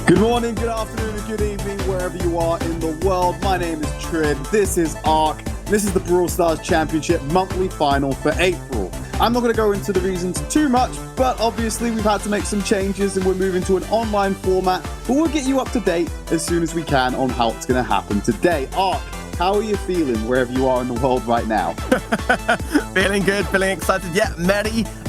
Good morning, good afternoon, and good evening, wherever you are in the world. My name is Tridd, this is Ark, this is the Brawl Stars Championship monthly final for April. I'm not going to go into the reasons too much, but obviously we've had to make some changes and we're moving to an online format, but we'll get you up to date as soon as we can on how it's going to happen today. Ark, how are you feeling wherever you are in the world right now? Feeling good, feeling excited. Yeah,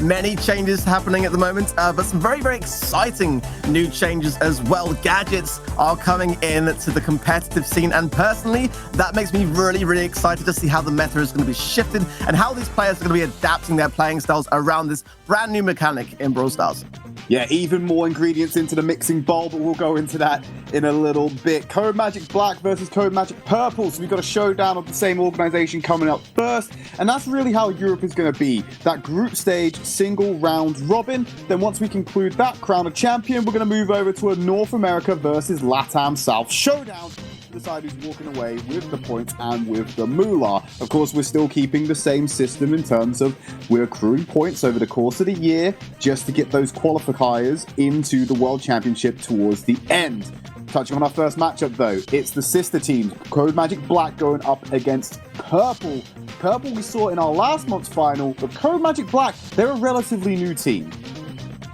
many changes happening at the moment, but some very, very exciting new changes as well. Gadgets are coming in to the competitive scene, and personally, that makes me really, really excited to see how the meta is going to be shifted and how these players are going to be adapting their playing styles around this brand new mechanic in Brawl Stars. Yeah, even more ingredients into the mixing bowl, but we'll go into that in a little bit. Codemagic Black versus Codemagic Purple. So we've got a showdown of the same organization coming up first, and that's really how Europe is going to be. That group stage, single round robin. Then once we conclude that, crown a champion, we're going to move over to a North America versus LATAM South showdown. Decide who's walking away with the points and with the moolah. Of course, we're still keeping the same system in terms of we're accruing points over the course of the year just to get those qualifiers into the World Championship towards the end. Touching on our first matchup though, it's the sister teams, Codemagic Black going up against Purple. Purple we saw in our last month's final, but Codemagic Black, they're a relatively new team.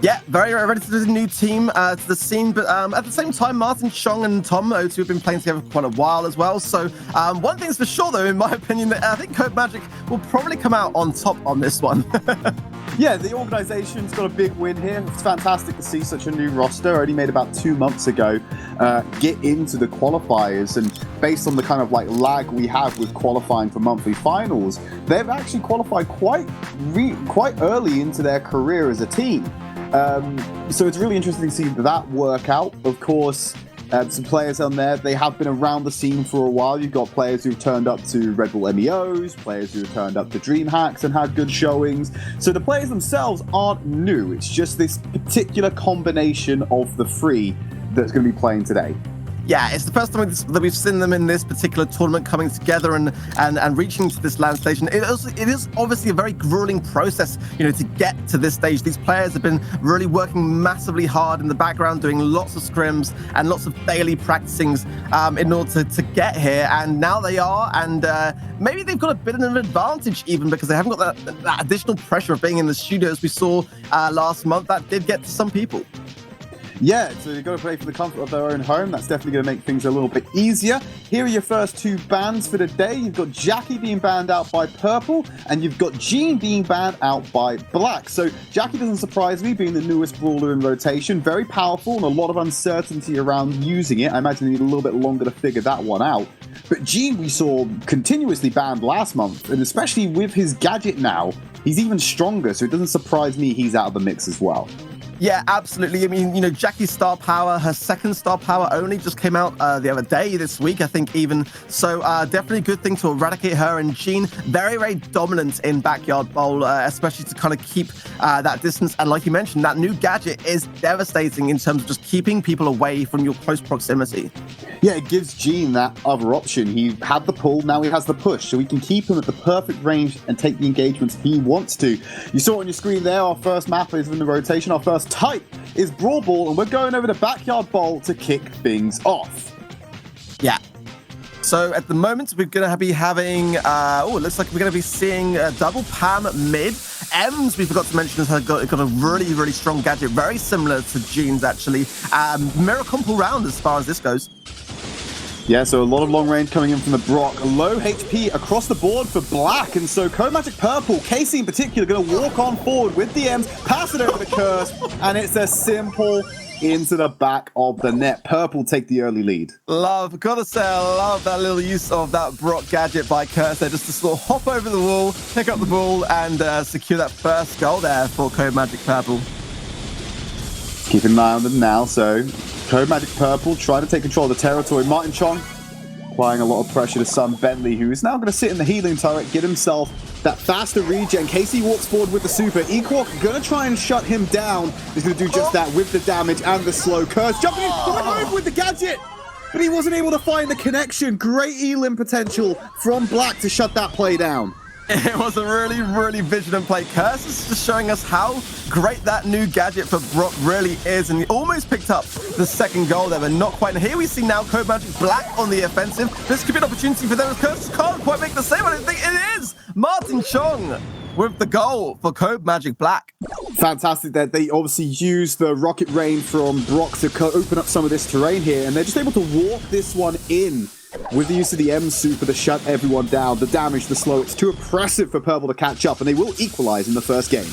Yeah, very ready to the new team to the scene, but at the same time, Martin, Chong, and Tom O2 have been playing together for quite a while as well. So one thing's for sure, though, in my opinion, I think Codemagic will probably come out on top on this one. Yeah, the organization's got a big win here. It's fantastic to see such a new roster, only made about 2 months ago, get into the qualifiers. And based on the kind of like lag we have with qualifying for monthly finals, they've actually qualified quite early into their career as a team. So it's really interesting to see that work out. Of course, some players on there, they have been around the scene for a while. You've got players who've turned up to Red Bull MEOs, players who've turned up to DreamHacks and had good showings. So the players themselves aren't new. It's just this particular combination of the three that's going to be playing today. Yeah, it's the first time that we've seen them in this particular tournament coming together and reaching to this land station. It is obviously a very grueling process, you know, to get to this stage. These players have been really working massively hard in the background, doing lots of scrims and lots of daily practicings in order to get here. And now they are, and maybe they've got a bit of an advantage even because they haven't got that additional pressure of being in the studios we saw last month. That did get to some people. Yeah, so you've got to play for the comfort of their own home. That's definitely going to make things a little bit easier. Here are your first two bans for the day. You've got Jackie being banned out by Purple, and you've got Jean being banned out by Black. So Jackie doesn't surprise me, being the newest brawler in rotation. Very powerful and a lot of uncertainty around using it. I imagine you need a little bit longer to figure that one out. But Jean we saw continuously banned last month, and especially with his gadget now, he's even stronger, so it doesn't surprise me he's out of the mix as well. Yeah, absolutely. I mean, you know, Jackie's star power, her second star power only just came out the other day, this week, I think even. So definitely a good thing to eradicate her. And Jean, very, very dominant in Backyard Bowl, especially to kind of keep that distance. And like you mentioned, that new gadget is devastating in terms of just keeping people away from your close proximity. Yeah, it gives Jean that other option. He had the pull, now he has the push, so he can keep him at the perfect range and take the engagements he wants to. You saw on your screen there, our first map is in the rotation. Our first type is Brawl Ball, and we're going over to Backyard Bowl to kick things off. Yeah. So at the moment, we're going to be having, it looks like we're going to be seeing double Pam mid. Ems, we forgot to mention, has got a really, really strong gadget, very similar to Jean's actually. Mirror comp all round as far as this goes. Yeah, so a lot of long range coming in from the Brock. Low HP across the board for Black, and so Codemagic Purple, Casey in particular, going to walk on forward with the M's, pass it over the Curse, and it's a simple into the back of the net. Purple take the early lead. Gotta say, I love that little use of that Brock gadget by Curse there, just to sort of hop over the wall, pick up the ball, and secure that first goal there for Codemagic Purple. Keep an eye on them now, so Codemagic Purple trying to take control of the territory. Martin Chong applying a lot of pressure to Sun Bentley, who is now going to sit in the healing turret, get himself that faster regen. Casey walks forward with the super. Equok going to try and shut him down. He's going to do just that with the damage and the slow. Curse jumping in, coming over with the gadget, but he wasn't able to find the connection. Great Elim potential from Black to shut that play down. It was a really, really vigilant play. Curse is just showing us how great that new gadget for Brock really is, and he almost picked up the second goal there, but not quite. And here we see now Codemagic Black on the offensive. This could be an opportunity for them, as Curse can't quite make the save. I don't think it is. Martin Chong with the goal for Codemagic Black. Fantastic that they obviously use the rocket rain from Brock to open up some of this terrain here, and they're just able to walk this one in with the use of the M super to shut everyone down. The damage, the slow, it's too oppressive for Purple to catch up, and they will equalize in the first game.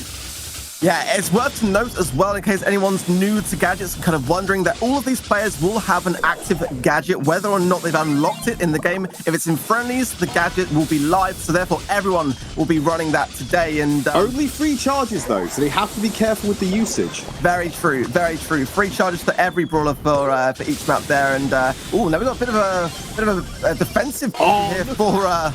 Yeah, it's worth to note as well, in case anyone's new to gadgets and kind of wondering, that all of these players will have an active gadget, whether or not they've unlocked it in the game. If it's in friendlies, the gadget will be live, so therefore everyone will be running that today. And only 3 charges though, so they have to be careful with the usage. Very true, very true. 3 charges for every brawler for each map there. And oh, now we've got a bit of a defensive here for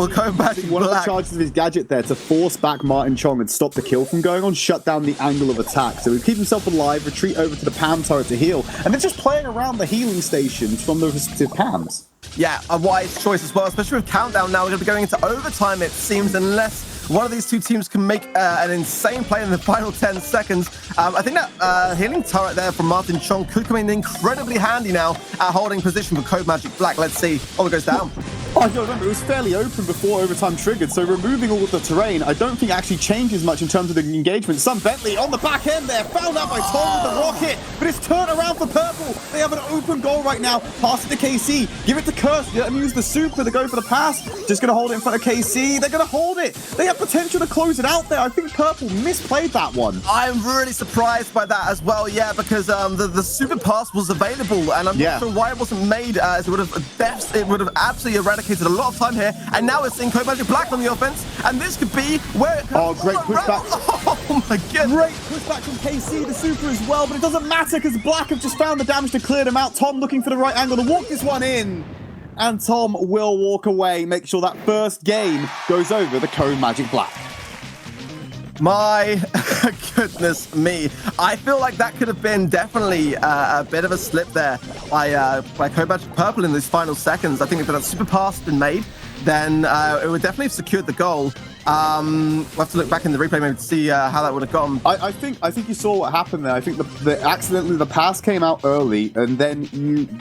Codemagic one of the Black. charges of his gadget there to force back Martin Chong and stop the kill from going on, shut down the angle of attack. So he keep himself alive, retreat over to the Pam turret to heal, and they're just playing around the healing stations from the respective Pams. Yeah, a wise choice as well, especially with Countdown now. We're going to be going into overtime, it seems, unless one of these two teams can make an insane play in the final 10 seconds. I think that healing turret there from Martin Chong could come in incredibly handy now at holding position for Codemagic Black. Let's see. Oh, it goes down. Oh, I don't remember. It was fairly open before overtime triggered, so removing all of the terrain, I don't think actually changes much in terms of the engagement. Some Bentley on the back end there, found out by Tom with the rocket, but it's turned around for Purple. They have an open goal right now. Pass it to KC. Give it to Curse. Let them use the super to go for the pass. Just going to hold it in front of KC. They're going to hold it. They have potential to close it out there. I think Purple misplayed that one. I'm really surprised by that as well, yeah, because the super pass was available, and I'm not sure why it wasn't made, as it would have absolutely eradicated a lot of time here. And now we're seeing Codemagic Black on the offense, and this could be where... Oh, great pushback. Oh my goodness. Great pushback from KC, the super as well, but it doesn't matter because Black have just found the damage to clear them out. Tom looking for the right angle to walk this one in. And Tom will walk away, make sure that first game goes over the Codemagic Black. My goodness me. I feel like that could have been definitely a bit of a slip there by Codemagic Purple in these final seconds. I think if that super pass had been made, then it would definitely have secured the goal. We'll have to look back in the replay maybe to see how that would have gone. I think you saw what happened there. I think accidentally the pass came out early, and then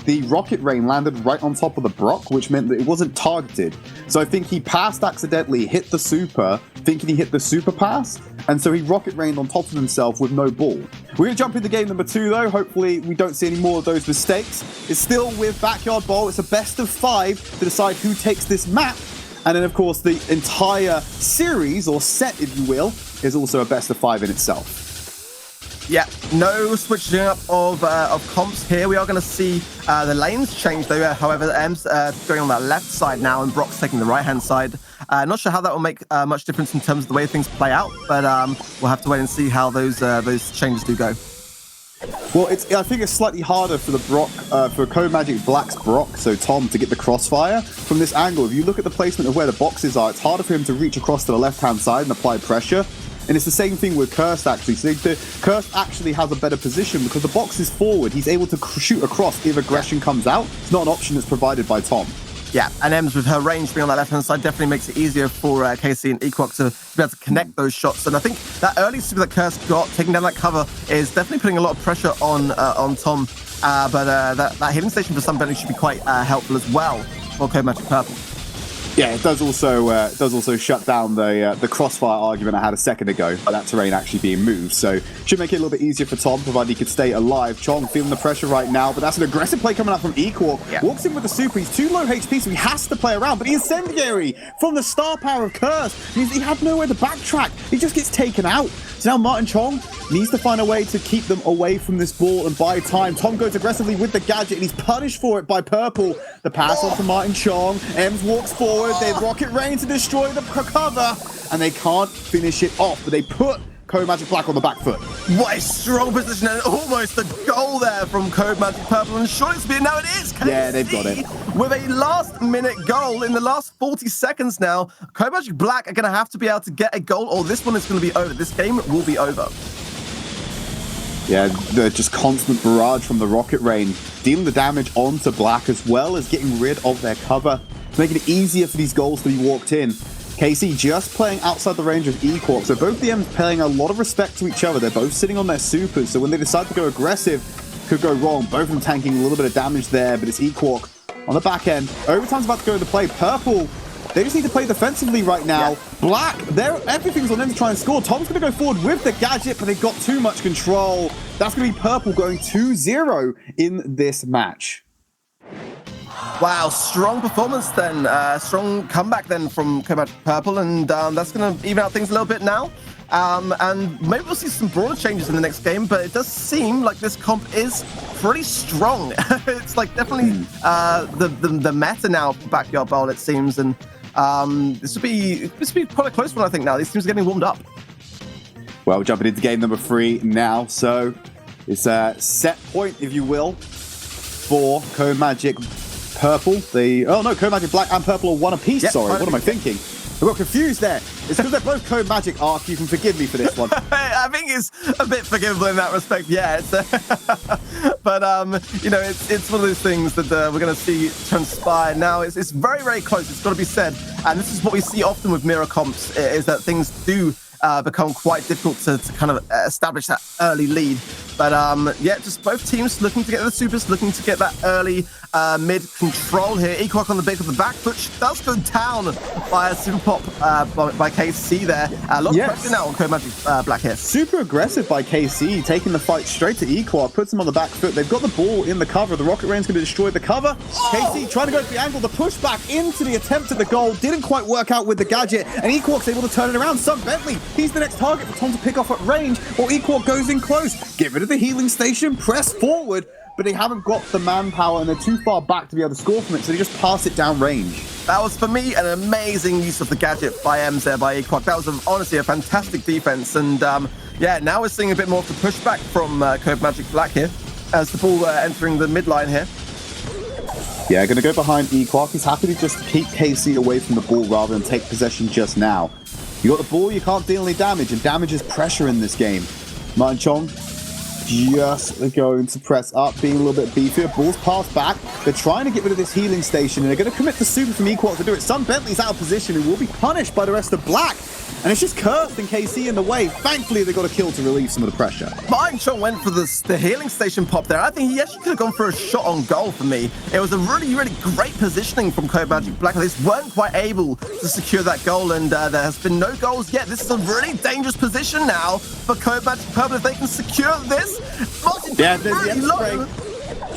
the rocket rain landed right on top of the Brock, which meant that it wasn't targeted. So I think he passed accidentally, hit the super, thinking he hit the super pass, and so he rocket rained on top of himself with no ball. We're going to jump into game number 2 though. Hopefully we don't see any more of those mistakes. It's still with Backyard Bowl. It's a best of 5 to decide who takes this map. And then, of course, the entire series, or set, if you will, is also a best of 5 in itself. Yeah, no switching up of comps here. We are going to see the lanes change, though. However, M's going on that left side now, and Brock's taking the right-hand side. Not sure how that will make much difference in terms of the way things play out, but we'll have to wait and see how those changes do go. Well, I think it's slightly harder for the Brock, for Codemagic Black's Brock, so Tom, to get the crossfire from this angle. If you look at the placement of where the boxes are, it's harder for him to reach across to the left-hand side and apply pressure. And it's the same thing with Curse, actually. So Curse actually has a better position because the box is forward. He's able to shoot across if aggression comes out. It's not an option that's provided by Tom. Yeah, and Ems with her range being on that left-hand side definitely makes it easier for KC and Equox to be able to connect those shots. And I think that early super that Curse got, taking down that cover, is definitely putting a lot of pressure on Tom. But that healing station for some Bentley should be quite helpful as well for Codemagic Purple. Yeah, it does also shut down the crossfire argument I had a second ago by that terrain actually being moved. So should make it a little bit easier for Tom, provided he could stay alive. Chong feeling the pressure right now, but that's an aggressive play coming out from Equal. Yeah. Walks in with the super. He's too low HP, so he has to play around. But the incendiary from the star power of Curse means he had nowhere to backtrack. He just gets taken out. So now Martin Chong needs to find a way to keep them away from this ball and buy time. Tom goes aggressively with the gadget, and he's punished for it by Purple. The pass on to Martin Chong. Ems walks forward. They rocket rain to destroy the cover, and they can't finish it off, but they put Codemagic Black on the back foot. What a strong position, and almost a goal there from Codemagic Purple, and sure it's been, now it is KC, yeah, they've got it. With a last-minute goal in the last 40 seconds now. Codemagic Black are going to have to be able to get a goal, or this one is going to be over. This game will be over. Yeah, the just constant barrage from the rocket rain, dealing the damage onto Black as well as getting rid of their cover, making it easier for these goals to be walked in. KC just playing outside the range of Equark. So both the M's paying a lot of respect to each other. They're both sitting on their supers. So when they decide to go aggressive, could go wrong. Both of them tanking a little bit of damage there, but it's Equark on the back end. Overtime's about to go into play. Purple, they just need to play defensively right now. Yeah. Black, everything's on them to try and score. Tom's going to go forward with the gadget, but they've got too much control. That's going to be Purple going 2-0 in this match. Wow, strong performance then. Strong comeback then from Codemagic Purple, and that's going to even out things a little bit now. And maybe we'll see some broader changes in the next game, but it does seem like this comp is pretty strong. It's like definitely the meta now for Backyard Bowl, it seems, and this would be quite a close one, I think. Now these teams are getting warmed up. Well, jumping into game number 3 now, so it's a set point, if you will, for Codemagic Purple. Codemagic Black and Purple are one apiece. Yep, sorry, what am I thinking? I got confused there. It's because they're both Codemagic Ark. You can forgive me for this one. I think it's a bit forgivable in that respect, yeah. But, you know, it's one of those things that we're going to see transpire. Now, it's very, very close. It's got to be said. And this is what we see often with mirror comps, is that things do become quite difficult to kind of establish that early lead. But yeah, just both teams looking to get the supers, looking to get that early mid control here. Equark on the back of the back, which does go down by a super pop by KC there. A lot of pressure now on Codemagic Black here. Super aggressive by KC, taking the fight straight to Equark, puts him on the back foot. They've got the ball in the cover. The rocket rain's going to destroy the cover. KC trying to go for the angle, the pushback into the attempt at the goal. Didn't quite work out with the gadget, and Equark's able to turn it around. Sun Bentley, he's the next target for Tom to pick off at range, or Equark goes in close. Get rid of the healing station, press forward, but they haven't got the manpower and they're too far back to be able to score from it, so they just pass it down range. That was, for me, an amazing use of the gadget by Ems there by Equark. That was honestly a fantastic defense, and yeah, now we're seeing a bit more of the pushback from Codemagic Black here as the ball entering the midline here. Yeah, going to go behind Equark. He's happy to just keep KC away from the ball rather than take possession just now. You got the ball, you can't deal any damage, and damage is pressure in this game. Martin Chong just going to press up, being a little bit beefier. Ball's passed back. They're trying to get rid of this healing station, and they're going to commit to super from Equark to do it. Sun Bentley's out of position and will be punished by the rest of Black. And it's just Cursed and KC in the way. Thankfully, they got a kill to relieve some of the pressure. Martin Chong went for the healing station pop there. I think he actually could have gone for a shot on goal for me. It was a really, really great positioning from Codemagic Black. They just weren't quite able to secure that goal, and there has been no goals yet. This is a really dangerous position now for Codemagic Purple. If they can secure this, Martin there's really the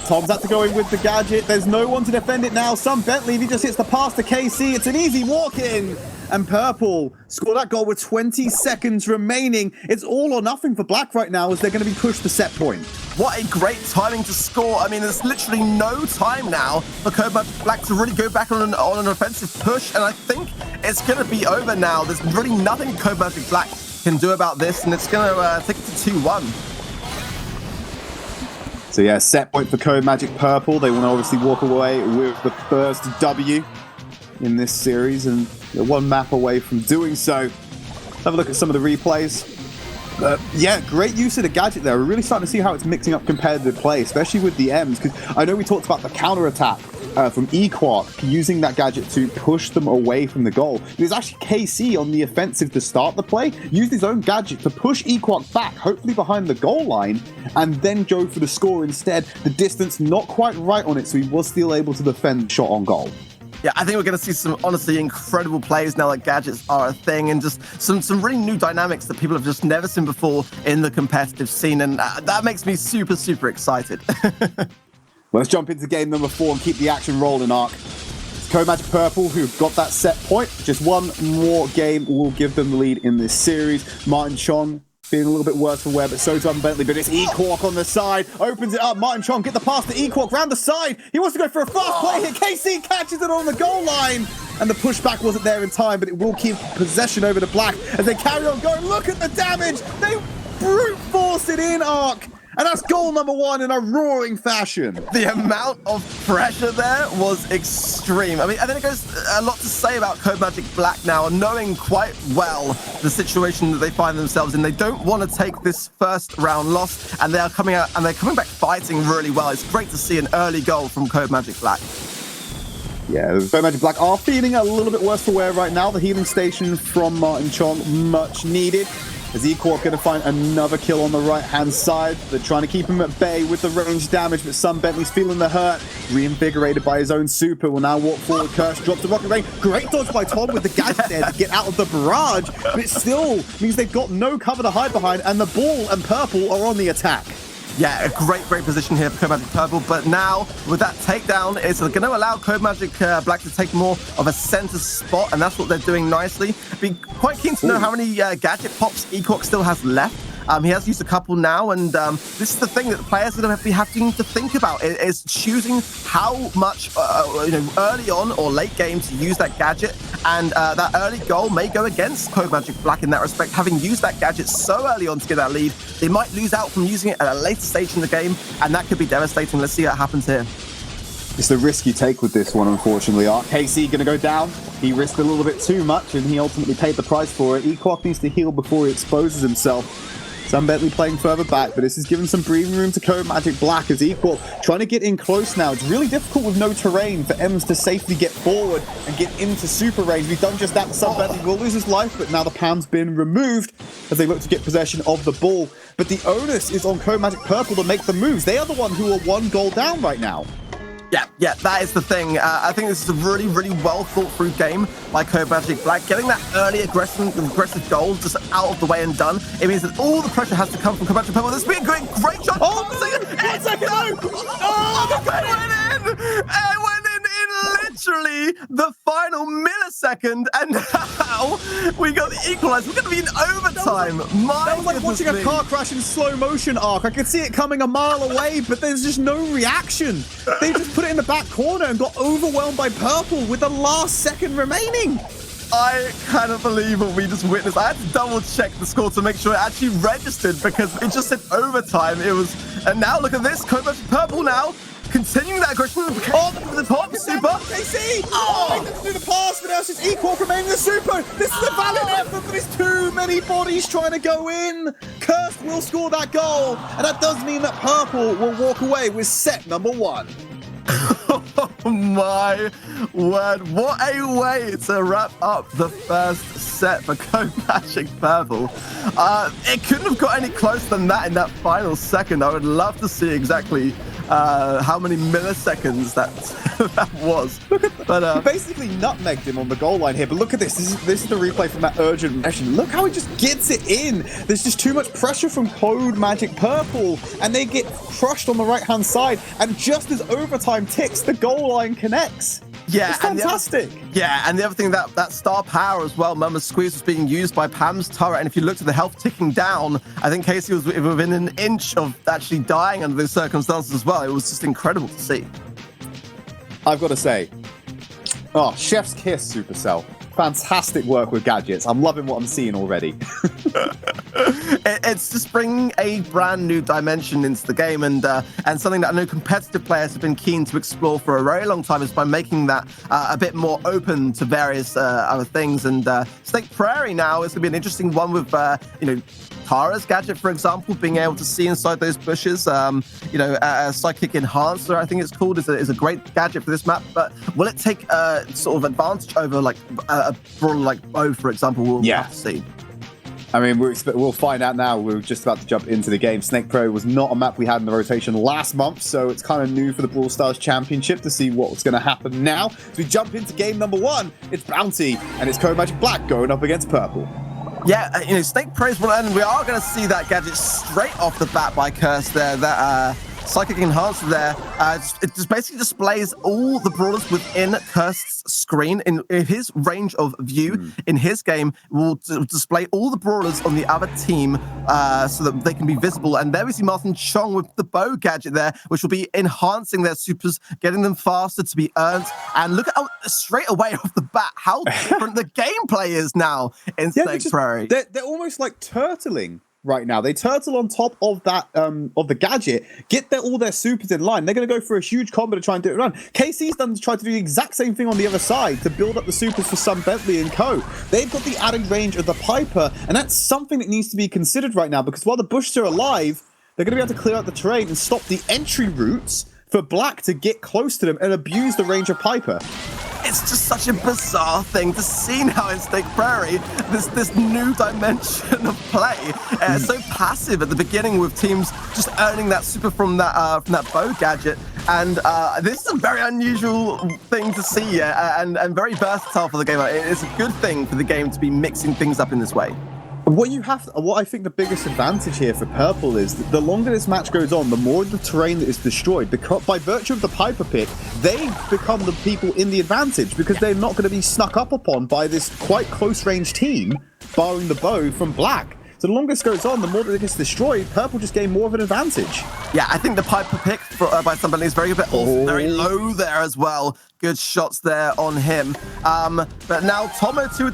Tom's had to go in with the gadget. There's no one to defend it now. Sun Bentley, if he just hits the pass to KC, it's an easy walk-in. And Purple scored that goal with 20 seconds remaining. It's all or nothing for Black right now as they're going to be pushed to set point. What a great timing to score. I mean, there's literally no time now for Codemagic Black to really go back on an offensive push, and I think it's going to be over now. There's really nothing Codemagic Black can do about this, and it's going to take it to 2-1. So yeah, set point for Codemagic Purple. They want to obviously walk away with the first W in this series, and they're one map away from doing so. Let's have a look at some of the replays. Yeah, great use of the gadget there. We're really starting to see how it's mixing up competitive play, especially with the M's, because I know we talked about the counter-attack from Equark, using that gadget to push them away from the goal. It was actually KC on the offensive to start the play, used his own gadget to push Equark back, hopefully behind the goal line, and then go for the score instead. The distance not quite right on it, so he was still able to defend the shot on goal. Yeah, I think we're going to see some honestly incredible plays now that gadgets are a thing, and just some really new dynamics that people have just never seen before in the competitive scene, and that makes me super, super excited. Let's jump into game number 4 and keep the action rolling, Ark. Codemagic Purple, who've got that set point. Just one more game will give them the lead in this series. Martin Chong being a little bit worse for wear, but so to Bentley. But it's Equark on the side. Opens it up. Martin Chong get the pass to Equark round the side. He wants to go for a fast play here. KC catches it on the goal line. And the pushback wasn't there in time, but it will keep possession over to Black as they carry on going. Look at the damage. They brute force it in, Ark. And that's goal number 1 in a roaring fashion. The amount of pressure there was extreme. I mean, I think it goes a lot to say about Codemagic Black now, knowing quite well the situation that they find themselves in. They don't want to take this first round loss, and they are coming out and they're coming back fighting really well. It's great to see an early goal from Codemagic Black. Yeah, the Codemagic Black are feeling a little bit worse for wear right now. The healing station from Martin Chong, much needed. As Equal going to find another kill on the right-hand side. They're trying to keep him at bay with the range damage, but Sun Bentley's feeling the hurt. Reinvigorated by his own super, will now walk forward. Curse drops the rocket rain. Great dodge by Tom with the gadget there to get out of the barrage, but it still means they've got no cover to hide behind, and the Ball and Purple are on the attack. Yeah, a great position here for Codemagic Purple, but now with that takedown, it's going to allow Codemagic Black to take more of a center spot, and that's what they're doing nicely. Be quite keen to know how many gadget pops Equok still has left. He has used a couple now, and this is the thing that the players are going to be having to think about, is choosing how much early on or late game to use that gadget, and that early goal may go against Codemagic Black in that respect. Having used that gadget so early on to get that lead, they might lose out from using it at a later stage in the game, and that could be devastating. Let's see what happens here. It's the risk you take with this one, unfortunately. KC going to go down. He risked a little bit too much, and he ultimately paid the price for it. Equok needs to heal before he exposes himself. Sun Bentley playing further back, but this is giving some breathing room to Codemagic Black as Equal trying to get in close now. It's really difficult with no terrain for Ems to safely get forward and get into super range. We've done just that. Sun Bentley will lose his life, but now the Pam's been removed as they look to get possession of the ball. But the onus is on Codemagic Purple to make the moves. They are the one who are one goal down right now. Yeah, that is the thing. I think this is a really well thought through game by Codemagic Black. Getting that early aggressive goal just out of the way and done. It means that all the pressure has to come from Codemagic Purple. This has been a great shot. Oh, one second. It went in literally the final millisecond, and now we got the equalizer. We're going to be in overtime. That was like watching a car crash in slow motion, Ark. I could see it coming a mile away, but there's just no reaction. They just put it in the back corner and got overwhelmed by Purple with the last second remaining. I cannot believe what we just witnessed. I had to double check the score to make sure it actually registered because it just said overtime. And now look at this. Codemagic Purple now continuing that aggression. Oh, the top super. KC! Oh, he didn't do the pass, but now it's just Equal remaining the super. This is a valid effort, but there's too many bodies trying to go in. Cursed will score that goal, and that does mean that Purple will walk away with set number 1. Oh my word, what a way to wrap up the first set for Codemagic Purple. It couldn't have got any closer than that in that final second. I would love to see exactly how many milliseconds that was. But he basically nutmegged him on the goal line here, but look at this. This is the replay from that urgent action. Look how he just gets it in. There's just too much pressure from Codemagic Purple, and they get crushed on the right-hand side, and just as overtime ticks, the goal line connects. Yeah, it's fantastic. And the other thing, that star power as well, Mama's Squeeze, was being used by Pam's turret, and if you looked at the health ticking down, I think Casey was within an inch of actually dying under those circumstances as well. It was just incredible to see. I've got to say, chef's kiss, Supercell. Fantastic work with gadgets. I'm loving what I'm seeing already. It's just bringing a brand new dimension into the game, and something that I know competitive players have been keen to explore for a very long time is by making that a bit more open to various other things. And Snake Prairie now is going to be an interesting one with Tara's gadget, for example, being able to see inside those bushes. A Psychic Enhancer, I think it's called, is a great gadget for this map. But will it take sort of advantage over like a brawler like Bow, for example? We'll have to see. I mean, we'll find out now. We're just about to jump into the game. Snake Prairie was not a map we had in the rotation last month, so it's kind of new for the Brawl Stars Championship to see what's going to happen now. As we jump into game number 1, it's Bounty, and it's Codemagic Black going up against Purple. Yeah, Snake Praise one, and we are going to see that gadget straight off the bat by Curse there. That Psychic Enhancer there, it just basically displays all the brawlers within Curse's screen. In his range of view, in his game, will display all the brawlers on the other team so that they can be visible. And there we see Martin Chong with the bow gadget there, which will be enhancing their supers, getting them faster to be earned. And look at how straight away off the bat, how different the gameplay is now in Snake Prairie. They're almost like turtling right now. They turtle on top of that of the gadget, get all their supers in line. They're going to go for a huge combo to try and do it around. KC's done tried to do the exact same thing on the other side to build up the supers for Sun Bentley and co. They've got the added range of the Piper, and that's something that needs to be considered right now, because while the bushes are alive, they're going to be able to clear out the terrain and stop the entry routes for Black to get close to them and abuse the range of Piper. It's just such a bizarre thing to see now in Snake Prairie, this new dimension of play. It's so passive at the beginning with teams just earning that super from that bow gadget. And this is a very unusual thing to see and very versatile for the game. It's a good thing for the game to be mixing things up in this way. What I think the biggest advantage here for Purple is that the longer this match goes on, the more the terrain that is destroyed. Because by virtue of the Piper pick, they become the people in the advantage because they're not going to be snuck up upon by this quite close-range team, barring the bow from Black. So the longer this goes on, the more that it gets destroyed, Purple just gain more of an advantage. Yeah, I think the Piper pick by somebody is very good, but also very low there as well. Good shots there on him. But now Tomo2,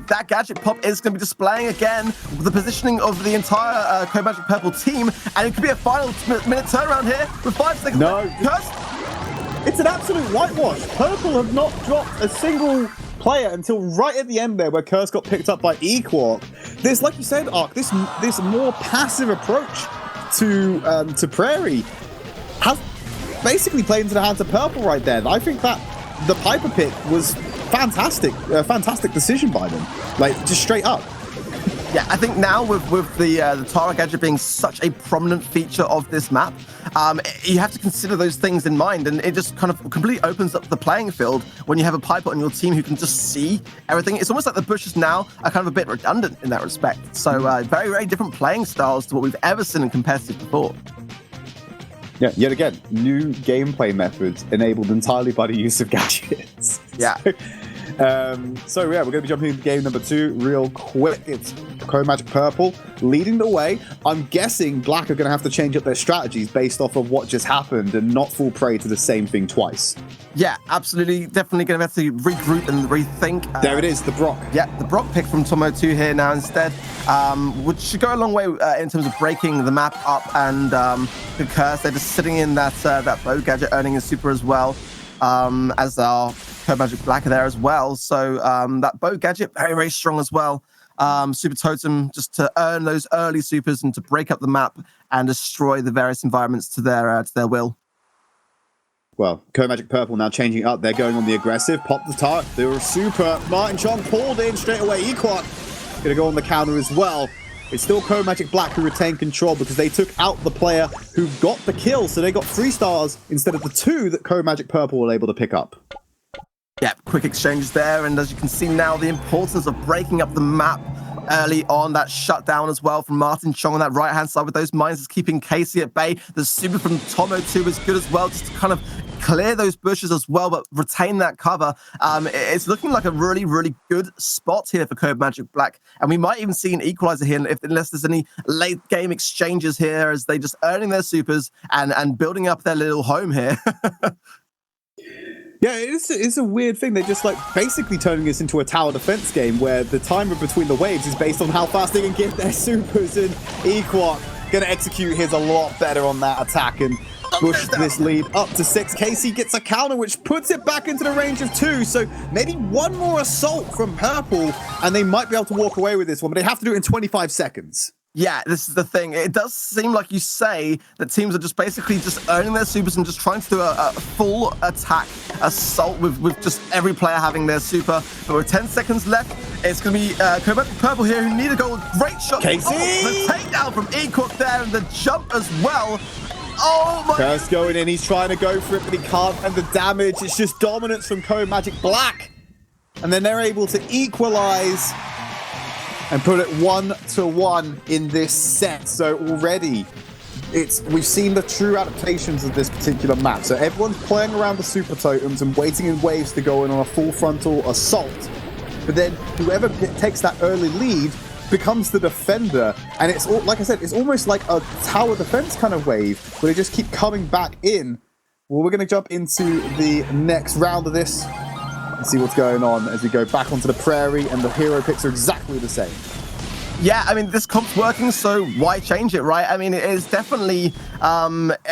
that gadget pop is going to be displaying again the positioning of the entire Codemagic Purple team, and it could be a final minute turnaround here with 5 seconds. No. It's an absolute whitewash. Purple have not dropped a single player until right at the end there where Curse got picked up by Equark. There's, like you said, Ark, this more passive approach to Prairie has basically played into the hands of Purple right there. I think that the Piper pick was fantastic, a fantastic decision by them, like just straight up. Yeah, I think now with the Tara gadget being such a prominent feature of this map, you have to consider those things in mind, and it just kind of completely opens up the playing field when you have a Piper on your team who can just see everything. It's almost like the bushes now are kind of a bit redundant in that respect. So very, very different playing styles to what we've ever seen in competitive before. Yeah, yet again, new gameplay methods enabled entirely by the use of gadgets. Yeah. So yeah, we're going to be jumping into game number 2 real quick. It's Codemagic Purple leading the way. I'm guessing Black are going to have to change up their strategies based off of what just happened and not fall prey to the same thing twice. Yeah, absolutely. Definitely going to have to regroup and rethink. There it is, the Brock. Yeah, the Brock pick from Tomo2 here now instead, which should go a long way in terms of breaking the map up and the Curse. They're just sitting in that bow gadget, earning a super as well, as our Codemagic Black are there as well. So that bow gadget, very, very strong as well. Super Totem, just to earn those early supers and to break up the map and destroy the various environments to their will. Well, Codemagic Purple now changing it up. They're going on the aggressive. Pop the tart. They were super. Martin Chong pulled in straight away. Equark going to go on the counter as well. It's still Codemagic Black who retain control because they took out the player who got the kill. So they got 3 stars instead of the 2 that Codemagic Purple were able to pick up. Yeah, quick exchanges there. And as you can see now, the importance of breaking up the map early on, that shutdown as well from Martin Chong on that right-hand side with those mines is keeping Casey at bay. The super from Tomo2 is good as well, just to kind of clear those bushes as well, but retain that cover. It's looking like a really, really good spot here for Codemagic Black, and we might even see an equalizer here unless there's any late game exchanges here as they just earning their supers and building up their little home here. Yeah, it's a weird thing. They're just like basically turning this into a tower defense game where the timer between the waves is based on how fast they can get their supers, and Equark gonna execute his a lot better on that attack and push this lead up to 6. Casey gets a counter which puts it back into the range of 2, so maybe one more assault from Purple and they might be able to walk away with this one, but they have to do it in 25 seconds. Yeah, this is the thing. It does seem like you say that teams are just basically just earning their supers and just trying to do a full attack assault with just every player having their super. But with 10 seconds left, it's going to be Codemagic Purple here who need to go. Great shot. Casey! Oh, the takedown from Equark there and the jump as well. Oh my! Curse going in. He's trying to go for it, but he can't. And the damage, it's just dominance from Codemagic Black. And then they're able to equalize and put it 1-1 in this set. So already, we've seen the true adaptations of this particular map. So everyone's playing around the super totems and waiting in waves to go in on a full frontal assault. But then whoever takes that early lead becomes the defender. And it's all, like I said, it's almost like a tower defense kind of wave where they just keep coming back in. Well, we're going to jump into the next round of this and see what's going on as we go back onto the prairie, and the hero picks are exactly the same. Yeah, I mean, this comp's working, so why change it, right? I mean, it is definitely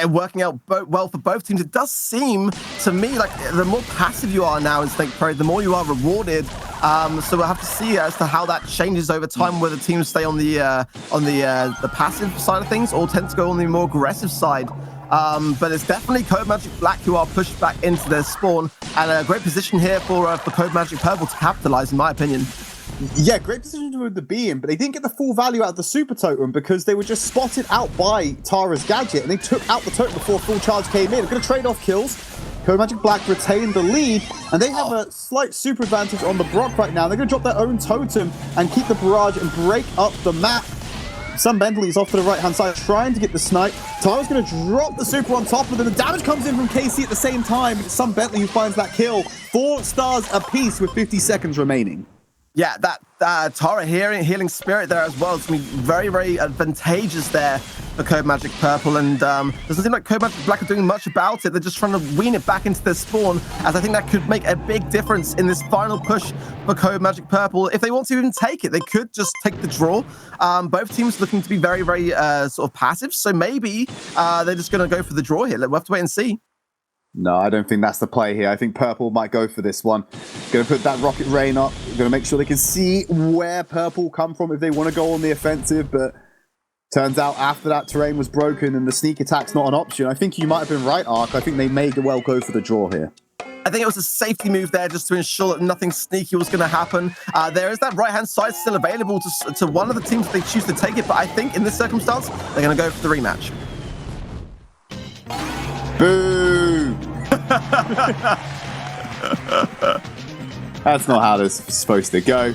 working out well for both teams. It does seem to me like the more passive you are now in Snake Prairie, the more you are rewarded. So we'll have to see as to how that changes over time, whether teams stay on the passive side of things or tend to go on the more aggressive side. But it's definitely Codemagic Black who are pushed back into their spawn, and a great position here for Codemagic Purple to capitalize, in my opinion. Yeah, great position with the B in, but they didn't get the full value out of the super totem because they were just spotted out by Tara's gadget, and they took out the totem before full charge came in. They're going to trade off kills. Codemagic Black retain the lead, and they have a slight super advantage on the Brock right now. They're going to drop their own totem and keep the barrage and break up the map. Some Bentley is off to the right-hand side, trying to get the snipe. Tara's going to drop the super on top of them. The damage comes in from KC at the same time. It's Some Bentley who finds that kill. 4 stars apiece with 50 seconds remaining. Yeah, that Tara healing spirit there as well. It's going to be very, very advantageous there for Codemagic Purple, and doesn't seem like Codemagic Black are doing much about it. They're just trying to wean it back into their spawn, as I think that could make a big difference in this final push for Codemagic Purple. If they want to even take it, they could just take the draw. Both teams looking to be very, very sort of passive, so maybe they're just going to go for the draw here. We'll have to wait and see. No, I don't think that's the play here. I think Purple might go for this one. Going to put that rocket rain up. Going to make sure they can see where Purple come from if they want to go on the offensive. But turns out after that terrain was broken and the sneak attack's not an option. I think you might have been right, Ark. I think they may well go for the draw here. I think it was a safety move there just to ensure that nothing sneaky was going to happen. There is that right-hand side still available to one of the teams if they choose to take it. But I think in this circumstance, they're going to go for the rematch. Boo! That's not how this is supposed to go.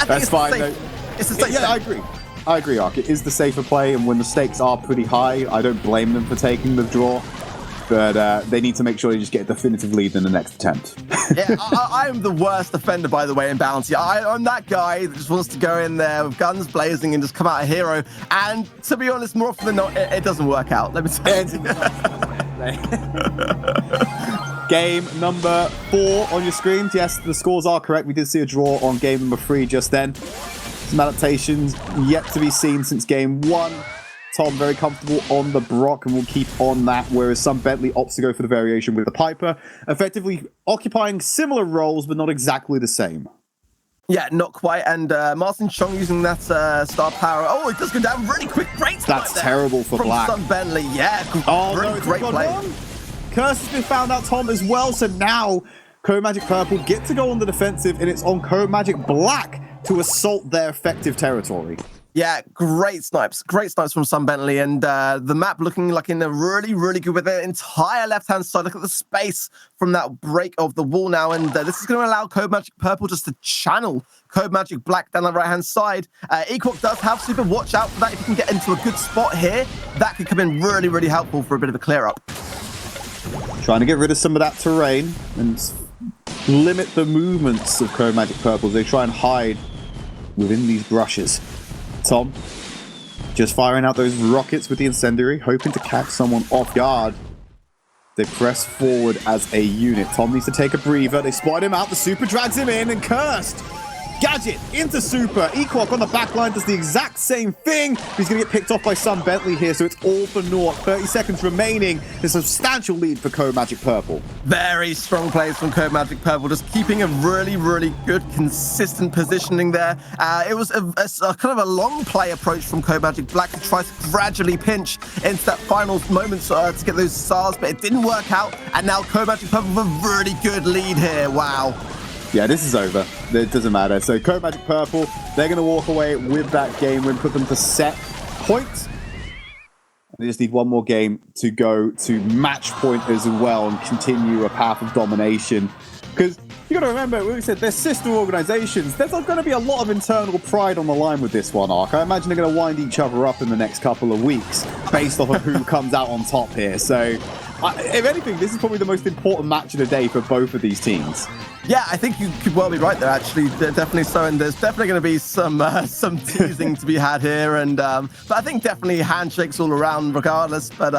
That's fine. It's a safe yeah, I agree, Ark. It is the safer play, and when the stakes are pretty high, I don't blame them for taking the draw. But they need to make sure they just get a definitive lead in the next attempt. Yeah, I am the worst offender, by the way, in Bounty. I'm that guy that just wants to go in there with guns blazing and just come out a hero. And to be honest, more often than not, it doesn't work out. Let me tell you. Game number 4 on your screens. Yes, the scores are correct. We did see a draw on game number 3 just then. Some adaptations yet to be seen since game 1. Tom very comfortable on the Brock and will keep on that, whereas Some Bentley opts to go for the variation with the Piper, effectively occupying similar roles but not exactly the same. Yeah, not quite. And Martin Chong using that star power. Oh, it does go down really quick. Great spot. That's terrible for from Black. Some Bentley. Yeah, oh, really no, great play. Curse has been found out, Tom, as well. So now Codemagic Purple get to go on the defensive, and it's on Codemagic Black to assault their effective territory. Yeah, great snipes from Some Bentley, and the map looking like in a really, really good with the entire left-hand side. Look at the space from that break of the wall now, and this is going to allow Codemagic Purple just to channel Codemagic Black down the right-hand side. Equok does have super. Watch out for that. If you can get into a good spot here, that could come in really, really helpful for a bit of a clear-up. Trying to get rid of some of that terrain and limit the movements of Codemagic Purple as they try and hide within these brushes. Tom, just firing out those rockets with the incendiary, hoping to catch someone off guard. They press forward as a unit. Tom needs to take a breather. They spot him out. The super drags him in, and Cursed Gadget into super. Equok on the back line does the exact same thing. He's going to get picked off by Some Bentley here, so it's all for naught. 30 seconds remaining. There's a substantial lead for Codemagic Purple. Very strong plays from Codemagic Purple, just keeping a really, really good, consistent positioning there. It was a kind of a long play approach from Codemagic Black to try to gradually pinch into that final moment to get those stars, but it didn't work out. And now Codemagic Purple with a really good lead here. Wow. Yeah, this is over. It doesn't matter. So Codemagic Purple, they're going to walk away with that game win, put them to set point. They just need one more game to go to match point as well and continue a path of domination. Because you got to remember, we said they're sister organizations. There's going to be a lot of internal pride on the line with this one, Ark. I imagine they're going to wind each other up in the next couple of weeks based off of who comes out on top here. So, if anything, this is probably the most important match of the day for both of these teams. Yeah, I think you could well be right there, actually. Definitely so, and there's definitely going to be some teasing to be had here, and but I think definitely handshakes all around regardless. But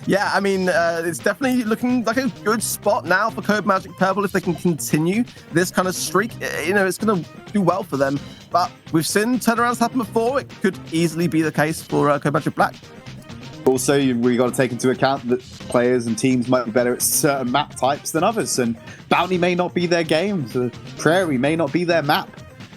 yeah, I mean, it's definitely looking like a good spot now for Codemagic Purple if they can continue this kind of streak. You know, it's going to do well for them. But we've seen turnarounds happen before. It could easily be the case for Codemagic Black. Also, we got to take into account that players and teams might be better at certain map types than others, and Bounty may not be their game, the Prairie may not be their map.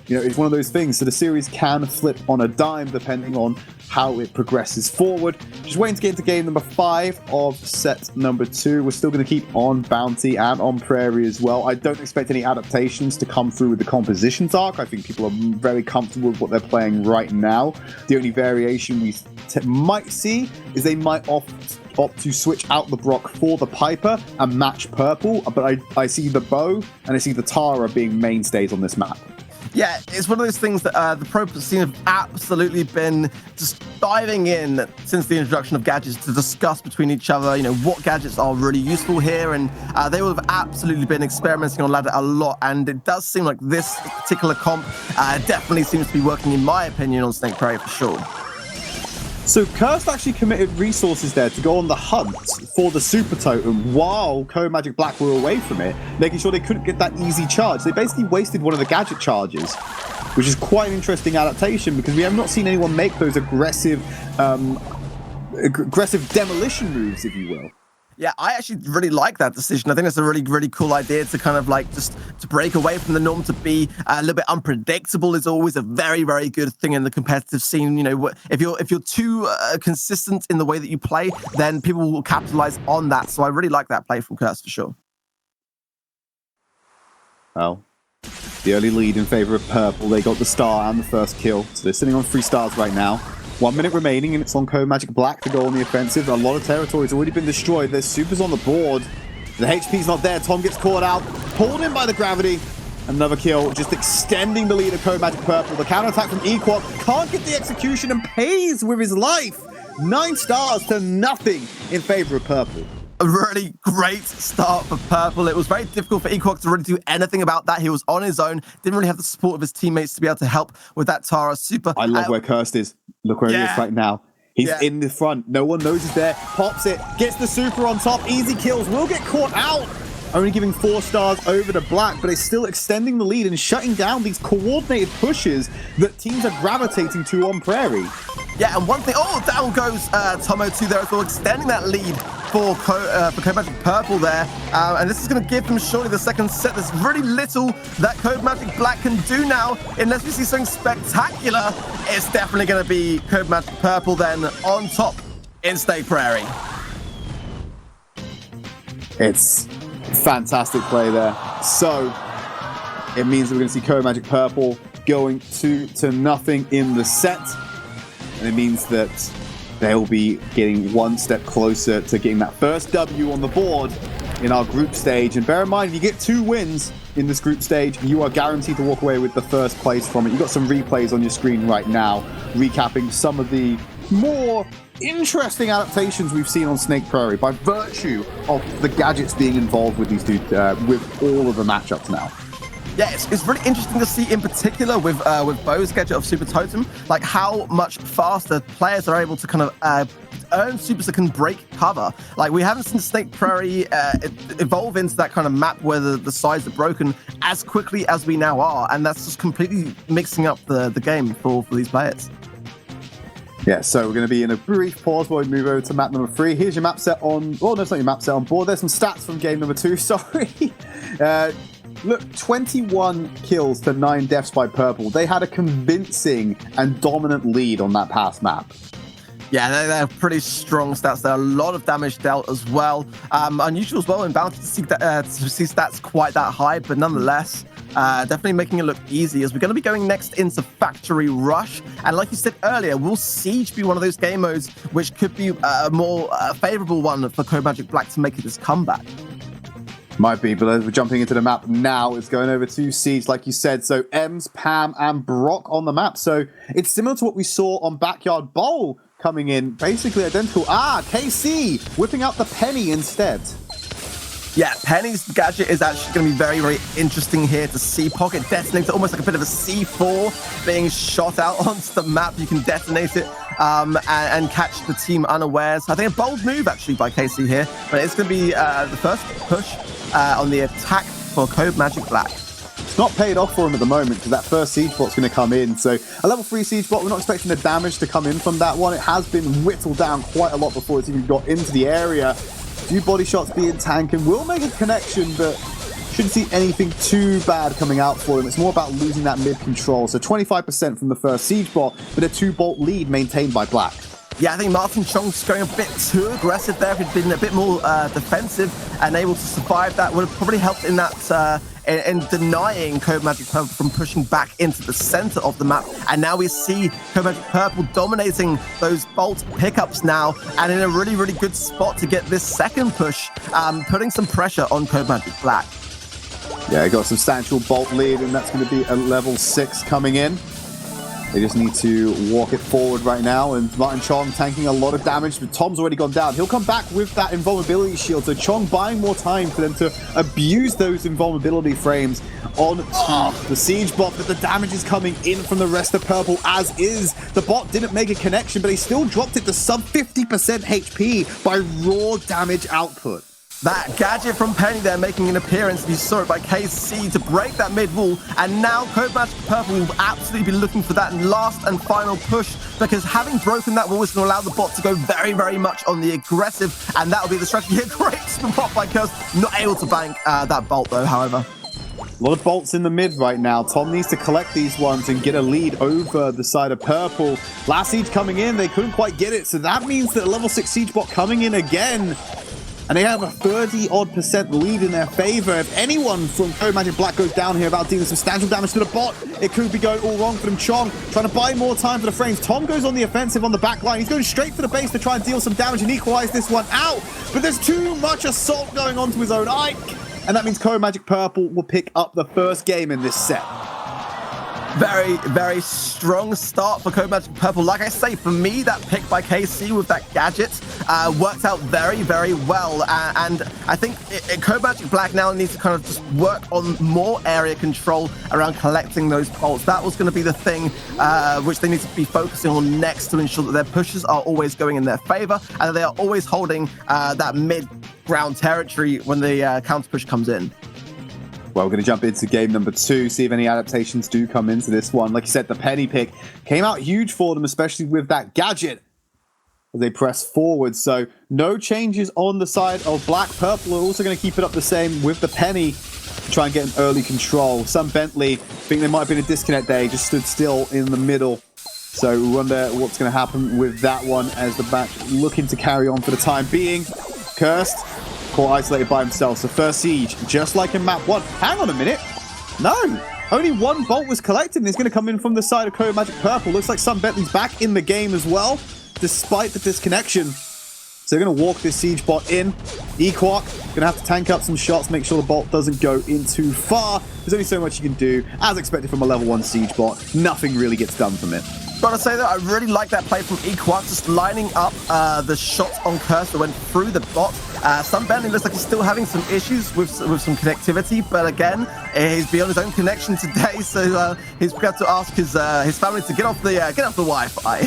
You know, it's one of those things. So the series can flip on a dime depending on how it progresses forward. Just waiting to get into game number 5 of set number 2. We're still going to keep on Bounty and on Prairie as well. I don't expect any adaptations to come through with the compositions arc. I think people are very comfortable with what they're playing right now. The only variation we might see is they might opt to switch out the Brock for the Piper and match Purple, but I see the Bow and I see the Tara being mainstays on this map. Yeah, it's one of those things that the pro scene have absolutely been just diving in since the introduction of gadgets to discuss between each other, you know, what gadgets are really useful here, and they will have absolutely been experimenting on ladder a lot, and it does seem like this particular comp definitely seems to be working, in my opinion, on Snake Prairie for sure. So Cursed actually committed resources there to go on the hunt for the Super Totem while Codemagic Black were away from it, making sure they couldn't get that easy charge. They basically wasted one of the gadget charges, which is quite an interesting adaptation because we have not seen anyone make those aggressive demolition moves, if you will. Yeah, I actually really like that decision. I think it's a really, really cool idea to kind of like just to break away from the norm, to be a little bit unpredictable is always a very, very good thing in the competitive scene. You know, if you're too consistent in the way that you play, then people will capitalize on that. So I really like that play from Curse for sure. Well, the early lead in favor of Purple. They got the star and the first kill, so they're sitting on 3 stars right now. 1 minute remaining, and it's on Codemagic Black to go on the offensive. A lot of territory's already been destroyed. There's supers on the board. The HP's not there. Tom gets caught out, pulled in by the gravity. Another kill, just extending the lead of Codemagic Purple. The counterattack from Equok can't get the execution and pays with his life. 9 stars to nothing in favor of Purple. A really great start for Purple. It was very difficult for Equok to really do anything about that. He was on his own, didn't really have the support of his teammates to be able to help with that Tara super. I love where Cursed is. Look where he is right now. He's in the front. No one knows he's there. Pops it, gets the super on top. Easy kills. Will get caught out. Only giving 4 stars over to Black, but it's still extending the lead and shutting down these coordinated pushes that teams are gravitating to on Prairie. Yeah, and one thing, down goes Tomo2 there as well, extending that lead for Codemagic Purple there. And this is going to give them surely the second set. There's really little that Codemagic Black can do now, unless we see something spectacular. It's definitely going to be Codemagic Purple then on top in Snake Prairie. It's fantastic play there. So it means that we're going to see Codemagic Purple going 2-0 in the set. And it means that they'll be getting 1 step closer to getting that first W on the board in our group stage. And bear in mind, if you get 2 wins in this group stage, you are guaranteed to walk away with the first place from it. You've got some replays on your screen right now, recapping some of the more interesting adaptations we've seen on Snake Prairie by virtue of the gadgets being involved with these two, with all of the matchups now. Yeah, it's really interesting to see, in particular with Bo's gadget of Super Totem, like how much faster players are able to kind of earn supers that can break cover. Like, we haven't seen Snake Prairie evolve into that kind of map where the sides are broken as quickly as we now are, and that's just completely mixing up the game for these players. Yeah, so we're going to be in a brief pause while we move over to map number 3. Here's your map set on... Oh, no, it's not your map set on board. There's some stats from game number 2, sorry. Look, 21 kills to 9 deaths by Purple. They had a convincing and dominant lead on that past map. Yeah, they're pretty strong stats there. A lot of damage dealt as well. Unusual as well in Bounty to see stats quite that high, but nonetheless, definitely making it look easy, as we're going to be going next into Factory Rush. And like you said earlier, will Siege be one of those game modes which could be a more favorable one for Codemagic Black to make it his comeback? Might be, but as we're jumping into the map now, it's going over to Siege, like you said. So Ems, Pam, and Brock on the map. So it's similar to what we saw on Backyard Bowl coming in, basically identical. KC whipping out the Penny instead. Yeah, Penny's gadget is actually going to be very, very interesting here to see. Pocket detonator, almost like a bit of a C4 being shot out onto the map. You can detonate it and catch the team unawares. I think a bold move, actually, by KC here. But it's going to be the first push on the attack for Codemagic Black. It's not paid off for him at the moment because that first siege bot's going to come in. So a level 3 siege bot, we're not expecting the damage to come in from that one. It has been whittled down quite a lot before it's even got into the area. A few body shots being tanked and will make a connection, but shouldn't see anything too bad coming out for them. It's more about losing that mid control. So 25% from the first siege bot, but a 2-bolt lead maintained by Black. Yeah, I think Martin Chong's going a bit too aggressive there. If he'd been a bit more defensive and able to survive that, would have probably helped in that in denying Codemagic Purple from pushing back into the center of the map. And now we see Codemagic Purple dominating those bolt pickups now, and in a really, really good spot to get this second push, putting some pressure on Codemagic Black. Yeah, got a substantial bolt lead, and that's going to be a level 6 coming in. They just need to walk it forward right now, and Martin Chong tanking a lot of damage, but Tom's already gone down. He'll come back with that invulnerability shield, so Chong buying more time for them to abuse those invulnerability frames on the siege bot, but the damage is coming in from the rest of Purple as is. The bot didn't make a connection, but he still dropped it to sub 50% HP by raw damage output. That gadget from Penny there making an appearance. You saw it by KC to break that mid wall, and now Codemagic Purple will absolutely be looking for that last and final push, because having broken that wall is going to allow the bot to go very, very much on the aggressive, and that will be the strategy here. Great spot by Curse, not able to bank that bolt though, however. A lot of bolts in the mid right now. Tom needs to collect these ones and get a lead over the side of Purple. Last siege coming in, they couldn't quite get it, so that means that a level 6 siege bot coming in again. And they have a 30-odd% lead in their favor. If anyone from Codemagic Black goes down here about dealing substantial damage to the bot, it could be going all wrong for them. Chong trying to buy more time for the frames. Tom goes on the offensive on the back line. He's going straight for the base to try and deal some damage and equalize this one out. But there's too much assault going on to his own Ike. And that means Codemagic Purple will pick up the first game in this set. Very, very strong start for Codemagic Purple. Like I say, for me, that pick by KC with that gadget worked out very, very well. And I think Codemagic Black now needs to kind of just work on more area control around collecting those bolts. That was going to be the thing which they need to be focusing on next to ensure that their pushes are always going in their favor and that they are always holding that mid-ground territory when the counter push comes in. Well, we're going to jump into game number 2, see if any adaptations do come into this one. Like you said, the Penny pick came out huge for them, especially with that gadget as they press forward. So no changes on the side of Black. Purple are also going to keep it up the same with the Penny to try and get an early control. Some Bentley think there might have been a disconnect there. He just stood still in the middle. So we wonder what's going to happen with that one as the match looking to carry on for the time being. Cursed. Caught isolated by himself. So first siege, just like in map 1. Hang on a minute. No. Only one bolt was collected, and he's going to come in from the side of Codemagic Purple. Looks like Sun Bentley's back in the game as well, despite the disconnection. So they're going to walk this siege bot in. Equark going to have to tank up some shots, make sure the bolt doesn't go in too far. There's only so much you can do. As expected from a level 1 siege bot, nothing really gets done from it. Gotta say though, I really like that play from Equark, just lining up the shots on Curse that went through the bot. Sun Bentley looks like he's still having some issues with some connectivity, but again, he's beyond his own connection today, so he's got to ask his family to get off the Wi-Fi.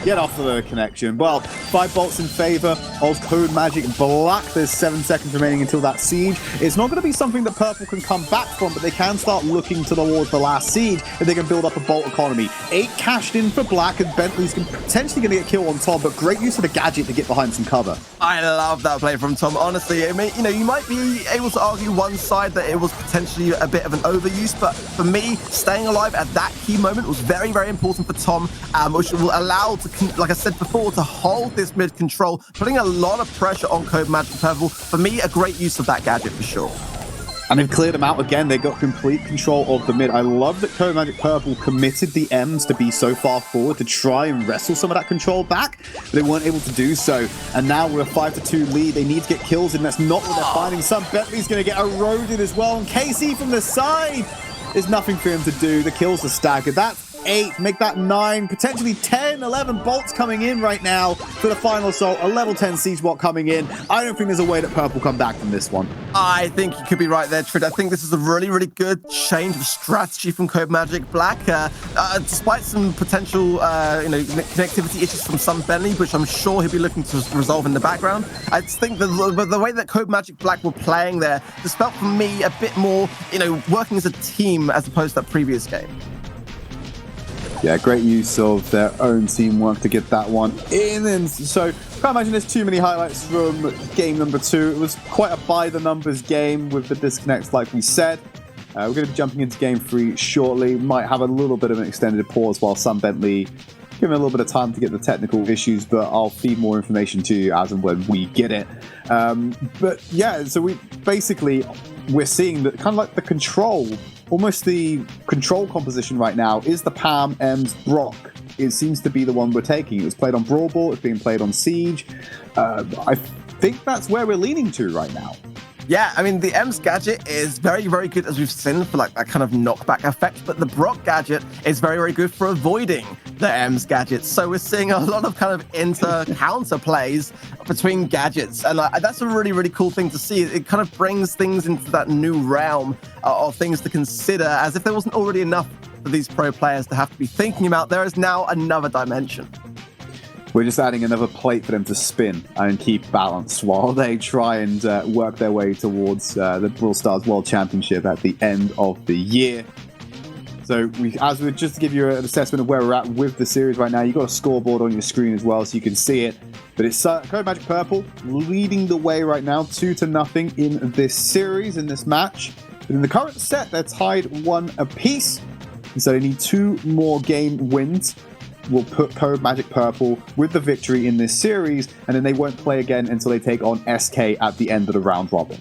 Get off the connection. Well, 5 bolts in favor of Codemagic Black. There's 7 seconds remaining until that siege. It's not going to be something that Purple can come back from, but they can start looking towards the last siege if they can build up a bolt economy. 8 cashed in for Black, and Bentley's potentially going to get killed on top, but great use of the gadget to get behind some cover. I love that play from Tom, honestly. I mean, you might be able to argue one side that it was potentially a bit of an overuse, but for me, staying alive at that key moment was very, very important for Tom, which will allow, like I said before, to hold this mid control, putting a lot of pressure on Codemagic Purple. For me, a great use of that gadget for sure. And they've cleared them out again. They got complete control of the mid. I love that Codemagic Purple committed the M's to be so far forward to try and wrestle some of that control back, but they weren't able to do so. And now we're a 5-2 lead. They need to get kills, and that's not what they're finding. Some Bentley's going to get eroded as well. And KC from the side, there's nothing for him to do. The kills are staggered. That's 8, make that 9, potentially 10, 11 bolts coming in right now for the final assault. A level 10 siege bot coming in. I don't think there's a way that Purple come back from this one. I think you could be right there, Tridd. I think this is a really, really good change of strategy from Codemagic Black. Despite some potential, connectivity issues from Sun Bentley, which I'm sure he'll be looking to resolve in the background. I just think the way that Codemagic Black were playing there just felt for me a bit more, working as a team as opposed to that previous game. Yeah, great use of their own teamwork to get that one in. And so, can't imagine there's too many highlights from game number 2. It was quite a by-the-numbers game with the disconnects, like we said. We're going to be jumping into game 3 shortly. Might have a little bit of an extended pause while Sam Bentley give him a little bit of time to get the technical issues, but I'll feed more information to you as and when we get it. But yeah, so we're seeing that kind of like the control, almost the control composition right now is the Pam, Ems, Brock. It seems to be the one we're taking. It was played on Brawl Ball, it's being played on Siege. I think that's where we're leaning to right now. Yeah, I mean, the Ems gadget is very, very good, as we've seen, for like that kind of knockback effect, but the Brock gadget is very, very good for avoiding the Ems gadget. So we're seeing a lot of kind of counter plays between gadgets, and that's a really, really cool thing to see. It kind of brings things into that new realm of things to consider, as if there wasn't already enough for these pro players to have to be thinking about. There is now another dimension. We're just adding another plate for them to spin and keep balanced while they try and work their way towards the Brawl Stars World Championship at the end of the year. So, just to give you an assessment of where we're at with the series right now, you've got a scoreboard on your screen as well, so you can see it. But it's Codemagic Purple leading the way right now, 2-0 in this series, in this match. But in the current set, they're tied 1 apiece, and so they need 2 more game wins. Will put Codemagic Purple with the victory in this series, and then they won't play again until they take on SK at the end of the round robin.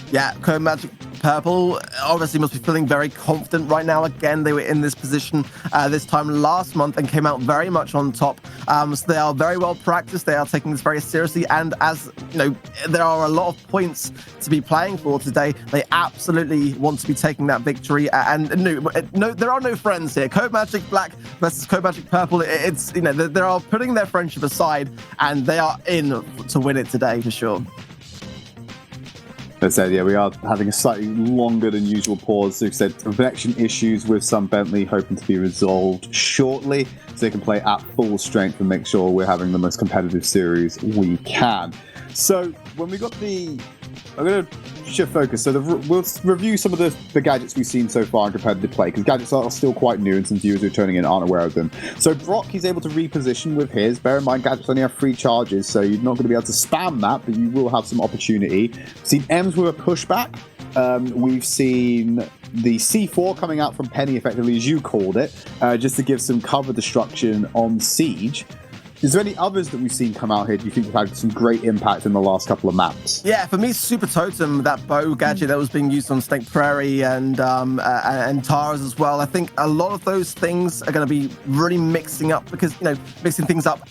Yeah, Codemagic Purple obviously must be feeling very confident right now. Again, they were in this position this time last month and came out very much on top. So they are very well practiced. They are taking this very seriously. And as you know, there are a lot of points to be playing for today. They absolutely want to be taking that victory. And no, there are no friends here. Codemagic Black versus Codemagic Purple. It's, you know, they are putting their friendship aside, and they are in to win it today for sure. As I said, yeah, we are having a slightly longer than usual pause. So, said connection issues with Sam Bentley, hoping to be resolved shortly, so they can play at full strength and make sure we're having the most competitive series we can. So, when we got I'm going to shift focus. So we'll review some of the gadgets we've seen so far in competitive play, because gadgets are still quite new and some viewers who are turning in aren't aware of them. So Brock, he's able to reposition with his. Bear in mind, gadgets only have 3 charges, so you're not going to be able to spam that, but you will have some opportunity. We've seen Ems with a pushback. We've seen the C4 coming out from Penny, effectively, as you called it, just to give some cover destruction on Siege. Is there any others that we've seen come out here do you think have had some great impact in the last couple of maps? Yeah, for me, Super Totem, that bow gadget that was being used on Snake Prairie and Tara's as well. I think a lot of those things are going to be really mixing up, because, you know, mixing things up,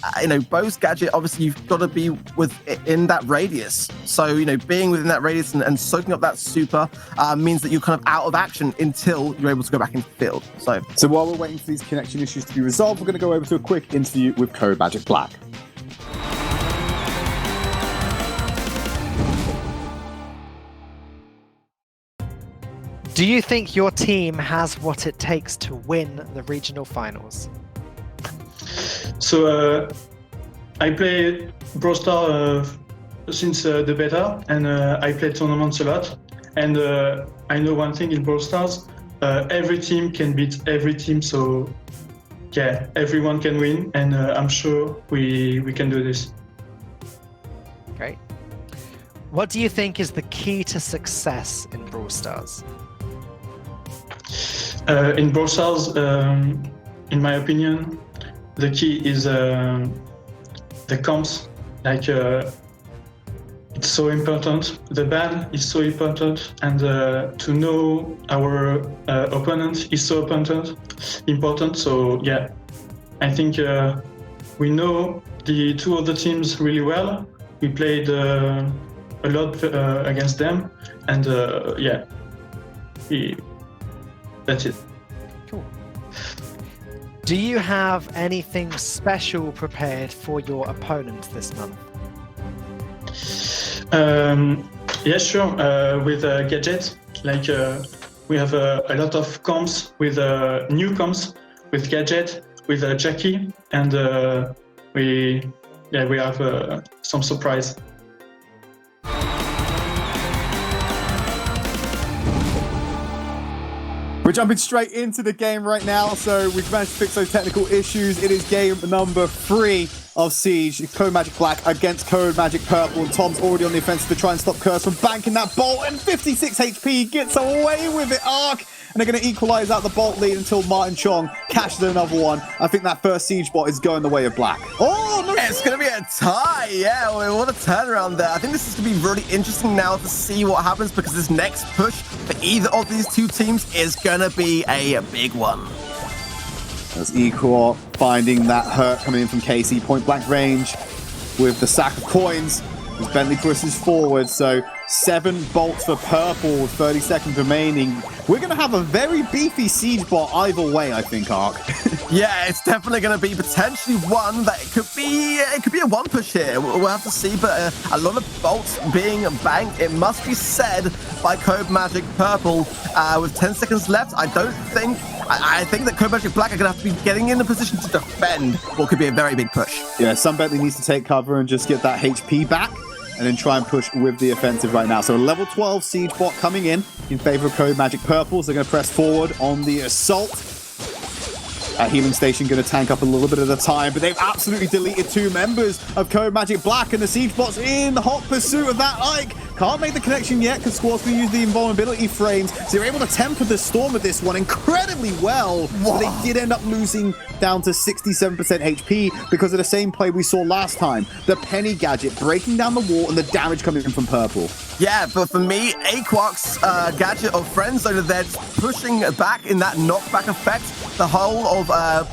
bow's gadget, obviously you've got to be in that radius. So, you know, being within that radius and soaking up that super means that you're kind of out of action until you're able to go back into the field. So while we're waiting for these connection issues to be resolved, we're going to go over to a quick interview with Codemagic Black. Do you think your team has what it takes to win the regional finals? So I play Brawl Stars since the beta, and I play tournaments a lot. And I know one thing in Brawl Stars, every team can beat every team, so yeah, everyone can win, and I'm sure we can do this. Great. What do you think is the key to success in Brawl Stars? In Brawl Stars, in my opinion, the key is the comps. Like, it's so important. The ban is so important, and to know our opponent is so important. So yeah, I think we know the 2 other teams really well. We played a lot against them, and yeah, that's it. Cool. Do you have anything special prepared for your opponent this month? Yeah, sure. With gadgets, like we have a lot of comps with new comps with gadget, with Jackie, and we have some surprise. We're jumping straight into the game right now, so we've managed to fix those technical issues. It is game number 3 of Siege. It's Codemagic Black against Codemagic Purple, and Tom's already on the offensive to try and stop Curse from banking that bolt, and 56 HP gets away with it, Ark! And they're going to equalize out the bolt lead until Martin Chong cashes another one. I think that first Siege bot is going the way of Black. Oh, no! It's going to be a tie, yeah. What a turnaround there. I think this is going to be really interesting now to see what happens, because this next push for either of these two teams is going to be a big one. As Equor finding that hurt coming in from KC, point blank range with the sack of coins. As Bentley pushes forward, so 7 bolts for Purple with 30 seconds remaining. We're going to have a very beefy Siege bot either way, I think, Ark. Yeah, it's definitely going to be potentially one that it could be a one push here. We'll have to see, but a lot of bolts being banked, it must be said, by Codemagic Purple. With 10 seconds left, I think that Codemagic Black are going to have to be getting in a position to defend what could be a very big push. Yeah, some Bentley needs to take cover and just get that HP back, and then try and push with the offensive right now. So a level 12 Siege bot coming in favor of Codemagic Purple. So they're going to press forward on the assault. That healing station going to tank up a little bit at a time, but they've absolutely deleted 2 members of Codemagic Black, and the Siege bot's in hot pursuit of that Ike. Can't make the connection yet because Squad's going to use the invulnerability frames, so they're able to temper the storm with this one incredibly well. But they did end up losing down to 67% HP because of the same play we saw last time. The Penny gadget breaking down the wall and the damage coming in from Purple. Yeah, but for me, Aquark's gadget of Friend Zone, they're pushing back in that knockback effect. The whole of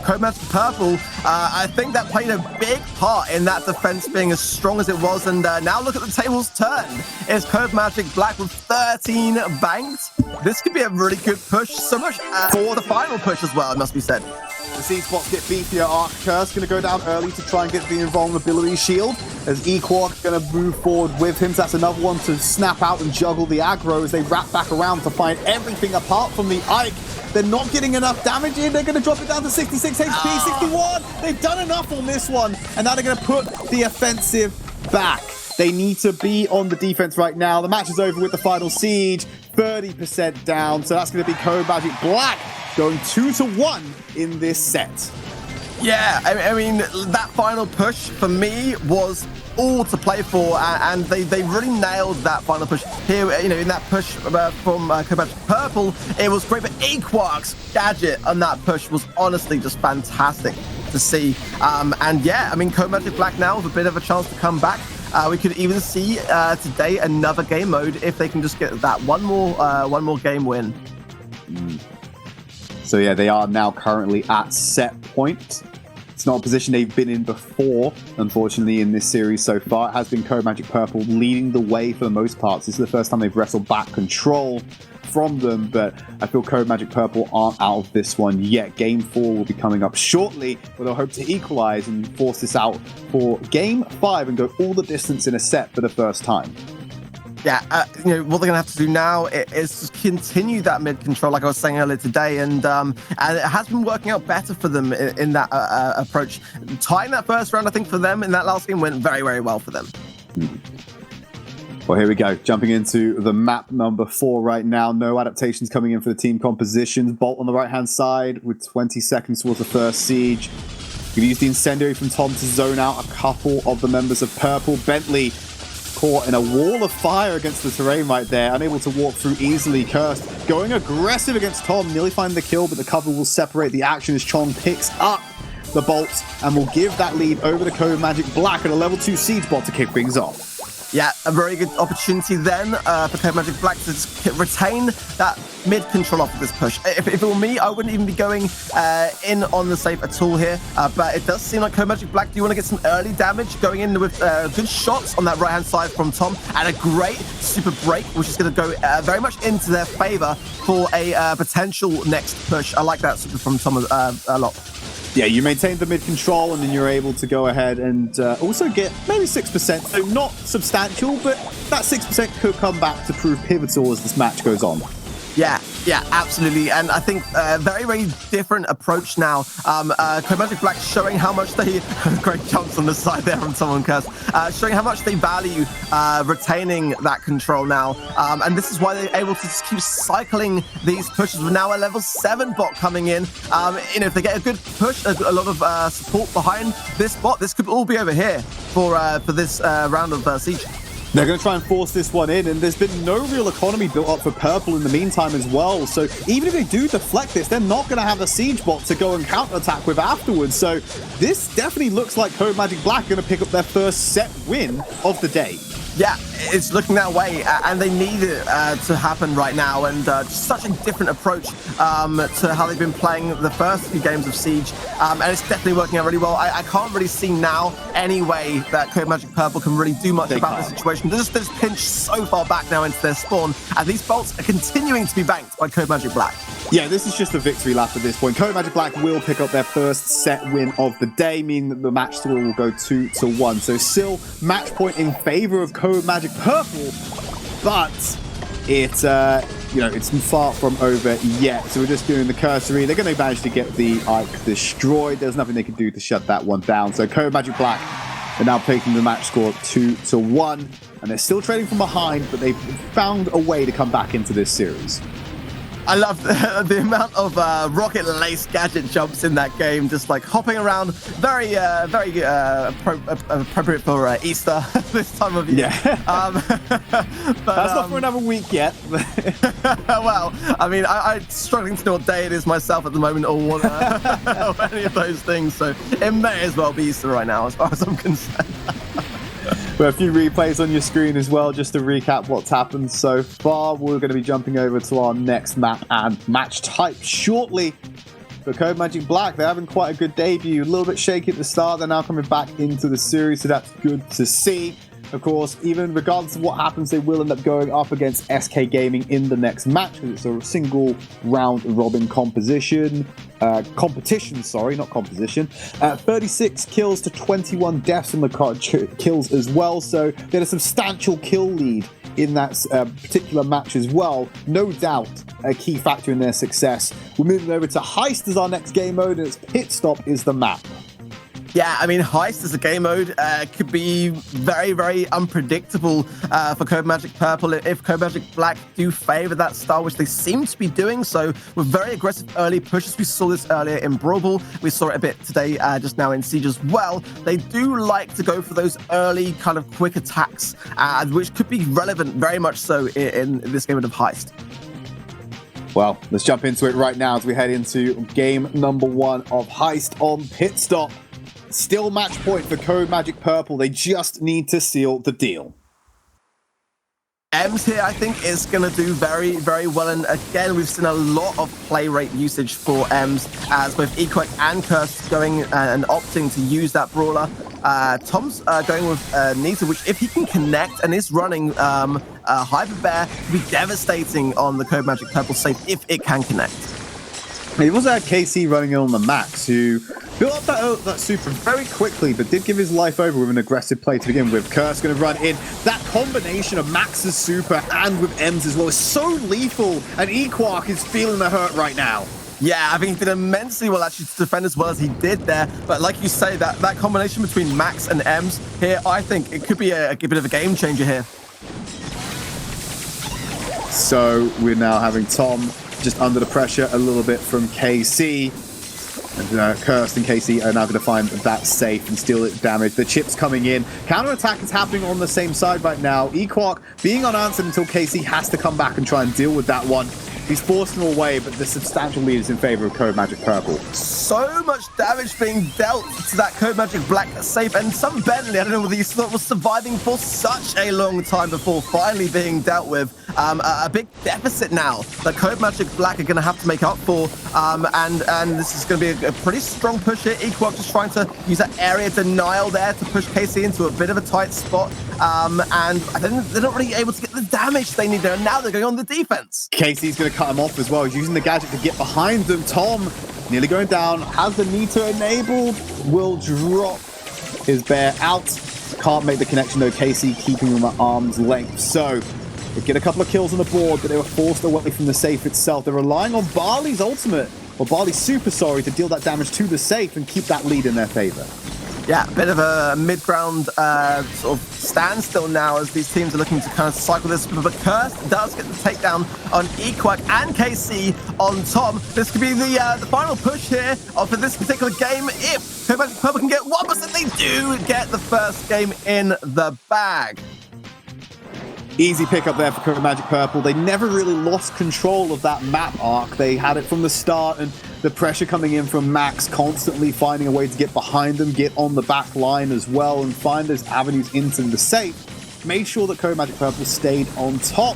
Codemagic Purple, I think that played a big part in that defense being as strong as it was. And now look at the tables turned. It's Codemagic Black with 13 banked. This could be a really good push. So much for the final push as well, it must be said. The Siege bots get beefier. Ark Curse going to go down early to try and get the invulnerability shield, as Equark going to move forward with him. So that's another one to snap out and juggle the aggro as they wrap back around to find everything apart from the Ike. They're not getting enough damage in. They're going to drop it down to 66 HP, 61. They've done enough on this one, and now they're going to put the offensive back. They need to be on the defense right now. The match is over with the final Siege, 30% down. So that's going to be Codemagic Black going 2-1 in this set. Yeah, I mean, that final push for me was all to play for, and they really nailed that final push here. You know, in that push from Codemagic Purple, it was great, but Aquark's gadget on that push was honestly just fantastic to see. And yeah, I mean, Codemagic Black now with a bit of a chance to come back. We could even see today another game mode if they can just get that one more game win. So yeah, they are now currently at set point. It's not a position they've been in before, unfortunately, in this series so far. It has been Codemagic Purple leading the way for the most parts. This is the first time they've wrestled back control from them, but I feel Codemagic Purple aren't out of this one yet. Game 4 will be coming up shortly, where they'll hope to equalize and force this out for Game 5 and go all the distance in a set for the first time. Yeah, you know, what they're going to have to do now is just continue that mid-control, like I was saying earlier today, and it has been working out better for them in that approach. Tying that first round, I think, for them in that last game went very, very well for them. Well, here we go. Jumping into the map number 4 right now. No adaptations coming in for the team compositions. Bolt on the right-hand side with 20 seconds towards the first Siege. We've used the Incendiary from Tom to zone out a couple of the members of Purple. Bentley caught in a wall of fire against the terrain right there, unable to walk through easily. Cursed going aggressive against Tom, nearly finding the kill, but the cover will separate the action as Chong picks up the bolts and will give that lead over to Codemagic Black at a level 2 Siege bot to kick things off. Yeah, a very good opportunity then for Codemagic Black to just retain that mid-control off of this push. If it were me, I wouldn't even be going in on the safe at all here. But it does seem like Codemagic Black do want to get some early damage going in with good shots on that right-hand side from Tom, and a great super break, which is going to go very much into their favor for a potential next push. I like that super from Tom a lot. Yeah, you maintain the mid-control, and then you're able to go ahead and also get maybe 6%. So not substantial, but that 6% could come back to prove pivotal as this match goes on. Yeah, Yeah, absolutely. And I think very, very different approach now. Codemagic Black showing how much they... Great jumps on the side there from someone, Curse. Showing how much they value retaining that control now. And this is why they're able to just keep cycling these pushes. With now a level 7 bot coming in. If they get a good push, a lot of support behind this bot, this could all be over here for this round of Siege. They're going to try and force this one in, and there's been no real economy built up for Purple in the meantime as well. So even if they do deflect this, they're not going to have a Siege bot to go and counterattack with afterwards. So this definitely looks like Codemagic Black going to pick up their first set win of the day. Yeah, it's looking that way, and they need it to happen right now, and just such a different approach to how they've been playing the first few games of Siege, and it's definitely working out really well. I can't really see now any way that Codemagic Purple can really do much about the situation. They're just pinched so far back now into their spawn, and these bolts are continuing to be banked by Codemagic Black. Yeah, this is just a victory lap at this point. Codemagic Black will pick up their first set win of the day, meaning that the match score will go 2-1. So still match point in favor of Codemagic Purple, but it's it's far from over yet. So we're just doing the cursory. They're going to manage to get the Ike destroyed. There's nothing they can do to shut that one down. So Codemagic Black are now taking the match score 2-1, and they're still trading from behind, but they've found a way to come back into this series. I love the amount of rocket lace gadget jumps in that game, just like hopping around. Very appropriate for Easter this time of year. Yeah. But, that's not for another week yet. Well, I mean, I'm struggling to know what day it is myself at the moment, or what, or any of those things. So it may as well be Easter right now, as far as I'm concerned. But a few replays on your screen as well, just to recap what's happened so far. We're going to be jumping over to our next map and match type shortly. For Codemagic Black, they're having quite a good debut. A little bit shaky at the start. They're now coming back into the series, so that's good to see. Of course, even regardless of what happens, they will end up going up against SK Gaming in the next match, because it's a single round robin competition. 36 kills to 21 deaths on the kills as well, so they had a substantial kill lead in that particular match as well. No doubt a key factor in their success. We're moving over to Heist as our next game mode, and its pit stop is the map. Yeah, I mean, Heist as a game mode could be very, very unpredictable for Codemagic Purple if Codemagic Black do favor that style, which they seem to be doing so with very aggressive early pushes. We saw this earlier in Brawl Ball. We saw it a bit today, just now in Siege as well. They do like to go for those early kind of quick attacks, which could be relevant very much so in this game of Heist. Well, let's jump into it right now as we head into game number 1 of Heist on Pit Stop. Still match point for Codemagic Purple. They just need to seal the deal. EMZ here, I think, is going to do very, very well. And again, we've seen a lot of play rate usage for EMZ, as both Equek and Curse going and opting to use that brawler. Tom's going with Nita, which if he can connect and is running Hyper Bear, will be devastating on the Codemagic Purple safe if it can connect. It was KC running in on the Max, who built up that super very quickly, but did give his life over with an aggressive play to begin with. Curse going to run in. That combination of Max's super and with EMZ as well is so lethal, and Equark is feeling the hurt right now. Yeah, I think he did immensely well actually to defend as well as he did there. But like you say, that combination between Max and EMZ here, I think it could be a bit of a game changer here. So we're now having Tom just under the pressure a little bit from KC. And Cursed and KC are now going to find that safe and steal it damage. The chips coming in. Counter-attack is happening on the same side right now. Equark being unanswered until KC has to come back and try and deal with that one. He's forced him away, but the substantial lead is in favor of Codemagic Purple. So much damage being dealt to that Codemagic Black safe, and some Bentley, I don't know whether you thought was surviving for such a long time before finally being dealt with. A big deficit now that Codemagic Black are going to have to make up for, and this is going to be a pretty strong push here. Equark just trying to use that area denial there to push KC into a bit of a tight spot, and they're not really able to get the damage they need there, and now they're going on the defense. KC's going to cut him off as well. He's using the gadget to get behind them. Tom nearly going down, has the Nita enabled, will drop his bear out. Can't make the connection though. KC keeping him at arm's length. So They get a couple of kills on the board, but they were forced away from the safe itself. They're relying on Barley's ultimate, or Barley's super sorry, to deal that damage to the safe and keep that lead in their favor. Yeah, a bit of a mid-ground sort of standstill now as these teams are looking to kind of cycle this. But Curse does get the takedown on Equark and KC on Tom. This could be the final push here for this particular game. If Codemagic Purple can get 1%, they do get the first game in the bag. Easy pickup there for Codemagic Purple. They never really lost control of that map arc. They had it from the start, and the pressure coming in from Max, constantly finding a way to get behind them, get on the back line as well, and find those avenues into the safe, made sure that Codemagic Purple stayed on top.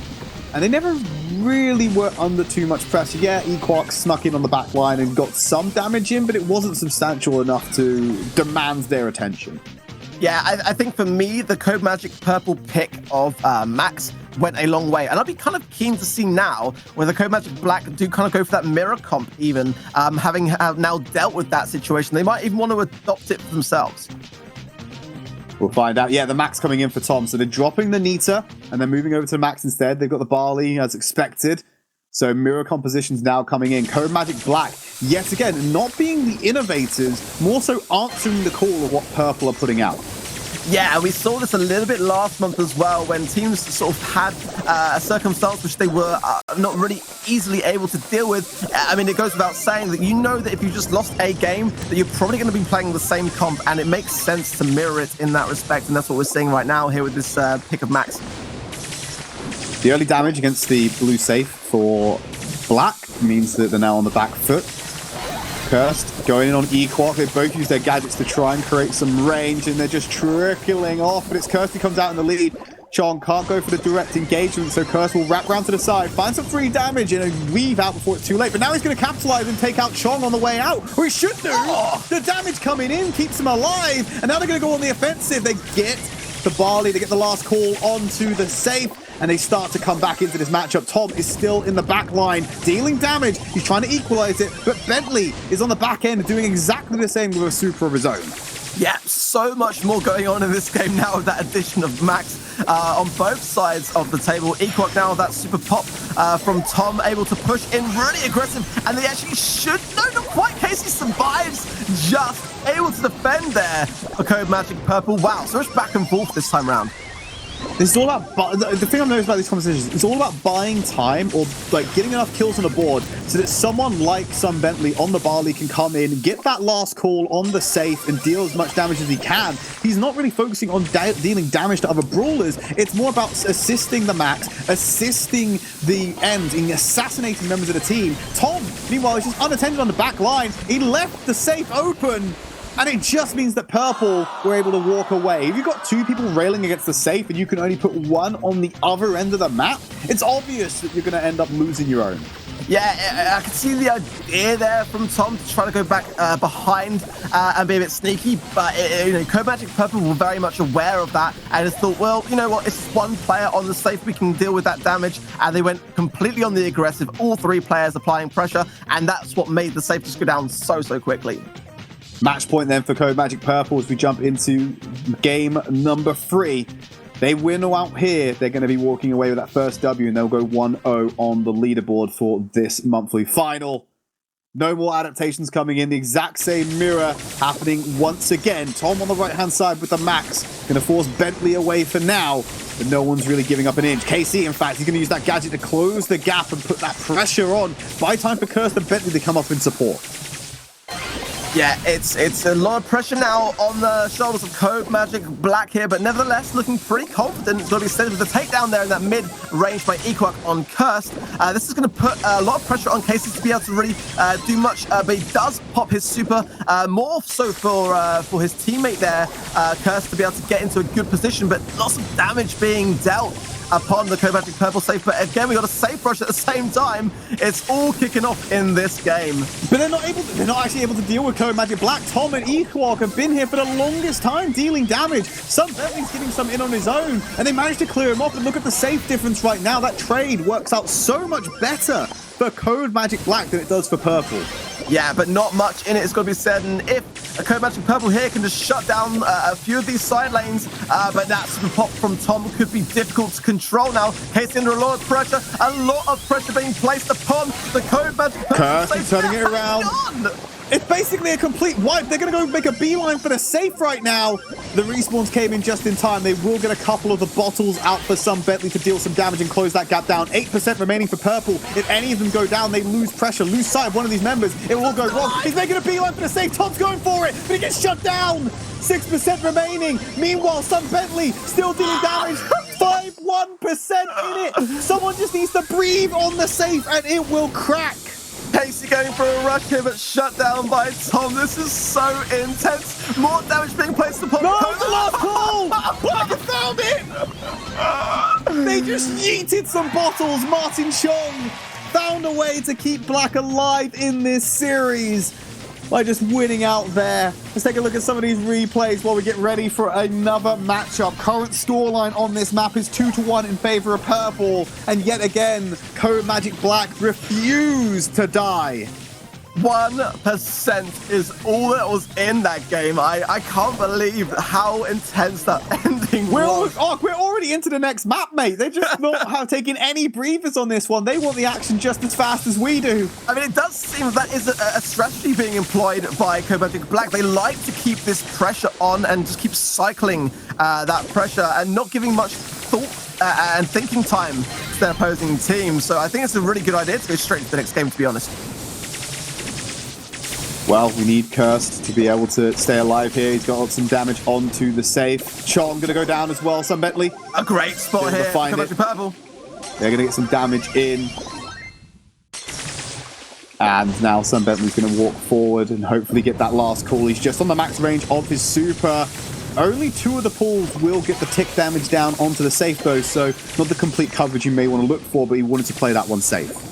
And they never really were under too much pressure. Yeah, Equark snuck in on the back line and got some damage in, but it wasn't substantial enough to demand their attention. Yeah, I think for me, the Codemagic Purple pick of Max went a long way. And I'd be kind of keen to see now whether Codemagic Black do kind of go for that mirror comp even, having now dealt with that situation. They might even want to adopt it for themselves. We'll find out. Yeah, the Max coming in for Tom. So they're dropping the Nita and they're moving over to Max instead. They've got the Barley as expected. So mirror compositions now coming in. Codemagic Black, yet again, not being the innovators, more so answering the call of what Purple are putting out. Yeah, we saw this a little bit last month as well, when teams sort of had a circumstance which they were not really easily able to deal with. I mean, it goes without saying that you know that if you just lost a game, that you're probably going to be playing the same comp, and it makes sense to mirror it in that respect, and that's what we're seeing right now here with this pick of Max. The early damage against the blue safe for Black means that they're now on the back foot. Cursed going in on Equark. They both use their gadgets to try and create some range, and they're just trickling off. But it's Cursed who comes out in the lead. Chong can't go for the direct engagement, so Cursed will wrap around to the side, find some free damage, and a weave out before it's too late. But now he's going to capitalize and take out Chong on the way out, or he should do. The damage coming in keeps him alive, and now they're going to go on the offensive. They get the Barley, they get the last call onto the safe, and they start to come back into this matchup. Tom is still in the back line, dealing damage. He's trying to equalize it, but Bentley is on the back end doing exactly the same with a super of his own. Yeah, so much more going on in this game now with that addition of Max on both sides of the table. Equark now with that super pop from Tom, able to push in really aggressive, and they actually should, no, not quite. Casey survives, just able to defend there for Codemagic Purple. Wow, so much back and forth this time around. This is all about, the thing I've noticed about these conversations, it's all about buying time, or like getting enough kills on the board so that someone like Sun Bentley on the Barley can come in, get that last call on the safe and deal as much damage as he can. He's not really focusing on dealing damage to other brawlers. It's more about assisting the Max, assisting the end, in assassinating members of the team. Tom, meanwhile, is just unattended on the back line. He left the safe open. And it just means that Purple were able to walk away. If you've got two people railing against the safe and you can only put one on the other end of the map, it's obvious that you're going to end up losing your own. Yeah, I can see the idea there from Tom to try to go back behind and be a bit sneaky, but Codemagic Purple were very much aware of that and just thought, well, you know what, it's just one player on the safe, we can deal with that damage, and they went completely on the aggressive, all three players applying pressure, and that's what made the safe just go down so quickly. Match point then for Codemagic Purple as we jump into game number 3. They win out here, they're going to be walking away with that first W, and they'll go 1-0 on the leaderboard for this monthly final. No more adaptations coming in. The exact same mirror happening once again. Tom on the right-hand side with the Max. Going to force Bentley away for now, but no one's really giving up an inch. KC, in fact, he's going to use that gadget to close the gap and put that pressure on. Buy time for Kirsten Bentley to come up in support. Yeah, it's a lot of pressure now on the shoulders of Codemagic Black here, but nevertheless looking pretty confident. It's going to be steady with the takedown there in that mid-range by Equark on Cursed. This is going to put a lot of pressure on Casey to be able to really do much, but he does pop his super, more so for his teammate there, Cursed, to be able to get into a good position, but lots of damage being dealt upon the Codemagic Purple safe. But again, we got a safe rush at the same time. It's all kicking off in this game. But they're not actually able to deal with Codemagic Black. Tom and Equark have been here for the longest time dealing damage. Some Bentley's getting some in on his own, and they managed to clear him off. And look at the safe difference right now. That trade works out so much better for Codemagic Black than it does for Purple. Yeah, but not much in it, it's got to be said. And if a Codemagic Purple here can just shut down a few of these side lanes, but that super pop from Tom could be difficult to control now. Casey under a lot of pressure being placed upon the Codemagic Purple. Curse turning it around. It's basically a complete wipe. They're going to go make a beeline for the safe right now. The respawns came in just in time. They will get a couple of the bottles out for some Bentley to deal some damage and close that gap down. 8% remaining for Purple. If any of them go down, they lose pressure, lose sight of one of these members. It will go wrong. He's making a beeline for the safe. Tom's going for it, but he gets shut down. 6% remaining. Meanwhile, some Bentley still dealing damage. 1% in it. Someone just needs to breathe on the safe and it will crack. Casey going for a rush here, but shut down by Tom. This is so intense. More damage being placed upon. No, the last call! Black have found it! They just yeeted some bottles. Martin Chong found a way to keep Black alive in this series by just winning out there. Let's take a look at some of these replays while we get ready for another matchup. Current scoreline on this map is 2-1 in favor of Purple. And yet again, Codemagic Black refused to die. 1% is all that was in that game. I can't believe how intense that ending was. We're already into the next map, mate. They just not have taken any breathers on this one. They want the action just as fast as we do. I mean, it does seem that is a strategy being employed by Codemagic Black. They like to keep this pressure on and just keep cycling that pressure and not giving much thought and thinking time to their opposing team. So I think it's a really good idea to go straight to the next game, to be honest. Well, we need Cursed to be able to stay alive here. He's got some damage onto the safe. Chong going to go down as well, some Bentley. A great spot here, Codemagic Purple. They're going to get some damage in. And now Sun Bentley's going to walk forward and hopefully get that last call. He's just on the max range of his super. Only 2 of the pulls will get the tick damage down onto the safe though, so not the complete coverage you may want to look for, but he wanted to play that one safe.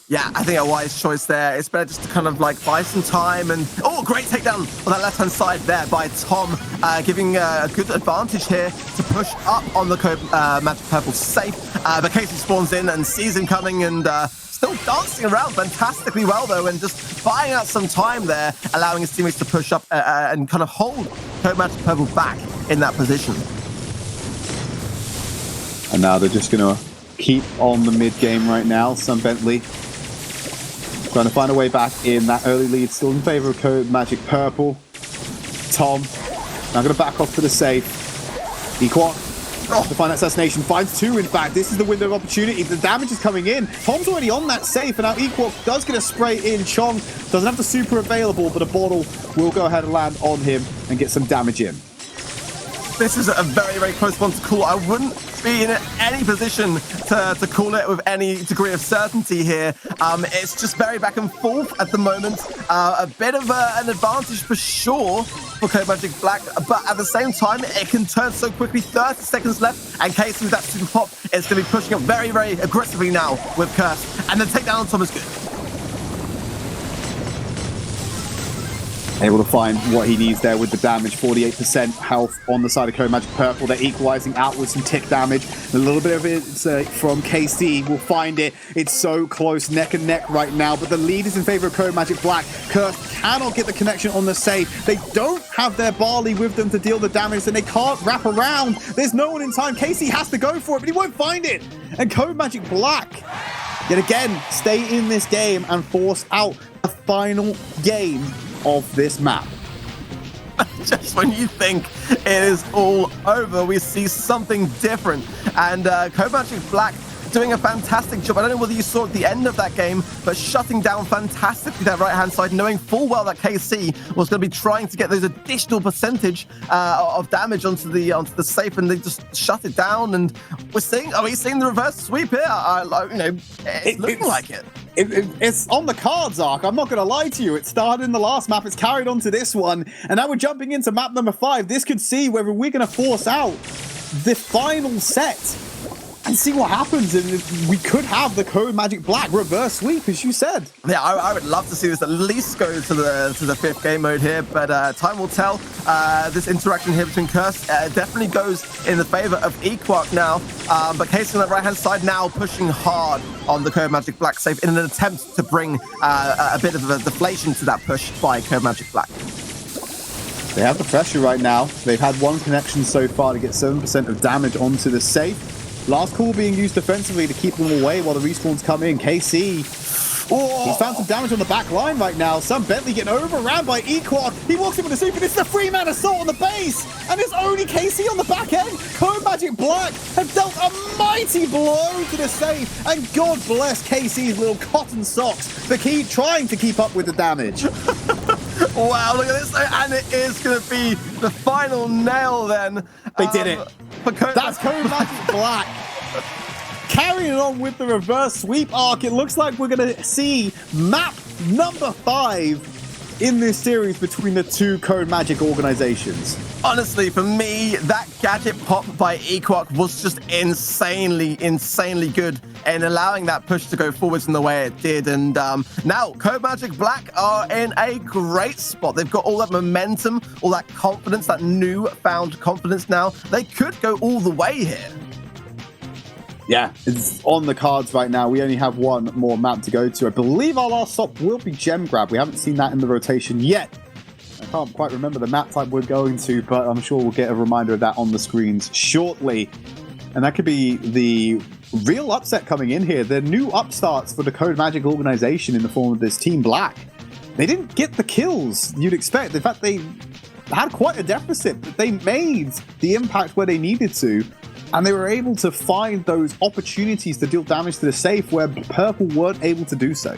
Yeah, I think a wise choice there. It's better just to kind of like buy some time and... Oh, great takedown on that left-hand side there by Tom, giving a good advantage here to push up on the Codemagic Purple safe. But Casey spawns in and sees him coming and still dancing around fantastically well, though, and just buying out some time there, allowing his teammates to push up and kind of hold Codemagic Purple back in that position. And now they're just going to keep on the mid-game right now. Sun Bentley trying to find a way back in. That early lead still in favor of Codemagic Purple. Tom now going to back off to the safe. Equat to find that assassination. Finds 2, in fact. This is the window of opportunity. The damage is coming in. Tom's already on that safe, and now Equat does get a spray in. Chong doesn't have the super available, but a bottle will go ahead and land on him and get some damage in. This is a very, very close one to call. I wouldn't be in any position to call it with any degree of certainty here. It's just very back and forth at the moment. A bit of an advantage for sure for Codemagic Black, but at the same time, it can turn so quickly. 30 seconds left, and Casey with that super pop is going to be pushing up very, very aggressively now with Curse. And the takedown on Tom is good. Able to find what he needs there with the damage. 48% health on the side of Codemagic Purple. They're equalizing out with some tick damage. A little bit of it from KC. We'll find it. It's so close, neck and neck right now. But the lead is in favor of Codemagic Black. Curse cannot get the connection on the save. They don't have their Barley with them to deal the damage, and they can't wrap around. There's no one in time. KC has to go for it, but he won't find it. And Codemagic Black, yet again, stay in this game and force out the final game of this map. Just when you think it is all over, we see something different. And Codemagic Black doing a fantastic job. I don't know whether you saw at the end of that game, but shutting down fantastically that right-hand side, knowing full well that KC was going to be trying to get those additional percentage of damage onto the safe, and they just shut it down. And we're seeing the reverse sweep here. It's looking like it. It's on the cards, Ark. I'm not going to lie to you. It started in the last map. It's carried on to this one. And now we're jumping into map number 5. This could see whether we're going to force out the final set. and see what happens. And we could have the Codemagic Black reverse sweep, as you said. Yeah, I would love to see this at least go to the fifth game mode here, but time will tell. This interaction here between Curse definitely goes in the favor of Equark now, but Casey on the right-hand side now pushing hard on the Codemagic Black save in an attempt to bring a bit of a deflation to that push by Codemagic Black. They have the pressure right now. They've had one connection so far to get 7% of damage onto the safe. Last call being used defensively to keep them away while the respawns come in. KC, he's found some damage on the back line right now. Sam Bentley getting overran by Equark. He walks in with the super. It's the 3-man assault on the base. And it's only KC on the back end. Codemagic Black have dealt a mighty blow to the safe. And God bless KC's little cotton socks for trying to keep up with the damage. Wow, look at this. And it is going to be the final nail then. They did it. That's Codemagic Black. Carrying on with the reverse sweep arc, it looks like we're going to see map number 5 in this series between the two Codemagic organizations. Honestly, for me, that gadget pop by Equark was just insanely good in allowing that push to go forwards in the way it did. And now Codemagic Black are in a great spot. They've got all that momentum, all that confidence, that newfound confidence now. They could go all the way here. Yeah, it's on the cards right now. We only have one more map to go to. I believe our last stop will be Gem Grab. We haven't seen that in the rotation yet. I can't quite remember the map type we're going to, but I'm sure we'll get a reminder of that on the screens shortly. And that could be the real upset coming in here. The new upstarts for the Codemagic organization in the form of this Team Black. They didn't get the kills you'd expect. In fact, they had quite a deficit, but they made the impact where they needed to. And they were able to find those opportunities to deal damage to the safe where Purple weren't able to do so.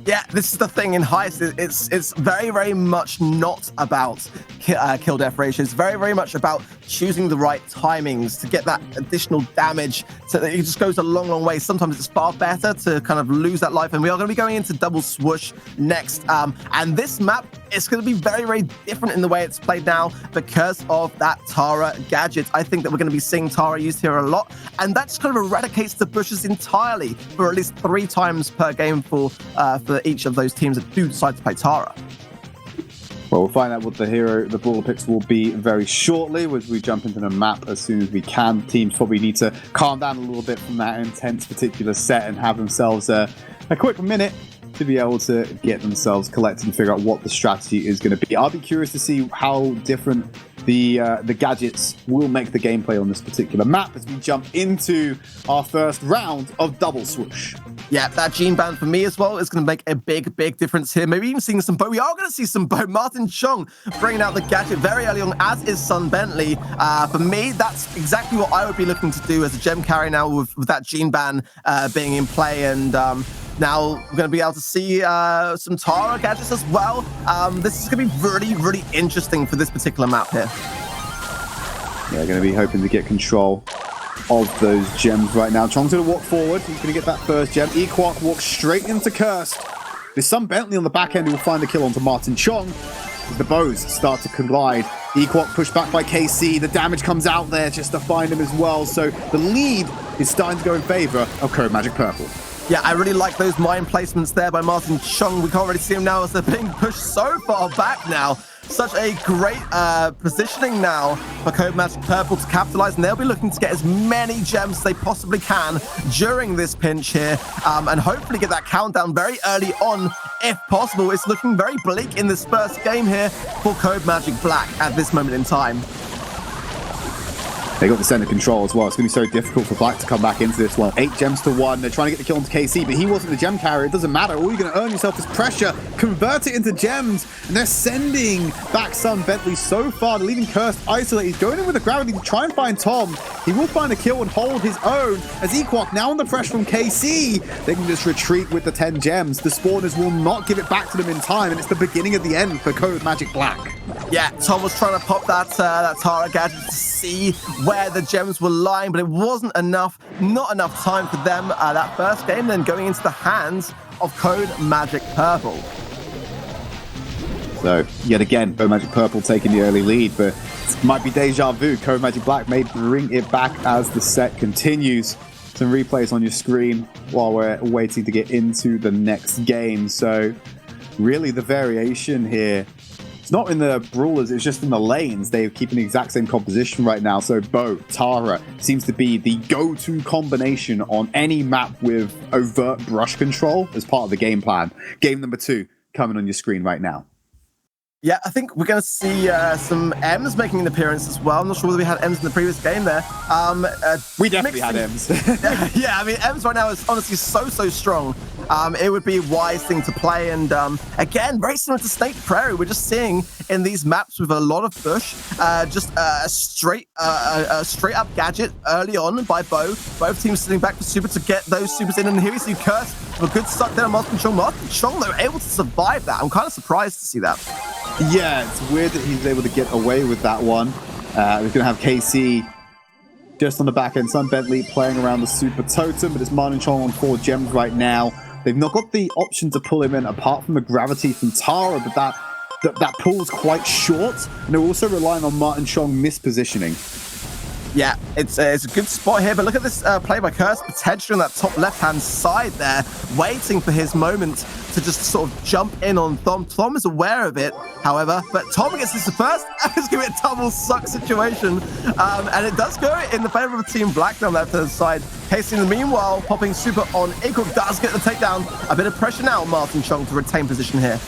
Yeah, this is the thing in Heist. It's very, very much not about kill-death ratio. It's very, very much about choosing the right timings to get that additional damage. So that it just goes a long, long way. Sometimes it's far better to kind of lose that life. And we are going to be going into Double Swoosh next. And this map is going to be very, very different in the way it's played now because of that Tara gadget. I think that we're going to be seeing Tara used here a lot. And that just kind of eradicates the bushes entirely for at least 3 times per game for each of those teams that do decide to play Tara. Well, we'll find out what the brawler picks will be very shortly as we jump into the map as soon as we can. Teams probably need to calm down a little bit from that intense particular set and have themselves a quick minute to be able to get themselves collected and figure out what the strategy is going to be. I'll be curious to see how different the gadgets will make the gameplay on this particular map as we jump into our first round of Double Swoosh. Yeah, that gene band for me as well is going to make a big, big difference here. Maybe even seeing some bow. We are going to see some bow. Martin Chong bringing out the gadget very early on, as is Sun Bentley. For me, that's exactly what I would be looking to do as a gem carry now with that gene band being in play. And now we're going to be able to see some Tara gadgets as well. This is going to be really, really interesting for this particular map here. Yeah, going to be hoping to get control of those gems right now. Chong's going to walk forward. He's going to get that first gem. Equark walks straight into Cursed. There's some Bentley on the back end who will find the kill onto Martin Chong as the bows start to collide. Equark pushed back by KC. The damage comes out there just to find him as well. So the lead is starting to go in favor of Codemagic Purple. Yeah, I really like those mine placements there by Martin Chong. We can't really see him now as they're being pushed so far back now. Such a great positioning now for Codemagic Purple to capitalize, and they'll be looking to get as many gems as they possibly can during this pinch here, and hopefully get that countdown very early on if possible. It's looking very bleak in this first game here for Codemagic Black at this moment in time. They got the center control as well. It's going to be so difficult for Black to come back into this one. 8 gems to 1. They're trying to get the kill onto KC, but he wasn't the gem carrier. It doesn't matter. All you're going to earn yourself is pressure. Convert it into gems. And they're sending back Sun Bentley so far. They're leaving Cursed isolated. He's going in with the gravity to try and find Tom. He will find a kill and hold his own. As Equark now under pressure from KC. They can just retreat with the 10 gems. The spawners will not give it back to them in time. And it's the beginning of the end for Codemagic Black. Yeah, Tom was trying to pop that Tara gadget to see where the gems were lying, but it wasn't enough. Not enough time for them that first game, then going into the hands of Codemagic Purple. So, yet again, Codemagic Purple taking the early lead, but it might be deja vu. Codemagic Black may bring it back as the set continues. some replays on your screen while we're waiting to get into the next game. So really the variation here, it's not in the brawlers, it's just in the lanes. They're keeping the exact same composition right now. So Bo, Tara seems to be the go-to combination on any map with overt brush control as part of the game plan. Game number 2 coming on your screen right now. Yeah, I think we're going to see some M's making an appearance as well. I'm not sure whether we had M's in the previous game there. We definitely had M's. Yeah, I mean, M's right now is honestly so strong. It would be a wise thing to play. And again, very similar to Snake Prairie. We're just seeing in these maps with a lot of push, just a straight up gadget early on by Bo. Both teams sitting back for Super to get those Supers in. And here we see Curse with a good suck down on Martin Chong. Martin Chong, though, able to survive that. I'm kind of surprised to see that. Yeah, it's weird that he's able to get away with that one. We're going to have KC just on the back end. Sun Bentley playing around the Super Totem, but it's Martin Chong on 4 gems right now. They've not got the option to pull him in apart from the gravity from Tara, but that pull is quite short. And they're also relying on Martin Chong mispositioning. Yeah, it's a good spot here, but look at this play by Curse, potentially on that top left-hand side there, waiting for his moment to just sort of jump in on Thom. Thom is aware of it, however, but Tom gets this first, and it's going to be a double suck situation, and it does go in the favor of Team Black down that third side. Casey, in the meanwhile, popping Super on Eagle, does get the takedown. A bit of pressure now on Martin Chong to retain position here.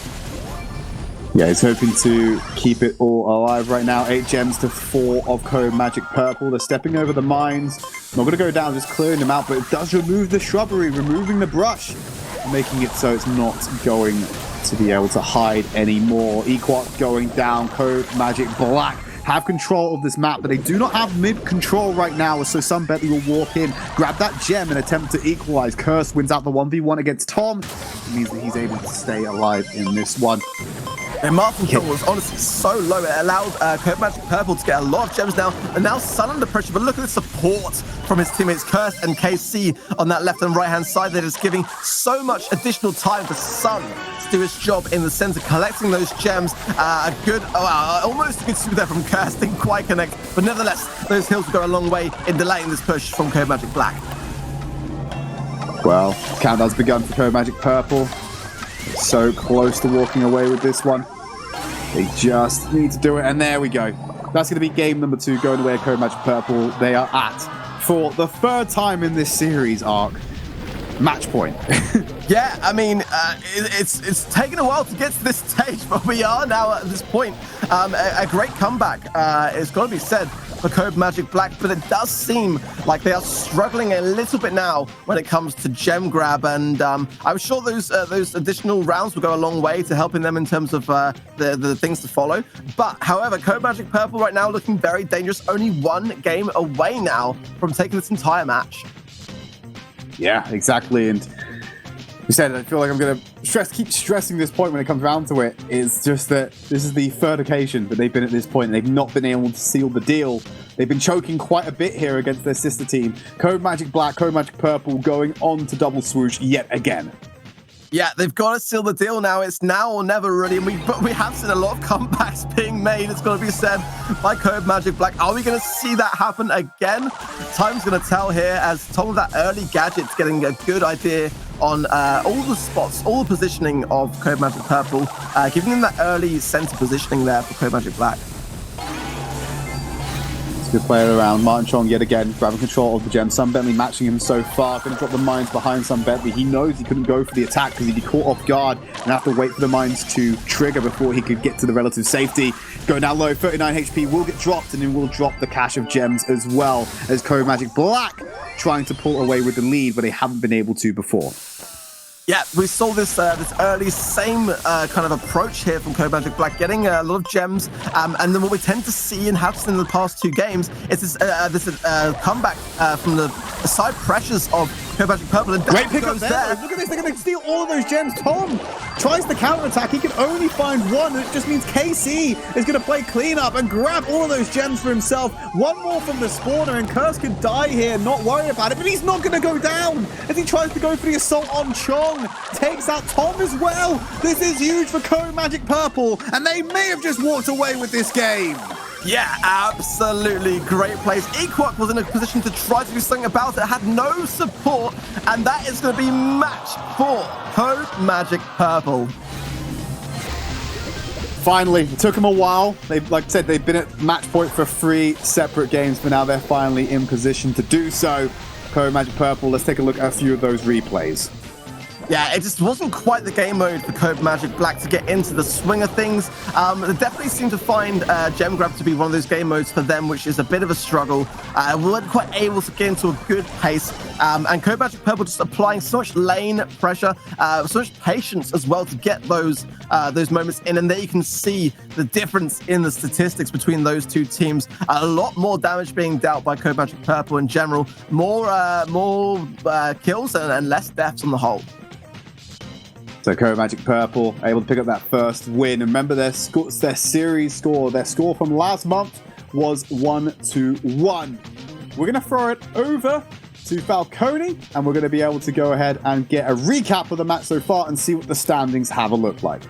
Yeah, he's hoping to keep it all alive right now. 8 gems to 4 of Codemagic Purple. They're stepping over the mines. Not going to go down, just clearing them out, but it does remove the shrubbery, removing the brush, making it so it's not going to be able to hide anymore. Equat going down. Codemagic Black have control of this map, but they do not have mid control right now, so Sun Bentley will walk in, grab that gem and attempt to equalize. Curse wins out the 1v1 against Tom. It means that he's able to stay alive in this one. And Martin Chong was honestly so low, it allowed Codemagic Purple to get a lot of gems now, and now Sun under pressure, but look at the support from his teammates Curse and KC on that left and right hand side. That is giving so much additional time for Sun to do his job in the center, collecting those gems. A good, almost a good super there from Curse, didn't quite connect, but nevertheless, those hills will go a long way in delaying this push from Codemagic Black. Well, countdown's begun for Codemagic Purple. So close to walking away with this one. They just need to do it, and there we go. That's going to be game number 2 going away at Codemagic Purple. They are at, for the 3rd time in this series, Ark, match point. Yeah, I mean, it's taken a while to get to this stage, but we are now at this point. A great comeback, it's got to be said, for Codemagic Black, but it does seem like they are struggling a little bit now when it comes to gem grab, and I'm sure those additional rounds will go a long way to helping them in terms of the things to follow. But however, Codemagic Purple right now looking very dangerous, only 1 game away now from taking this entire match. Yeah, exactly. And you said, I feel like I'm going to keep stressing this point when it comes down to it. It's just that this is the 3rd occasion that they've been at this point, and they've not been able to seal the deal. They've been choking quite a bit here against their sister team. Codemagic Black, Codemagic Purple going on to double swoosh yet again. Yeah, they've got to seal the deal now. It's now or never, really. And we have seen a lot of comebacks being made, it's got to be said, by Codemagic Black. Are we going to see that happen again? Time's going to tell here, as Tom with that early gadget's getting a good idea on all the spots, all the positioning of Codemagic Purple, giving them that early center positioning there for Codemagic Black. Good player around. Martin Chong yet again grabbing control of the gem. Sun Bentley matching him so far. Going to drop the mines behind Sun Bentley. He knows he couldn't go for the attack because he'd be caught off guard and have to wait for the mines to trigger before he could get to the relative safety. Going down low, 39 HP will get dropped, and then will drop the cache of gems as well, as Codemagic Black trying to pull away with the lead, but they haven't been able to before. Yeah, we saw this early same kind of approach here from Codemagic Black, getting a lot of gems, and then what we tend to see and have seen in the past 2 games is this comeback from the side pressures of Codemagic Purple. And great pick up there. Look at this, they're going to steal all of those gems. Tom tries to counterattack, he can only find 1, and it just means KC is going to play cleanup and grab all of those gems for himself. 1 more from the spawner, and Curse could die here, not worry about it, but he's not going to go down as he tries to go for the assault on Chong. Takes out Tom as well. This is huge for Codemagic Purple, and they may have just walked away with this game. Yeah, absolutely great plays. Equark was in a position to try to do something about it, had no support, and that is going to be match 4, Codemagic Purple. Finally, it took them a while. Like I said, they've been at match point for 3 separate games, but now they're finally in position to do so. Codemagic Purple, let's take a look at a few of those replays. Yeah, it just wasn't quite the game mode for Codemagic Black to get into the swing of things. They definitely seem to find Gem Grab to be one of those game modes for them, which is a bit of a struggle. We weren't quite able to get into a good pace. And Codemagic Purple just applying so much lane pressure, so much patience as well to get those moments in. And there you can see the difference in the statistics between those two teams. A lot more damage being dealt by Codemagic Purple in general. More kills and less deaths on the whole. So Codemagic Purple able to pick up that first win. Remember their series score. Their score from last month was 1-1. We're going to throw it over to Falcone, and we're going to be able to go ahead and get a recap of the match so far and see what the standings have a look like.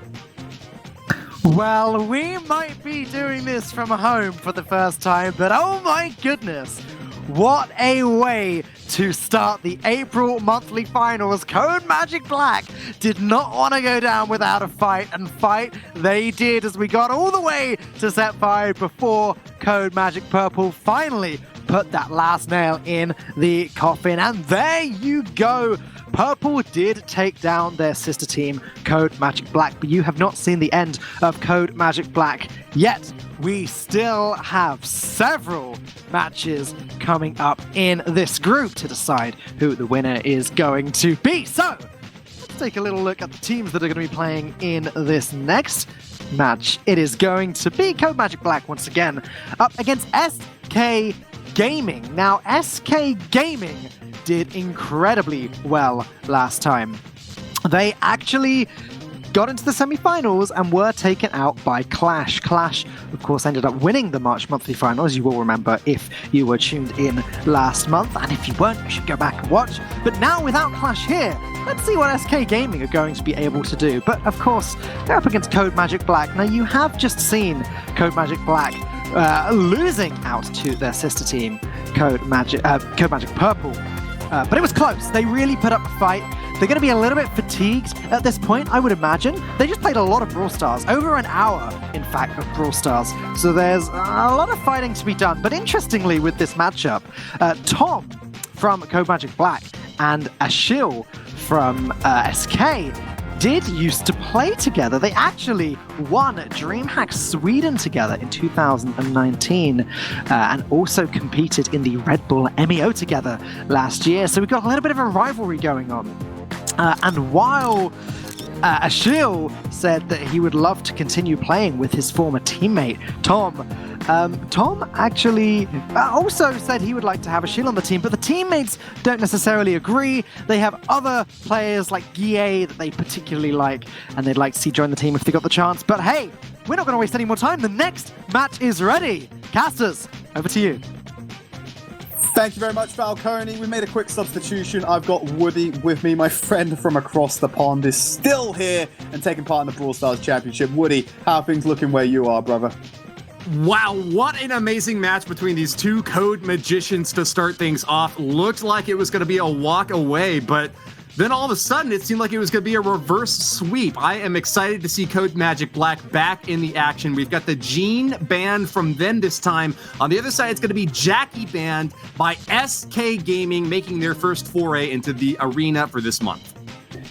Well, we might be doing this from home for the first time, but oh my goodness, what a way to start the April monthly finals. Codemagic Black did not want to go down without a fight, and fight they did as we got all the way to set 5 before Codemagic Purple finally put that last nail in the coffin. And there you go. Purple did take down their sister team, Codemagic Black, but you have not seen the end of Codemagic Black yet. We still have several matches coming up in this group to decide who the winner is going to be. So, let's take a little look at the teams that are going to be playing in this next match. It is going to be Codemagic Black once again up against SK Gaming. Now, SK Gaming did incredibly well last time. They actually got into the semi-finals and were taken out by Clash. Clash, of course, ended up winning the March monthly final, as you will remember if you were tuned in last month. And if you weren't, you should go back and watch. But now, without Clash here, let's see what SK Gaming are going to be able to do. But, of course, they're up against Codemagic Black. Now, you have just seen Codemagic Black losing out to their sister team, Codemagic Purple. But it was close. They really put up a fight. They're going to be a little bit fatigued at this point, I would imagine. They just played a lot of Brawl Stars, over an hour, in fact, of Brawl Stars. So there's a lot of fighting to be done. But interestingly, with this matchup, Tom from Codemagic Black and Ashil from SK did used to play together. They actually won DreamHack Sweden together in 2019 and also competed in the Red Bull MEO together last year. So we've got a little bit of a rivalry going on. And while Ashil said that he would love to continue playing with his former teammate, Tom actually also said he would like to have Ashil on the team, but the teammates don't necessarily agree. They have other players like Guille that they particularly like, and they'd like to see join the team if they got the chance. But hey, we're not going to waste any more time. The next match is ready. Casters, over to you. Thank you very much, Falcone. We made a quick substitution. I've got Woody with me. My friend from across the pond is still here and taking part in the Brawl Stars Championship. Woody, how are things looking where you are, brother? Wow, what an amazing match between these two code magicians to start things off. Looked like it was going to be a walk away, but then all of a sudden it seemed like it was going to be a reverse sweep. I am excited to see Codemagic Black back in the action. We've got the Gene banned from them this time. On the other side, it's going to be Jackie banned by SK Gaming, making their first foray into the arena for this month.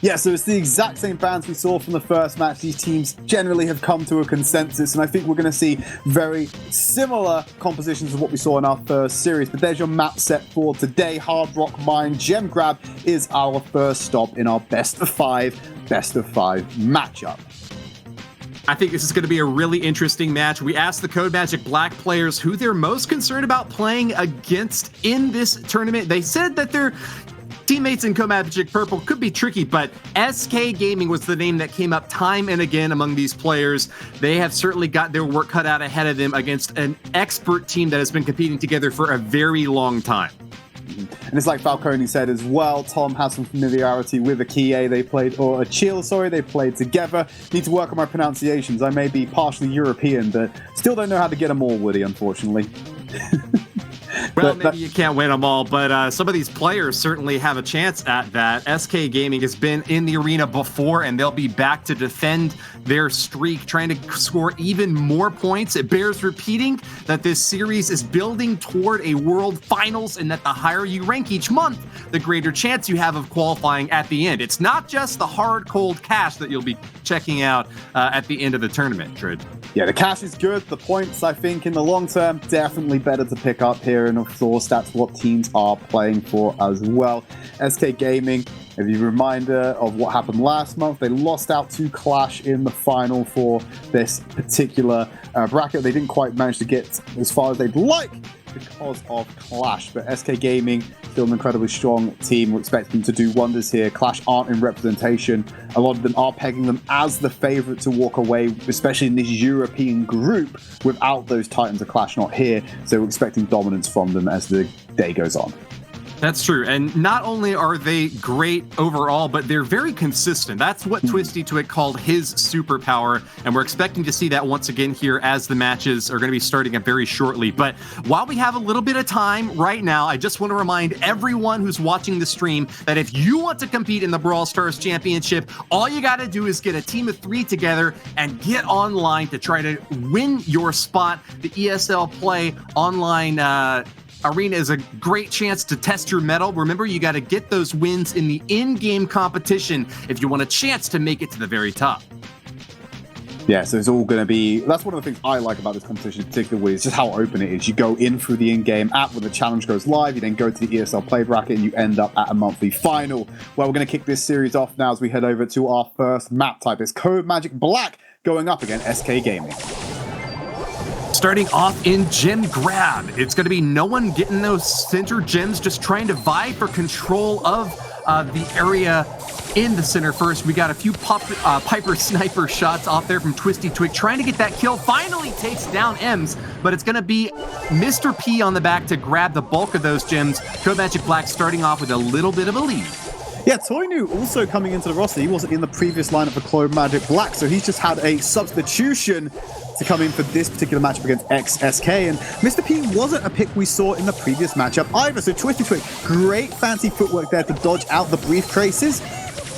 Yeah, so it's the exact same bans we saw from the first match. These teams generally have come to a consensus, and I think we're going to see very similar compositions of what we saw in our first series. But there's your map set for today. Hard Rock Mine Gem Grab is our first stop in our best of five matchup. I think this is going to be a really interesting match. We asked the Codemagic Black players who they're most concerned about playing against in this tournament. They said that they're teammates in Codemagic Purple could be tricky, but SK Gaming was the name that came up time and again among these players. They have certainly got their work cut out ahead of them against an expert team that has been competing together for a very long time. And it's like Falcone said as well, Tom has some familiarity with Akie. They played, or Achille, sorry, they played together. Need to work on my pronunciations. I may be partially European, but still don't know how to get them all, Woody, unfortunately. Well, maybe you can't win them all, but some of these players certainly have a chance at that. SK Gaming has been in the arena before, and they'll be back to defend their streak, trying to score even more points. It bears repeating that this series is building toward a world finals, and that the higher you rank each month, the greater chance you have of qualifying at the end. It's not just the hard, cold cash that you'll be checking out at the end of the tournament, Tridd. Yeah, the cash is good. The points, I think, in the long term, definitely better to pick up here. And of course, that's what teams are playing for as well. SK Gaming, if you reminder of what happened last month, they lost out to Clash in the final for this particular bracket. They didn't quite manage to get as far as they'd like because of Clash, but SK Gaming, still an incredibly strong team. We're expecting them to do wonders here. Clash aren't in representation. A lot of them are pegging them as the favorite to walk away, especially in this European group, without those Titans of Clash not here. So we're expecting dominance from them as the day goes on. That's true. And not only are they great overall, but they're very consistent. That's what Twisty Twig called his superpower. And we're expecting to see that once again here as the matches are going to be starting up very shortly. But while we have a little bit of time right now, I just want to remind everyone who's watching the stream that if you want to compete in the Brawl Stars Championship, all you got to do is get a team of 3 together and get online to try to win your spot. The ESL Play online arena is a great chance to test your mettle. Remember, you got to get those wins in the in-game competition if you want a chance to make it to the very top. Yeah, so it's all going to be... That's one of the things I like about this competition, particularly, is just how open it is. You go in through the in-game app when the challenge goes live, you then go to the ESL Play bracket, and you end up at a monthly final. Well, we're going to kick this series off now as we head over to our first map type. It's Codemagic Black going up against SK Gaming. Starting off in gem grab, it's going to be no one getting those center gems, just trying to vie for control of the area in the center first. We got a few Piper sniper shots off there from Twisty Twig, trying to get that kill. Finally takes down Ems, but it's going to be Mr. P on the back to grab the bulk of those gems. Codemagic Black starting off with a little bit of a lead. Yeah, Toinu also coming into the roster. He wasn't in the previous lineup for Codemagic Black, so he's just had a substitution to come in for this particular matchup against XSK. And Mr. P wasn't a pick we saw in the previous matchup either. So Twisty Twig, great fancy footwork there to dodge out the brief traces,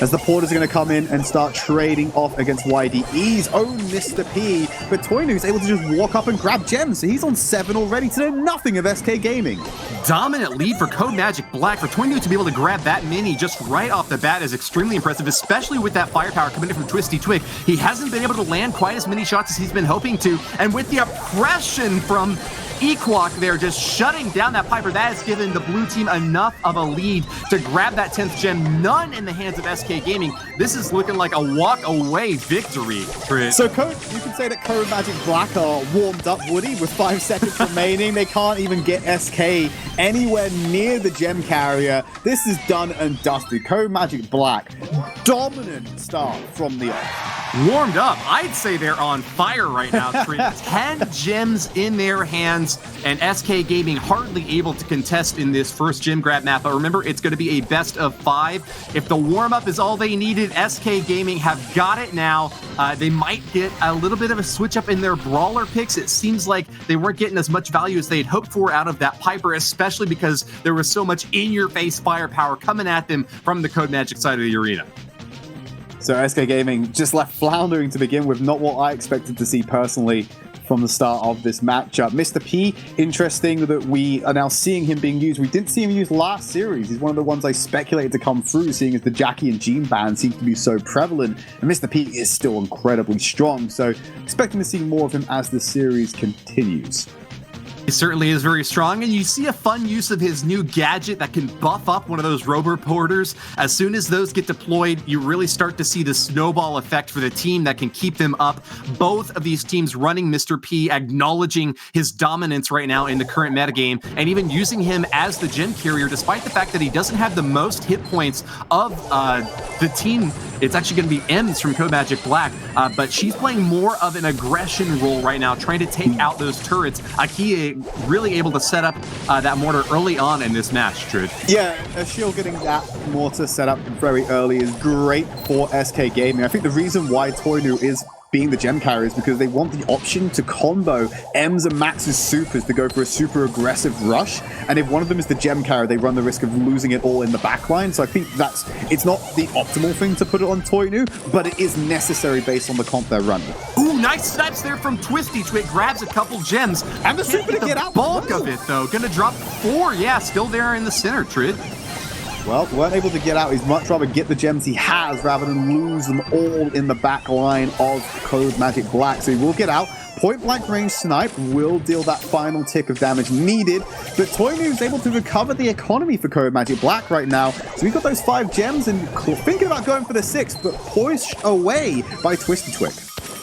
as the porters are going to come in and start trading off against YDE's own Mr. P. But Toinu is able to just walk up and grab gems, so he's on 7 already, to know nothing of SK Gaming. Dominant lead for Codemagic Black. For Toinu to be able to grab that mini just right off the bat is extremely impressive, especially with that firepower coming in from Twisty Twig. He hasn't been able to land quite as many shots as he's been hoping to, and with the oppression from Equok there, just shutting down that Piper, that has given the blue team enough of a lead to grab that 10th gem. None in the hands of SK Gaming. This is looking like a walk-away victory. So, you can say that Codemagic Black are warmed up, Woody, with 5 seconds remaining. They can't even get SK anywhere near the gem carrier. This is done and dusted. Codemagic Black, dominant start from the off. Warmed up. I'd say they're on fire right now. 10 gems in their hands, and SK Gaming hardly able to contest in this first gem grab map. But remember, it's going to be a best of 5. If the warm-up is all they needed, SK Gaming have got it now. They might get a little bit of a switch up in their brawler picks. It seems like they weren't getting as much value as they'd hoped for out of that Piper, especially because there was so much in-your-face firepower coming at them from the Codemagic side of the arena. So SK Gaming just left floundering to begin with, not what I expected to see personally from the start of this matchup. Mr. P, interesting that we are now seeing him being used. We didn't see him used last series. He's one of the ones I speculated to come through, seeing as the Jackie and Jean ban seems to be so prevalent. And Mr. P is still incredibly strong, so expecting to see more of him as the series continues. He certainly is very strong, and you see a fun use of his new gadget that can buff up one of those rover porters. As soon as those get deployed, you really start to see the snowball effect for the team that can keep them up. Both of these teams running Mr. P, acknowledging his dominance right now in the current metagame, and even using him as the gem carrier, despite the fact that he doesn't have the most hit points of the team it's actually going to be Ems from Codemagic Black, but she's playing more of an aggression role right now, trying to take out those turrets. Akie really able to set up that mortar early on in this match, Tridd. Yeah, Shield getting that mortar set up very early is great for SK Gaming. I think the reason why Toinu is being the gem carrier is because they want the option to combo Ems and Max's supers to go for a super aggressive rush, and if one of them is the gem carrier, they run the risk of losing it all in the backline. So I think it's not the optimal thing to put it on Toinu, but it is necessary based on the comp they're running. Ooh, nice snipes there from Twisty Twig, grabs a couple gems. And the super to get out. Bulk of it though, gonna drop 4. Yeah, still there in the center, Tridd. Well, weren't able to get out. He's much rather get the gems he has rather than lose them all in the back line of Codemagic Black. So he will get out. Point blank range snipe will deal that final tick of damage needed, but Toinu is able to recover the economy for Codemagic Black right now. So we've got those 5 gems and thinking about going for the 6th, but pushed away by Twisty Twig.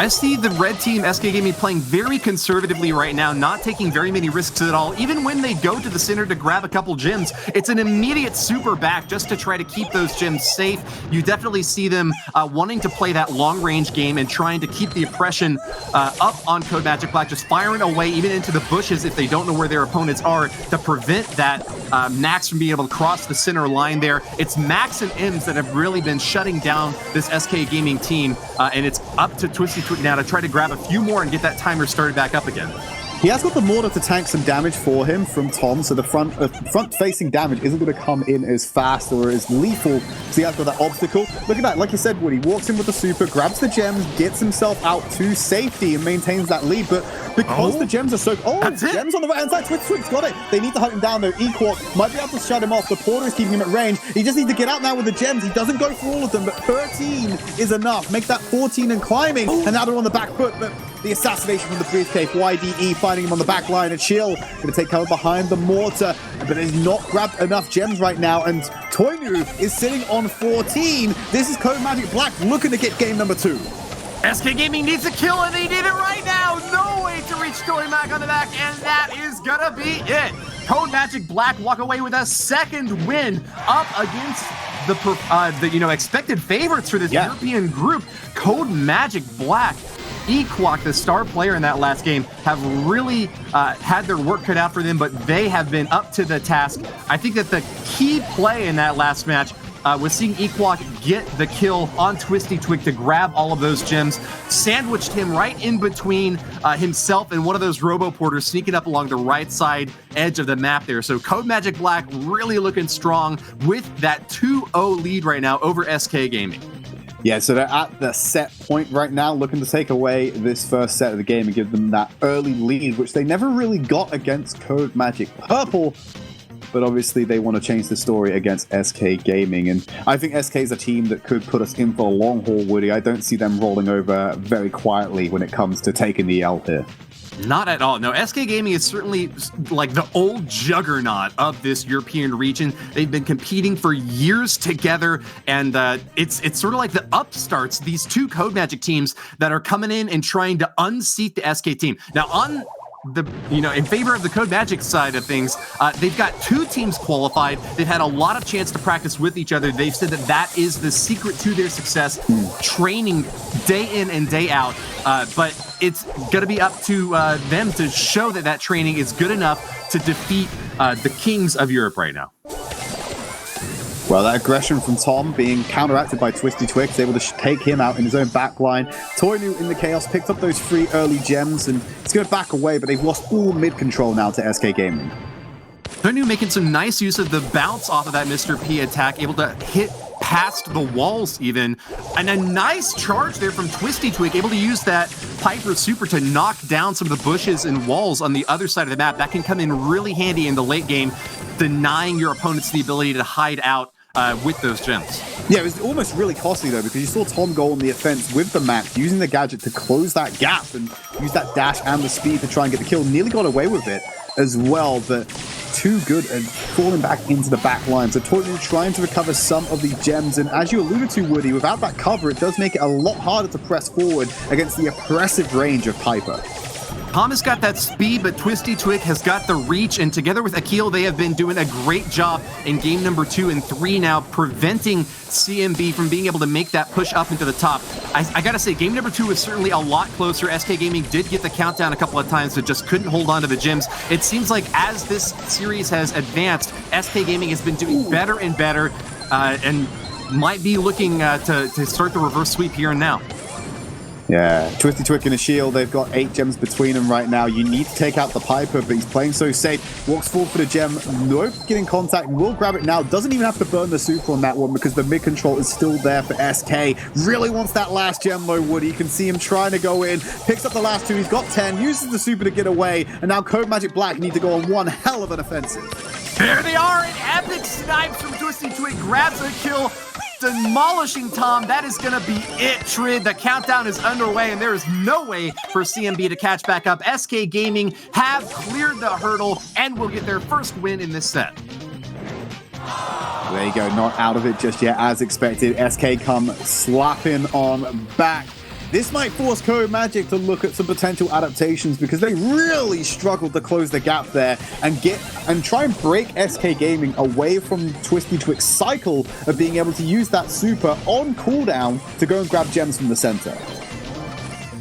I see the red team, SK Gaming, playing very conservatively right now, not taking very many risks at all. Even when they go to the center to grab a couple gems, it's an immediate super back just to try to keep those gems safe. You definitely see them wanting to play that long-range game and trying to keep the oppression up on Codemagic Black, just firing away even into the bushes if they don't know where their opponents are to prevent that Max from being able to cross the center line there. It's Max and Ems that have really been shutting down this SK Gaming team, and it's up to Twisty Twig now to try to grab a few more and get that timer started back up again. He has got the mortar to tank some damage for him from Tom, so the front-facing damage isn't going to come in as fast or as lethal, so he has got that obstacle. Look at that, like you said, Woody, walks in with the super, grabs the gems, gets himself out to safety and maintains that lead, but because the gems are so... gems on the right-hand side, Twig's got it. They need to hunt him down, though. Equark might be able to shut him off. The porter is keeping him at range. He just needs to get out now with the gems. He doesn't go for all of them, but 13 is enough. Make that 14 and climbing, and now they're on the back foot, but the assassination from the briefcase, YDE finding him on the back line, and Chill going to take cover behind the mortar, but has not grabbed enough gems right now, and Toinu is sitting on 14. This is Codemagic Black looking to get game number 2. SK Gaming needs a kill, and they need it right now. No way to reach Codemagic on the back, and that is gonna be it. Codemagic Black walk away with a 2nd win up against the expected favorites for this European group. Codemagic Black, Equok, the star player in that last game, have really had their work cut out for them, but they have been up to the task. I think that the key play in that last match was seeing Equok get the kill on Twisty Twig to grab all of those gems, sandwiched him right in between himself and one of those robo-porters sneaking up along the right side edge of the map there. So Codemagic Black really looking strong with that 2-0 lead right now over SK Gaming. Yeah, so they're at the set point right now, looking to take away this first set of the game and give them that early lead, which they never really got against Codemagic Purple. But obviously they want to change the story against SK Gaming. And I think SK is a team that could put us in for a long haul, Woody. I don't see them rolling over very quietly when it comes to taking the L here. Not at all. No, SK Gaming is certainly like the old juggernaut of this European region. They've been competing for years together, and it's sort of like the upstarts, these 2 Codemagic teams that are coming in and trying to unseat the SK team. Now, on the in favor of the Codemagic side of things, they've got 2 teams qualified. They've had a lot of chance to practice with each other. They've said that that is the secret to their success, training day in and day out. But it's going to be up to them to show that that training is good enough to defeat the kings of Europe right now. Well, that aggression from Tom being counteracted by Twisty Twig is able to take him out in his own backline. Toinu in the chaos picked up those 3 early gems, and it's going to back away, but they've lost all mid control now to SK Gaming. Toinu making some nice use of the bounce off of that Mr. P attack, able to hit past the walls even, and a nice charge there from Twisty Twig, able to use that Piper super to knock down some of the bushes and walls on the other side of the map. That can come in really handy in the late game, denying your opponents the ability to hide out with those gems. Yeah, it was almost really costly though, because you saw Tom go on the offense with the map, using the gadget to close that gap and use that dash and the speed to try and get the kill. Nearly got away with it as well, but too good and falling back into the back line. So Toinu trying to recover some of the gems, and as you alluded to, Woody, without that cover, it does make it a lot harder to press forward against the oppressive range of Piper. Tom has got that speed, but Twisty Twig has got the reach, and together with Akil, they have been doing a great job in game number 2 and 3 now, preventing CMB from being able to make that push up into the top. I gotta say, game number 2 was certainly a lot closer. SK Gaming did get the countdown a couple of times, but just couldn't hold on to the gems. It seems like as this series has advanced, SK Gaming has been doing better and better, and might be looking to start the reverse sweep here and now. Yeah, Twisty Twig and a shield, they've got 8 gems between them right now. You need to take out the Piper, but he's playing so safe. Walks forward for the gem, nope, getting contact, will grab it now. Doesn't even have to burn the super on that one because the mid control is still there for SK. Really wants that last gem though, Woody. You can see him trying to go in, picks up the last 2, he's got 10, uses the super to get away, and now Codemagic Black need to go on one hell of an offensive. There they are, an epic snipes from Twisty Twig, grabs a kill, demolishing Tom. That is going to be it, Tridd. The countdown is underway, and there is no way for CMB to catch back up. SK Gaming have cleared the hurdle and will get their first win in this set. There you go, not out of it just yet, as expected. SK come slapping on back. This might force Codemagic to look at some potential adaptations because they really struggled to close the gap there and try and break SK Gaming away from Twisty Twig's cycle of being able to use that super on cooldown to go and grab gems from the center.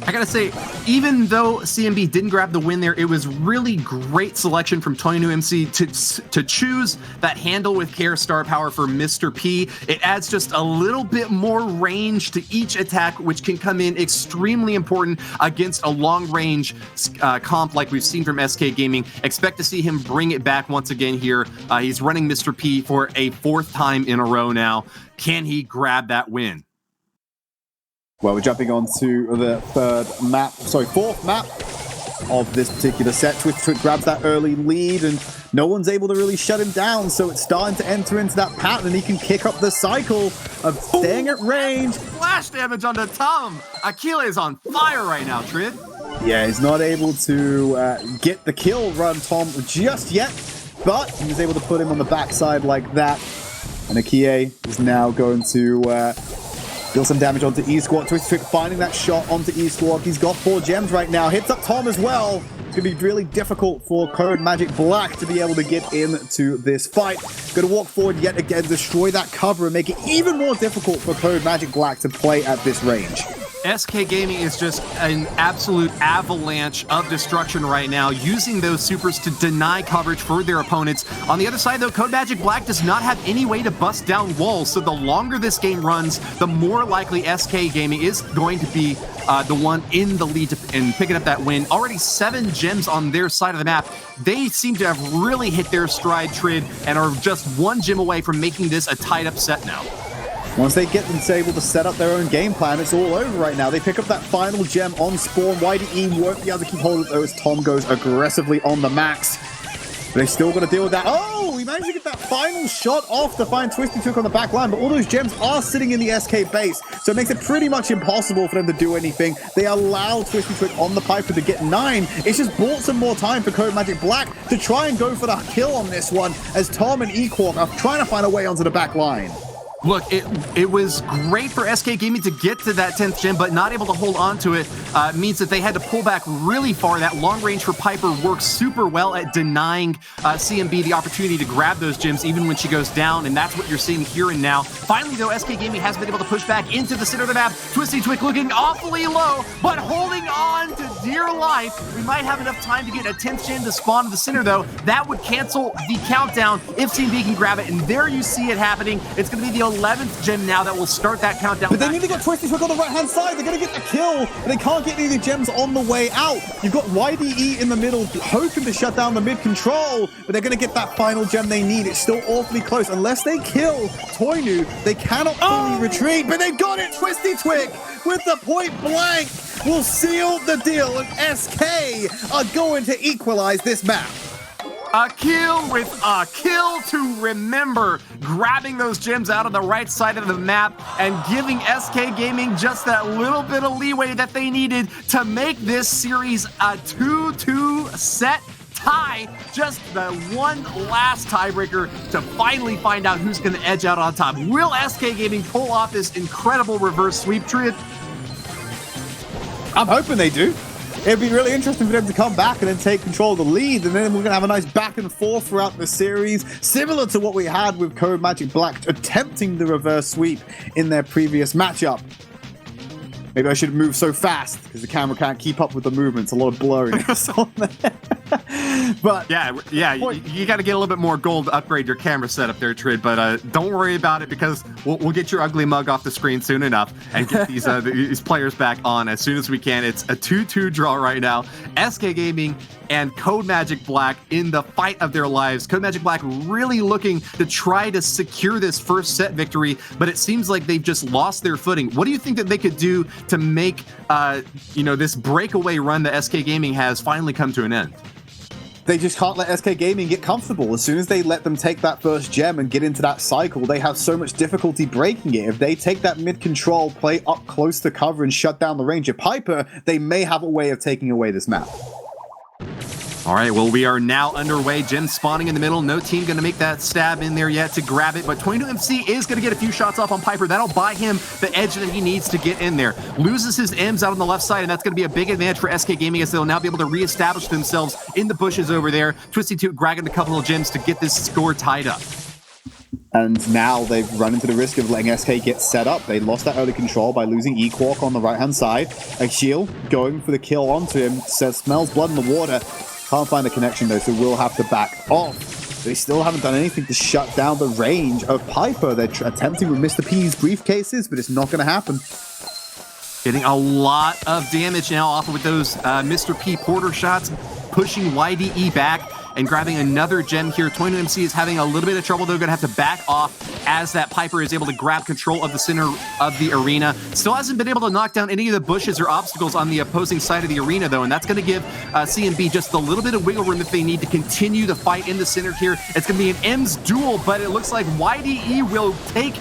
I gotta say, even though CMB didn't grab the win there, it was really great selection from Tony New MC to choose that handle with care star power for Mr. P. It adds just a little bit more range to each attack, which can come in extremely important against a long-range comp like we've seen from SK Gaming. Expect to see him bring it back once again here. He's running Mr. P for a 4th time in a row now. Can he grab that win? Well, we're jumping on to the 4th map of this particular set. Twisty Twig grabs that early lead, and no one's able to really shut him down, so it's starting to enter into that pattern, and he can kick up the cycle of staying at range. Flash damage onto Tom. Akil is on fire right now, Tridd. Yeah, he's not able to get the kill run, Tom, just yet, but he was able to put him on the backside like that. And Akie is now going to deal some damage onto E-Squad. Twisty Twig finding that shot onto E-Squad. He's got 4 gems right now. Hits up Tom as well. It's going to be really difficult for Codemagic Black to be able to get into this fight. Going to walk forward yet again, destroy that cover, and make it even more difficult for Codemagic Black to play at this range. SK Gaming is just an absolute avalanche of destruction right now, using those supers to deny coverage for their opponents. On the other side, though, Codemagic Black does not have any way to bust down walls, so the longer this game runs, the more likely SK Gaming is going to be the one in the lead and picking up that win. Already 7 gems on their side of the map. They seem to have really hit their stride, Tridd, and are just 1 gem away from making this a tied-up set now. Once they get them able to set up their own game plan, it's all over right now. They pick up that final gem on spawn. YDE won't be able to keep hold of it, though, as Tom goes aggressively on the max. But they still got to deal with that. Oh, he managed to get that final shot off to find Twisty Twig on the back line, but all those gems are sitting in the SK base, so it makes it pretty much impossible for them to do anything. They allow Twisty Twig on the Piper to get 9. It's just bought some more time for Codemagic Black to try and go for the kill on this one, as Tom and Equark are trying to find a way onto the back line. Look, it was great for SK Gaming to get to that 10th gem, but not able to hold on to it means that they had to pull back really far. That long range for Piper works super well at denying CMB the opportunity to grab those gems even when she goes down, and that's what you're seeing here and now. Finally, though, SK Gaming has been able to push back into the center of the map. Twisty Twig looking awfully low, but holding on to dear life. We might have enough time to get a 10th gem to spawn in the center, though. That would cancel the countdown if CMB can grab it, and there you see it happening. It's going to be the 11th gem now that will start that countdown. But they need to get Twisty Twig on the right-hand side. They're going to get the kill, but they can't get any of the gems on the way out. You've got YDE in the middle, hoping to shut down the mid-control, but they're going to get that final gem they need. It's still awfully close. Unless they kill Toinu, they cannot fully retreat, but they've got it! Twisty Twig with the point blank will seal the deal, and SK are going to equalize this map. A kill with a kill to remember, grabbing those gems out of the right side of the map and giving SK Gaming just that little bit of leeway that they needed to make this series a 2-2 set tie. Just the one last tiebreaker to finally find out who's going to edge out on top. Will SK Gaming pull off this incredible reverse sweep, Tridd? I'm hoping they do. it'd be really interesting for them to come back and then take control of the lead, and then we're going to have a nice back and forth throughout the series, similar to what we had with Codemagic Black attempting the reverse sweep in their previous matchup. Maybe I should move so fast because the camera can't keep up with the movements. A lot of blurriness on there. But yeah, you got to get a little bit more gold to upgrade your camera setup there, Tridd. But don't worry about it because we'll get your ugly mug off the screen soon enough and get these players back on as soon as we can. It's a 2-2 draw right now. SK Gaming and Codemagic Black in the fight of their lives. Codemagic Black really looking to try to secure this first set victory, but it seems like they've just lost their footing. What do you think that they could do to make this breakaway run that SK Gaming has finally come to an end? They just can't let SK Gaming get comfortable. As soon as they let them take that first gem and get into that cycle, they have so much difficulty breaking it. If they take that mid control, play up close to cover and shut down the Ranger Piper, they may have a way of taking away this map. All right, well, we are now underway. Gem spawning in the middle. No team going to make that stab in there yet to grab it, but 22MC is going to get a few shots off on Piper. That'll buy him the edge that he needs to get in there. Loses his M's out on the left side, and that's going to be a big advantage for SK Gaming as they'll now be able to reestablish themselves in the bushes over there. Twisty2 grabbing a couple of gems to get this score tied up. And now they've run into the risk of letting SK get set up. They lost that early control by losing Equark on the right-hand side. Axiel going for the kill onto him, says smells blood in the water. Can't find a connection though, so we'll have to back off. They still haven't done anything to shut down the range of Piper. They're attempting with Mr. P's briefcases, but it's not going to happen. Getting a lot of damage now off with those Mr. P Porter shots, pushing YDE back and grabbing another gem here. 22MC is having a little bit of trouble. They're going to have to back off as that Piper is able to grab control of the center of the arena. Still hasn't been able to knock down any of the bushes or obstacles on the opposing side of the arena, though, and that's going to give CMB just a little bit of wiggle room if they need to continue the fight in the center here. It's going to be an M's duel, but it looks like YDE will take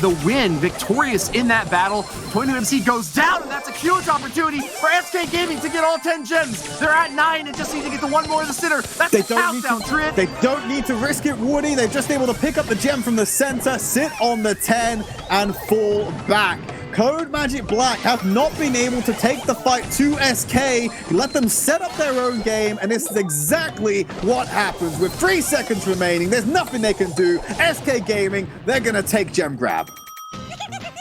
the win, victorious in that battle. 22MC goes down, and that's a huge opportunity for SK Gaming to get all 10 gems. They're at 9 and just need to get the one more in the center. That's a countdown, Tridd. They don't need to risk it, Woody. They're just able to pick up the gem from the center, sit on the 10, and fall back. Codemagic Black have not been able to take the fight to SK, let them set up their own game, and this is exactly what happens. With 3 seconds remaining, there's nothing they can do. SK Gaming, they're gonna take gem grab.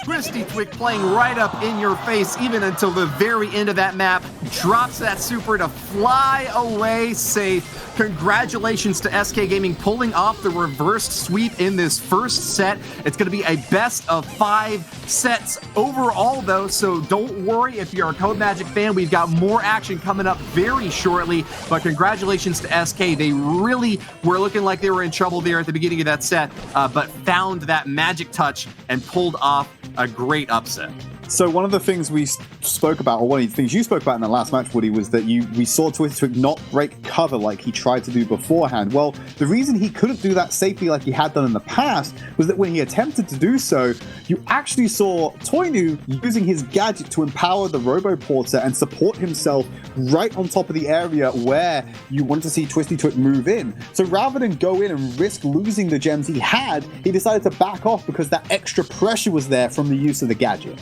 Twisty Twig playing right up in your face even until the very end of that map. Drops that super to fly away safe. Congratulations to SK Gaming pulling off the reverse sweep in this first set. It's going to be a best of 5 sets overall, though, so don't worry if you're a Codemagic fan. We've got more action coming up very shortly, but congratulations to SK. They really were looking like they were in trouble there at the beginning of that set, but found that magic touch and pulled off a great upset. So one of the things we spoke about, or one of the things you spoke about in the last match, Woody, was that we saw Twisty Twig not break cover like he tried to do beforehand. Well, the reason he couldn't do that safely like he had done in the past was that when he attempted to do so, you actually saw Toinu using his gadget to empower the Roboporter and support himself right on top of the area where you wanted to see Twisty Twig move in. So rather than go in and risk losing the gems he had, he decided to back off because that extra pressure was there from the use of the gadget.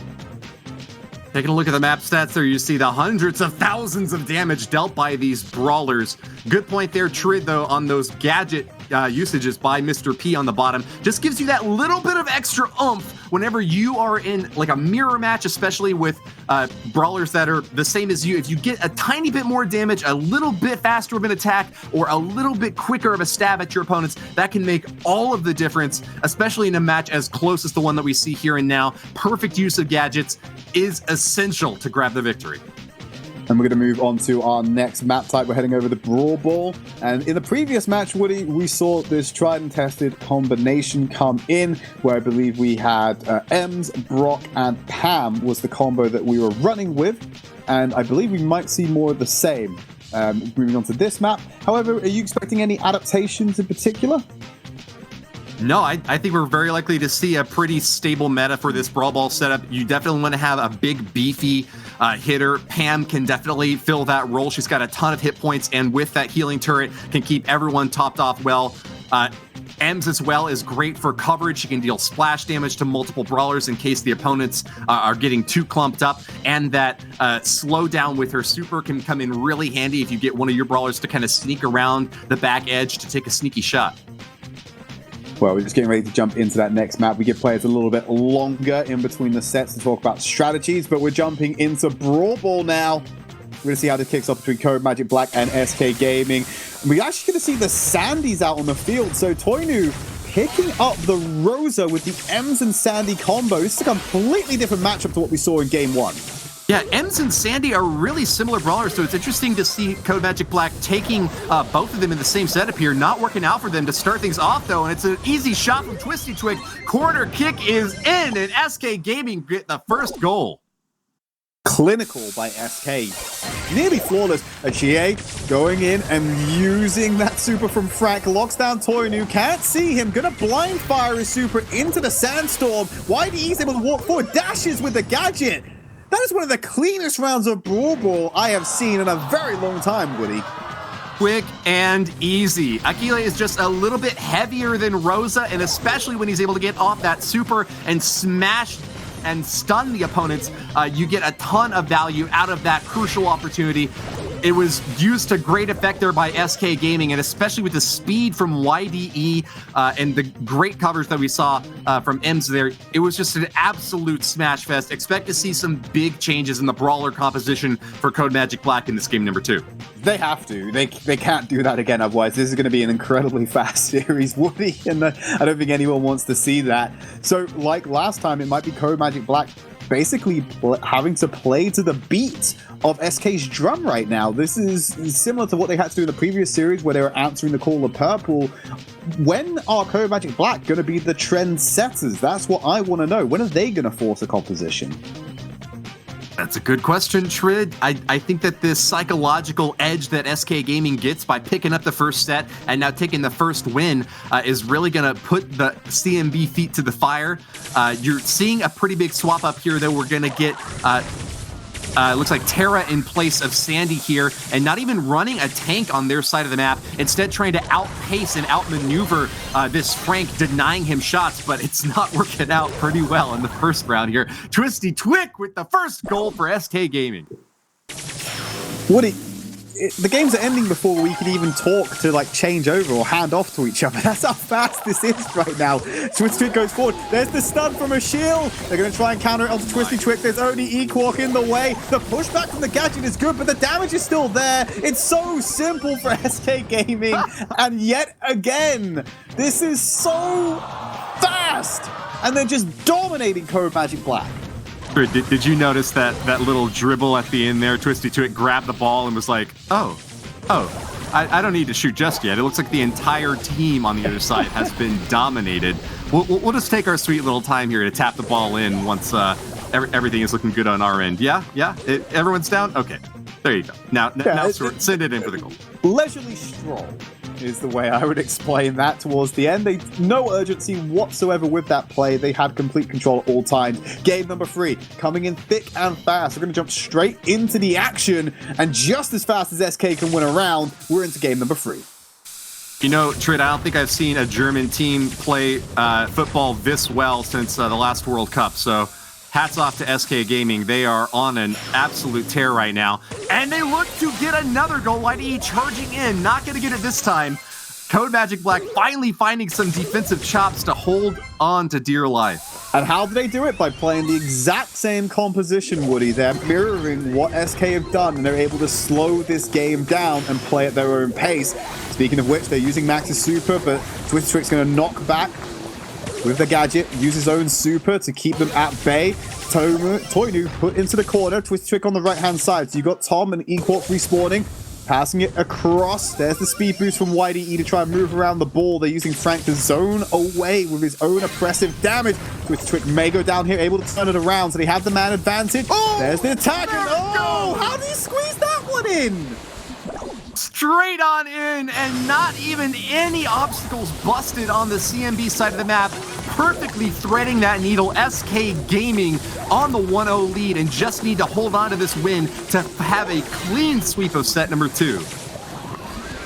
Taking a look at the map stats there, you see the hundreds of thousands of damage dealt by these brawlers. Good point there, Tridd, though, on those gadget usages by Mr. P on the bottom. Just gives you that little bit of extra oomph whenever you are in like a mirror match, especially with brawlers that are the same as you. If you get a tiny bit more damage, a little bit faster of an attack, or a little bit quicker of a stab at your opponents, that can make all of the difference, especially in a match as close as the one that we see here and now. Perfect use of gadgets is essential to grab the victory. And we're going to move on to our next map type. We're heading over the Brawl Ball. And in the previous match, Woody, we saw this tried and tested combination come in, where I believe we had Ems, Brock, and Pam was the combo that we were running with. And I believe we might see more of the same moving on to this map. However, are you expecting any adaptations in particular? No, I think we're very likely to see a pretty stable meta for this Brawl Ball setup. You definitely want to have a big, beefy hitter. Pam can definitely fill that role. She's got a ton of hit points, and with that healing turret, can keep everyone topped off well. Ems as well is great for coverage. She can deal splash damage to multiple brawlers in case the opponents are getting too clumped up, and that slowdown with her super can come in really handy if you get one of your brawlers to kind of sneak around the back edge to take a sneaky shot. Well, we're just getting ready to jump into that next map. We give players a little bit longer in between the sets to talk about strategies, but we're jumping into Brawl Ball now. We're going to see how this kicks off between Codemagic Black and SK Gaming. We're actually going to see the Sandys out on the field. So Toinu picking up the Rosa with the Ems and Sandy combo. This is a completely different matchup to what we saw in Game 1. Yeah, Ems and Sandy are really similar brawlers, so it's interesting to see Codemagic Black taking both of them in the same setup here, not working out for them to start things off, though, and it's an easy shot from Twisty Twig. Corner kick is in, and SK Gaming get the first goal. Clinical by SK. Nearly flawless. A GA going in and using that super from Frank. Locks down Toinu. Can't see him. Gonna blind fire his super into the sandstorm. YDE's able to walk forward. Dashes with the gadget. That is one of the cleanest rounds of Brawl Ball I have seen in a very long time, Woody. Quick and easy. Akile is just a little bit heavier than Rosa, and especially when he's able to get off that super and smash and stun the opponents, you get a ton of value out of that crucial opportunity. It was used to great effect there by SK Gaming, and especially with the speed from YDE and the great covers that we saw from Ems there, it was just an absolute smash fest. Expect to see some big changes in the brawler composition for Codemagic Black in this game number 2. They have to. They can't do that again, otherwise this is going to be an incredibly fast series, Woody, and I don't think anyone wants to see that. So, like last time, it might be Codemagic Black basically having to play to the beat of SK's drum right now. This is similar to what they had to do in the previous series where they were answering the call of Purple. When are Codemagic Black going to be the trend setters? That's what I want to know. When are they going to force a composition? That's a good question, Tridd. I think that this psychological edge that SK Gaming gets by picking up the first set and now taking the first win is really going to put the CMB feet to the fire. You're seeing a pretty big swap up here that we're going to get. Looks like Terra in place of Sandy here, and not even running a tank on their side of the map, instead trying to outpace and outmaneuver this Frank, denying him shots, but it's not working out pretty well in the first round here. Twisty Twig with the first goal for SK Gaming. Woody, the games are ending before we can even talk to like change over or hand off to each other. That's how fast this is right now. Twisty Twig goes forward. There's the stun from a shield. They're going to try and counter it onto Twisty Twig. There's only Equark in the way. The pushback from the gadget is good, but the damage is still there. It's so simple for SK Gaming. And yet again, this is so fast. And they're just dominating Codemagic Black. Did you notice that little dribble at the end there? Twisty Twig grabbed the ball and was like, oh, I don't need to shoot just yet. It looks like the entire team on the other side has been dominated. We'll just take our sweet little time here to tap the ball in once everything is looking good on our end. Yeah? Everyone's down? Okay. There you go. Now send it in for the goal. Leisurely stroll is the way I would explain that towards the end. No urgency whatsoever with that play. They had complete control at all times. Game number 3, coming in thick and fast. We're going to jump straight into the action, and just as fast as SK can win a round, we're into game number 3. You know, Tridd, I don't think I've seen a German team play football this well since the last World Cup, so hats off to SK Gaming. They are on an absolute tear right now. And they look to get another goal. YDE charging in. Not going to get it this time. Codemagic Black finally finding some defensive chops to hold on to dear life. And how do they do it? By playing the exact same composition, Woody. They're mirroring what SK have done, and they're able to slow this game down and play at their own pace. Speaking of which, they're using Max's super, but Twisty Twig's going to knock back with the gadget, use his own super to keep them at bay. Toinu put into the corner, Twisty Twig on the right-hand side. So you got Tom and Equark respawning, passing it across. There's the speed boost from YDE to try and move around the ball. They're using Frank to zone away with his own oppressive damage. Twisty Twig may go down here, able to turn it around, so they have the man advantage. Oh, there's the attack, and how do you squeeze that one in? Straight on in, and not even any obstacles busted on the CMB side of the map. Perfectly threading that needle. SK Gaming on the 1-0 lead, and just need to hold on to this win to have a clean sweep of set number 2.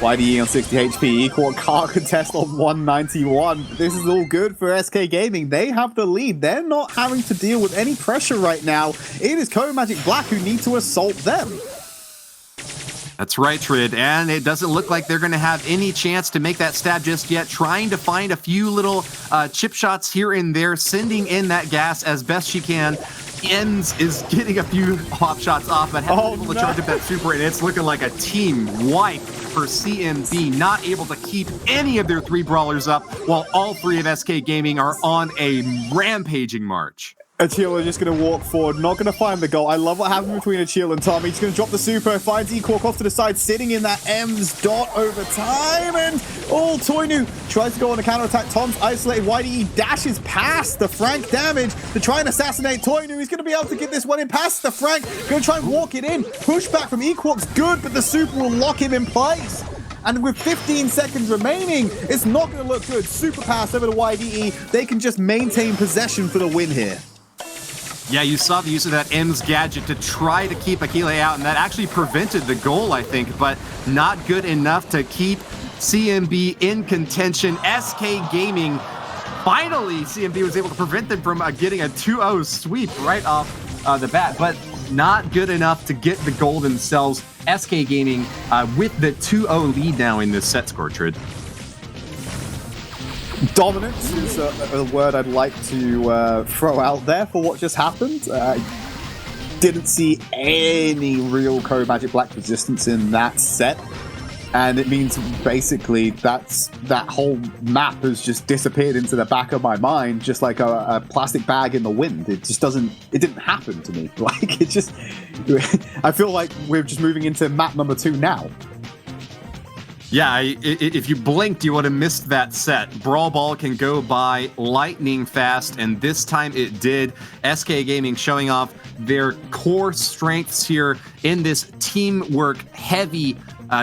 YDE on 60 HP, Equal can't contest on 191. This is all good for SK Gaming. They have the lead. They're not having to deal with any pressure right now. It is Codemagic Black who need to assault them. That's right, Tridd, and it doesn't look like they're going to have any chance to make that stab just yet. Trying to find a few little chip shots here and there, sending in that gas as best she can. INTZ is getting a few pop shots off, but hasn't been able to charge up that super, and it's looking like a team wipe for CMB, not able to keep any of their 3 brawlers up, while all 3 of SK Gaming are on a rampaging march. Achille just going to walk forward, not going to find the goal. I love what happened between Achille and Tommy. He's going to drop the super, finds Equark off to the side, sitting in that M's dot over time, and Toinu tries to go on a counterattack. Tom's isolated. YDE dashes past the Frank damage to try and assassinate Toinu. He's going to be able to get this one in past the Frank. Going to try and walk it in. Pushback from Equark's good, but the super will lock him in place. And with 15 seconds remaining, it's not going to look good. Super pass over to YDE. They can just maintain possession for the win here. Yeah, you saw the use of that M's gadget to try to keep Akile out, and that actually prevented the goal, I think, but not good enough to keep CMB in contention. SK Gaming, finally, CMB was able to prevent them from getting a 2-0 sweep right off the bat, but not good enough to get the goal themselves. SK Gaming with the 2-0 lead now in this set score, Tridd. Dominance is a word I'd like to throw out there for what just happened. Didn't see any real Codemagic Black resistance in that set, and it means basically that whole map has just disappeared into the back of my mind, just like a plastic bag in the wind. It didn't happen to me. Like, it just, I feel like we're just moving into map number 2 now. Yeah, if you blinked, you would have missed that set. Brawl Ball can go by lightning fast, and this time it did. SK Gaming showing off their core strengths here in this teamwork-heavy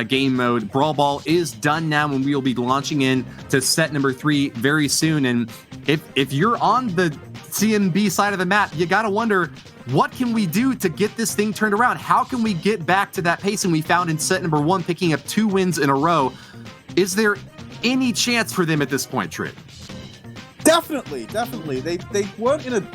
game mode. Brawl Ball is done now, and we will be launching in to set number 3 very soon. And if you're on the CMB side of the map, you gotta wonder, what can we do to get this thing turned around? How can we get back to that pacing we found in set number 1, picking up 2 wins in a row? Is there any chance for them at this point, Tridd? Definitely. They weren't in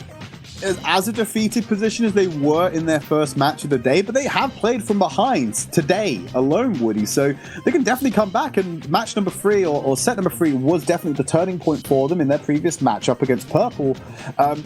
as a defeated position as they were in their first match of the day, but they have played from behind today alone, Woody, so they can definitely come back. And match number 3 or set number 3 was definitely the turning point for them in their previous matchup against Purple.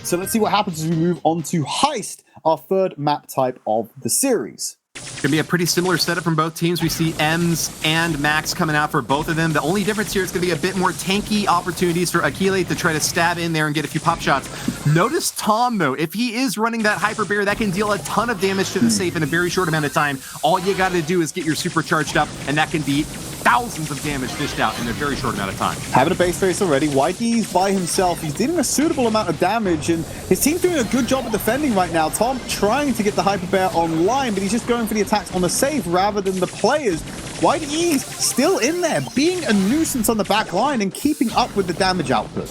So let's see what happens as we move on to Heist, our 3rd map type of the series. It's going to be a pretty similar setup from both teams. We see Ems and Max coming out for both of them. The only difference here is going to be a bit more tanky opportunities for Akile to try to stab in there and get a few pop shots. Notice Tom, though. If he is running that Hyper Bear, that can deal a ton of damage to the safe in a very short amount of time. All you got to do is get your super charged up, and that can be thousands of damage dished out in a very short amount of time. Having a base face already, YD's by himself. He's dealing a suitable amount of damage, and his team's doing a good job of defending right now. Tom trying to get the Hyper Bear online, but he's just going for the attacks on the safe rather than the players. YDE's still in there, being a nuisance on the back line and keeping up with the damage output.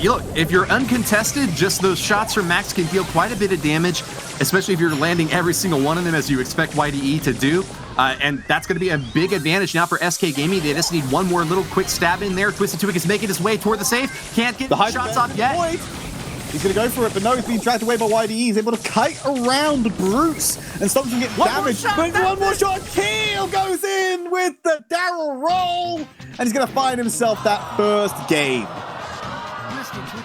Look, if you're uncontested, just those shots from Max can deal quite a bit of damage, especially if you're landing every single one of them as you expect YDE to do. And that's going to be a big advantage now for SK Gaming. They just need one more little quick stab in there. Twisted Twig is making his way toward the safe. Can't get the shots off yet. He's going to go for it, but no, he's being dragged away by YDE. He's able to kite around Bruce and stops him getting damaged. But one more shot, Keel goes in with the Daryl roll, and he's going to find himself that first game.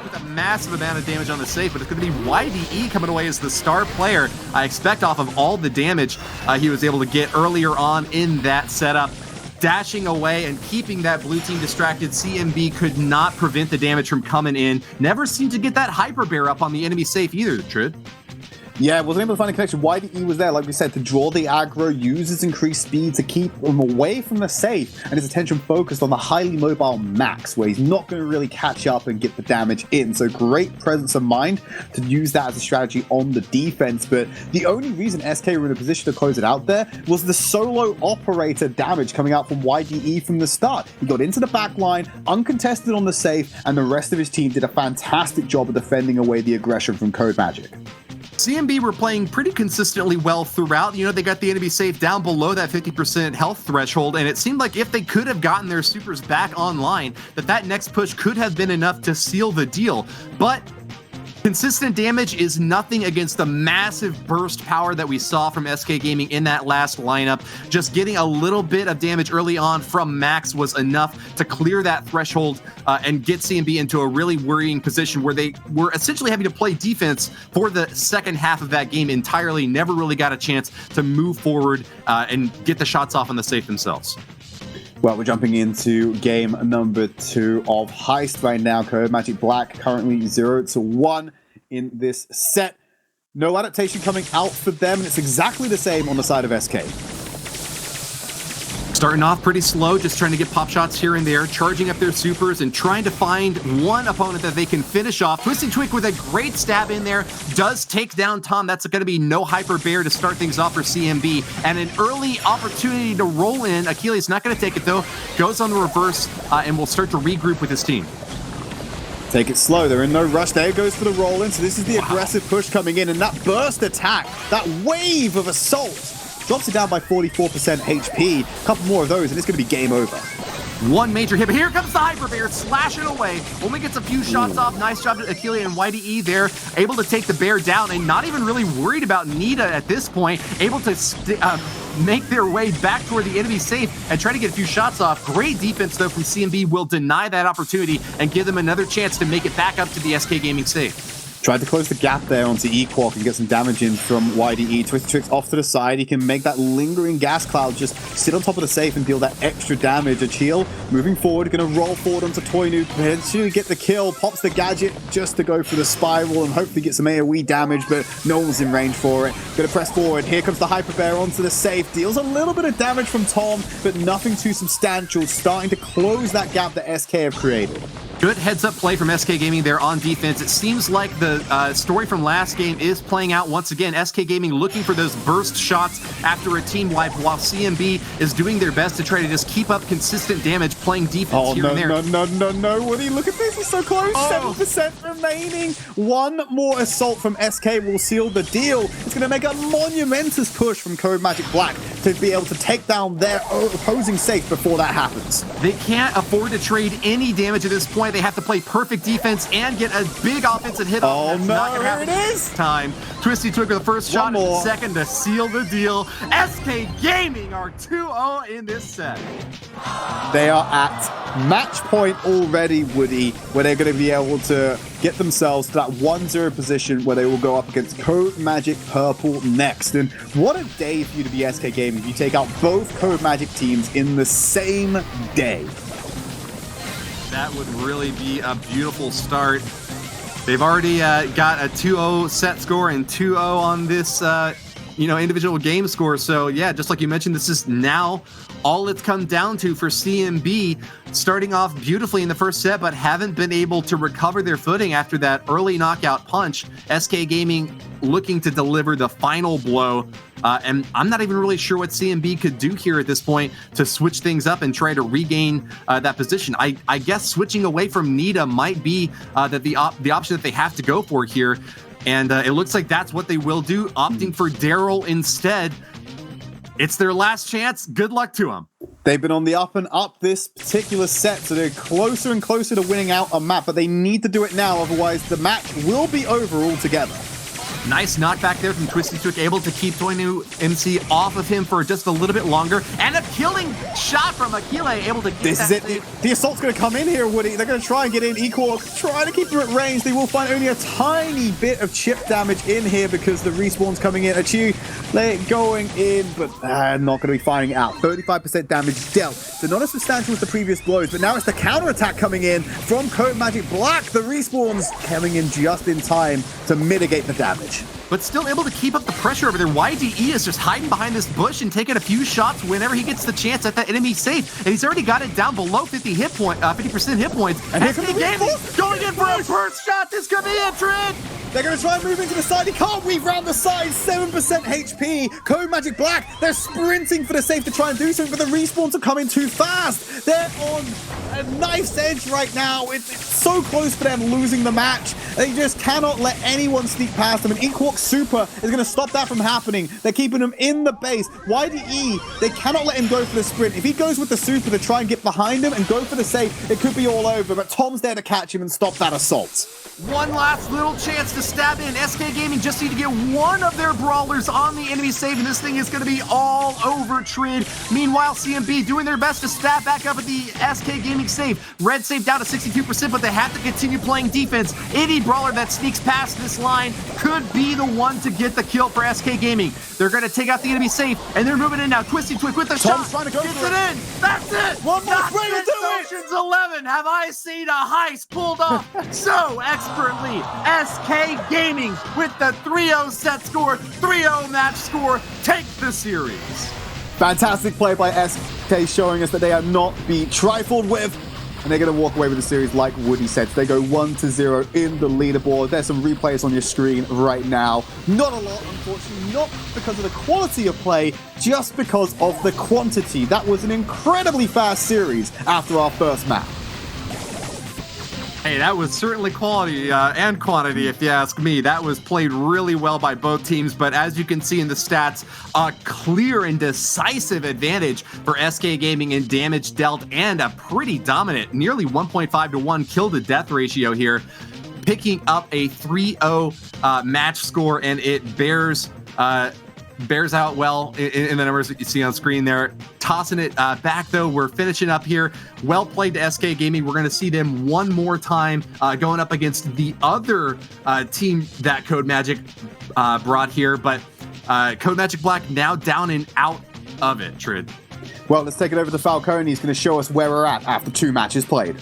With a massive amount of damage on the safe, but it's going to be YDE coming away as the star player. I expect off of all the damage he was able to get earlier on in that setup. Dashing away and keeping that blue team distracted, CMB could not prevent the damage from coming in. Never seemed to get that Hyper Bear up on the enemy safe either, Tridd. Yeah, wasn't able to find a connection. YDE was there, like we said, to draw the aggro, use his increased speed to keep him away from the safe, and his attention focused on the highly mobile Max, where he's not going to really catch up and get the damage in. So great presence of mind to use that as a strategy on the defense. But the only reason SK were in a position to close it out there was the solo operator damage coming out from YDE from the start. He got into the back line, uncontested on the safe, and the rest of his team did a fantastic job of defending away the aggression from Codemagic. CMB were playing pretty consistently well throughout. You know, they got the enemy safe down below that 50% health threshold, and it seemed like if they could have gotten their supers back online, that next push could have been enough to seal the deal. But consistent damage is nothing against the massive burst power that we saw from SK Gaming in that last lineup. Just getting a little bit of damage early on from Max was enough to clear that threshold and get CMB into a really worrying position where they were essentially having to play defense for the second half of that game entirely, never really got a chance to move forward and get the shots off on the safe themselves. Well, we're jumping into game number 2 of Heist right now. Codemagic Black currently 0-1 in this set. No adaptation coming out for them, and it's exactly the same on the side of SK. Starting off pretty slow, just trying to get pop shots here and there, charging up their supers and trying to find one opponent that they can finish off. Twisty Twig with a great stab in there, does take down Tom. That's going to be no hyper bear to start things off for CMB. And an early opportunity to roll in. Achilles not going to take it though, goes on the reverse and will start to regroup with his team. Take it slow, they're in no rush. There goes for the roll-in, so this is the aggressive push coming in, and that burst attack, that wave of assault, drops it down by 44% HP. A couple more of those, and it's going to be game over. One major hit, but here comes the Hyper Bear, slashing away. Only gets a few shots off. Nice job to Achille and YDE there, able to take the bear down and not even really worried about Nita at this point, able to make their way back toward the enemy safe and try to get a few shots off. Great defense, though, from CMB will deny that opportunity and give them another chance to make it back up to the SK Gaming safe. Tried to close the gap there onto Equark and get some damage in from YDE. Twisty Twig's off to the side. He can make that lingering gas cloud just sit on top of the safe and deal that extra damage. Achille moving forward, going to roll forward onto Toynu, potentially get the kill, pops the gadget just to go for the spiral and hopefully get some AoE damage, but no one's in range for it. Going to press forward. Here comes the Hyper Bear onto the safe. Deals a little bit of damage from Tom, but nothing too substantial. Starting to close that gap that SK have created. Good heads-up play from SK Gaming there on defense. It seems like the story from last game is playing out once again. SK Gaming looking for those burst shots after a team wipe, while CMB is doing their best to try to just keep up consistent damage, playing defense here and there. No, Woody, look at this. He's so close. 7% remaining. One more assault from SK will seal the deal. It's going to make a monumentous push from Codemagic Black to be able to take down their opposing safe before that happens. They can't afford to trade any damage at this point. They have to play perfect defense and get a big offensive hit off. Oh no, here it is! Time. Twisty Twig with the first shot and the second to seal the deal. SK Gaming are 2-0 in this set. They are at match point already, Woody, where they're going to be able to get themselves to that 1-0 position where they will go up against Codemagic Purple next. And what a day for you to be SK Gaming if you take out both Codemagic teams in the same day. That would really be a beautiful start. They've already got a 2-0 set score and 2-0 on this individual game score. So yeah, just like you mentioned, this is now all it's come down to for CMB, starting off beautifully in the first set, but haven't been able to recover their footing after that early knockout punch. SK Gaming looking to deliver the final blow. And I'm not even really sure what CMB could do here at this point to switch things up and try to regain that position. I guess switching away from Nita might be the option that they have to go for here. And it looks like that's what they will do, opting for Daryl instead. It's their last chance. Good luck to them. They've been on the up and up this particular set, so they're closer and closer to winning out a map, but they need to do it now, otherwise the match will be over altogether. Nice knockback there from Twisty Twig, able to keep Toynu MC off of him for just a little bit longer. And a killing shot from Achille, able to get This is it. The assault's going to come in here, Woody. They're going to try and get in. Equal trying to keep them at range. They will find only a tiny bit of chip damage in here because the respawn's coming in. Achu going in, but not going to be finding it out. 35% damage dealt. So not as substantial as the previous blows, but now it's the counterattack coming in from Codemagic Black. The respawn's coming in just in time to mitigate the damage. But still able to keep up the pressure over there. YDE is just hiding behind this bush and taking a few shots whenever he gets the chance at that enemy safe. And he's already got it down below 50% hit points. And SK Gaming going in for a burst shot. This could be it, Tridd. They're going to try and move into the side. He can't weave around the side. 7% HP. Codemagic Black, they're sprinting for the safe to try and do something, but the respawns are coming too fast. They're on at a knife's edge right now. It's so close for them losing the match. They just cannot let anyone sneak past them. And Inkwalk Super is going to stop that from happening. They're keeping him in the base. YDE, they cannot let him go for the sprint. If he goes with the Super to try and get behind him and go for the save, it could be all over. But Tom's there to catch him and stop that assault. One last little chance to stab in. SK Gaming just need to get one of their brawlers on the enemy save, and this thing is going to be all over Tridd. Meanwhile, CMB doing their best to stab back up at the SK Gaming save. Red save down to 62%, but they have to continue playing defense. Any brawler that sneaks past this line could be the one to get the kill for SK Gaming. They're going to take out the enemy save, and they're moving in now. Twisty Twig with the Tom's shot. trying to go Gets for it in. That's it. One more That's spray to it. do it. Ocean's 11. Have I seen a heist pulled off so expertly? SK Gaming with the 3-0 set score, 3-0 match score, take the series. Fantastic play by SK, showing us that they are not be trifled with. And they're going to walk away with the series like Woody said. They go 1-0 in the leaderboard. There's some replays on your screen right now. Not a lot, unfortunately, not because of the quality of play, just because of the quantity. That was an incredibly fast series after our first match. Hey, that was certainly quality and quantity, if you ask me. That was played really well by both teams, but as you can see in the stats, a clear and decisive advantage for SK Gaming in damage dealt and a pretty dominant, nearly 1.5 to 1 kill to death ratio here, picking up a 3-0 match score, and it bears out well in the numbers that you see on screen there. Tossing it back, though. We're finishing up here. Well played to SK Gaming. We're going to see them one more time going up against the other team that Codemagic brought here. But Codemagic Black now down and out of it, Tridd. Well, let's take it over to Falcone. He's going to show us where we're at after 2 matches played.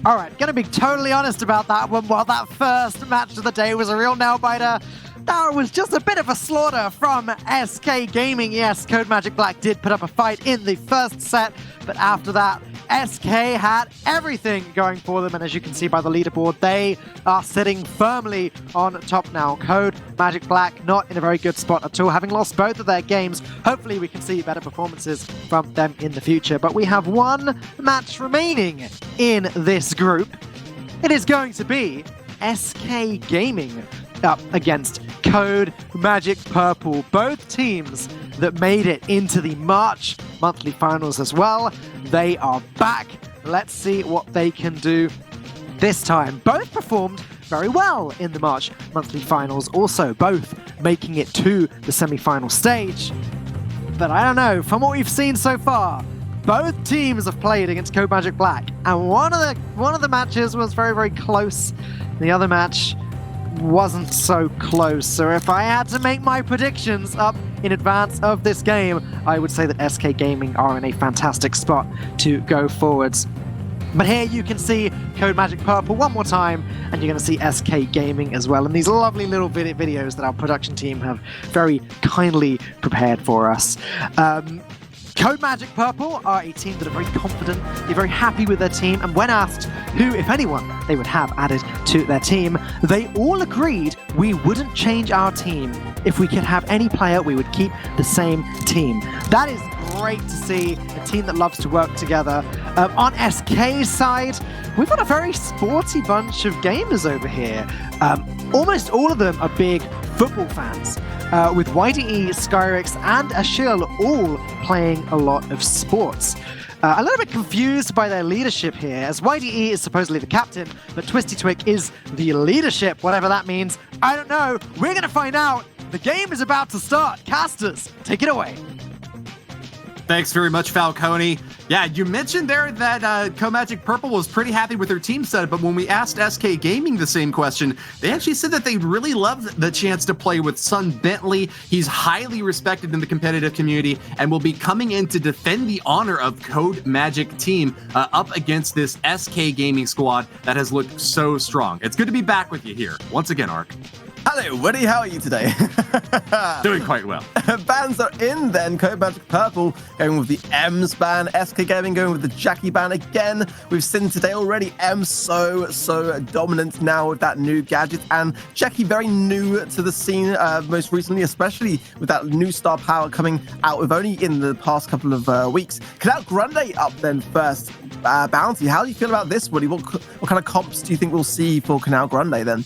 All right, gonna be totally honest about that one. While that first match of the day was a real nail-biter, that was just a bit of a slaughter from SK Gaming. Yes, Codemagic Black did put up a fight in the first set, but after that, SK had everything going for them, and as you can see by the leaderboard, they are sitting firmly on top now. Codemagic Black not in a very good spot at all, having lost both of their games. Hopefully we can see better performances from them in the future, but we have one match remaining in this group. It is going to be SK Gaming up against Codemagic Purple, both teams that made it into the March monthly finals as well. They are back. Let's see what they can do this time. Both performed very well in the March monthly finals, also both making it to the semi-final stage. But I don't know, from what we've seen so far, both teams have played against Codemagic Black, and one of the matches was very, very close. The other match wasn't so close. So if I had to make my predictions up in advance of this game, I would say that SK Gaming are in a fantastic spot to go forwards. But here you can see Codemagic Purple one more time, and you're going to see SK Gaming as well in these lovely little videos that our production team have very kindly prepared for us. Codemagic Purple are a team that are very confident, they're very happy with their team, and when asked who, if anyone, they would have added to their team, they all agreed we wouldn't change our team. If we could have any player, we would keep the same team. That is great to see, a team that loves to work together. On SK's side, we've got a very sporty bunch of gamers over here. Almost all of them are big football fans. With YDE, Skyrix, and Ashil all playing a lot of sports. A little bit confused by their leadership here, as YDE is supposedly the captain, but Twisty Twig is the leadership, whatever that means. I don't know. We're going to find out. The game is about to start. Casters, take it away. Thanks very much, Falcone. Yeah, you mentioned there that Codemagic Purple was pretty happy with their team setup, but when we asked SK Gaming the same question, they actually said that they really loved the chance to play with Son Bentley. He's highly respected in the competitive community and will be coming in to defend the honor of Codemagic team up against this SK Gaming squad that has looked so strong. It's good to be back with you here. Once again, Ark. Hello, Woody. How are you today? Doing quite well. Bans are in then. Codemagic Purple going with the M's ban. SK Gaming going with the Jackie ban again. We've seen today already M so dominant now with that new gadget. And Jackie very new to the scene most recently, especially with that new star power coming out with only in the past couple of weeks. Canal Grande up then first. Bounty, how do you feel about this, Woody? What kind of comps do you think we'll see for Canal Grande then?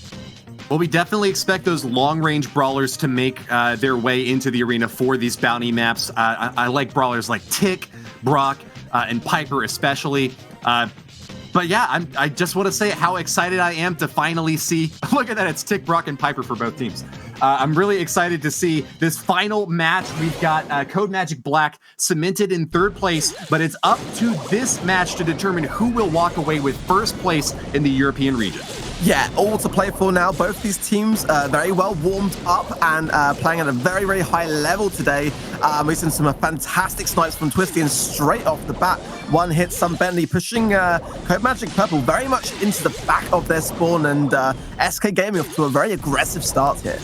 Well, we definitely expect those long-range brawlers to make their way into the arena for these bounty maps. I like brawlers like Tick, Brock, and Piper especially. But yeah, I just want to say how excited I am to finally see. Look at that, it's Tick, Brock, and Piper for both teams. I'm really excited to see this final match. We've got Codemagic Black cemented in 3rd place, but it's up to this match to determine who will walk away with 1st place in the European region. Yeah, all to play for now. Both these teams very well warmed up and playing at a very high level today. We've seen some fantastic snipes from Twisty, and straight off the bat, one hit Sun Bentley, pushing Codemagic Purple very much into the back of their spawn, and SK Gaming off to a very aggressive start here.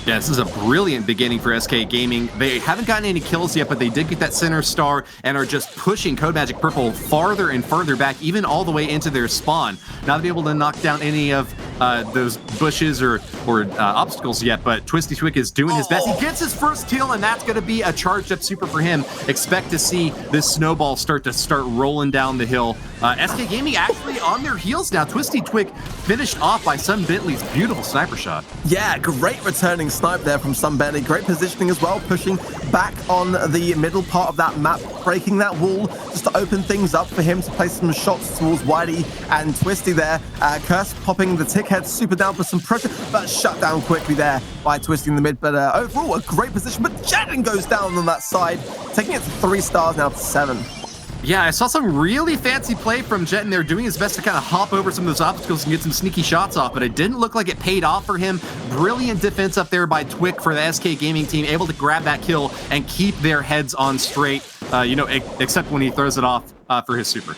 Yeah, this is a brilliant beginning for SK Gaming. They haven't gotten any kills yet, but they did get that center star and are just pushing Codemagic Purple farther and farther back, even all the way into their spawn. Not to be able to knock down any of those bushes or obstacles yet, but Twisty Twick is doing his best. He gets his first kill, and that's going to be a charged up super for him. Expect to see this snowball start rolling down the hill. SK Gaming actually on their heels now. Twisty Twick finished off by Sun Bentley's beautiful sniper shot. Yeah, great returning snipe there from Sun Bentley. Great positioning as well, pushing back on the middle part of that map, breaking that wall just to open things up for him to place some shots towards Whitey and Twisty there. Curse popping the tick head super down for some pressure, but shut down quickly there by Twisty in the mid. But overall, a great position. But Jetten goes down on that side, taking it to 3 stars now to 7. Yeah, I saw some really fancy play from Jetten there, doing his best to kind of hop over some of those obstacles and get some sneaky shots off, but it didn't look like it paid off for him. Brilliant defense up there by Twick for the SK Gaming team, able to grab that kill and keep their heads on straight, except when he throws it off for his super.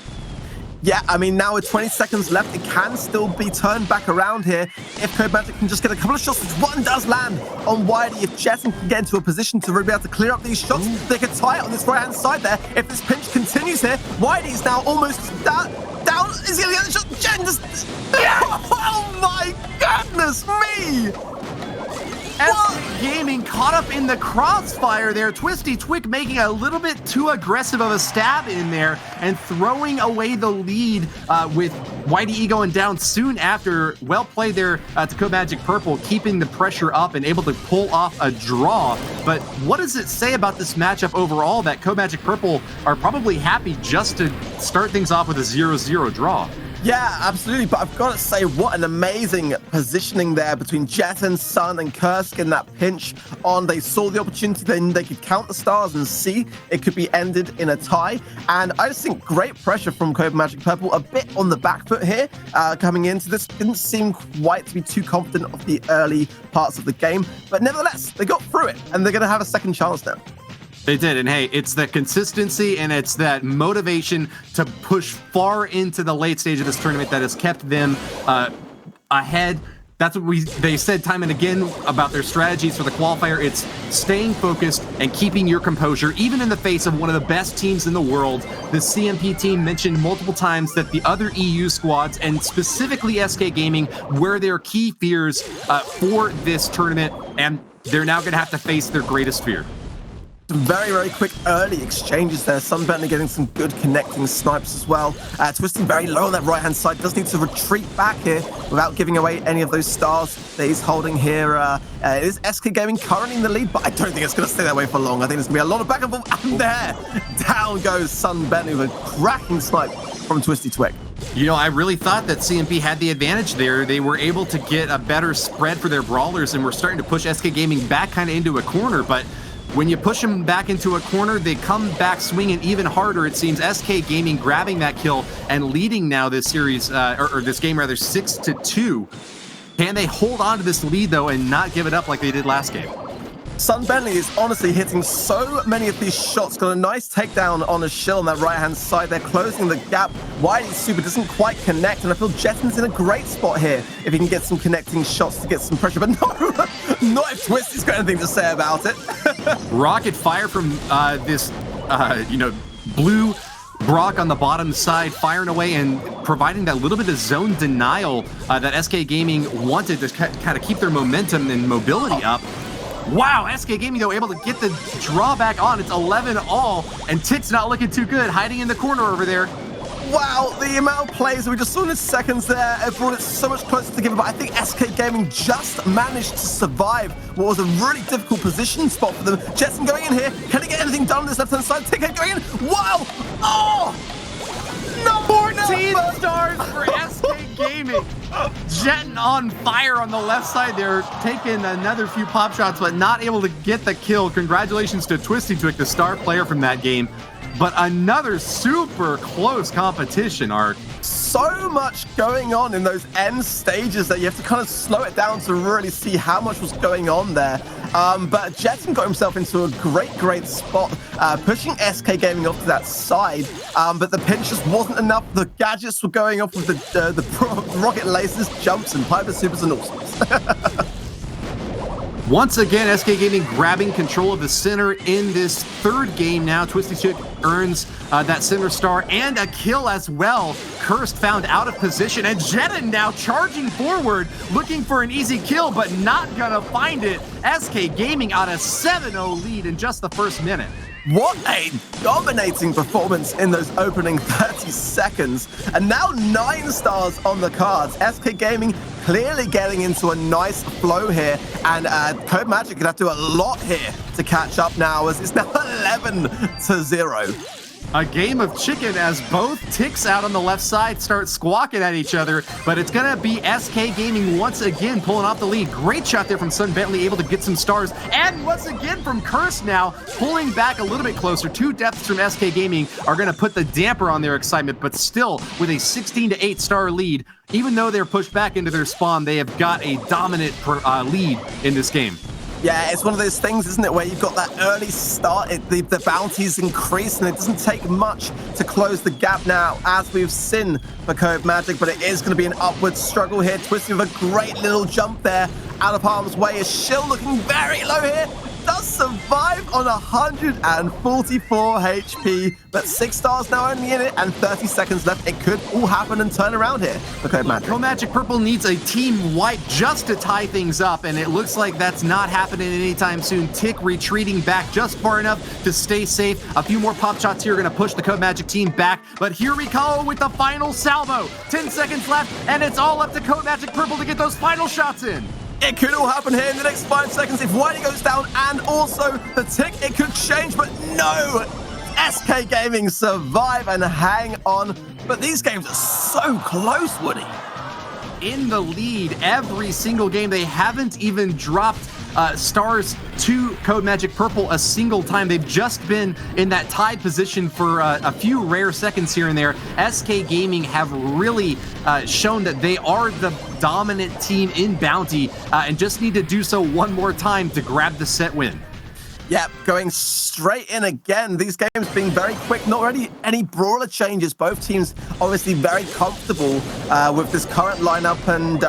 Yeah, I mean, now with 20 seconds left, it can still be turned back around here if Codemagic can just get a couple of shots, which one does land on Whitey. If Jetten can get into a position to really be able to clear up these shots, they could tie it on this right-hand side there. If this pinch continues here, Whitey's now almost down. Is he going to get the shot? Jetten just... Oh my goodness me! SK Gaming caught up in the crossfire there. Twisty Twick making a little bit too aggressive of a stab in there and throwing away the lead with Whitey going down soon after. Well played there to Codemagic Purple, keeping the pressure up and able to pull off a draw. But what does it say about this matchup overall that Codemagic Purple are probably happy just to start things off with a 0-0 draw? Yeah, absolutely. But I've got to say, what an amazing positioning there between Jetten, Sun, and Kursk in that pinch on. They saw the opportunity, then they could count the stars and see it could be ended in a tie. And I just think great pressure from Codemagic Purple, a bit on the back foot here coming into this. Didn't seem quite to be too confident of the early parts of the game. But nevertheless, they got through it, and they're going to have a second chance now. They did, and hey, it's the consistency and it's that motivation to push far into the late stage of this tournament that has kept them ahead. That's what they said time and again about their strategies for the qualifier. It's staying focused and keeping your composure, even in the face of one of the best teams in the world. The CMP team mentioned multiple times that the other EU squads, and specifically SK Gaming, were their key fears for this tournament, and they're now going to have to face their greatest fear. Some very quick early exchanges there. Sun Bentley getting some good connecting snipes as well. Twisting very low on that right-hand side. Does need to retreat back here without giving away any of those stars that he's holding here. It is SK Gaming currently in the lead, but I don't think it's going to stay that way for long. I think there's going to be a lot of back and forth. And there, down goes Sun Bentley with a cracking snipe from Twisty Twick. You know, I really thought that CMP had the advantage there. They were able to get a better spread for their brawlers, and were starting to push SK Gaming back kind of into a corner, but when you push them back into a corner, they come back swinging even harder. It seems SK Gaming grabbing that kill and leading now this series, or this game rather, 6-2. Can they hold on to this lead though and not give it up like they did last game? Sun Bentley is honestly hitting so many of these shots. Got a nice takedown on a shield on that right-hand side. They're closing the gap. Whitey's super doesn't quite connect, and I feel Jetton's in a great spot here if he can get some connecting shots to get some pressure. But no, not if Twisty's got anything to say about it. Rocket fire from this, blue Brock on the bottom side, firing away and providing that little bit of zone denial that SK Gaming wanted to kind of keep their momentum and mobility up. Wow, SK Gaming, though, able to get the drawback on. It's 11-all, and Tick's not looking too good, hiding in the corner over there. Wow, the amount of plays that we just saw in the seconds there, it brought it so much closer to giving, but I think SK Gaming just managed to survive what was a really difficult position spot for them. Jetson going in here, can he get anything done on this left-hand side? Tick going in, wow! Oh! No, 14 stars for SK Gaming. Jetton on fire on the left side there, taking another few pop shots, but not able to get the kill. Congratulations to Twisty Twick, the star player from that game. But another super close competition, Ark. So much going on in those end stages that you have to kind of slow it down to really see how much was going on there. But Jetson got himself into a great spot, pushing SK Gaming off to that side. But the pinch just wasn't enough. The gadgets were going off with the rocket laces, jumps, and Piper Supers and all. Once again, SK Gaming grabbing control of the center in this third game now. Twisty Chick earns that center star and a kill as well. Cursed found out of position, and Jetton now charging forward, looking for an easy kill, but not gonna find it. SK Gaming on a 7-0 lead in just the first minute. What a dominating performance in those opening 30 seconds. And now 9 stars on the cards. SK Gaming clearly getting into a nice flow here. And Codemagic could have to do a lot here to catch up now, as it's now 11-0. A game of chicken as both Ticks out on the left side start squawking at each other, but it's going to be SK Gaming once again pulling off the lead. Great shot there from Sun Bentley, able to get some stars. And once again from Curse now, pulling back a little bit closer. 2 deaths from SK Gaming are going to put the damper on their excitement, but still with a 16-8 star lead. Even though they're pushed back into their spawn, they have got a dominant lead in this game. Yeah, it's one of those things, isn't it, where you've got that early start, the bounties increase, and it doesn't take much to close the gap now, as we've seen for Codemagic, but it is going to be an upward struggle here. Twisty with a great little jump there, out of harm's way. Is Shill looking very low here? Does survive on 144 HP, but 6 stars now only in it, and 30 seconds left. It could all happen and turn around here for Codemagic. Codemagic Purple needs a team wipe just to tie things up, and it looks like that's not happening anytime soon. Tick retreating back just far enough to stay safe. A few more pop shots here are going to push the Codemagic team back, but here we go with the final salvo. 10 seconds left, and it's all up to Codemagic Purple to get those final shots in. It could all happen here in the next 5 seconds if Whitey goes down, and also the Tick, it could change, but no! SK Gaming survive and hang on, but these games are so close, Woody. In the lead every single game. They haven't even dropped stars to Codemagic Purple a single time. They've just been in that tied position for a few rare seconds here and there. SK Gaming have really shown that they are the dominant team in Bounty and just need to do so one more time to grab the set win. Yep, going straight in again. These games being very quick, not really any brawler changes. Both teams obviously very comfortable with this current lineup, and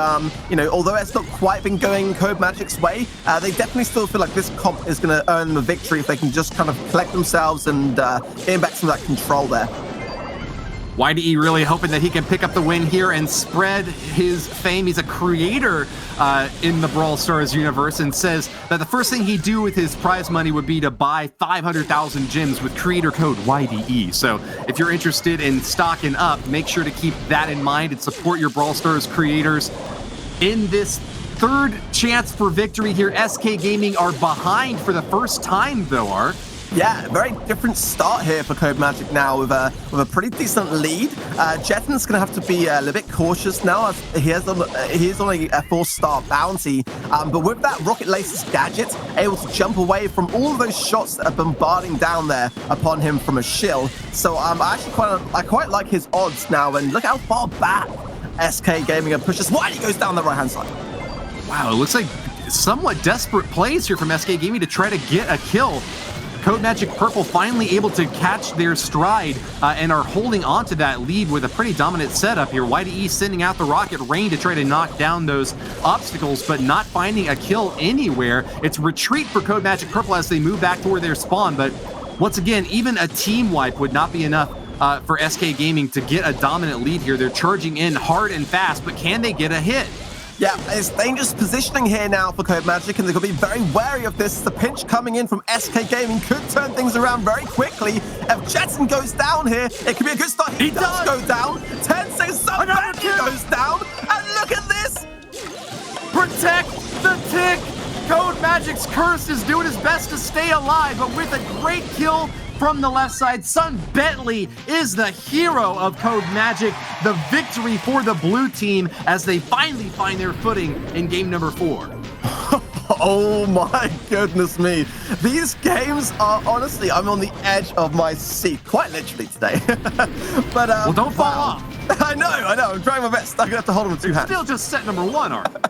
although it's not quite been going Codemagic's way, they definitely still feel like this comp is going to earn them a victory if they can just kind of collect themselves and gain back some of that control there. YDE really hoping that he can pick up the win here and spread his fame. He's a creator in the Brawl Stars universe, and says that the first thing he'd do with his prize money would be to buy 500,000 gems with creator code YDE. So if you're interested in stocking up, make sure to keep that in mind and support your Brawl Stars creators. In this third chance for victory here, SK Gaming are behind for the first time though, Ark. Yeah, very different start here for Codemagic now with a pretty decent lead. Jetton's going to have to be a little bit cautious now, as he is on a 4-star bounty. But with that Rocket Laces gadget, able to jump away from all of those shots that are bombarding down there upon him from a shield. So I quite like his odds now, and look how far back SK Gaming pushes. Why he goes down the right-hand side. Wow, it looks like somewhat desperate plays here from SK Gaming to try to get a kill. Codemagic Purple finally able to catch their stride and are holding on to that lead with a pretty dominant setup here. YDE sending out the rocket rain to try to knock down those obstacles, but not finding a kill anywhere. It's retreat for Codemagic Purple as they move back toward their spawn, but once again, even a team wipe would not be enough for SK Gaming to get a dominant lead here. They're charging in hard and fast, but can they get a hit? Yeah, it's dangerous positioning here now for Codemagic, and they've got to be very wary of this. The pinch coming in from SK Gaming could turn things around very quickly. If Jetson goes down here, it could be a good start. He does go down. 10 seconds, so he goes down. And look at this. Protect the tick. Codemagic's curse is doing his best to stay alive, but with a great kill from the left side, Son Bentley is the hero of Codemagic. The victory for the blue team as they finally find their footing in game number 4. Oh my goodness me. These games are honestly, I'm on the edge of my seat, quite literally today. But well, don't fall off. I know, I'm trying my best. I'm gonna have to hold on with 2 hands. Still just set number 1, Ark.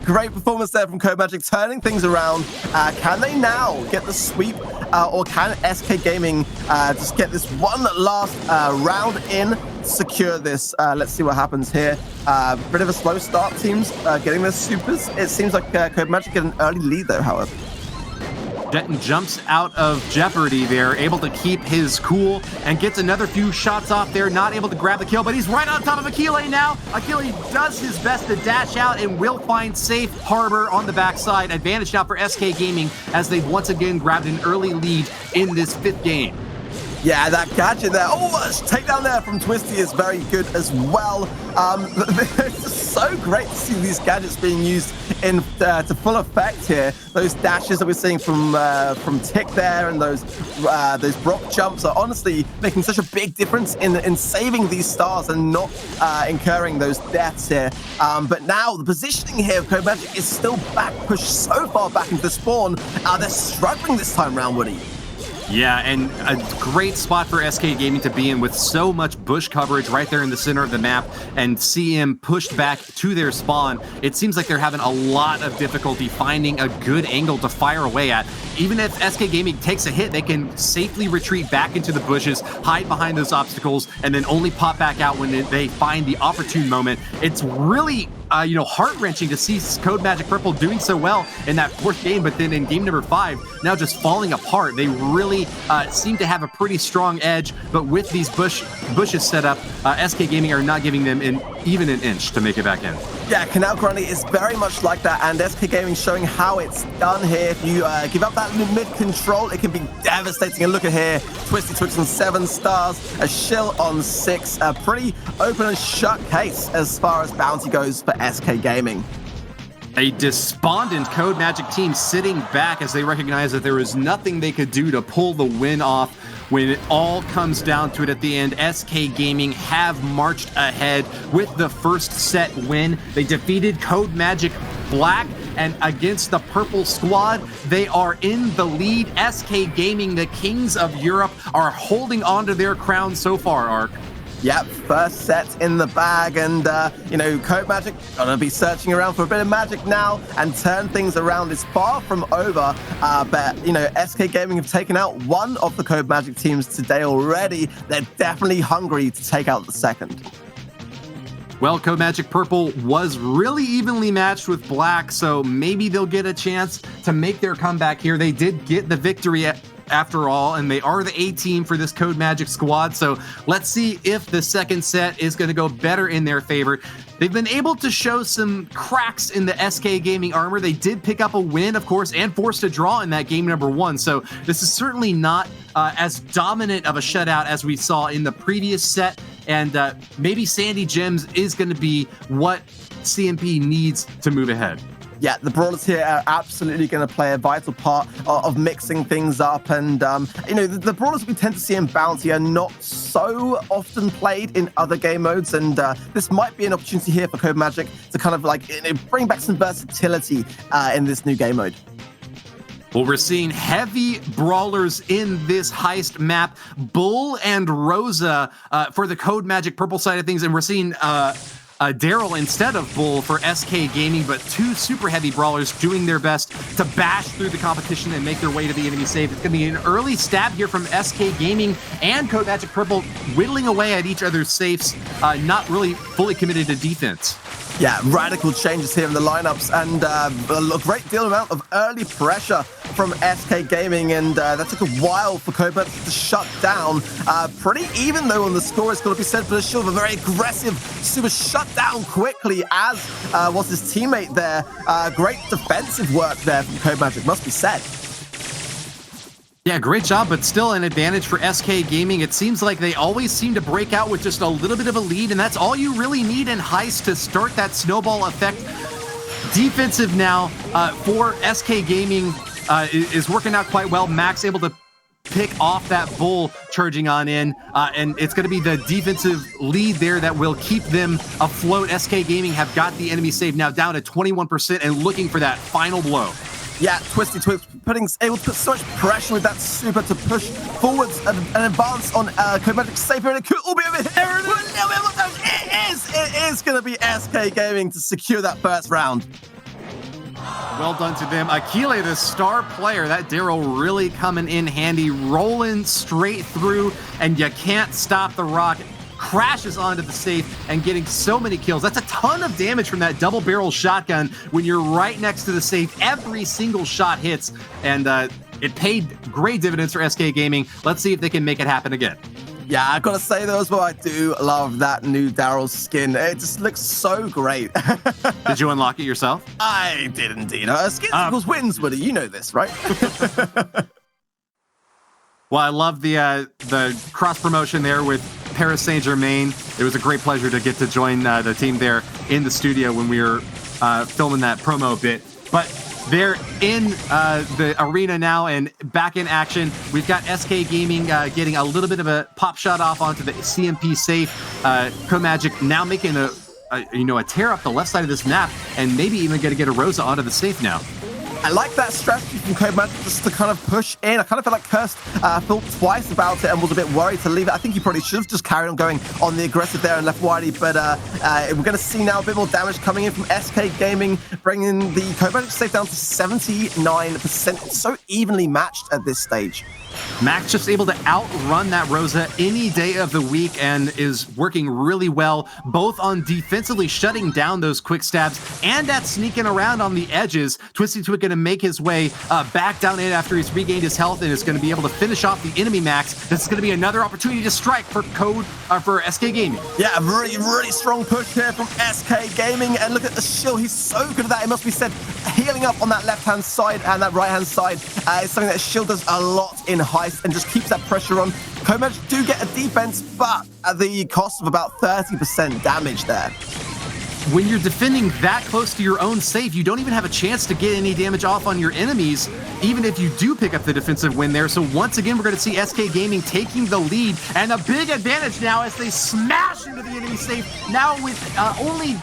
Great performance there from Codemagic, turning things around. Can they now get the sweep, or can SK Gaming just get this one last round in, secure this? Let's see what happens here. Bit of a slow start, teams getting their supers. It seems like Codemagic get an early lead though, however. Jetton jumps out of jeopardy there, able to keep his cool and gets another few shots off there, not able to grab the kill, but he's right on top of Akile now. Akile does his best to dash out and will find safe harbor on the backside. Advantage now for SK Gaming as they've once again grabbed an early lead in this 5th game. Yeah, that gadget there. Oh, takedown there from Twisty is very good as well. It's just so great to see these gadgets being used in to full effect here. Those dashes that we're seeing from Tick there, and those Brock jumps are honestly making such a big difference in saving these stars and not incurring those deaths here. But now the positioning here of Codemagic is still back, pushed so far back into the spawn. They're struggling this time round, Woody. Yeah, and a great spot for SK Gaming to be in with so much bush coverage right there in the center of the map, and CM pushed back to their spawn. It seems like they're having a lot of difficulty finding a good angle to fire away at. Even if SK Gaming takes a hit, they can safely retreat back into the bushes, hide behind those obstacles, and then only pop back out when they find the opportune moment. It's really heart-wrenching to see Codemagic Purple doing so well in that 4th game, but then in game number 5, now just falling apart. They really seem to have a pretty strong edge, but with these bushes set up, SK Gaming are not giving them even an inch to make it back in. Yeah, Canal Grande is very much like that, and SK Gaming showing how it's done here. If you give up that mid control, it can be devastating. And look at here, Twisty Twix on 7 stars, a Shill on 6, a pretty open and shut case as far as bounty goes for SK Gaming. A despondent Codemagic team sitting back as they recognize that there is nothing they could do to pull the win off. When it all comes down to it at the end, SK Gaming have marched ahead with the first set win. They defeated Codemagic Black, and against the Purple squad, they are in the lead. SK Gaming, the kings of Europe, are holding on to their crown so far, Ark. Yep, first set in the bag, and Codemagic gonna be searching around for a bit of magic now and turn things around. It's far from over, but SK Gaming have taken out one of the Codemagic teams today already. They're definitely hungry to take out the second. Well, Codemagic Purple was really evenly matched with Black, so maybe they'll get a chance to make their comeback here. They did get the victory after all, and they are the A team for this Codemagic squad, so let's see if the second set is going to go better in their favor. They've been able to show some cracks in the SK Gaming armor. They did pick up a win, of course, and forced a draw in that game number 1, so this is certainly not as dominant of a shutout as we saw in the previous set, and maybe Sandy Gems is going to be what CMP needs to move ahead. Yeah, the Brawlers here are absolutely going to play a vital part of mixing things up. And, the Brawlers we tend to see in Bounty are not so often played in other game modes. And this might be an opportunity here for Codemagic to kind of bring back some versatility in this new game mode. Well, we're seeing heavy brawlers in this heist map. Bull and Rosa for the Codemagic Purple side of things. And we're seeing Daryl instead of Bull for SK Gaming, but two super heavy brawlers doing their best to bash through the competition and make their way to the enemy safe. It's going to be an early stab here from SK Gaming and Codemagic Purple, whittling away at each other's safes, not really fully committed to defense. Yeah, radical changes here in the lineups and a great deal amount of early pressure from SK Gaming, and that took a while for Codemagic to shut down. Pretty even though on the score, it's got to be said, but Shield a very aggressive super shut down quickly, as was his teammate there. Great defensive work there from Codemagic, must be said. Yeah, great job, but still an advantage for SK Gaming. It seems like they always seem to break out with just a little bit of a lead, and that's all you really need in Heist to start that snowball effect. Defensive now for SK Gaming is working out quite well. Max able to pick off that Bull charging on in, and it's going to be the defensive lead there that will keep them afloat. SK Gaming have got the enemy save now down to 21% and looking for that final blow. Yeah, Twisty Twist able to put so much pressure with that super to push forwards and advance on Codemagic safe here, and it could all be over here. It is going to be SK Gaming to secure that first round. Well done to them. Akile, the star player, that Daryl really coming in handy, rolling straight through, and you can't stop the rock. Crashes onto the safe and getting so many kills. That's a ton of damage from that double barrel shotgun when you're right next to the safe. Every single shot hits, and it paid great dividends for SK Gaming. Let's see if they can make it happen again. Yeah, I gotta say though as well, I do love that new Daryl skin. It just looks so great. Did you unlock it yourself? I did indeed. Skins equals wins, buddy. You know this, right? Well, I love the cross promotion there with Paris Saint-Germain. It was a great pleasure to get to join the team there in the studio when we were filming that promo bit. But they're in the arena now and back in action. We've got SK Gaming getting a little bit of a pop shot off onto the CMP safe. Codemagic now making a tear up the left side of this map, and maybe even going to get a Rosa onto the safe now. I like that strategy from Codemagic just to kind of push in. I kind of feel like Kirst thought twice about it and was a bit worried to leave it. I think he probably should have just carried on going on the aggressive there and left widey, but we're going to see now a bit more damage coming in from SK Gaming, bringing the Codemagic safe down to 79%. It's so evenly matched at this stage. Max just able to outrun that Rosa any day of the week and is working really well, both on defensively shutting down those quick stabs and at sneaking around on the edges. Twisty Twit going to make his way back down in after he's regained his health and is going to be able to finish off the enemy Max. This is going to be another opportunity to strike for for SK Gaming. Yeah, a really, really strong push here from SK Gaming, and look at the shield. He's so good at that. It must be said, healing up on that left-hand side and that right-hand side is something that shield does a lot in Heist and just keeps that pressure on. Codemagic do get a defense, but at the cost of about 30% damage there. When you're defending that close to your own safe, you don't even have a chance to get any damage off on your enemies, even if you do pick up the defensive win there. So once again, we're going to see SK Gaming taking the lead, and a big advantage now as they smash into the enemy safe, now with only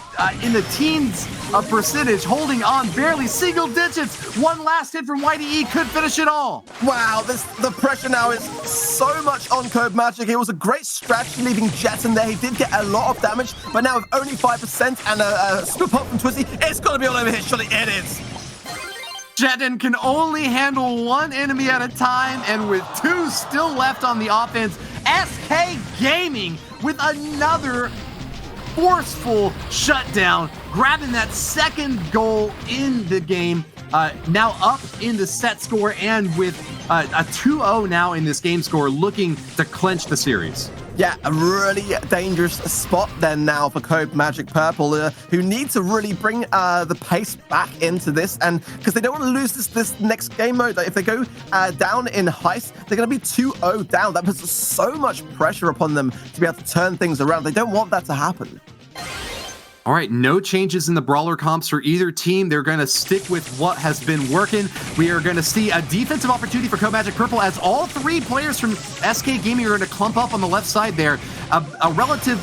in the teens of percentage, holding on barely single digits. One last hit from YDE could finish it all. Wow, the pressure now is so much on Codemagic. It was a great strategy leaving Jet in there. He did get a lot of damage, but now with only 5% and a scoop pop from Twisty, it's got to be all over here. Surely it is. Jetten can only handle one enemy at a time, and with two still left on the offense, SK Gaming with another forceful shutdown, grabbing that second goal in the game. Now up in the set score, and with a 2-0 now in this game score, looking to clinch the series. Yeah, a really dangerous spot then now for Codemagic Purple, who need to really bring the pace back into this, and because they don't want to lose this next game mode. If they go down in Heist, they're going to be 2-0 down. That puts so much pressure upon them to be able to turn things around. They don't want that to happen. All right, no changes in the brawler comps for either team. They're going to stick with what has been working. We are going to see a defensive opportunity for Codemagic Purple as all 3 players from SK Gaming are going to clump up on the left side there. A relative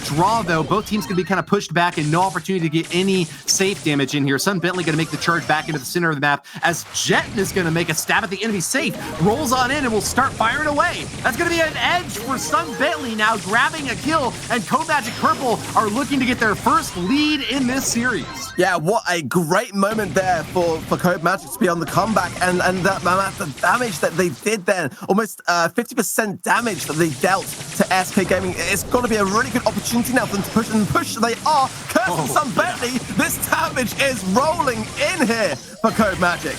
draw, though. Both teams can be kind of pushed back and no opportunity to get any safe damage in here. Sun Bentley going to make the charge back into the center of the map as Jetton is going to make a stab at the enemy safe. Rolls on in and will start firing away. That's going to be an edge for Sun Bentley now grabbing a kill, and Codemagic Purple are looking to get their first lead in this series. Yeah, what a great moment there for Codemagic to be on the comeback, and the damage that they did then, almost 50% damage that they dealt to SK Gaming. It's going to be a really good opportunity now for them to push and push. They are cursing Sun Bentley. This damage is rolling in here for Codemagic.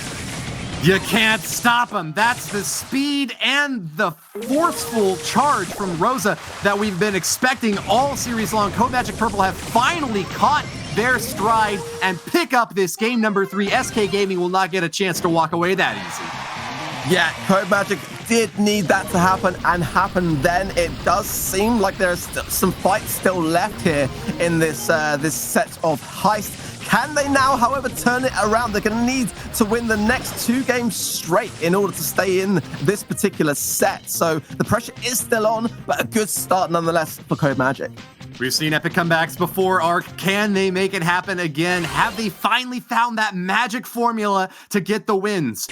You can't stop them. That's the speed and the forceful charge from Rosa that we've been expecting all series long. Codemagic Purple have finally caught their stride and pick up this game number 3. SK Gaming will not get a chance to walk away that easy. Yeah, Codemagic did need that to happen, and happen then. It does seem like there's some fight still left here in this this set of Heist. Can they now, however, turn it around? They're going to need to win the next 2 games straight in order to stay in this particular set. So the pressure is still on, but a good start nonetheless for Codemagic. We've seen epic comebacks before, Ark. Can they make it happen again? Have they finally found that magic formula to get the wins?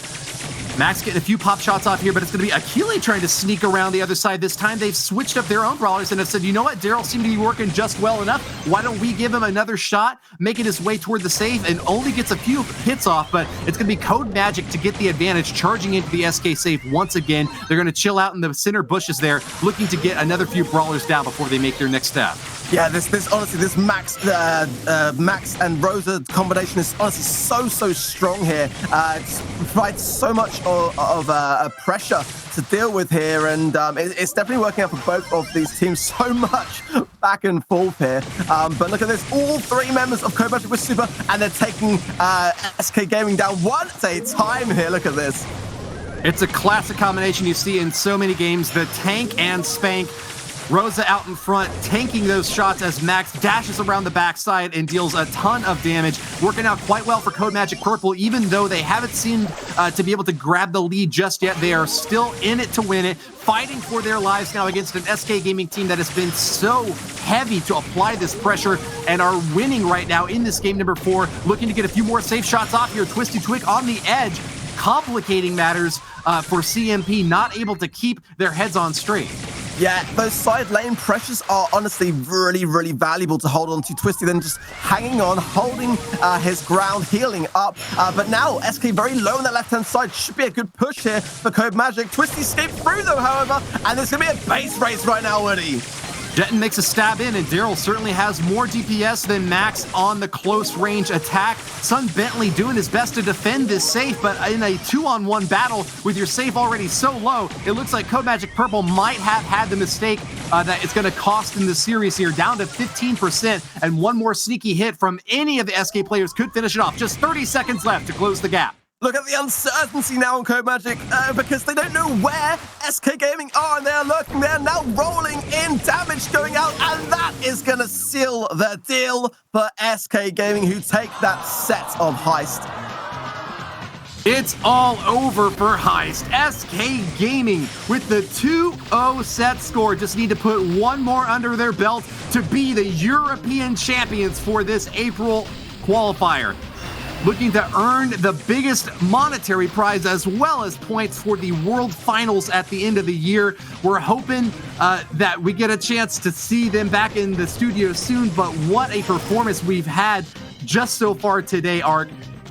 Max getting a few pop shots off here, but it's going to be Akile trying to sneak around the other side. This time they've switched up their own brawlers and have said, you know what, Daryl seemed to be working just well enough. Why don't we give him another shot, making his way toward the safe, and only gets a few hits off, but it's going to be Codemagic to get the advantage, charging into the SK safe once again. They're going to chill out in the center bushes there, looking to get another few brawlers down before they make their next step. Yeah, this honestly, this Max and Rosa combination is honestly so strong here. It provides so much of pressure to deal with here, and it's definitely working out for both of these teams. So much back and forth here. But look at this, all 3 members of Codemagic with super, and they're taking SK Gaming down one at a time here. Look at this. It's a classic combination you see in so many games, the tank and spank. Rosa out in front, tanking those shots as Max dashes around the backside and deals a ton of damage. Working out quite well for Codemagic Purple, even though they haven't seemed to be able to grab the lead just yet. They are still in it to win it, fighting for their lives now against an SK Gaming team that has been so heavy to apply this pressure and are winning right now in this game number 4. Looking to get a few more safe shots off here. Twisty Twig on the edge, complicating matters for CMP, not able to keep their heads on straight. Yeah, those side lane pressures are honestly really valuable to hold on to. Twisty then just hanging on, holding his ground, healing up. But now SK very low on that left-hand side. Should be a good push here for Codemagic. Twisty escaped through though, however, and there's going to be a base race right now, Woody. Jetton makes a stab in, and Daryl certainly has more DPS than Max on the close range attack. Sun Bentley doing his best to defend this safe, but in a 2-on-1 battle with your safe already so low, it looks like Codemagic Purple might have had the mistake that it's going to cost in the series here, down to 15%, and one more sneaky hit from any of the SK players could finish it off. Just 30 seconds left to close the gap. Look at the uncertainty now on Codemagic because they don't know where SK Gaming are, and they're lurking there now, rolling in, damage going out, and that is going to seal the deal for SK Gaming, who take that set of Heist. It's all over for Heist. SK Gaming with the 2-0 set score just need to put one more under their belt to be the European champions for this April qualifier. Looking to earn the biggest monetary prize as well as points for the World Finals at the end of the year. We're hoping that we get a chance to see them back in the studio soon, but what a performance we've had just so far today, Ark,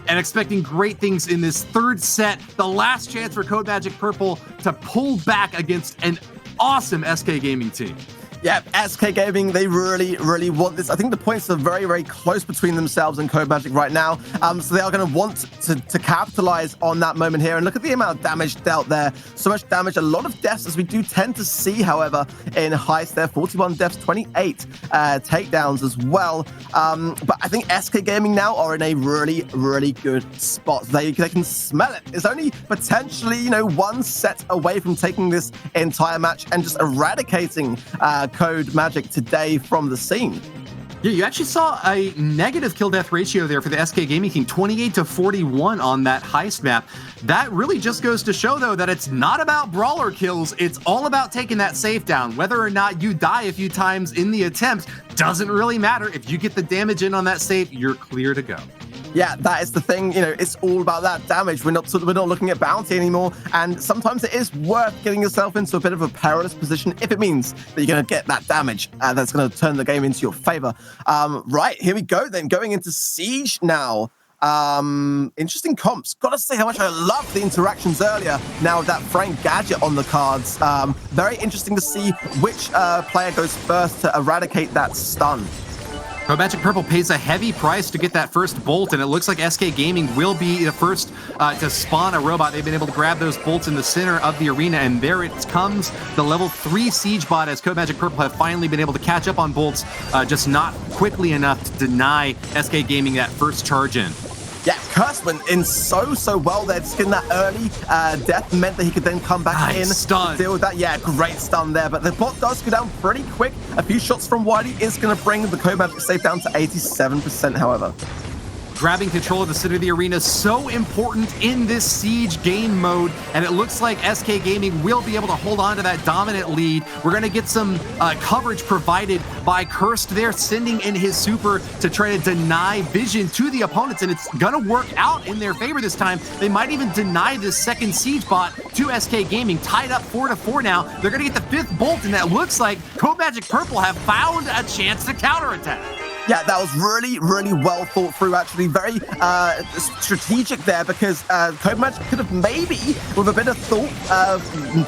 and expecting great things in this 3rd set. The last chance for Codemagic Purple to pull back against an awesome SK Gaming team. Yeah, SK Gaming, they really want this. I think the points are very close between themselves and Codemagic right now. So they are going to want to capitalize on that moment here. And look at the amount of damage dealt there. So much damage, a lot of deaths, as we do tend to see, however, in Heist there. 41 deaths, 28 takedowns as well. But I think SK Gaming now are in a really good spot. They can smell it. It's only potentially, one set away from taking this entire match and just eradicating Codemagic today from the scene. Yeah, you actually saw a negative kill-death ratio there for the SK Gaming team, 28-41 on that heist map. That really just goes to show, though, that it's not about brawler kills. It's all about taking that safe down. Whether or not you die a few times in the attempt doesn't really matter. If you get the damage in on that safe, you're clear to go. Yeah, that is the thing. You know, it's all about that damage. We're not looking at bounty anymore, and sometimes it is worth getting yourself into a bit of a perilous position if it means that you're going to get that damage, and that's going to turn the game into your favor. Right, here we go then, going into Siege now. Interesting comps. Gotta say how much I loved the interactions earlier now with that Frank gadget on the cards. Very interesting to see which player goes first to eradicate that stun. Codemagic Purple pays a heavy price to get that first bolt, and it looks like SK Gaming will be the first to spawn a robot. They've been able to grab those bolts in the center of the arena, and there it comes, the level 3 siege bot, as Codemagic Purple have finally been able to catch up on bolts, just not quickly enough to deny SK Gaming that first charge in. Yeah, Curse went in so well there. Just getting that early death meant that he could then come back in stun. to deal with that. Yeah, great stun there. But the bot does go down pretty quick. A few shots from Whitey is going to bring the Codemagic safe down to 87%, however. Grabbing control of the center of the arena, so important in this siege game mode, and it looks like SK Gaming will be able to hold on to that dominant lead. We're going to get some coverage provided by Cursed there, sending in his super to try to deny vision to the opponents, and it's going to work out in their favor this time. They might even deny this second siege bot to SK Gaming, tied up 4-4 now. They're going to get the 5th bolt, and that looks like Codemagic Purple have found a chance to counterattack. Yeah, that was really well thought through, actually. Very strategic there, because Codemagic could have maybe, with a bit of thought,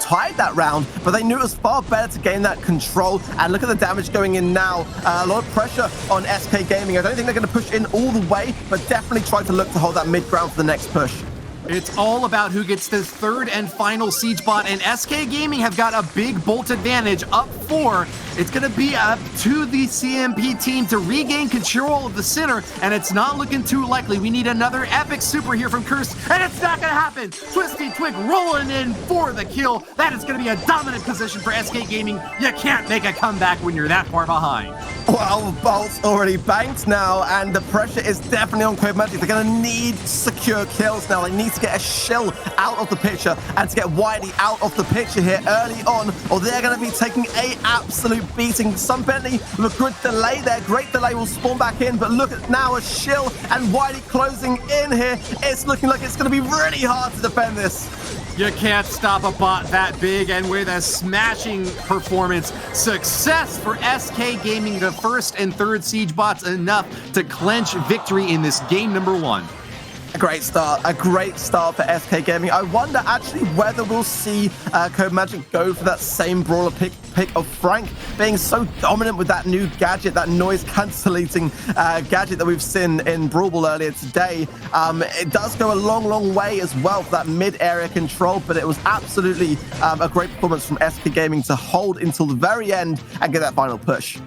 tied that round, but they knew it was far better to gain that control. And look at the damage going in now. A lot of pressure on SK Gaming. I don't think they're going to push in all the way, but definitely try to look to hold that mid ground for the next push. It's all about who gets this 3rd and final siege bot, and SK Gaming have got a big bolt advantage, up 4. It's going to be up to the CMP team to regain control of the center, and it's not looking too likely. We need another epic super here from Curse, and it's not going to happen. Twisty Twig rolling in for the kill. That is going to be a dominant position for SK Gaming. You can't make a comeback when you're that far behind. Well, bolt's already banked now, and the pressure is definitely on Codemagic. They're going to need secure kills now. They need to get a shill out of the picture and to get Whitey out of the picture here early on, or they're going to be taking a absolute beating. Sun Bentley with a good delay there. Great delay, will spawn back in, but look at now a shill and Whitey closing in here. It's looking like it's going to be really hard to defend this. You can't stop a bot that big, and with a smashing performance, success for SK Gaming, the 1st and 3rd siege bots, enough to clinch victory in this game number 1. A great start for SK Gaming. I wonder actually whether we'll see Codemagic go for that same brawler pick of Frank, being so dominant with that new gadget, that noise cancellating gadget that we've seen in Brawl Ball earlier today. It does go a long way as well for that mid-area control, but it was absolutely a great performance from SK Gaming to hold until the very end and get that final push.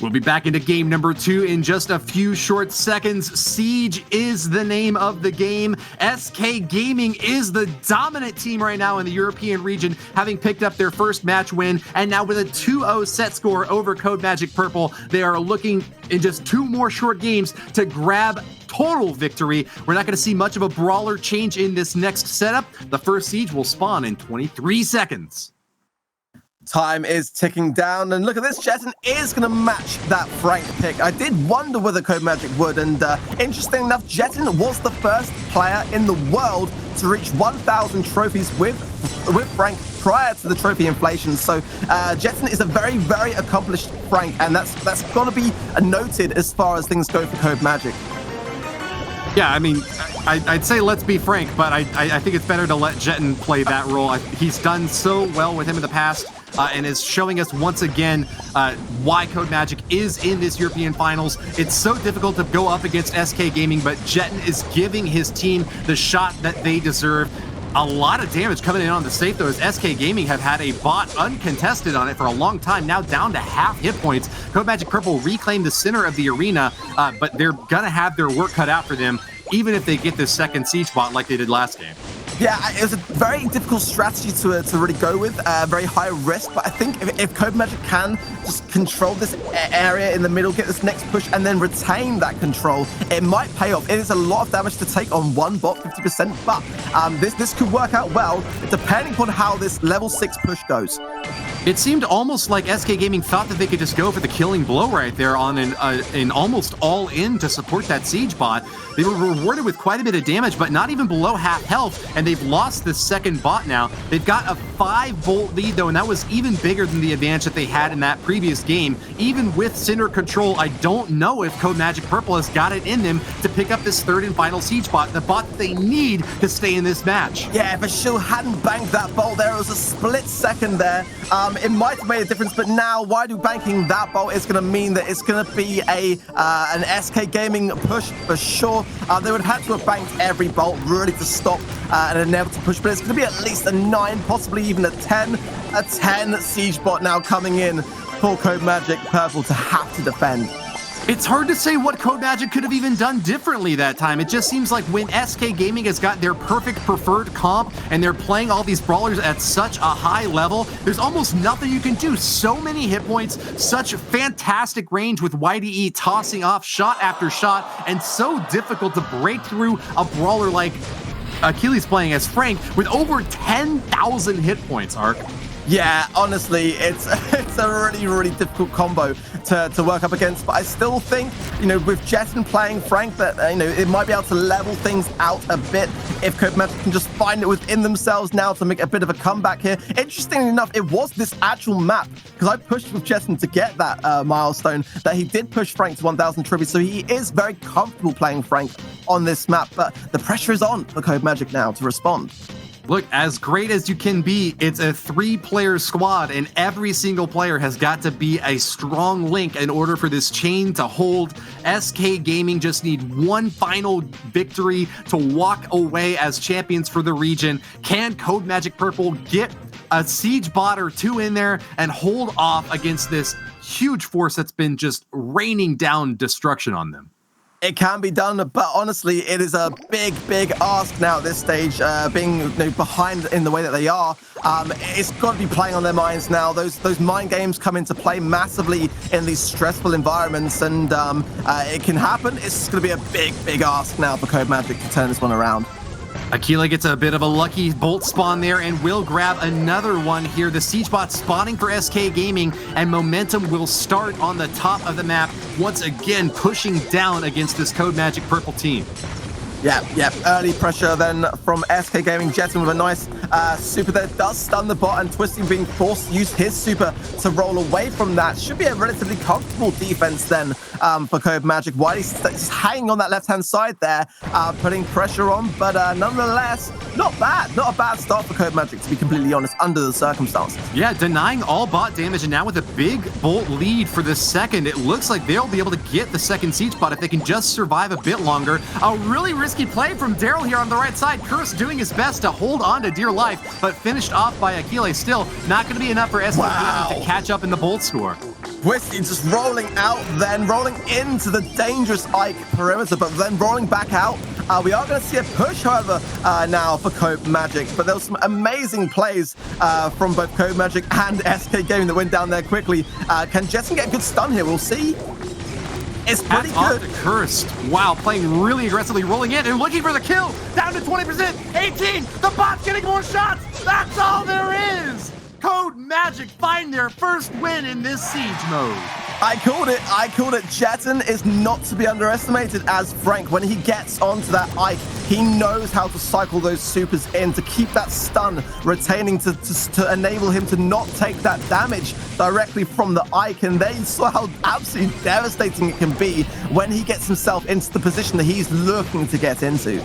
We'll be back into game number 2 in just a few short seconds. Siege is the name of the game. SK Gaming is the dominant team right now in the European region, having picked up their first match win, and now with a 2-0 set score over Codemagic Purple, they are looking in just 2 more short games to grab total victory. We're not going to see much of a brawler change in this next setup. The first siege will spawn in 23 seconds. Time is ticking down, and look at this. Jetton is going to match that Frank pick. I did wonder whether Codemagic would, and interesting enough, Jetton was the first player in the world to reach 1,000 trophies with Frank prior to the trophy inflation. So Jetton is a very accomplished Frank, and that's got to be noted as far as things go for Codemagic. Yeah, I mean, I'd say let's be frank, but I think it's better to let Jetton play that role. He's done so well with him in the past, and is showing us once again why Codemagic is in this European Finals. It's so difficult to go up against SK Gaming, but Jetton is giving his team the shot that they deserve. A lot of damage coming in on the safe, though, as SK Gaming have had a bot uncontested on it for a long time, now down to half hit points. Codemagic Purple reclaim the center of the arena, but they're going to have their work cut out for them, even if they get this second siege bot like they did last game. Yeah, it was a very difficult strategy to really go with, very high risk, but I think if Codemagic can just control this area in the middle, get this next push, and then retain that control, it might pay off. It is a lot of damage to take on one bot, 50%, but this could work out well, depending on how this level 6 push goes. It seemed almost like SK Gaming thought that they could just go for the killing blow right there on an almost all-in to support that siege bot. They were rewarded with quite a bit of damage, but not even below half health, and they've lost this second bot now. They've got a 5-volt lead, though, and that was even bigger than the advantage that they had in that previous game. Even with Cinder control, I don't know if Codemagic Purple has got it in them to pick up this third and final siege bot, the bot that they need to stay in this match. Yeah, if Ashil hadn't banked that bolt there, it was a split second there. It might have made a difference, but now Waidu banking that bolt is going to mean that it's going to be an SK Gaming push for sure. They would have to have banked every bolt really to stop an inevitable push, but it's going to be at least a 9, possibly even a 10. A 10 siege bot now coming in for Codemagic Purple to have to defend. It's hard to say what Codemagic could have even done differently that time. It just seems like when SK Gaming has got their perfect preferred comp and they're playing all these brawlers at such a high level, there's almost nothing you can do. So many hit points, such fantastic range with YDE tossing off shot after shot, and so difficult to break through a brawler like Achilles playing as Frank with over 10,000 hit points, Ark. Yeah, honestly, it's a really, really difficult combo to work up against. But I still think, with Jetten playing Frank, that, it might be able to level things out a bit if Codemagic can just find it within themselves now to make a bit of a comeback here. Interestingly enough, it was this actual map, because I pushed with Jetten to get that milestone, that he did push Frank to 1,000 tribute. So he is very comfortable playing Frank on this map. But the pressure is on for Codemagic now to respond. Look, as great as you can be, it's a 3-player squad, and every single player has got to be a strong link in order for this chain to hold. SK Gaming just need one final victory to walk away as champions for the region. Can Codemagic Purple get a siege bot or 2 in there and hold off against this huge force that's been just raining down destruction on them? It can be done, but honestly, it is a big, big ask now at this stage, being behind in the way that they are. It's got to be playing on their minds now. Those mind games come into play massively in these stressful environments, and it can happen. It's going to be a big, big ask now for Codemagic to turn this one around. Aquila gets a bit of a lucky bolt spawn there and will grab another one here. The siege bot spawning for SK Gaming, and momentum will start on the top of the map, once again pushing down against this Codemagic Purple team. Yeah, early pressure then from SK Gaming. Jetten with a nice super there, does stun the bot, and Twisting being forced to use his super to roll away from that. Should be a relatively comfortable defense then for Codemagic. Wiley's just hanging on that left-hand side there, putting pressure on, but nonetheless, not bad. Not a bad start for Codemagic, to be completely honest, under the circumstances. Yeah, denying all bot damage, and now with a big bolt lead for the second, it looks like they'll be able to get the second siege bot if they can just survive a bit longer. A really risky play from Daryl here on the right side. Curse doing his best to hold on to dear life, but finished off by Achilles. Still not going to be enough for SK Gaming to catch up in the bolt score. Twisty just rolling out, then rolling into the dangerous Ike perimeter, but then rolling back out. We are going to see a push, however, now for Codemagic, but there was some amazing plays from both Codemagic and SK Gaming that went down there quickly. Can Jetten get a good stun here? We'll see. It's pretty good. Off the Cursed. Wow, playing really aggressively, rolling in and looking for the kill. Down to 20%, 18. The bot's getting more shots. That's all there is. Codemagic find their first win in this siege mode. I called it. Jetten is not to be underestimated as Frank. When he gets onto that Ike, he knows how to cycle those supers in to keep that stun retaining to enable him to not take that damage directly from the Ike. And there you saw how absolutely devastating it can be when he gets himself into the position that he's looking to get into.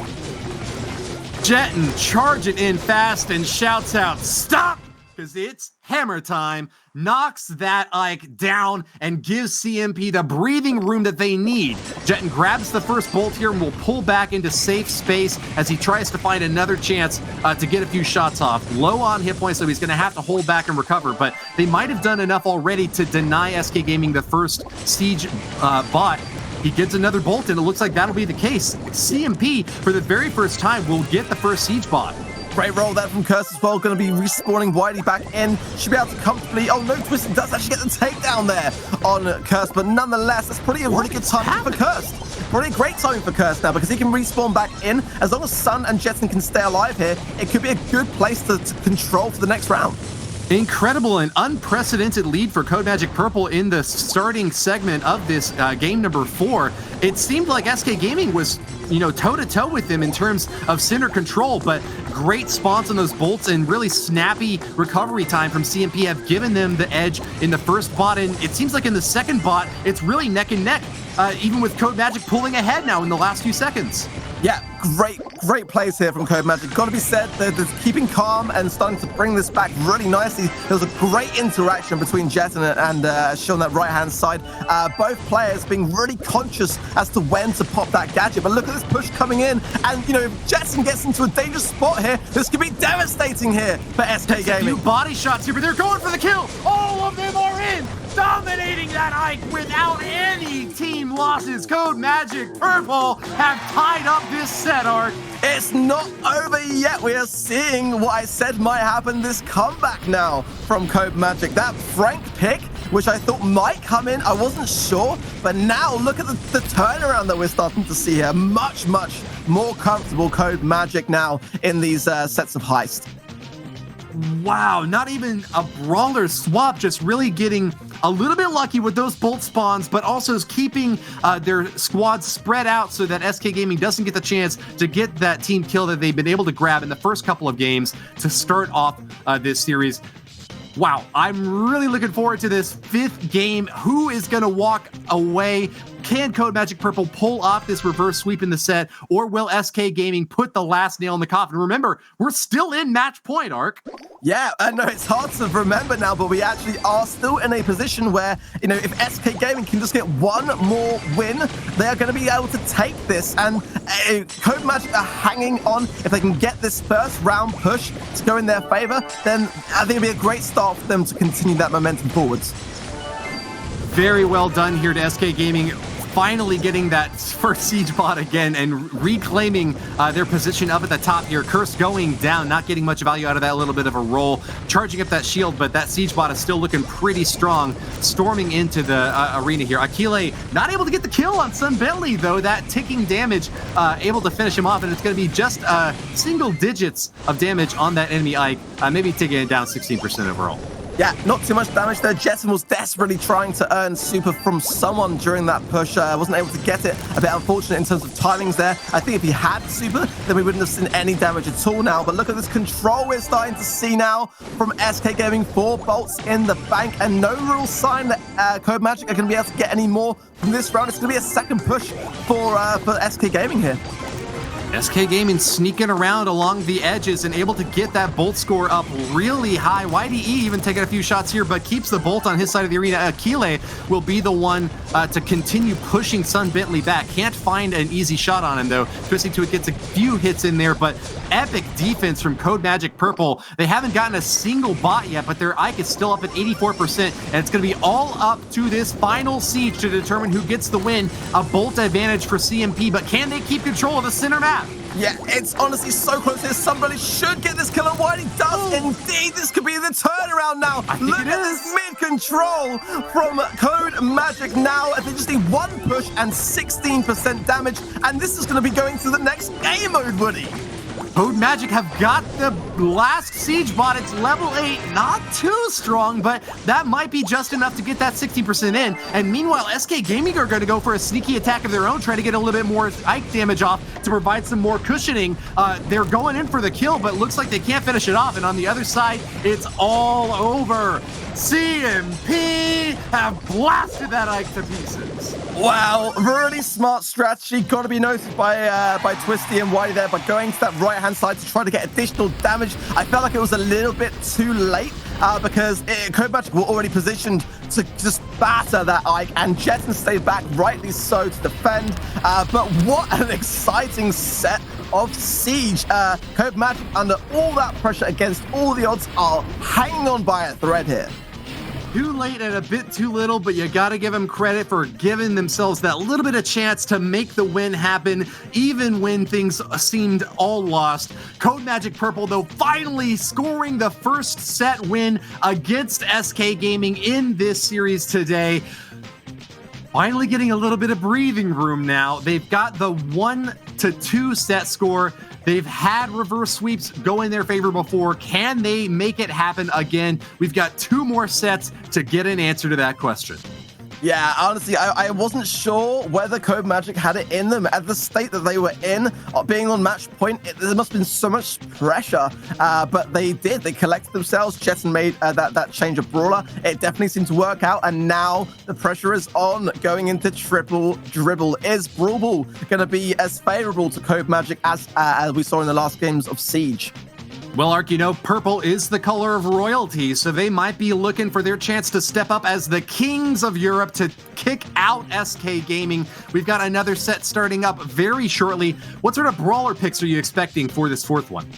Jetten charging in fast and shouts out, "Stop!" because it's hammer time, knocks that Ike down and gives CMP the breathing room that they need. Jetten grabs the first bolt here and will pull back into safe space as he tries to find another chance to get a few shots off. Low on hit points, so he's going to have to hold back and recover, but they might have done enough already to deny SK Gaming the first siege bot. He gets another bolt, and it looks like that'll be the case. CMP, for the very first time, will get the first siege bot. Great roll there from Curse as well. Going to be respawning Wiley back in. Should be able to comfortably... Oh, no, Twisted does actually get the takedown there on Curse. But nonetheless, that's probably a really good timing for Curse. Probably a great timing for Curse now because he can respawn back in. As long as Sun and Jetson can stay alive here, it could be a good place to control for the next round. Incredible and unprecedented lead for Codemagic Purple in the starting segment of this game number 4. It seemed like SK Gaming was, you know, toe-to-toe with them in terms of center control, but great spawns on those bolts and really snappy recovery time from CMP have given them the edge in the first bot, and it seems like in the second bot, it's really neck and neck, even with Codemagic pulling ahead now in the last few seconds. Yeah, great plays here from Codemagic. Got to be said, they're keeping calm and starting to bring this back really nicely. There was a great interaction between Jetson and Shill on that right-hand side. Both players being really conscious as to when to pop that gadget. But look at this push coming in. And, you know, if Jetson gets into a dangerous spot here, this could be devastating here for SK Gaming. A few body shots here, but they're going for the kill. All of them are in. Dominating that Ike without any team losses. Codemagic Purple have tied up this set, Ark. It's not over yet. We are seeing what I said might happen, this comeback now from Codemagic. That Frank pick, which I thought might come in, I wasn't sure. But now look at the turnaround that we're starting to see here. Much more comfortable Codemagic now in these sets of heist. Wow, not even a brawler swap, just really getting a little bit lucky with those bolt spawns, but also is keeping their squads spread out so that SK Gaming doesn't get the chance to get that team kill that they've been able to grab in the first couple of games to start off this series. Wow, I'm really looking forward to this 5th game. Who is going to walk away? Can Codemagic Purple pull off this reverse sweep in the set, or will SK Gaming put the last nail in the coffin? Remember, we're still in match point, Ark. Yeah, I know it's hard to remember now, but we actually are still in a position where, you know, if SK Gaming can just get one more win, they are going to be able to take this. And Codemagic are hanging on. If they can get this first round push to go in their favor, then I think it'll be a great start for them to continue that momentum forwards. Very well done here to SK Gaming, finally getting that first siege bot again and reclaiming their position up at the top here. Curse going down, not getting much value out of that little bit of a roll, charging up that shield, but that siege bot is still looking pretty strong, storming into the arena here. Akile not able to get the kill on Sun Bentley, though. That ticking damage able to finish him off, and it's going to be just single digits of damage on that enemy Ike, maybe taking it down 16% overall. Yeah, not too much damage there. Jetson was desperately trying to earn super from someone during that push. Wasn't able to get it. A bit unfortunate in terms of timings there. I think if he had super, then we wouldn't have seen any damage at all now. But look at this control we're starting to see now from SK Gaming. 4 bolts in the bank, and no real sign that Codemagic are going to be able to get any more from this round. It's going to be a second push for SK Gaming here. SK Gaming sneaking around along the edges and able to get that bolt score up really high. YDE even taking a few shots here, but keeps the bolt on his side of the arena. Akile will be the one to continue pushing Sun Bentley back. Can't find an easy shot on him, though. Twisting to it gets a few hits in there, but epic defense from Codemagic Purple. They haven't gotten a single bot yet, but their Ike is still up at 84%, and it's going to be all up to this final siege to determine who gets the win. A bolt advantage for CMP, but can they keep control of the center map? Yeah, it's honestly so close here. Somebody should get this kill, and Wiley does indeed. This could be the turnaround now. Look at this mid-control from Codemagic now. They just need 1 push and 16% damage, and this is going to be going to the next game mode, Woody. Codemagic have got the last siege bot. It's level 8, not too strong, but that might be just enough to get that 60% in. And meanwhile, SK Gaming are going to go for a sneaky attack of their own, trying to get a little bit more Ike damage off to provide some more cushioning. They're going in for the kill, but looks like they can't finish it off. And on the other side, it's all over. CMP have blasted that Ike to pieces. Wow, really smart strategy. Got to be noticed by Twisty and Wiley there, but going to that right-hand side to try to get additional damage. I felt like it was a little bit too late because Codemagic were already positioned to just batter that Ike, and Jetson stayed back, rightly so, to defend. But what an exciting set of siege. Codemagic, under all that pressure against all the odds, are hanging on by a thread here. too late and a bit too little, but you got to give them credit for giving themselves that little bit of chance to make the win happen, even when things seemed all lost. Codemagic Purple, though, finally scoring the first set win against SK Gaming in this series today. Finally getting a little bit of breathing room now. They've got the 1-2 set score. They've had reverse sweeps go in their favor before. Can they make it happen again? We've got 2 more sets to get an answer to that question. Yeah, honestly, I wasn't sure whether Codemagic had it in them at the state that they were in, being on match point. There must have been so much pressure, but they did. They collected themselves. Jetson made that change of brawler. It definitely seemed to work out, and now the pressure is on going into triple dribble. Is Brawl Ball going to be as favorable to Codemagic as we saw in the last games of Siege? Well, Ark, you know, purple is the color of royalty, so they might be looking for their chance to step up as the kings of Europe to kick out SK Gaming. We've got another set starting up very shortly. What sort of brawler picks are you expecting for this 4th one?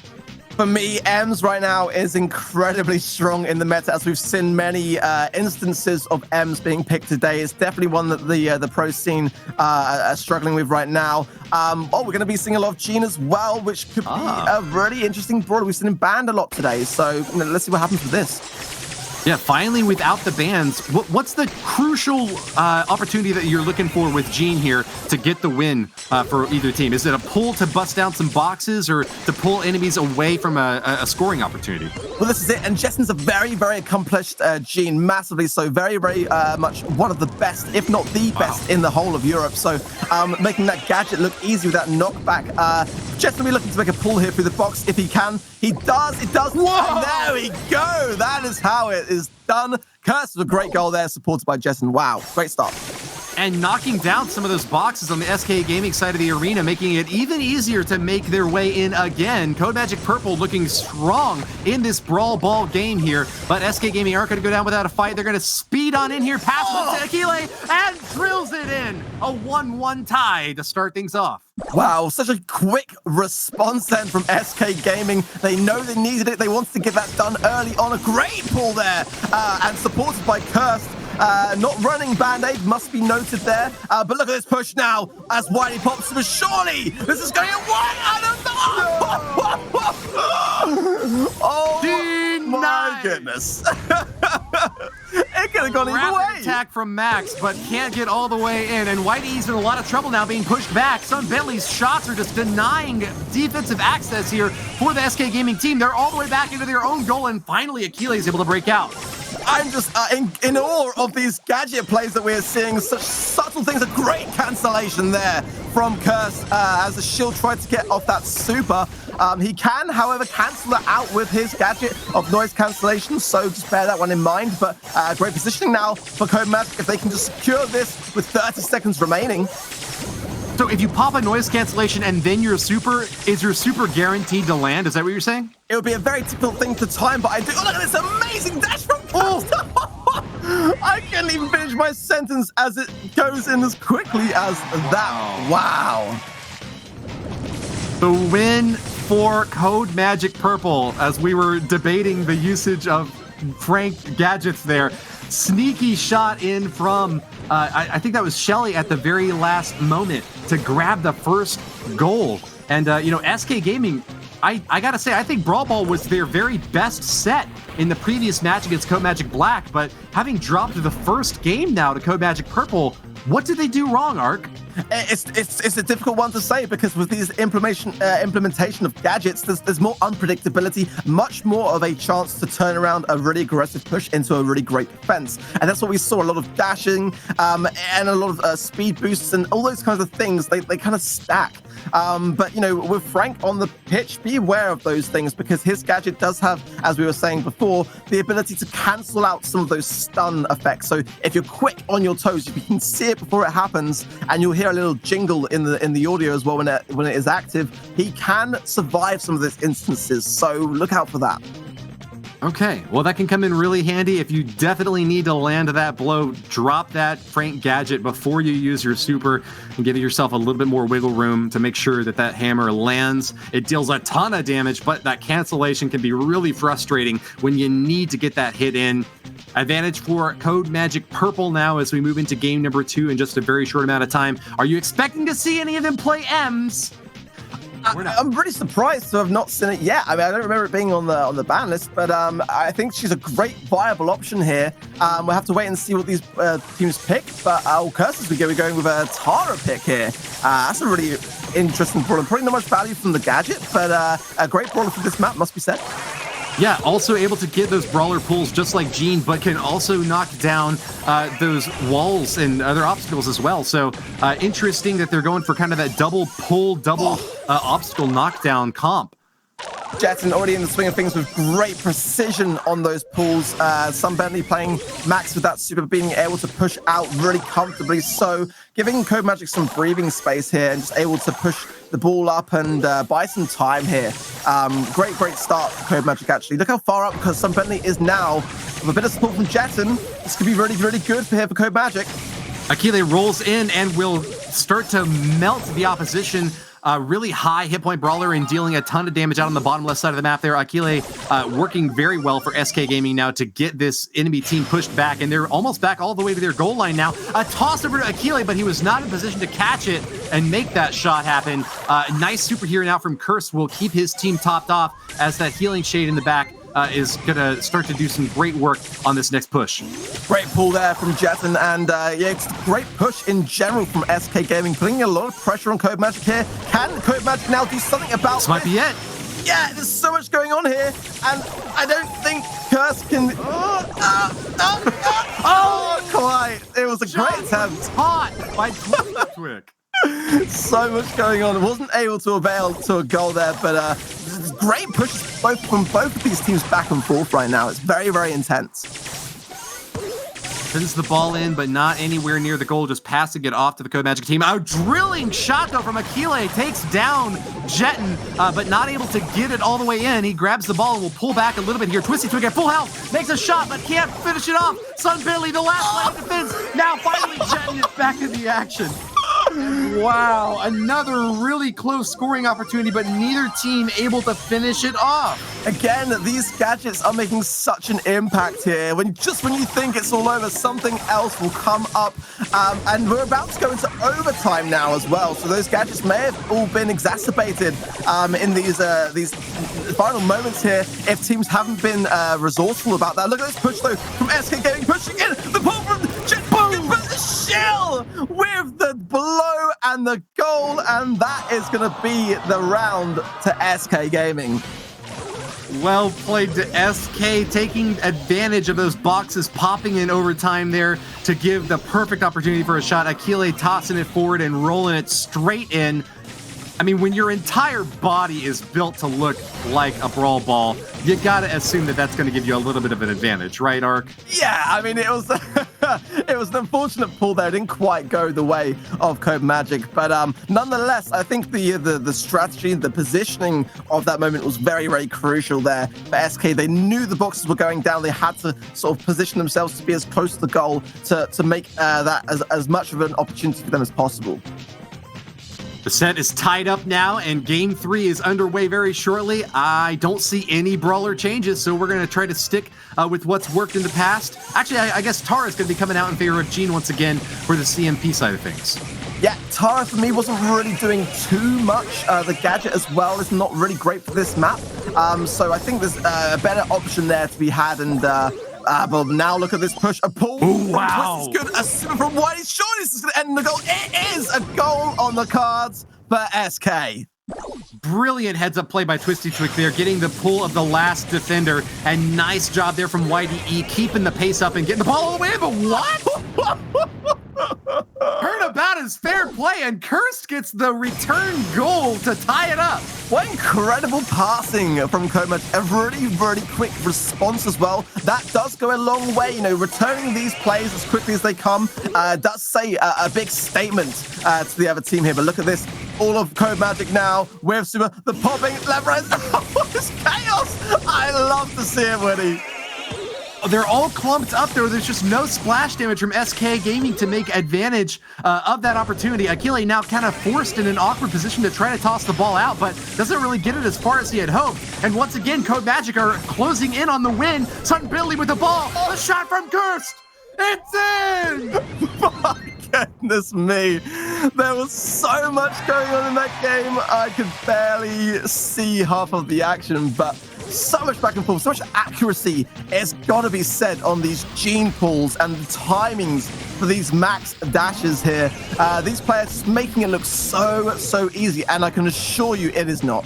For me, Ems right now is incredibly strong in the meta, as we've seen many instances of Ems being picked today. It's definitely one that the pro scene are struggling with right now. We're going to be seeing a lot of Gene as well, which could be a really interesting brawler. We've seen him banned a lot today, so let's see what happens with this. Yeah, finally without the bans. What's the crucial opportunity that you're looking for with Gene here to get the win for either team? Is it a pull to bust down some boxes or to pull enemies away from a scoring opportunity? Well, this is it. And Jetson's a very, very accomplished Gene, massively so. Very, very much one of the best, if not the best in the whole of Europe. So making that gadget look easy with that knockback. Jetson will be looking to make a pull here through the box if he can. He does. It does. Whoa! And there we go. That is how it is done. Curse with a great goal there, supported by Jetson. Wow, great start. And knocking down some of those boxes on the SK Gaming side of the arena, making it even easier to make their way in again. Codemagic Purple looking strong in this brawl ball game here, but SK Gaming aren't going to go down without a fight. They're going to speed on in here, pass it to Akile, and drills it in. A 1-1 tie to start things off. Wow, such a quick response then from SK Gaming. They know they needed it. They wanted to get that done early on. A great pull there, and supported by Cursed. Not running Band-Aid must be noted there. But look at this push now as Whitey pops him. Surely this is going to work. Oh my goodness. It could have gone either way. Attack from Max, but can't get all the way in. And Whitey's in a lot of trouble now, being pushed back. Son Bentley's shots are just denying defensive access here for the SK Gaming team. They're all the way back into their own goal, and finally Akile is able to break out. I'm just in awe of these gadget plays that we're seeing. Such subtle things. A great cancellation there from Curse as the shield tried to get off that super. He can, however, cancel it out with his gadget of noise cancellation, so just bear that one in mind. But great positioning now for Codemagic if they can just secure this with 30 seconds remaining. So if you pop a noise cancellation and then your super, is your super guaranteed to land? Is that what you're saying? It would be a very difficult thing to time, but I do. Oh, look at this amazing dash from Curse! I can't even finish my sentence as it goes in as quickly as that. Wow. The win for Codemagic Purple, as we were debating the usage of Frank gadgets there. Sneaky shot in from, I think that was Shelly at the very last moment to grab the first goal. And, you know, SK Gaming, I gotta say, I think Brawl Ball was their very best set in the previous match against Codemagic Black, but having dropped the first game now to Codemagic Purple, what did they do wrong, Ark? It's a difficult one to say because with these implementation of gadgets, there's more unpredictability, much more of a chance to turn around a really aggressive push into a really great defense. And that's what we saw, a lot of dashing and a lot of speed boosts and all those kinds of things. They kind of stack. But, you know, with Frank on the pitch, be aware of those things because his gadget does have, as we were saying before, the ability to cancel out some of those stun effects. So if you're quick on your toes, if you can see it before it happens, and you'll hear a little jingle in the audio as well when it is active, he can survive some of these instances. So look out for that. Okay, well, that can come in really handy if you definitely need to land that blow. Drop that Frank gadget before you use your super and give yourself a little bit more wiggle room to make sure that that hammer lands. It deals a ton of damage, but that cancellation can be really frustrating when you need to get that hit in. Advantage for Codemagic Purple now as we move into game number 2 in just a very short amount of time. Are you expecting to see any of them play M's? I'm pretty surprised to have not seen it yet. I mean, I don't remember it being on the ban list, but I think she's a great viable option here. We'll have to wait and see what these teams pick. But Curses, we're going with a Tara pick here. That's a really interesting brawler. Probably not much value from the gadget, but a great brawler for this map, must be said. Yeah, also able to get those brawler pulls just like Jean, but can also knock down those walls and other obstacles as well. So interesting that they're going for kind of that double pull, double obstacle knockdown comp. Jetson already in the swing of things with great precision on those pulls. Some Bentley playing max with that super, being able to push out really comfortably. So giving Codemagic some breathing space here and just able to push the ball up and buy some time here. Great start for Codemagic, actually. Look how far up, because some Bentley is now with a bit of support from Jetson. This could be really good for here for Codemagic. Akile rolls in and will start to melt the opposition. Really high hit point brawler and dealing a ton of damage out on the bottom left side of the map there. Akile working very well for SK Gaming now to get this enemy team pushed back, and they're almost back all the way to their goal line now. A toss over to Akile, but he was not in position to catch it and make that shot happen. Nice super here now from Curse will keep his team topped off as that healing shade in the back is going to start to do some great work on this next push. Great pull there from Jetson, and yeah, it's a great push in general from SK Gaming, putting a lot of pressure on Codemagic here. Can Codemagic now do something about This might be it. Yeah, there's so much going on here, and I don't think Curse can... Oh, quite. It was a great attempt. Hot by Twick. So much going on. It wasn't able to avail to a goal there, but great pushes from both of these teams back and forth right now. It's very intense. Sends the ball in, but not anywhere near the goal, just passing it off to the Codemagic team. A drilling shot, though, from Akile. Takes down Jetton, but not able to get it all the way in. He grabs the ball and will pull back a little bit here. Twisty Twig at full health. Makes a shot, but can't finish it off. Sun Bailey, the last line of defense. Now, finally, Jetton is back in the action. Wow, another really close scoring opportunity, but neither team able to finish it off. Again, these gadgets are making such an impact here. When you think it's all over, something else will come up. And we're about to go into overtime now as well. So those gadgets may have all been exacerbated in these final moments here if teams haven't been resourceful about that. Look at this push, though, from SK Gaming, pushing in. The pull from Jet, but the shell with the blow and the goal. And that is going to be the round to SK Gaming. Well played to SK, taking advantage of those boxes popping in overtime there to give the perfect opportunity for a shot. Akile tossing it forward and rolling it straight in. I mean, when your entire body is built to look like a brawl ball, you gotta assume that that's gonna give you a little bit of an advantage, right, Ark? Yeah, I mean, it was it was an unfortunate pull there. It didn't quite go the way of Codemagic, but nonetheless, I think the strategy, the positioning of that moment was very crucial there for SK. They knew the boxes were going down. They had to sort of position themselves to be as close to the goal to make that as much of an opportunity for them as possible. The set is tied up now, and Game 3 is underway very shortly. I don't see any brawler changes, so we're going to try to stick with what's worked in the past. Actually, I guess Tara's going to be coming out in favor of Jean once again for the CMP side of things. Yeah, Tara for me wasn't really doing too much. The gadget as well is not really great for this map. So I think there's a better option there to be had, and but now look at this push. A pull. Ooh, wow. Twist is good. A super from Whitey. Surely this is going to end the goal. It is a goal on the cards for SK. Brilliant heads-up play by Twisty Twig there, getting the pull of the last defender, and nice job there from Whitey E, keeping the pace up and getting the ball all the way in, but what? Heard about his fair play, and Cursed gets the return goal to tie it up. What incredible passing from Codemagic. A really quick response as well. That does go a long way. You know, returning these plays as quickly as they come does say a big statement to the other team here. But look at this. all of Codemagic now with Super. The popping leverage. What is chaos? I love to see it, Woody. They're all clumped up there. There's just no splash damage from SK Gaming to make advantage of that opportunity. Akile now kind of forced in an awkward position to try to toss the ball out, but doesn't really get it as far as he had hoped. And once again, Codemagic are closing in on the win. Sutton Billy with the ball. A shot from Cursed. It's in! My goodness me. There was so much going on in that game. I could barely see half of the action, but so much back and forth, so much accuracy. It's got to be said on these gene pulls and the timings for these max dashes here. These players making it look so easy, and I can assure you it is not.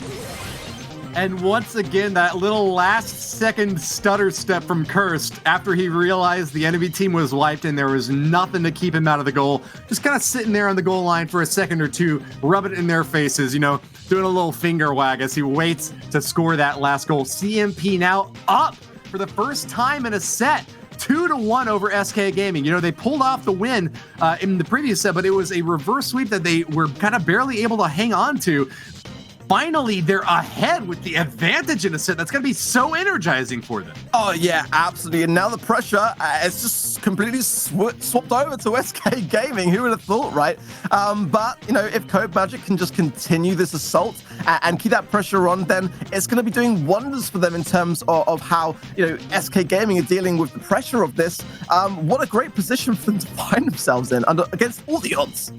And once again, that little last-second stutter step from Cursed after he realized the enemy team was wiped and there was nothing to keep him out of the goal. Just kind of sitting there on the goal line for a second or two, rubbing it in their faces, you know, doing a little finger wag as he waits to score that last goal. CMP now up for the first time in a set. 2-1 over SK Gaming. You know, they pulled off the win in the previous set, but it was a reverse sweep that they were kind of barely able to hang on to. Finally, they're ahead with the advantage in a set. That's going to be so energizing for them. Oh, yeah, absolutely. And now the pressure is just completely swapped over to SK Gaming. Who would have thought, right? But, you know, if Codemagic can just continue this assault and keep that pressure on, then it's going to be doing wonders for them in terms of how, you know, SK Gaming are dealing with the pressure of this. What a great position for them to find themselves in against all the odds.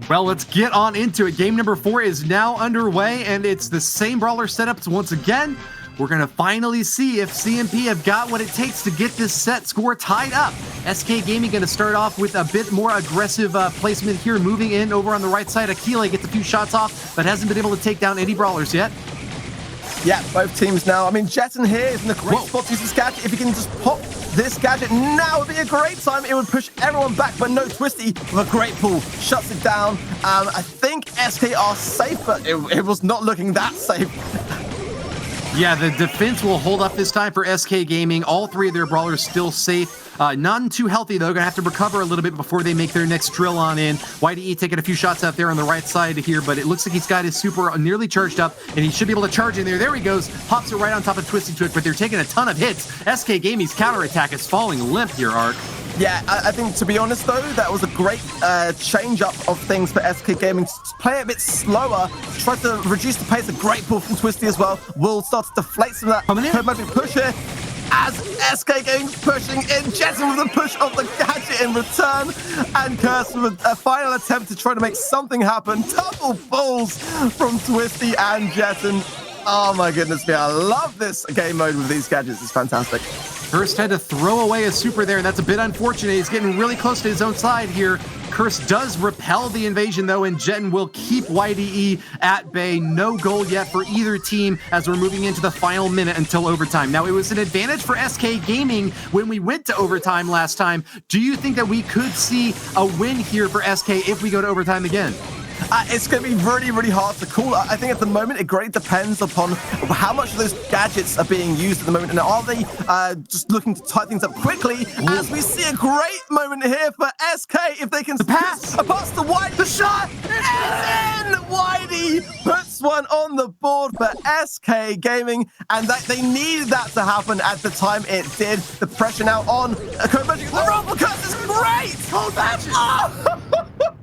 Well, let's get on into it. Game number 4 is now underway, and it's the same brawler setups once again. We're going to finally see if CMP have got what it takes to get this set score tied up. SK Gaming going to start off with a bit more aggressive placement here, moving in over on the right side. Akile gets a few shots off, but hasn't been able to take down any brawlers yet. Yeah, both teams now. I mean, Jetson here is in a great spot to use this gadget. If he can just pop this gadget now, would be a great time. It would push everyone back, but no, Twisty with a great pull shuts it down. I think SK are safe, but it was not looking that safe. Yeah, the defense will hold up this time for SK Gaming. All three of their brawlers still safe. None too healthy, though. Going to have to recover a little bit before they make their next drill on in. YDE taking a few shots out there on the right side here, but it looks like he's got his super nearly charged up, and he should be able to charge in there. There he goes. Pops it right on top of Twisty Twig, but they're taking a ton of hits. SK Gaming's counterattack is falling limp here, Ark. Yeah, I think, to be honest, though, that was a great change-up of things for SK Gaming. To play it a bit slower, try to reduce the pace. A great pull from Twisty as well. Will start to deflate some of that Codemagic push here. As SK Gaming pushing in, Jetson with the push of the gadget in return, and Curse with a final attempt to try to make something happen. Double balls from Twisty and Jetson. Oh my goodness me, I love this game mode with these gadgets. It's fantastic. First had to throw away a super there, and that's a bit unfortunate. He's getting really close to his own side here. Curse does repel the invasion, though, and Jetton will keep YDE at bay. No goal yet for either team as we're moving into the final minute until overtime. Now, it was an advantage for SK Gaming when we went to overtime last time. Do you think that we could see a win here for SK if we go to overtime again? It's going to be really hard to call. I think at the moment it greatly depends upon how much of those gadgets are being used at the moment, and are they just looking to tie things up quickly? Ooh. As we see a great moment here for SK, if they can pass the White, the shot is in. Whitey puts one on the board for SK Gaming, and they needed that to happen at the time it did. The pressure now on Codemagic. The roll for Curse is great. Codemagic. Oh.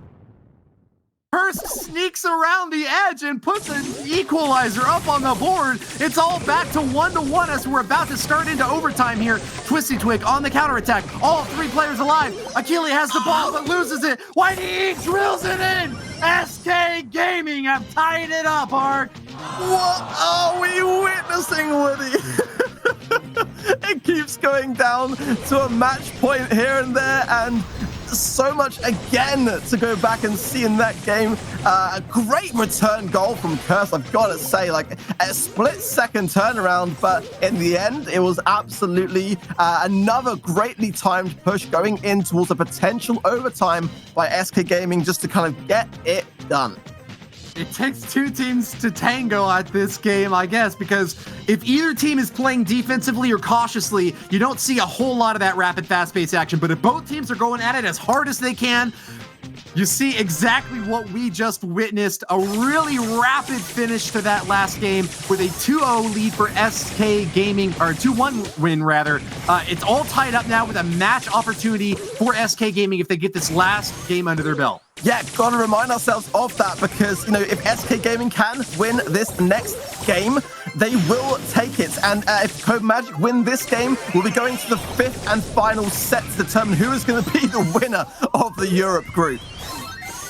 Curse sneaks around the edge and puts an equalizer up on the board. It's all back to 1-1 as we're about to start into overtime here. Twisty Twig on the counterattack. All three players alive. Akile has the ball but loses it. YDE drills it in. SK Gaming have tied it up, Ark. What are we witnessing, Woody? It keeps going down to a match point here and there, and so much again to go back and see in that game. A great return goal from Curse, I've got to say, like a split-second turnaround, but in the end, it was absolutely another greatly timed push going in towards a potential overtime by SK Gaming just to kind of get it done. It takes two teams to tango at this game, I guess, because if either team is playing defensively or cautiously, you don't see a whole lot of that rapid, fast-paced action. But if both teams are going at it as hard as they can, you see exactly what we just witnessed, a really rapid finish to that last game with a 2-0 lead for SK Gaming, or 2-1 win rather. It's all tied up now with a match opportunity for SK Gaming if they get this last game under their belt. Yeah, gotta remind ourselves of that because, you know, if SK Gaming can win this next game, they will take it. And if Codemagic win this game, we'll be going to the 5th and final set to determine who is going to be the winner of the Europe group.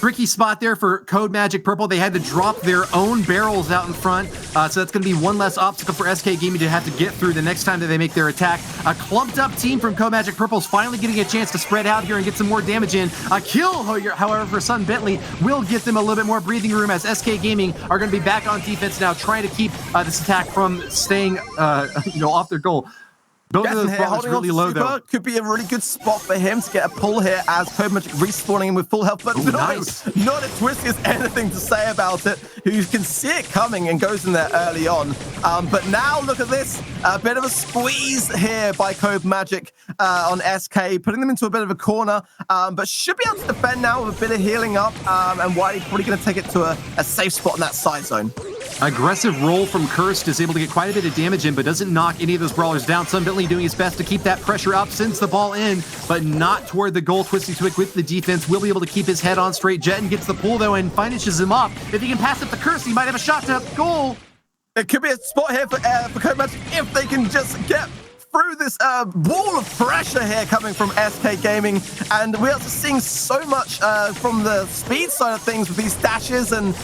Tricky spot there for Codemagic Purple. They had to drop their own barrels out in front, so that's going to be one less obstacle for SK Gaming to have to get through the next time that they make their attack. A clumped up team from Codemagic Purple is finally getting a chance to spread out here and get some more damage in. A kill, however, for Sun Bentley will get them a little bit more breathing room as SK Gaming are going to be back on defense now, trying to keep this attack from staying off their goal. Both of those brawlers really low, though. Could be a really good spot for him to get a pull here as Codemagic respawning him with full health. But no, nice. Not if Twisty has anything to say about it. You can see it coming and goes in there early on. But now look at this. A bit of a squeeze here by Codemagic on SK, putting them into a bit of a corner. But should be able to defend now with a bit of healing up. And Wiley's probably going to take it to a safe spot in that side zone. Aggressive roll from Cursed is able to get quite a bit of damage in, but doesn't knock any of those brawlers down. Sun Bentley doing his best to keep that pressure up, sends the ball in, but not toward the goal. Twisty Twig with the defense will be able to keep his head on straight. Jetton gets the pull, though, and finishes him off. If he can pass it to Cursed, he might have a shot to goal. It could be a spot here for Codemagic if they can just get through this wall of pressure here coming from SK Gaming. And we're also seeing so much from the speed side of things with these dashes and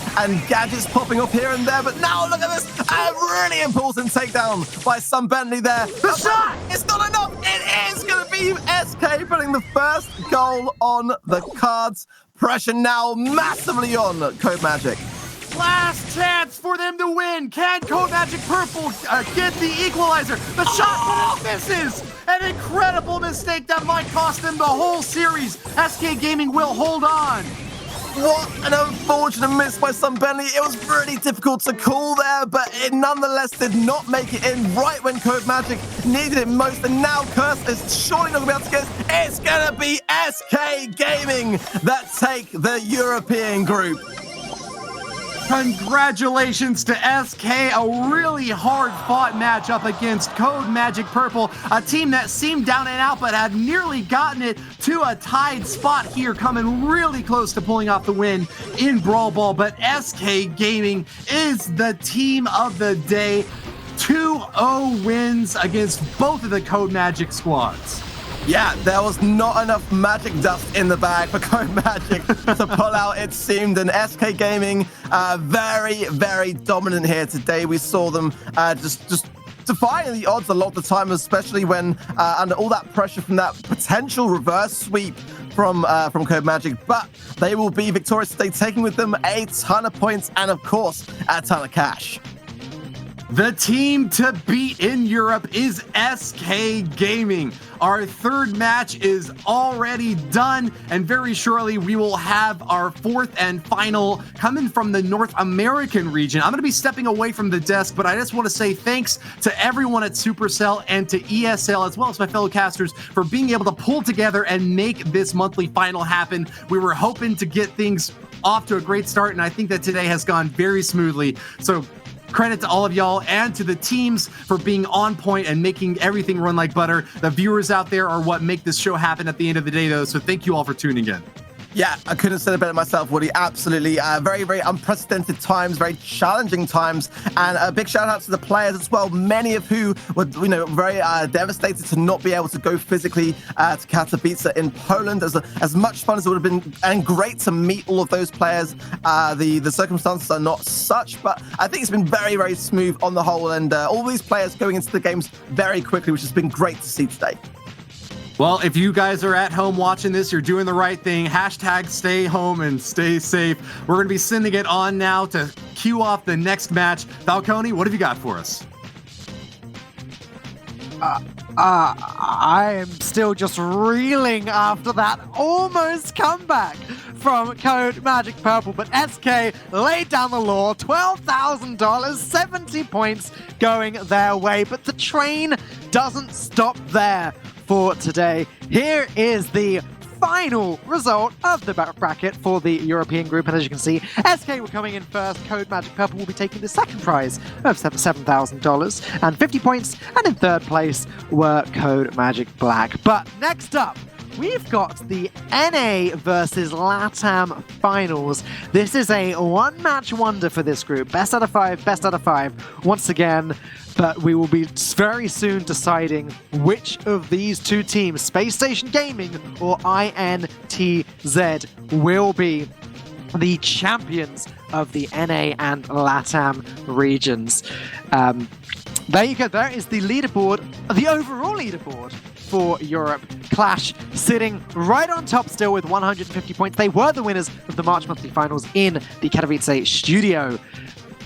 gadgets popping up here and there. But now look at this, a really important takedown by Sun Bentley there. The shot! It's not enough. It is going to be SK putting the first goal on the cards. Pressure now massively on Codemagic. Last chance for them to win. Can Codemagic Purple get the equalizer? The shot misses. An incredible mistake that might cost them the whole series. SK Gaming will hold on. What an unfortunate miss by Sun Bentley. It was really difficult to call there, but it nonetheless did not make it in right when Codemagic needed it most. And now Curse is surely not going to be able to get it. It's going to be SK Gaming that take the European group. Congratulations to SK, a really hard-fought matchup against Codemagic Purple, a team that seemed down and out but had nearly gotten it to a tied spot here, coming really close to pulling off the win in Brawl Ball. But SK Gaming is the team of the day. 2-0 wins against both of the Codemagic squads. Yeah, there was not enough magic dust in the bag for Codemagic to pull out, it seemed. And SK Gaming, very, very dominant here today. We saw them just defying the odds a lot of the time, especially when under all that pressure from that potential reverse sweep from Codemagic. But they will be victorious today, taking with them a ton of points and, of course, a ton of cash. The team to beat in Europe is SK Gaming. Our third match is already done, and very shortly we will have our fourth and final coming from the North American region. I'm going to be stepping away from the desk, but I just want to say thanks to everyone at Supercell and to ESL, as well as my fellow casters, for being able to pull together and make this monthly final happen. We were hoping to get things off to a great start, and I think that today has gone very smoothly. So credit to all of y'all and to the teams for being on point and making everything run like butter. The viewers out there are what make this show happen at the end of the day, though, so thank you all for tuning in. Yeah, I couldn't have said it better myself, Woody. Absolutely. Very, very unprecedented times, very challenging times. And a big shout out to the players as well, many of who were, very devastated to not be able to go physically to Katowice in Poland. As much fun as it would have been, and great to meet all of those players. The circumstances are not such, but I think it's been very, very smooth on the whole. And all these players going into the games very quickly, which has been great to see today. Well, if you guys are at home watching this, you're doing the right thing. Hashtag stay home and stay safe. We're going to be sending it on now to cue off the next match. Falcone, what have you got for us? I am still just reeling after that almost comeback from Codemagic Purple, but SK laid down the law, $12,000, 70 points going their way, but the train doesn't stop there for today. Here is the final result of the bracket for the European group. And as you can see, SK were coming in first. Codemagic Purple will be taking the second prize of $7,000 and 50 points. And in third place were Codemagic Black. But next up, we've got the NA versus LATAM Finals. This is a one-match wonder for this group. Best out of five once again. But we will be very soon deciding which of these two teams, Spacestation Gaming or INTZ, will be the champions of the NA and LATAM regions. There you go. There is the leaderboard, the overall leaderboard for Europe. Clash sitting right on top still with 150 points. They were the winners of the March Monthly Finals in the Katowice studio.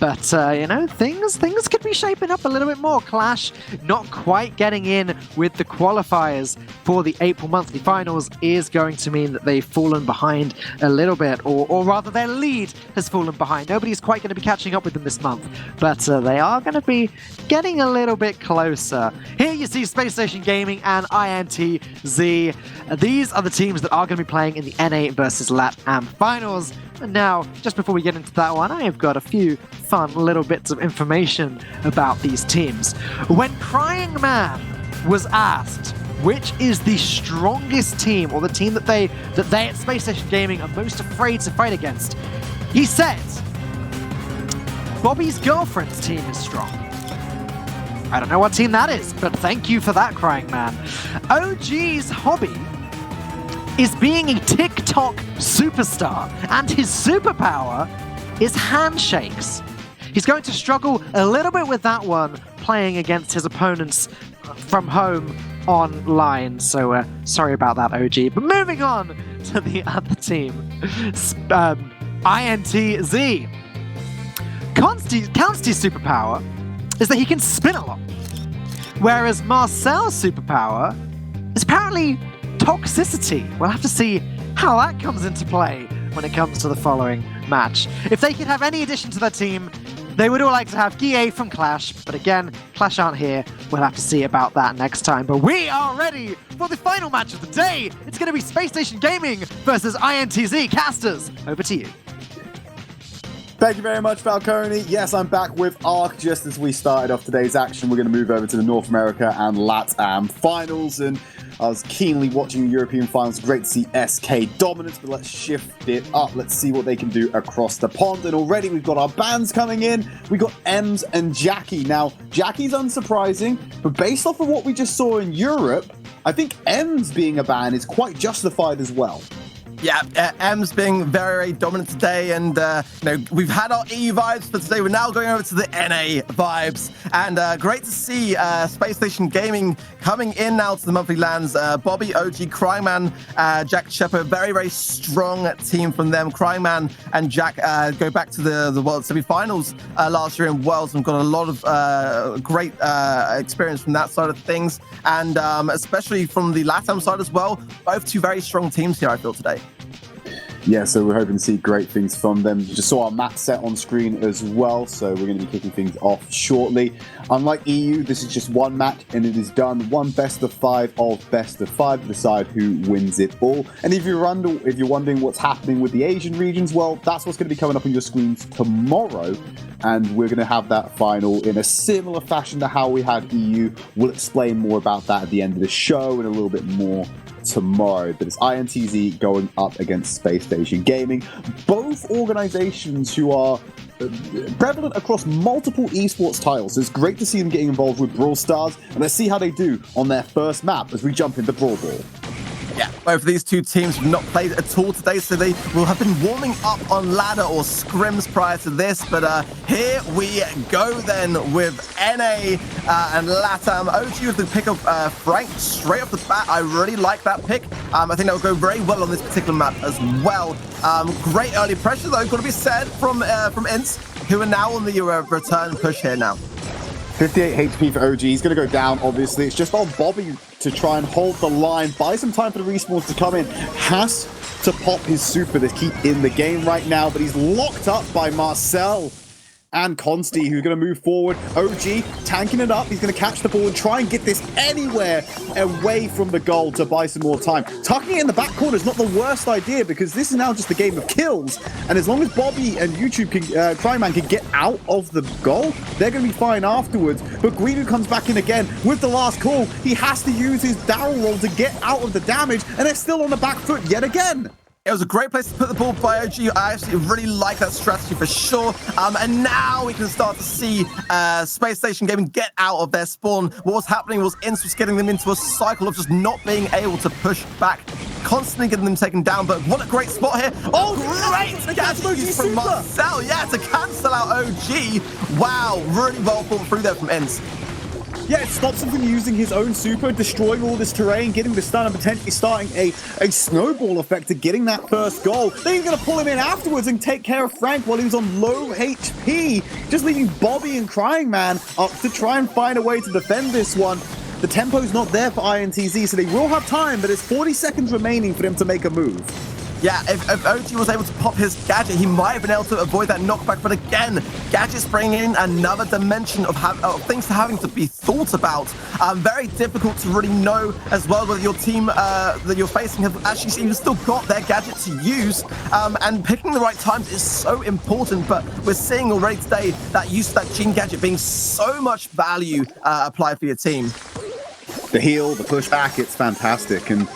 But, you know, things could be shaping up a little bit more. Clash not quite getting in with the qualifiers for the April Monthly Finals is going to mean that they've fallen behind a little bit, or rather their lead has fallen behind. Nobody's quite going to be catching up with them this month, but they are going to be getting a little bit closer. Here you see Spacestation Gaming and INTZ. These are the teams that are going to be playing in the NA versus LATAM Finals. And now, just before we get into that one, I have got a few fun little bits of information about these teams. When Crying Man was asked which is the strongest team, or the team that they at Spacestation Gaming are most afraid to fight against, he said, Bobby's girlfriend's team is strong. I don't know what team that is, but thank you for that, Crying Man. OG's hobby is being a TikTok superstar, and his superpower is handshakes. He's going to struggle a little bit with that one, playing against his opponents from home online. So sorry about that, OG. But moving on to the other team, INTZ. Consti's superpower is that he can spin a lot, whereas Marcel's superpower is apparently toxicity. We'll have to see how that comes into play when it comes to the following match. If they could have any addition to their team, they would all like to have Guille from Clash, but again, Clash aren't here. We'll have to see about that next time. But we are ready for the final match of the day. It's going to be Spacestation Gaming versus INTZ. Casters, over to you. Thank you very much, Falcone. Yes, I'm back with Ark. Just as we started off today's action, we're going to move over to the North America and LATAM Finals. And I was keenly watching the European Finals. Great to see SK dominance, but let's shift it up. Let's see what they can do across the pond. And already we've got our bans coming in. We got Ems and Jackie. Now, Jackie's unsurprising, but based off of what we just saw in Europe, I think Ems being a ban is quite justified as well. Yeah, M's being very dominant today, and you know, we've had our EU vibes for today. We're now going over to the NA vibes, and great to see Space Station Gaming coming in now to the monthly lands. Bobby, OG, Crying Man, Jack Shepard, very strong team from them. Crying Man and Jack go back to the World Semi-Finals last year in Worlds, and got a lot of great experience from that side of things, and especially from the LATAM side as well. Both two very strong teams here, I feel, today. Yeah, so we're hoping to see great things from them. You just saw our map set on screen as well, so we're going to be kicking things off shortly. Unlike EU, this is just one match, and it is done one best of five to decide who wins it all. And if you're wondering what's happening with the Asian regions, well, that's what's going to be coming up on your screens tomorrow, and we're going to have that final in a similar fashion to how we had EU. We'll explain more about that at the end of the show and a little bit more tomorrow. But it's INTZ going up against Space Station Gaming, both organizations who are prevalent across multiple esports titles. So it's great to see them getting involved with Brawl Stars, and let's see how they do on their first map as we jump into Brawl Ball. Yeah, both of these two teams have not played at all today, so they will have been warming up on ladder or scrims prior to this. But here we go then with NA and LATAM. OG with the pick of Frank straight off the bat. I really like that pick. I think that will go very well on this particular map as well. Great early pressure though, got to be said from INTZ, who are now on the return push here now. 58 HP for OG. He's going to go down, obviously. It's just on Bobby to try and hold the line, buy some time for the respawns to come in. Has to pop his super to keep in the game right now, but he's locked up by Marcel. and Consti, who's going to move forward. OG tanking it up. He's going to catch the ball and try and get this anywhere away from the goal to buy some more time. Tucking it in the back corner is not the worst idea because this is now just a game of kills. And as long as Bobby and YouTube can, Cryman can get out of the goal, they're going to be fine afterwards. But Guido comes back in again with the last call. He has to use his barrel roll to get out of the damage, and they're still on the back foot yet again. It was a great place to put the ball by OG. I actually really like that strategy for sure. And now we can start to see Space Station Gaming get out of their spawn. What was happening was INTZ was getting them into a cycle of just not being able to push back, constantly getting them taken down. But what a great spot here. Oh, great gadget from Marcel. Yeah, to cancel out OG. Wow, really well thought through there from INTZ. Yeah, it stops him from using his own super, destroying all this terrain, getting the stun, and potentially starting a snowball effect to getting that first goal. Then he's going to pull him in afterwards and take care of Frank while he was on low HP, just leaving Bobby and Crying Man up to try and find a way to defend this one. The tempo's not there for INTZ, so they will have time, but there's 40 seconds remaining for them to make a move. Yeah, if OG was able to pop his gadget, he might have been able to avoid that knockback. But again, gadgets bringing in another dimension of things having to be thought about. Very difficult to really know as well whether your team that you're facing have actually even still got their gadget to use. And picking the right times is so important. But we're seeing already today that use of that Gene gadget being so much value applied for your team. The heal, the pushback, it's fantastic. And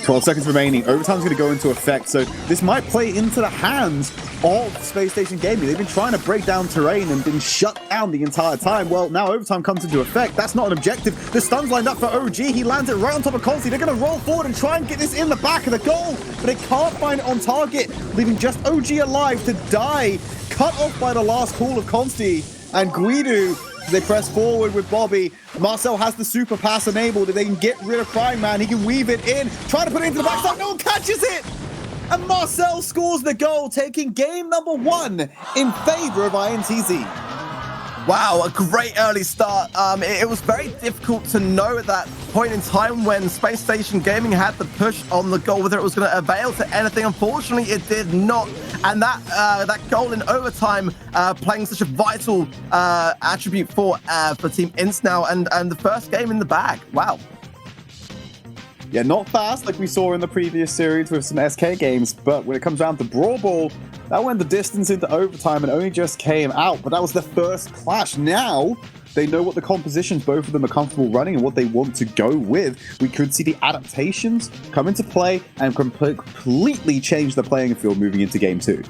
12 seconds remaining. Overtime's going to go into effect, so this might play into the hands of Space Station Gaming. They've been trying to break down terrain and been shut down the entire time. Well, now overtime comes into effect. That's not an objective. The stun's lined up for OG. He lands it right on top of Consti. They're going to roll forward and try and get this in the back of the goal, but they can't find it on target, leaving just OG alive to die, cut off by the last call of Consti. And Guido, they press forward with Bobby. Marcel has the super pass enabled. If they can get rid of Crying Man, he can weave it in. Try to put it into the backside. No one catches it. And Marcel scores the goal, taking game number 1 in favor of INTZ. Wow, a great early start. It was very difficult to know at that point in time when Space Station Gaming had the push on the goal, whether it was going to avail to anything. Unfortunately, it did not. And that goal in overtime playing such a vital attribute for Team INTZ now, and the first game in the bag. Wow. Yeah, not fast like we saw in the previous series with some SK games, but when it comes down to Brawl Ball, that went the distance into overtime and only just came out, but that was the first clash. Now, they know what the compositions both of them are comfortable running and what they want to go with. We could see the adaptations come into play and completely change the playing field moving into game 2.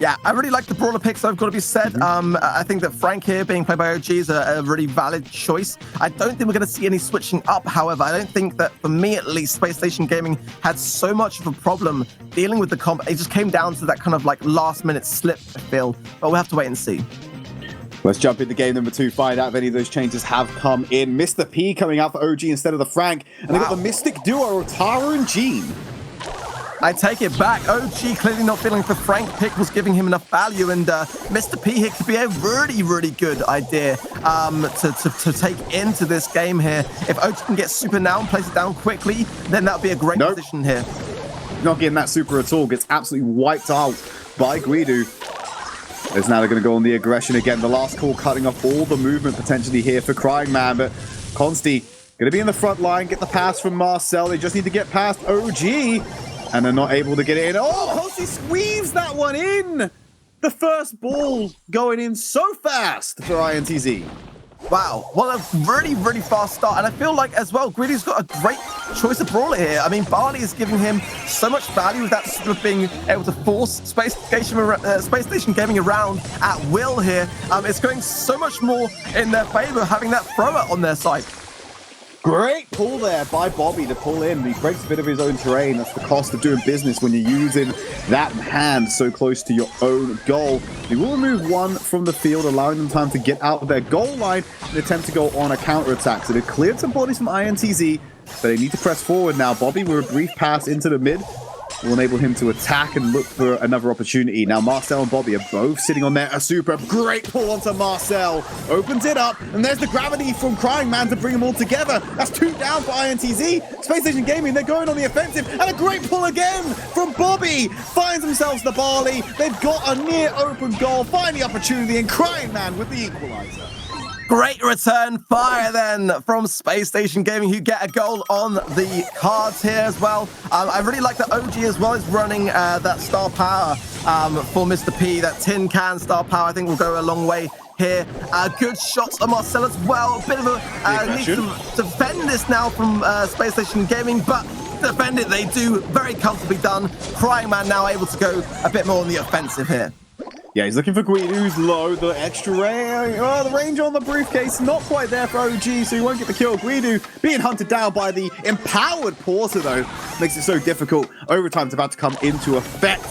Yeah, I really like the brawler picks, I've got to be said. I think that Frank here being played by OG is a really valid choice. I don't think we're going to see any switching up, however. I don't think that, for me at least, Space Station Gaming had so much of a problem dealing with the comp. It just came down to that kind of like last-minute slip, I feel. But we'll have to wait and see. Let's jump into game number 2, find out if any of those changes have come in. Mr. P coming out for OG instead of the Frank. And they got the mystic duo of Tara and Gene. I take it back. OG clearly not feeling the Frank pick was giving him enough value, and Mr. P here could be a really, really good idea to take into this game here. If OG can get super now and place it down quickly, then that would be a great position here. Not getting that super at all. Gets absolutely wiped out by Guido. As now they're going to go on the aggression again. The last call cutting off all the movement potentially here for Crying Man, but Consti going to be in the front line, get the pass from Marcel. They just need to get past OG. And they're not able to get it in. Oh, Consti squeezed that one in! The first ball going in so fast for INTZ. Wow, well, a really, really fast start. And I feel like, as well, Griddy's got a great choice of brawler here. I mean, Barley is giving him so much value with that sort of being able to force Space Station Gaming around at will here. It's going so much more in their favor having that thrower on their side. Great pull there by Bobby to pull in. He breaks a bit of his own terrain. That's the cost of doing business when you're using that hand so close to your own goal. He will remove one from the field, allowing them time to get out of their goal line and attempt to go on a counter-attack. So they've cleared some bodies from INTZ, but they need to press forward now. Bobby with a brief pass into the mid. will enable him to attack and look for another opportunity. Now, Marcel and Bobby are both sitting on there. A super great pull onto Marcel. Opens it up, and there's the gravity from Crying Man to bring them all together. That's 2 down for INTZ. Spacestation Gaming, they're going on the offensive, and a great pull again from Bobby. Finds themselves the Barley. They've got a near open goal. Find the opportunity, and Crying Man with the equalizer. Great return fire then from Spacestation Gaming, who get a goal on the cards here as well. I really like that OG as well is running that star power for Mr. P. That tin can star power, I think, will go a long way here. Good shots on Marcel as well. A bit of a need to defend this now from Spacestation Gaming, but defend it they do. Very comfortably done. Crying Man now able to go a bit more on the offensive here. Yeah, he's looking for Guido, who's low. The extra range, the range on the briefcase, not quite there for OG, so he won't get the kill. Guido being hunted down by the empowered Porter, though, makes it so difficult. Overtime's about to come into effect.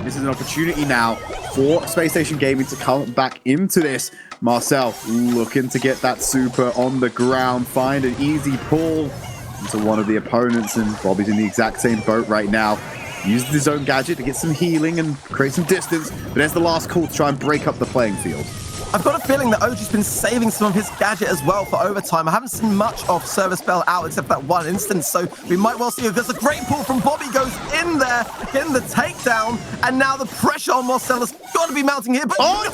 This is an opportunity now for Spacestation Gaming to come back into this. Marcel looking to get that super on the ground, find an easy pull into one of the opponents, and Bobby's in the exact same boat right now. Uses his own gadget to get some healing and create some distance, but there's the last call to try and break up the playing field. I've got a feeling that OG's been saving some of his gadget as well for overtime. I haven't seen much of Service Bell out except that one instance, so we might well see if there's a great pull from Bobby, goes in there, getting the takedown, and now the pressure on Marcel has got to be mounting here, but But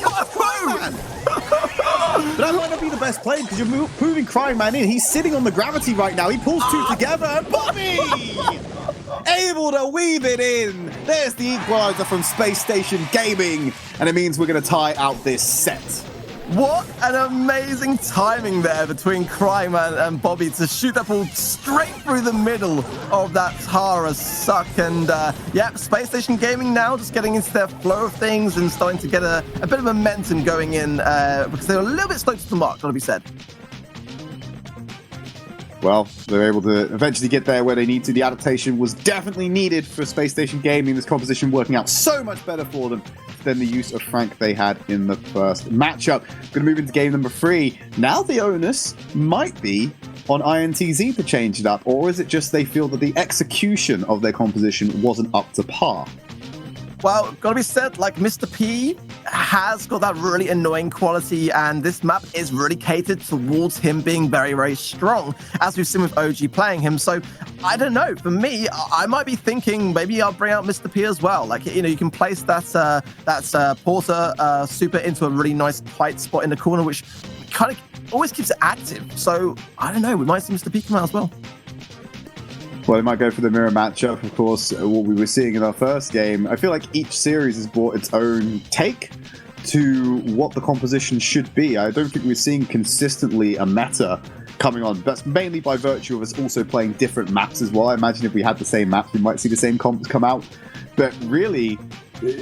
that might not be the best play because you're moving Crying Man in. He's sitting on the gravity right now. He pulls 2 together, and Bobby able to weave it in. There's the equalizer from Spacestation Gaming, and it means we're going to tie out this set. What an amazing timing there between Crying Man and Bobby to shoot that ball straight through the middle of that Tara suck. And yeah, Spacestation Gaming now just getting into their flow of things and starting to get a bit of momentum going in because they were a little bit slow to the mark, gotta be said. Well, they're able to eventually get there where they need to. The adaptation was definitely needed for Spacestation Gaming. This composition working out so much better for them than the use of Frank they had in the first matchup. Going to move into game number 3. Now the onus might be on INTZ to change it up, or is it just they feel that the execution of their composition wasn't up to par? Well, gotta be said, like, Mr. P has got that really annoying quality, and this map is really catered towards him being very, very strong, as we've seen with OG playing him. So, I don't know. For me, I might be thinking maybe I'll bring out Mr. P as well. Like, you know, you can place that Porter super into a really nice tight spot in the corner, which kind of always keeps it active. So, I don't know. We might see Mr. P come out as well. Well, they might go for the mirror matchup, of course, what we were seeing in our first game. I feel like each series has brought its own take to what the composition should be. I don't think we're seeing consistently a meta coming on. That's mainly by virtue of us also playing different maps as well. I imagine if we had the same maps, we might see the same comps come out. But really,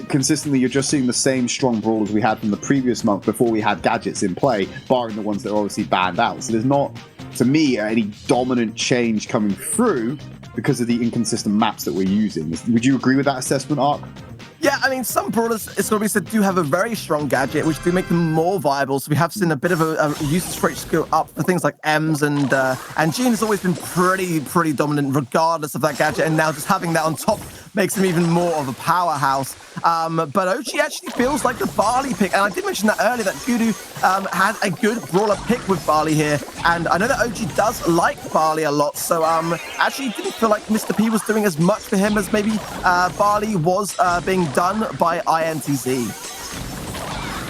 consistently, you're just seeing the same strong brawlers we had from the previous month before we had gadgets in play, barring the ones that are obviously banned out. So there's not, to me, any dominant change coming through because of the inconsistent maps that we're using. Would you agree with that assessment, Ark? Yeah, I mean, some brawlers, it's got to be said, do have a very strong gadget, which do make them more viable. So we have seen a bit of a usage rate go up for things like Ems, and Jean has always been pretty dominant regardless of that gadget. And now just having that on top makes him even more of a powerhouse. But OG actually feels like the Barley pick. And I did mention that earlier, that Kudu had a good brawler pick with Barley here. And I know that OG does like Barley a lot. So actually didn't feel like Mr. P was doing as much for him as maybe Barley was being done by INTZ.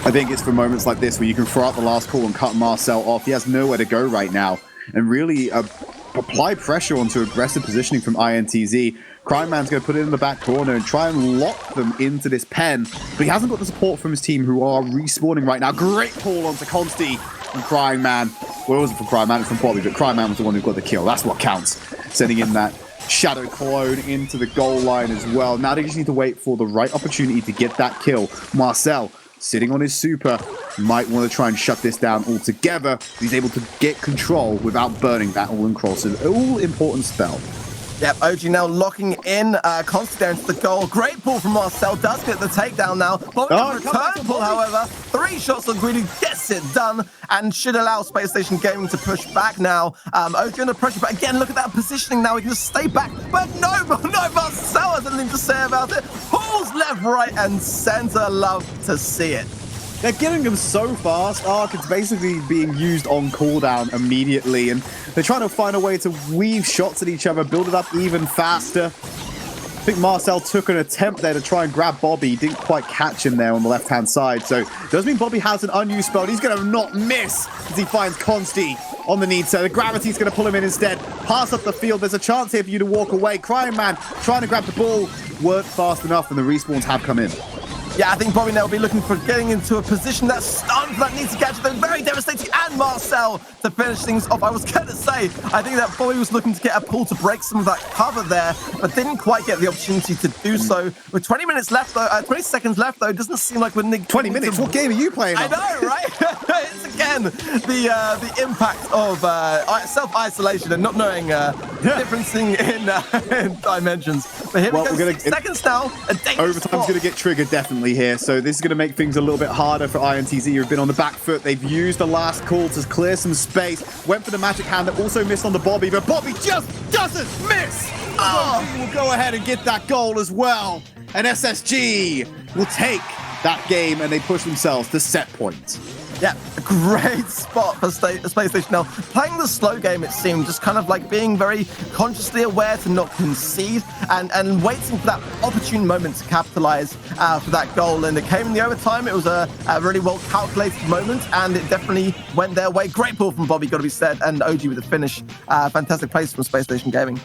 I think it's for moments like this where you can throw out the last call and cut Marcel off. He has nowhere to go right now. And really apply pressure onto aggressive positioning from INTZ. Crying Man's going to put it in the back corner and try and lock them into this pen. But he hasn't got the support from his team, who are respawning right now. Great call onto Consti from Crying Man. Well, it wasn't from Crying Man, it was from Bobby, but Crying Man was the one who got the kill. That's what counts. Sending in that Shadow Clone into the goal line as well. Now they just need to wait for the right opportunity to get that kill. Marcel, sitting on his super, might want to try and shut this down altogether. He's able to get control without burning that all-important spell. Yep, OG now locking in, Constantly there into the goal. Great ball from Marcel, does get the takedown now. Bobby return ball, however. 3 shots on Greedy, gets it done, and should allow Spacestation Gaming to push back now. OG under pressure, but again, look at that positioning now. He can just stay back, but no, Marcel has anything to say about it. Pulls left, right, and center. Love to see it. They're getting him so fast. Ark is basically being used on cooldown immediately, and they're trying to find a way to weave shots at each other, build it up even faster. I think Marcel took an attempt there to try and grab Bobby. He didn't quite catch him there on the left-hand side. So does mean Bobby has an unused spell. He's going to not miss as he finds Consti on the need. So the gravity's going to pull him in instead. Pass up the field. There's a chance here for you to walk away. Crying Man trying to grab the ball. Weren't fast enough, and the respawns have come in. Yeah, I think Bobby now will be looking for getting into a position that's stunned for that needs to gadget. They're very devastating, and Marcel to finish things off. I was going to say, I think that Bobby was looking to get a pull to break some of that cover there, but didn't quite get the opportunity to do so. With 20 minutes left, though, 20 seconds left, though, it doesn't seem like we're... 20 minutes? What game are you playing on? I know, right? It's, again, the impact of self-isolation and not knowing differencing in dimensions. But here we go, 6 seconds now. Overtime's going to get triggered, definitely, here. So this is going to make things a little bit harder for INTZ, who've been on the back foot. They've used the last call to clear some space. Went for the magic hand that also missed on the Bobby, but Bobby just doesn't miss! Oh, will go ahead and get that goal as well. And SSG will take that game, and they push themselves to set point. Yeah, a great spot for Space Station now. Playing the slow game, it seemed, just kind of like being very consciously aware to not concede and waiting for that opportune moment to capitalize for that goal. And it came in the overtime. It was a really well-calculated moment, and it definitely went their way. Great ball from Bobby, got to be said, and OG with the finish. Fantastic place from Space Station Gaming.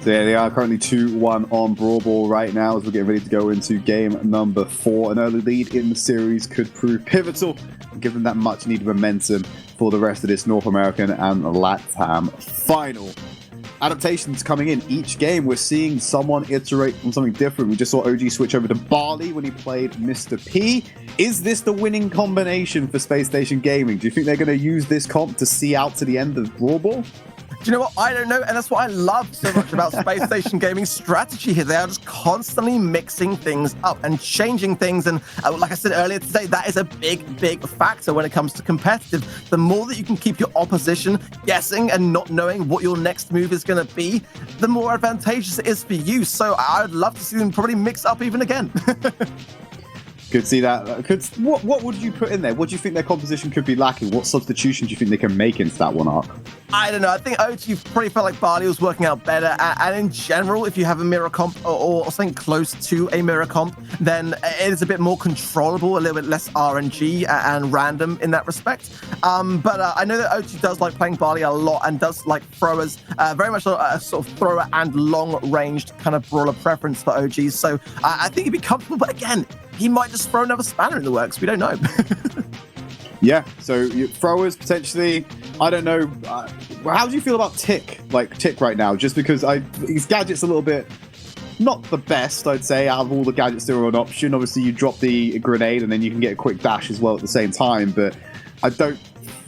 So yeah, they are currently 2-1 on Brawl Ball right now as we're getting ready to go into game number 4. An early lead in the series could prove pivotal, given that much needed momentum for the rest of this North American and LATAM final. Adaptations coming in each game. We're seeing someone iterate on something different. We just saw OG switch over to Barley when he played Mr. P. Is this the winning combination for Space Station Gaming? Do you think they're going to use this comp to see out to the end of Brawl Ball? Do you know what? I don't know, and that's what I love so much about Space Station Gaming's strategy here. They are just constantly mixing things up and changing things, and like I said earlier today, that is a big factor when it comes to competitive. The more that you can keep your opposition guessing and not knowing what your next move is going to be, the more advantageous it is for you. So I would love to see them probably mix up even again. Could see that. What would you put in there? What do you think their composition could be lacking? What substitution do you think they can make into that one, Ark? I don't know. I think OG probably felt like Barley was working out better. And in general, if you have a mirror comp or something close to a mirror comp, then it is a bit more controllable, a little bit less RNG and random in that respect. But I know that OG does like playing Barley a lot and does like throwers, very much a sort of thrower and long-ranged kind of brawler preference for OG. So I think he'd be comfortable. But again, he might just throw another spanner in the works. We don't know. Yeah, so throwers potentially. I don't know. How do you feel about Tick right now? Just because his gadget's a little bit not the best, I'd say, out of all the gadgets that are on option. Obviously, you drop the grenade and then you can get a quick dash as well at the same time. But I don't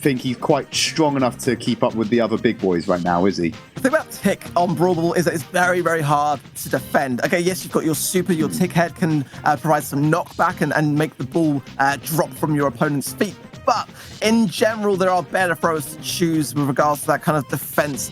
think he's quite strong enough to keep up with the other big boys right now, is he? The thing about Tick on Brawl Ball is that it's very hard to defend. Okay, yes, you've got your super, your Tick head can provide some knockback and make the ball drop from your opponent's feet. But in general, there are better throwers to choose with regards to that kind of defense.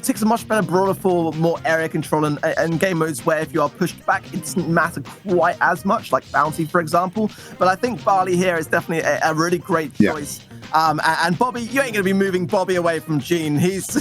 Tick's a much better brawler for more area control and game modes where if you are pushed back, it doesn't matter quite as much, like Bounty, for example. But I think Barley here is definitely a really great choice. And Bobby, you ain't going to be moving Bobby away from Gene. He's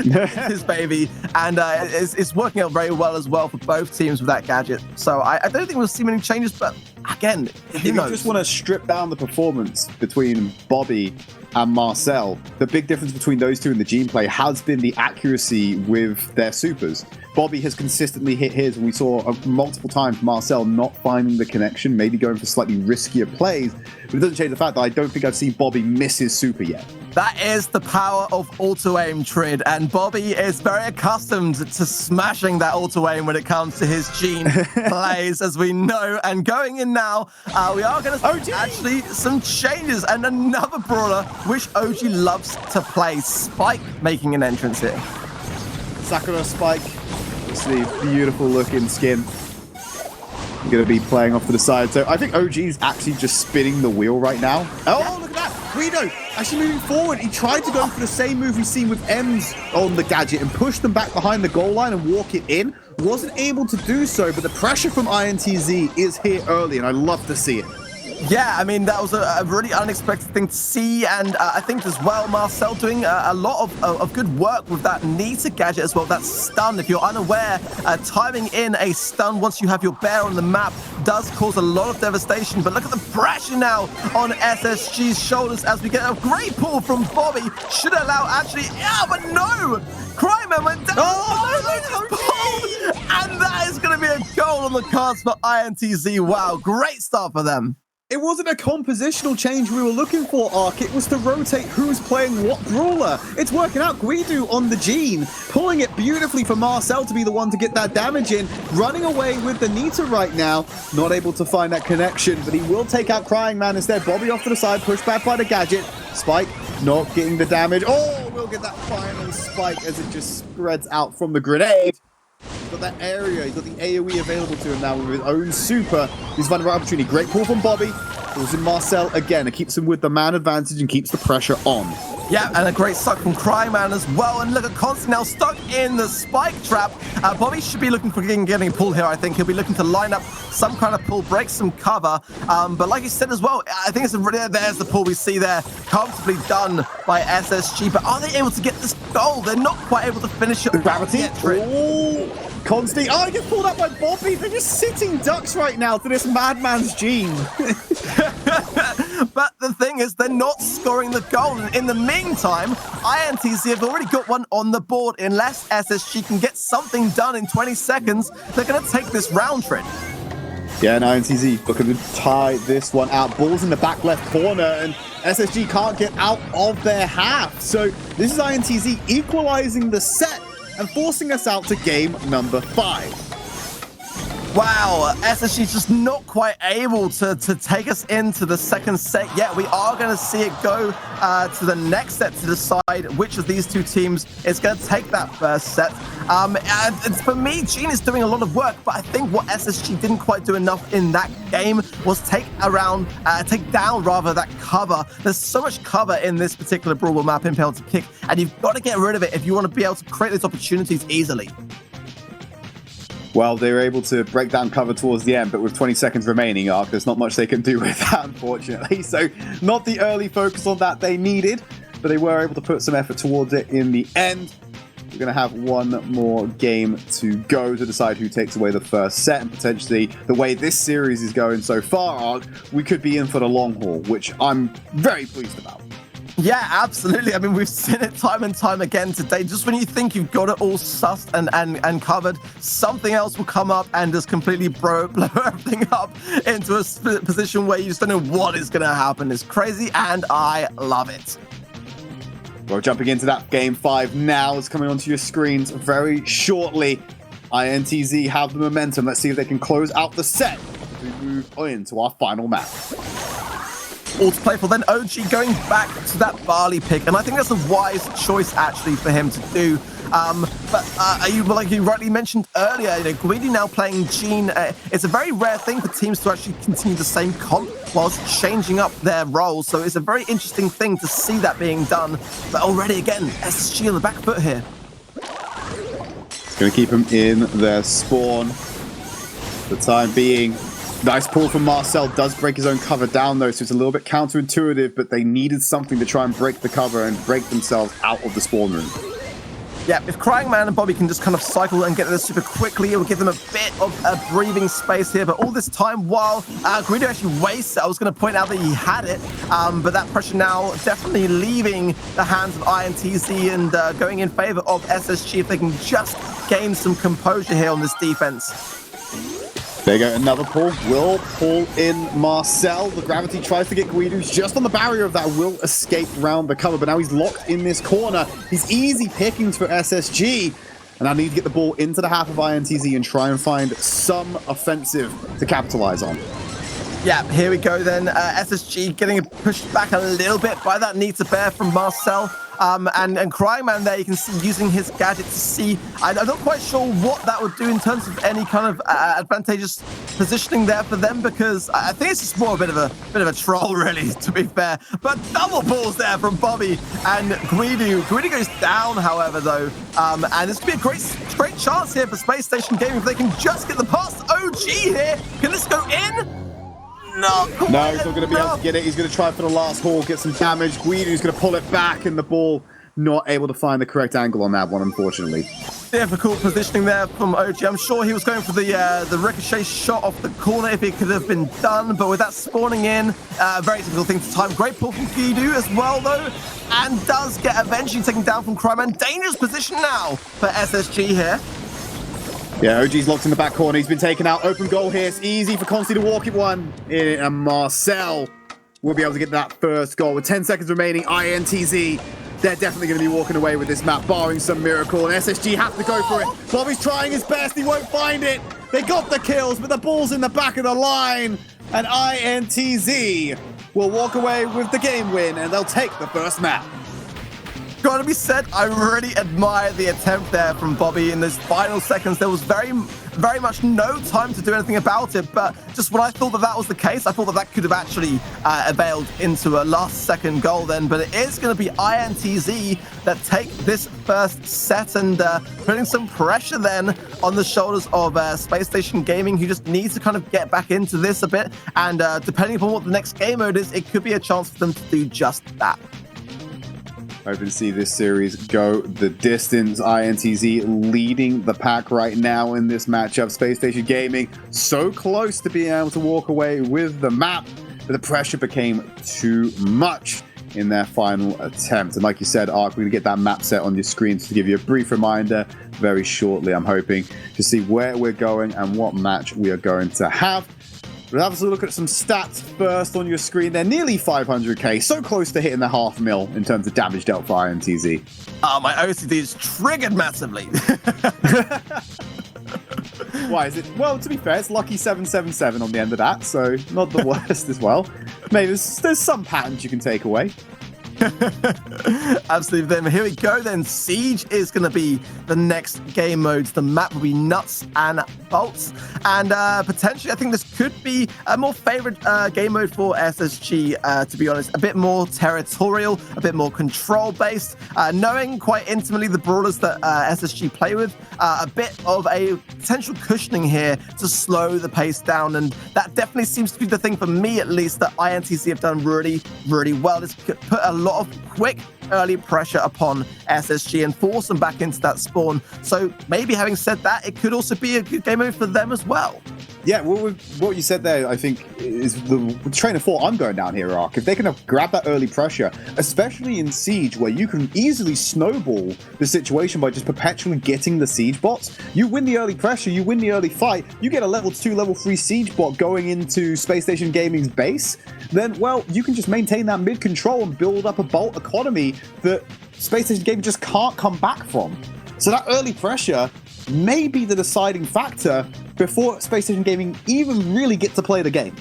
his baby. And it's working out very well as well for both teams with that gadget. So I don't think we'll see many changes, but again, if you just want to strip down the performance between Bobby and Marcel, the big difference between those two in the Gene play has been the accuracy with their supers. Bobby has consistently hit his, and we saw multiple times Marcel not finding the connection, maybe going for slightly riskier plays, but it doesn't change the fact that I don't think I've seen Bobby miss his super yet. That is the power of auto-aim, Tridd, and Bobby is very accustomed to smashing that auto-aim when it comes to his Gene plays, as we know. And going in now, we are going to see actually some changes, and another brawler which OG loves to play, Spike, making an entrance here. Sakura Spike. Obviously, beautiful looking skin. I'm going to be playing off to the side. So I think OG is actually just spinning the wheel right now. Oh, look at that. Guido actually moving forward. He tried to go for the same move we've seen with M's on the gadget and push them back behind the goal line and walk it in. Wasn't able to do so, but the pressure from INTZ is here early, and I love to see it. Yeah, I mean, that was a really unexpected thing to see, and I think as well, Marcel doing a lot of good work with that Nita gadget as well, that stun. If you're unaware, timing in a stun once you have your bear on the map does cause a lot of devastation, but look at the pressure now on SSG's shoulders as we get a great pull from Bobby. Should allow, actually, yeah, but no! Cryman went down, and that is going to be a goal on the cards for INTZ. Wow, great start for them. It wasn't a compositional change we were looking for, Ark. It was to rotate who's playing what brawler. It's working out. Guido on the Gene, pulling it beautifully for Marcel to be the one to get that damage in. Running away with the Nita right now. Not able to find that connection, but he will take out Crying Man instead. Bobby off to the side, pushed back by the gadget. Spike not getting the damage. Oh, we'll get that final spike as it just spreads out from the grenade. He's got that area, he's got the AoE available to him now with his own super. He's finding the right opportunity. Great pull from Bobby. Pulls in Marcel again. It keeps him with the man advantage and keeps the pressure on. Yeah, and a great suck from Cryman as well. And look at Constant now stuck in the spike trap. Bobby should be looking for getting a pull here, I think. He'll be looking to line up some kind of pull, break some cover. But like you said as well, I think there's the pull we see there. Comfortably done by SSG. But are they able to get this goal? They're not quite able to finish it. Gravity. Oh, Consti. Oh, he gets pulled up by Bobby. They're just sitting ducks right now to this madman's Gene. But the thing is, they're not scoring the goal. And in the meantime, INTZ have already got one on the board. Unless SSG can get something done in 20 seconds, they're going to take this round, Tridd. Yeah, and INTZ looking to tie this one out. Ball's in the back left corner, and SSG can't get out of their half. So this is INTZ equalizing the set and forcing us out to game number 5. Wow, SSG just not quite able to take us into the second set yet. We are going to see it go to the next set to decide which of these two teams is going to take that first set. And for me, Gene is doing a lot of work, but I think what SSG didn't quite do enough in that game was take down that cover. There's so much cover in this particular Brawl map in penalty kick, and you've got to get rid of it if you want to be able to create these opportunities easily. Well, they were able to break down cover towards the end, but with 20 seconds remaining, Ark, there's not much they can do with that, unfortunately. So not the early focus on that they needed, but they were able to put some effort towards it in the end. We're going to have one more game to go to decide who takes away the first set, and potentially the way this series is going so far, Ark, we could be in for the long haul, which I'm very pleased about. Yeah, absolutely. I mean, we've seen it time and time again today. Just when you think you've got it all sussed and covered, something else will come up and just completely blow everything up into a position where you just don't know what is going to happen. It's crazy, and I love it. Well, jumping into that game 5 now. It's coming onto your screens very shortly. INTZ have the momentum. Let's see if they can close out the set as we move into our final match. All to play for, then OG going back to that Barley pick, and I think that's a wise choice actually for him to do. Like you rightly mentioned earlier, Guidi now playing Gene. It's a very rare thing for teams to actually continue the same comp whilst changing up their roles, so it's a very interesting thing to see that being done. But already again, SSG on the back foot here. It's going to keep him in their spawn for the time being. Nice pull from Marcel, does break his own cover down though, so it's a little bit counterintuitive, but they needed something to try and break the cover and break themselves out of the spawn room. Yeah, if Crying Man and Bobby can just kind of cycle and get this super quickly, it will give them a bit of a breathing space here. But all this time, while Guido actually wastes it, I was going to point out that he had it, but that pressure now definitely leaving the hands of INTZ and going in favor of SSG if they can just gain some composure here on this defense. There you go, another pull. Will pull in Marcel. The gravity tries to get Guido. He's just on the barrier of that. Will escape around the cover, but now he's locked in this corner. He's easy pickings for SSG. And I need to get the ball into the half of INTZ and try and find some offensive to capitalize on. Yeah, here we go then. SSG getting pushed back a little bit by that need to bear from Marcel. And Crying Man there, you can see using his gadget to see. I'm not quite sure what that would do in terms of any kind of advantageous positioning there for them, because I think it's just more a bit of a troll, really, to be fair. But double balls there from Bobby and Guido. Guido goes down, however, though. And this could be a great chance here for Spacestation Gaming if they can just get the past OG here. Can this go in? No, he's not going to be able to get it. He's going to try for the last haul, get some damage. Guido's going to pull it back, and the ball not able to find the correct angle on that one, unfortunately. Difficult positioning there from OG. I'm sure he was going for the ricochet shot off the corner if it could have been done, but with that spawning in, very difficult thing to time. Great pull from Guido as well, though, and does get eventually taken down from Cryman. Dangerous position now for SSG here. Yeah, OG's locked in the back corner. He's been taken out. Open goal here. It's easy for Consti to walk it one. And Marcel will be able to get that first goal. With 10 seconds remaining, INTZ, they're definitely going to be walking away with this map, barring some miracle. And SSG have to go for it. Bobby's trying his best. He won't find it. They got the kills, but the ball's in the back of the line. And INTZ will walk away with the game win, and they'll take the first map. Gotta be said, I really admire the attempt there from Bobby in those final seconds. There was very much no time to do anything about it, but just when I thought that was the case, I thought that could have actually availed into a last-second goal then, but it is going to be INTZ that take this first set, and putting some pressure then on the shoulders of Space Station Gaming, who just needs to kind of get back into this a bit, and depending upon what the next game mode is, it could be a chance for them to do just that. Hoping to see this series go the distance. INTZ leading the pack right now in this matchup. Space Station Gaming so close to being able to walk away with the map, but the pressure became too much in their final attempt. And like you said, Ark, we're going to get that map set on your screen to give you a brief reminder very shortly. I'm hoping to see where we're going and what match we are going to have. We'll have a look at some stats first on your screen. They're nearly 500k, so close to hitting the 500,000 in terms of damage dealt for INTZ. My OCD is triggered massively. Why is it? Well, to be fair, it's lucky 777 on the end of that, so not the worst as well. Maybe there's some patterns you can take away. Absolutely. Then here we go then. Siege is going to be the next game modes. The map will be nuts and bolts, and potentially I think this could be a more favorite game mode for SSG, to be honest. A bit more territorial, a bit more control based, knowing quite intimately the brawlers that SSG play with, a bit of a potential cushioning here to slow the pace down, and that definitely seems to be the thing for me, at least, that INTZ have done really well. It's put a lot of quick early pressure upon SSG and force them back into that spawn. So maybe having said that, it could also be a good game mode for them as well. Yeah, what you said there, I think, is the train of thought I'm going down here, Ark. If they can grab that early pressure, especially in Siege, where you can easily snowball the situation by just perpetually getting the Siege bots, you win the early pressure, you win the early fight, you get a level 2, level 3 Siege bot going into Space Station Gaming's base, then, well, you can just maintain that mid-control and build up a bolt economy that Space Station Gaming just can't come back from. So that early pressure may be the deciding factor before Space Station Gaming even really get to play the game.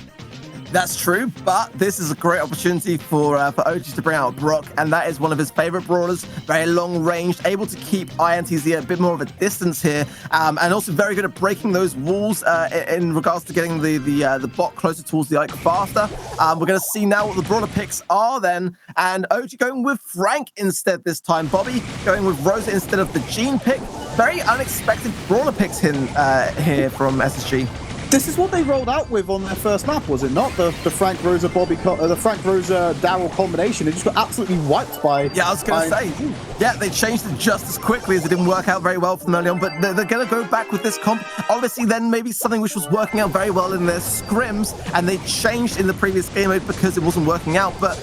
That's true, but this is a great opportunity for OG to bring out Brock, and that is one of his favorite brawlers. Very long range, able to keep INTZ a bit more of a distance here, and also very good at breaking those walls in regards to getting the bot closer towards the Ike faster. We're going to see now what the brawler picks are then, and OG going with Frank instead this time. Bobby going with Rosa instead of the Jean pick. Very unexpected brawler picks here from SSG. This is what they rolled out with on their first map, was it not? The Frank Rosa the Frank Rosa Daryl combination. It just got absolutely wiped by. Yeah, I was going to say. Yeah, they changed it just as quickly as it didn't work out very well for them early on. But they're going to go back with this comp. Obviously, then maybe something which was working out very well in their scrims, and they changed in the previous game mode because it wasn't working out. But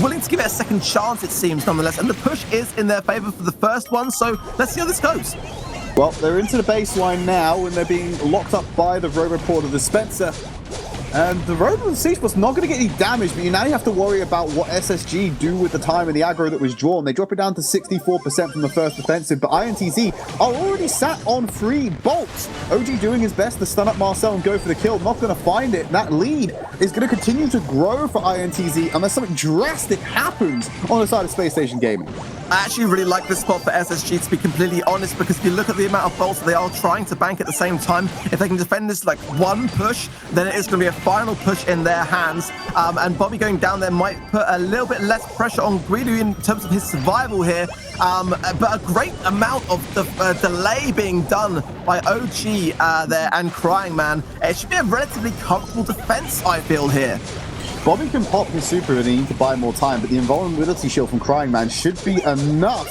willing to give it a second chance, it seems, nonetheless. And the push is in their favor for the first one. So let's see how this goes. Well, they're into the baseline now, and they're being locked up by the Robo Porter Dispenser. And the Robo Siege was not going to get any damage, but now you have to worry about what SSG do with the time and the aggro that was drawn. They drop it down to 64% from the first offensive, but INTZ are already sat on 3 bolts. OG doing his best to stun up Marcel and go for the kill, not going to find it. That lead is going to continue to grow for INTZ unless something drastic happens on the side of Spacestation Gaming. I actually really like this spot for SSG, to be completely honest, because if you look at the amount of bolts they are trying to bank at the same time, if they can defend this like one push, then it is going to be a final push in their hands. And Bobby going down there might put a little bit less pressure on Guido in terms of his survival here. But a great amount of the delay being done by OG there and Crying Man. It should be a relatively comfortable defense, I feel, here. Bobby can pop his super and he needs to buy more time, but the invulnerability shield from Crying Man should be enough,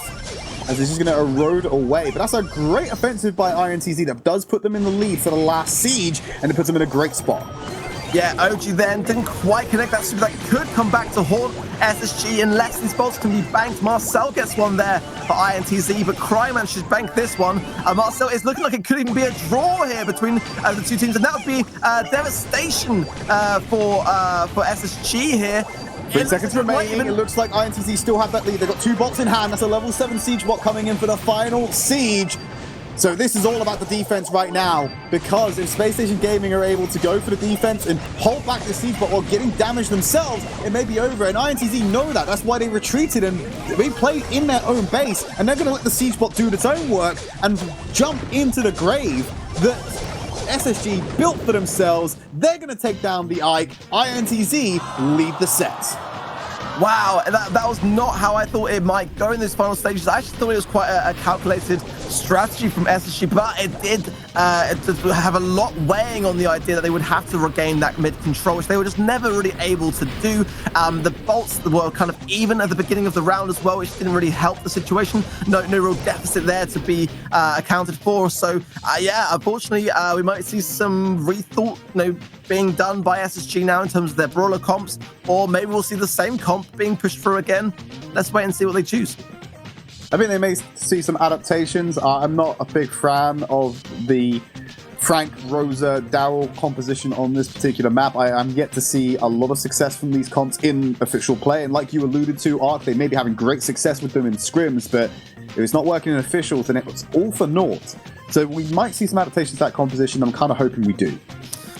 as this is going to erode away. But that's a great offensive by INTZ that does put them in the lead for the last siege, and it puts them in a great spot. Yeah, OG then didn't quite connect that super that could come back to haunt SSG unless these bolts can be banked. Marcel gets one there for INTZ, but Cryman should bank this one. Marcel is looking like it could even be a draw here between the two teams, and that would be devastation for SSG here. 3 seconds remaining. It looks like INTZ still have that lead. They've got 2 bolts in hand. That's a level 7 siege bot coming in for the final siege. So this is all about the defense right now, because if Spacestation Gaming are able to go for the defense and hold back the siege bot while getting damaged themselves, it may be over. And INTZ know that. That's why they retreated and they played in their own base, and they're going to let the siege bot do its own work and jump into the grave that SSG built for themselves. They're going to take down the Ike. INTZ lead the set. Wow, that was not how I thought it might go in these final stages. I actually thought it was quite a calculated strategy from SSG, but it did have a lot weighing on the idea that they would have to regain that mid control, which they were just never really able to do. The bolts were kind of even at the beginning of the round as well, which didn't really help the situation. No real deficit there to be accounted for. So yeah, unfortunately, we might see some rethought, being done by SSG now in terms of their brawler comps, or maybe we'll see the same comp being pushed through again. Let's wait and see what they choose. I think they may see some adaptations. I'm not a big fan of the Frank, Rosa, Daryl composition on this particular map. I am yet to see a lot of success from these comps in official play, and like you alluded to, Ark, they may be having great success with them in scrims, but if it's not working in officials, then it's all for naught. So we might see some adaptations to that composition. I'm kind of hoping we do.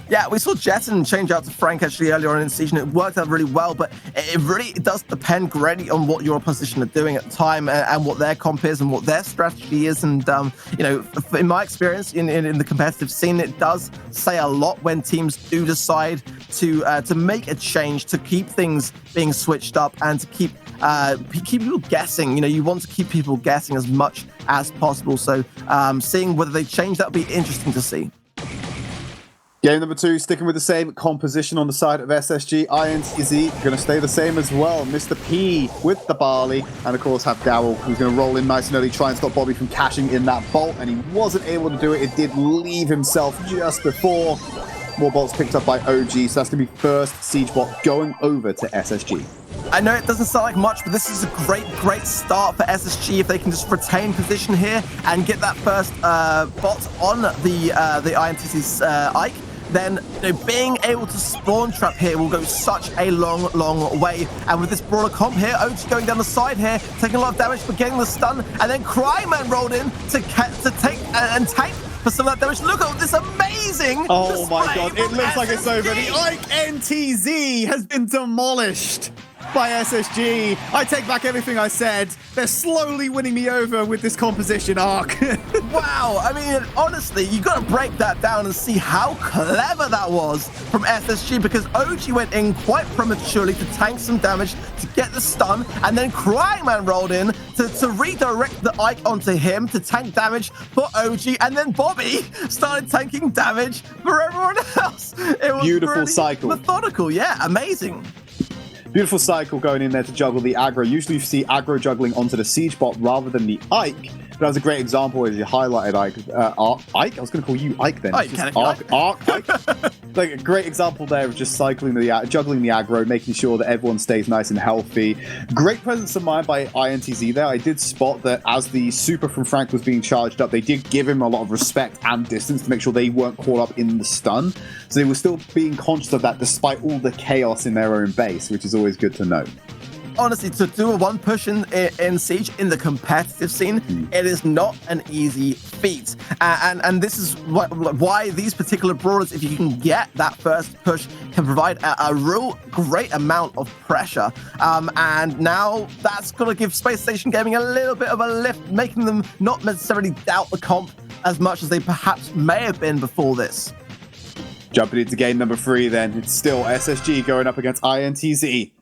Yeah, we saw Jetson change out to Frank actually earlier on in the season. It worked out really well, but it really does depend greatly on what your opposition are doing at the time and what their comp is and what their strategy is. And, in my experience in the competitive scene, it does say a lot when teams do decide to make a change, to keep things being switched up and to keep people guessing. You want to keep people guessing as much as possible. So seeing whether they change, that would be interesting to see. Game number 2, sticking with the same composition on the side of SSG. INTZ going to stay the same as well. Mr. P with the Barley, and of course have Daryl, who's going to roll in nice and early, try and stop Bobby from cashing in that bolt, and he wasn't able to do it. It did leave himself just before. More bolts picked up by OG, so that's going to be first siege bot going over to SSG. I know it doesn't sound like much, but this is a great start for SSG if they can just retain position here and get that first bot on the INTZ's Ike. Then being able to spawn trap here will go such a long way. And with this brawler comp here, OG going down the side here, taking a lot of damage but getting the stun, and then Cryman rolled in to take and tank for some of that damage. Look at this amazing Oh my god, it looks SSG. like it's over. The Ike NTZ has been demolished by SSG. I take back everything I said. They're slowly winning me over with this composition, Ark. Wow, I mean, honestly, you got to break that down and see how clever that was from SSG, because OG went in quite prematurely to tank some damage to get the stun, and then Cryman rolled in to redirect the Ike onto him to tank damage for OG, and then Bobby started tanking damage for everyone else. It was Beautiful really cycle. Methodical, yeah, amazing. Beautiful cycle going in there to juggle the aggro. Usually you see aggro juggling onto the siege bot rather than the Ike. But that was a great example as you highlighted Ike. I was going to call you Ike then. Oh, you can Ark. Like a great example there of just juggling the aggro, making sure that everyone stays nice and healthy. Great presence of mind by INTZ there. I did spot that as the super from Frank was being charged up, they did give him a lot of respect and distance to make sure they weren't caught up in the stun. So they were still being conscious of that despite all the chaos in their own base, which is always good to know. honestly, to do a one push in Siege in the competitive scene, it is not an easy feat. And this is why these particular brawlers, if you can get that first push, can provide a real great amount of pressure. And now that's going to give Spacestation Gaming a little bit of a lift, making them not necessarily doubt the comp as much as they perhaps may have been before this. Jumping into game number 3 then, it's still SSG going up against INTZ.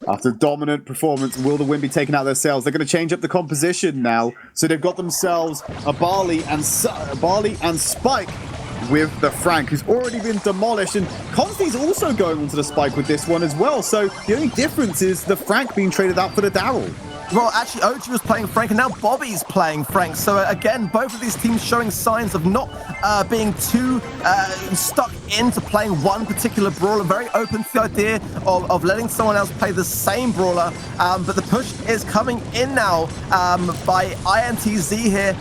After a dominant performance, will the win be taken out of their sails? They're going to change up the composition now. So they've got themselves a Barley and Spike with the Frank, who's already been demolished. And Consti's also going onto the Spike with this one as well. So the only difference is the Frank being traded out for the Daryl. Well, actually, OG was playing Frank, and now Bobby's playing Frank. So, again, both of these teams showing signs of not being too stuck into playing one particular brawler. Very open to the idea of letting someone else play the same brawler. But the push is coming in now by INTZ here.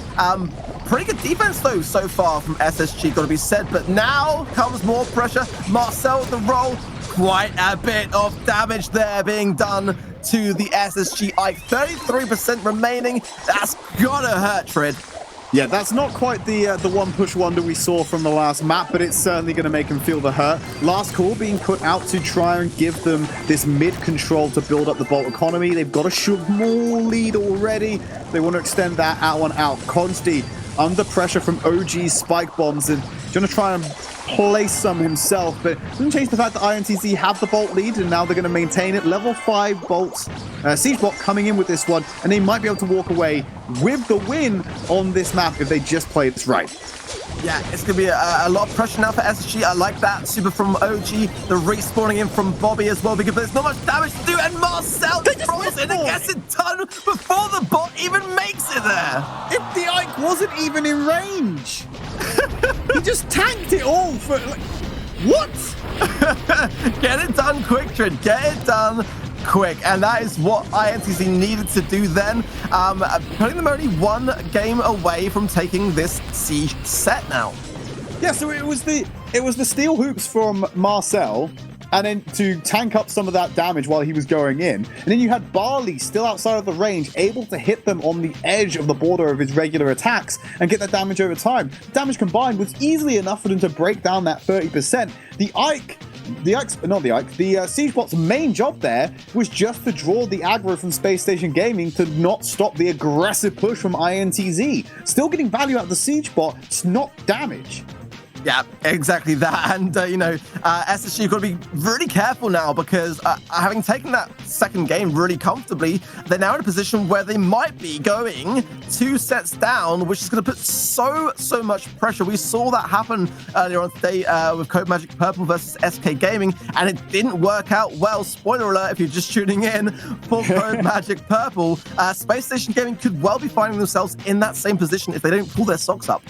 Pretty good defense, though, so far from SSG, got to be said. But now comes more pressure. Marcel with the roll. Quite a bit of damage there being done to the SSG Ike. 33% remaining. That's gotta hurt, Tridd. Yeah, that's not quite the one push wonder we saw from the last map, but it's certainly going to make him feel the hurt. Last call being put out to try and give them this mid control to build up the Bolt economy. They've got a small lead already. They want to extend that out on out. Consti under pressure from OG's spike bombs, and he's going to try and place some himself, but it doesn't change the fact that INTZ have the Bolt lead, and now they're going to maintain it. Level 5 Bolts, Siege Bot coming in with this one, and they might be able to walk away with the win on this map if they just play this right. Yeah, it's going to be a lot of pressure now for SSG. I like that. Super from OG. The respawning in from Bobby as well, because there's not much damage to do, and Marcel throws in and gets it done before the bot even makes it there. If the Ike wasn't even in range. He just tanked it all for... Like, what? Get it done quick, Tridd. Get it done quick. And that is what INTZ needed to do then. Putting them only one game away from taking this Siege set now. Yeah, so it was the steel hoops from Marcel, and then to tank up some of that damage while he was going in. And then you had Barley still outside of the range, able to hit them on the edge of the border of his regular attacks and get that damage over time. The damage combined was easily enough for them to break down that 30%. The Siege Bot's main job there was just to draw the aggro from Spacestation Gaming to not stop the aggressive push from INTZ. Still getting value out of the Siege Bot, it's not damage. Yeah, exactly that. And, SSG, you've got to be really careful now, because having taken that second game really comfortably, they're now in a position where they might be going 2 sets down, which is going to put so much pressure. We saw that happen earlier on today with Codemagic Purple versus SK Gaming, and it didn't work out well. Spoiler alert, if you're just tuning in, for Codemagic Purple. Spacestation Gaming could well be finding themselves in that same position if they don't pull their socks up.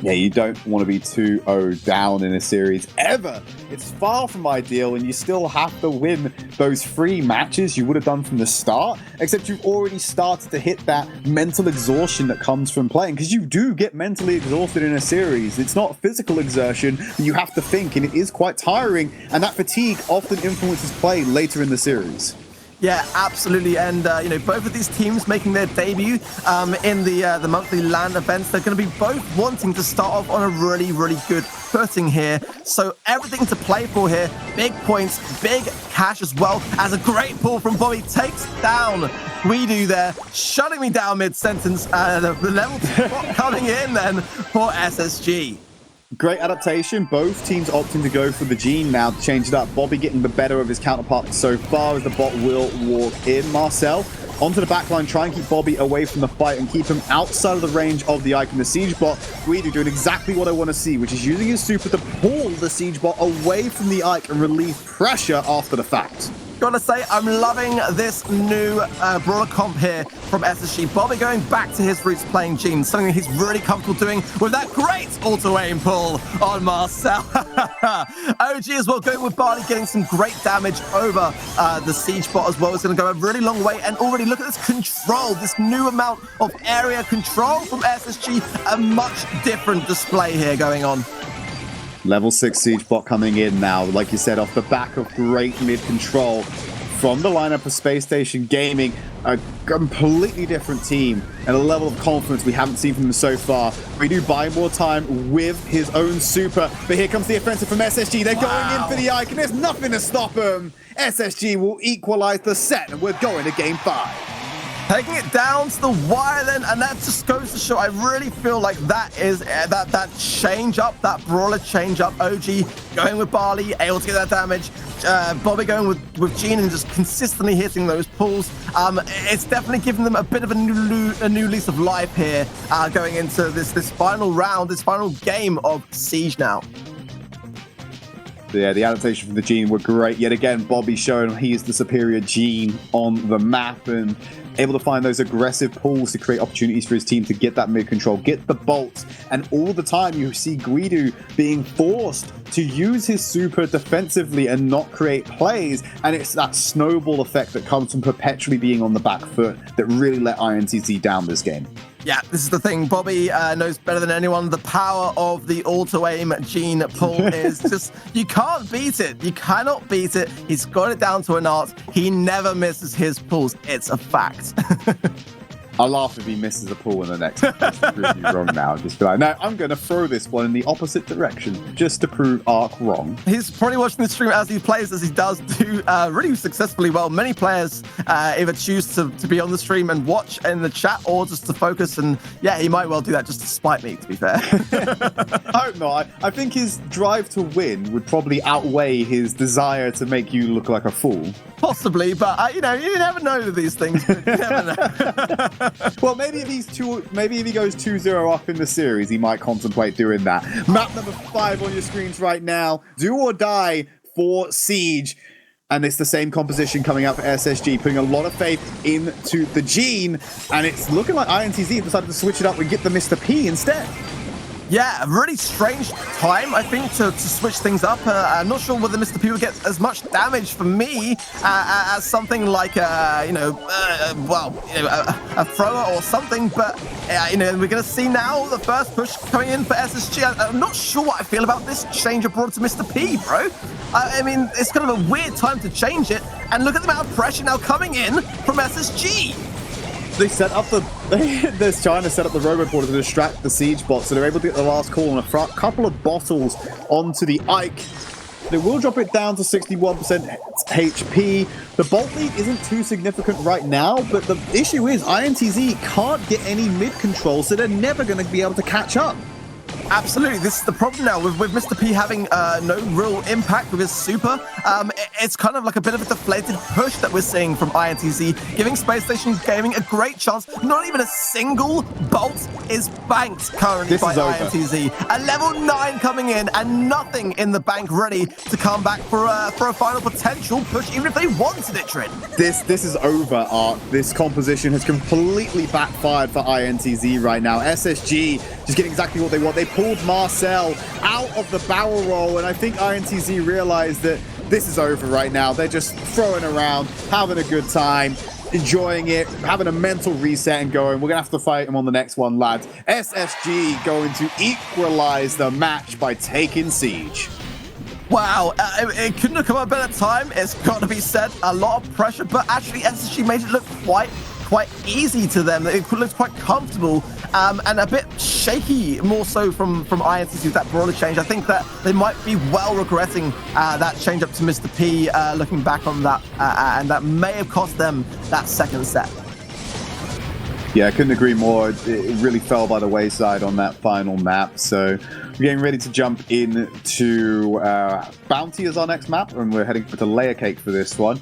Yeah, you don't want to be 2-0 down in a series ever. It's far from ideal, and you still have to win those 3 matches you would have done from the start, except you've already started to hit that mental exhaustion that comes from playing, because you do get mentally exhausted in a series. It's not physical exertion, but you have to think, and it is quite tiring, and that fatigue often influences play later in the series. Yeah, absolutely. And, both of these teams making their debut in the monthly LAN events, they're going to be both wanting to start off on a really, really good footing here. So everything to play for here. Big points, big cash as well, as a great pull from Bobby takes down Guido there, shutting me down mid-sentence. The level 2 spot coming in then for SSG. Great adaptation. Both teams opting to go for the Gene now to change it up. Bobby getting the better of his counterpart so far as the bot will walk in. Marcel onto the backline, try and keep Bobby away from the fight and keep him outside of the range of the Ike and the Siege bot. Guido doing exactly what I want to see, which is using his super to pull the Siege bot away from the Ike and relieve pressure after the fact. Gotta say, I'm loving this new brawler comp here from SSG. Bobby going back to his roots playing Gene, something he's really comfortable doing with that great auto-aim pull on Marcel. OG as well, going with Barley, getting some great damage over the Siege bot as well. It's going to go a really long way, and already look at this control, this new amount of area control from SSG. A much different display here going on. Level 6 Siege bot coming in now, like you said, off the back of great mid control from the lineup of Spacestation Gaming, a completely different team and a level of confidence we haven't seen from them so far. We do buy more time with his own super, but here comes the offensive from SSG. They're going in for the Ike, and there's nothing to stop them. SSG will equalize the set, and we're going to game 5. Taking it down to the wire then, and that just goes to show, I really feel like that is that change up, that brawler change up. OG going with Barley, able to get that damage. Bobby going with Gene and just consistently hitting those pulls. It's definitely given them a bit of a new lease of life here, going into this final round, this final game of Siege now. Yeah, the adaptation from the Gene were great. Yet again, Bobby showing he is the superior Gene on the map and able to find those aggressive pulls to create opportunities for his team to get that mid-control, get the bolts, and all the time you see Guido being forced to use his super defensively and not create plays, and it's that snowball effect that comes from perpetually being on the back foot that really let INTZ down this game. Yeah, this is the thing. Bobby knows better than anyone. The power of the auto-aim Gene pull is just, you can't beat it. You cannot beat it. He's got it down to an art. He never misses his pulls. It's a fact. I'll laugh if he misses a pull in the next one. Just to prove you wrong now. Just be like, no, I'm going to throw this one in the opposite direction just to prove Ark wrong. He's probably watching the stream as he plays, as he does do really successfully well. Many players either choose to be on the stream and watch in the chat or just to focus. And yeah, he might well do that just to spite me, to be fair. I hope not. I think his drive to win would probably outweigh his desire to make you look like a fool. Possibly, but you know, you never know these things. You never know. Well, maybe if he goes 2-0 up in the series, he might contemplate doing that. Map number 5 on your screens right now. Do or die for Siege. And it's the same composition coming out for SSG, putting a lot of faith into the Gene. And it's looking like INTZ decided to switch it up and get the Mr. P instead. Yeah, a really strange time, I think, to switch things up. I'm not sure whether Mr. P will get as much damage for me as something like, a thrower or something. But, we're going to see now the first push coming in for SSG. I'm not sure what I feel about this change abroad to Mr. P, bro. I mean, it's kind of a weird time to change it. And look at the amount of pressure now coming in from SSG. They set up they're trying to set up the Roboporter to distract the Siege bot, so they're able to get the last call on a couple of bottles onto the Ike. They will drop it down to 61% HP. The bolt lead isn't too significant right now, but the issue is INTZ can't get any mid-control, so they're never going to be able to catch up. Absolutely, this is the problem now with Mr. P having no real impact with his super. It's kind of like a bit of a deflated push that we're seeing from INTZ, giving Spacestation Gaming a great chance. Not even a single bolt is banked currently by INTZ. A level 9 coming in and nothing in the bank ready to come back for a final potential push, even if they wanted it, Tridd. This is over, Ark. This composition has completely backfired for INTZ right now. SSG just getting exactly what they want. They pulled Marcel out of the barrel roll, and I think INTZ realized that this is over right now. They're just throwing around, having a good time, enjoying it, having a mental reset and going, we're going to have to fight him on the next one, lads. SSG going to equalize the match by taking Siege. Wow, it couldn't have come at a better time. It's got to be said, a lot of pressure, but actually SSG made it look quite easy to them. It looked quite comfortable and a bit shaky, more so from INTZ with that brawler change. I think that they might be well regretting that change up to Mr. P, looking back on that, and that may have cost them that second set. Yeah, I couldn't agree more. It really fell by the wayside on that final map. So we're getting ready to jump into Bounty as our next map, and we're heading to Layer Cake for this one.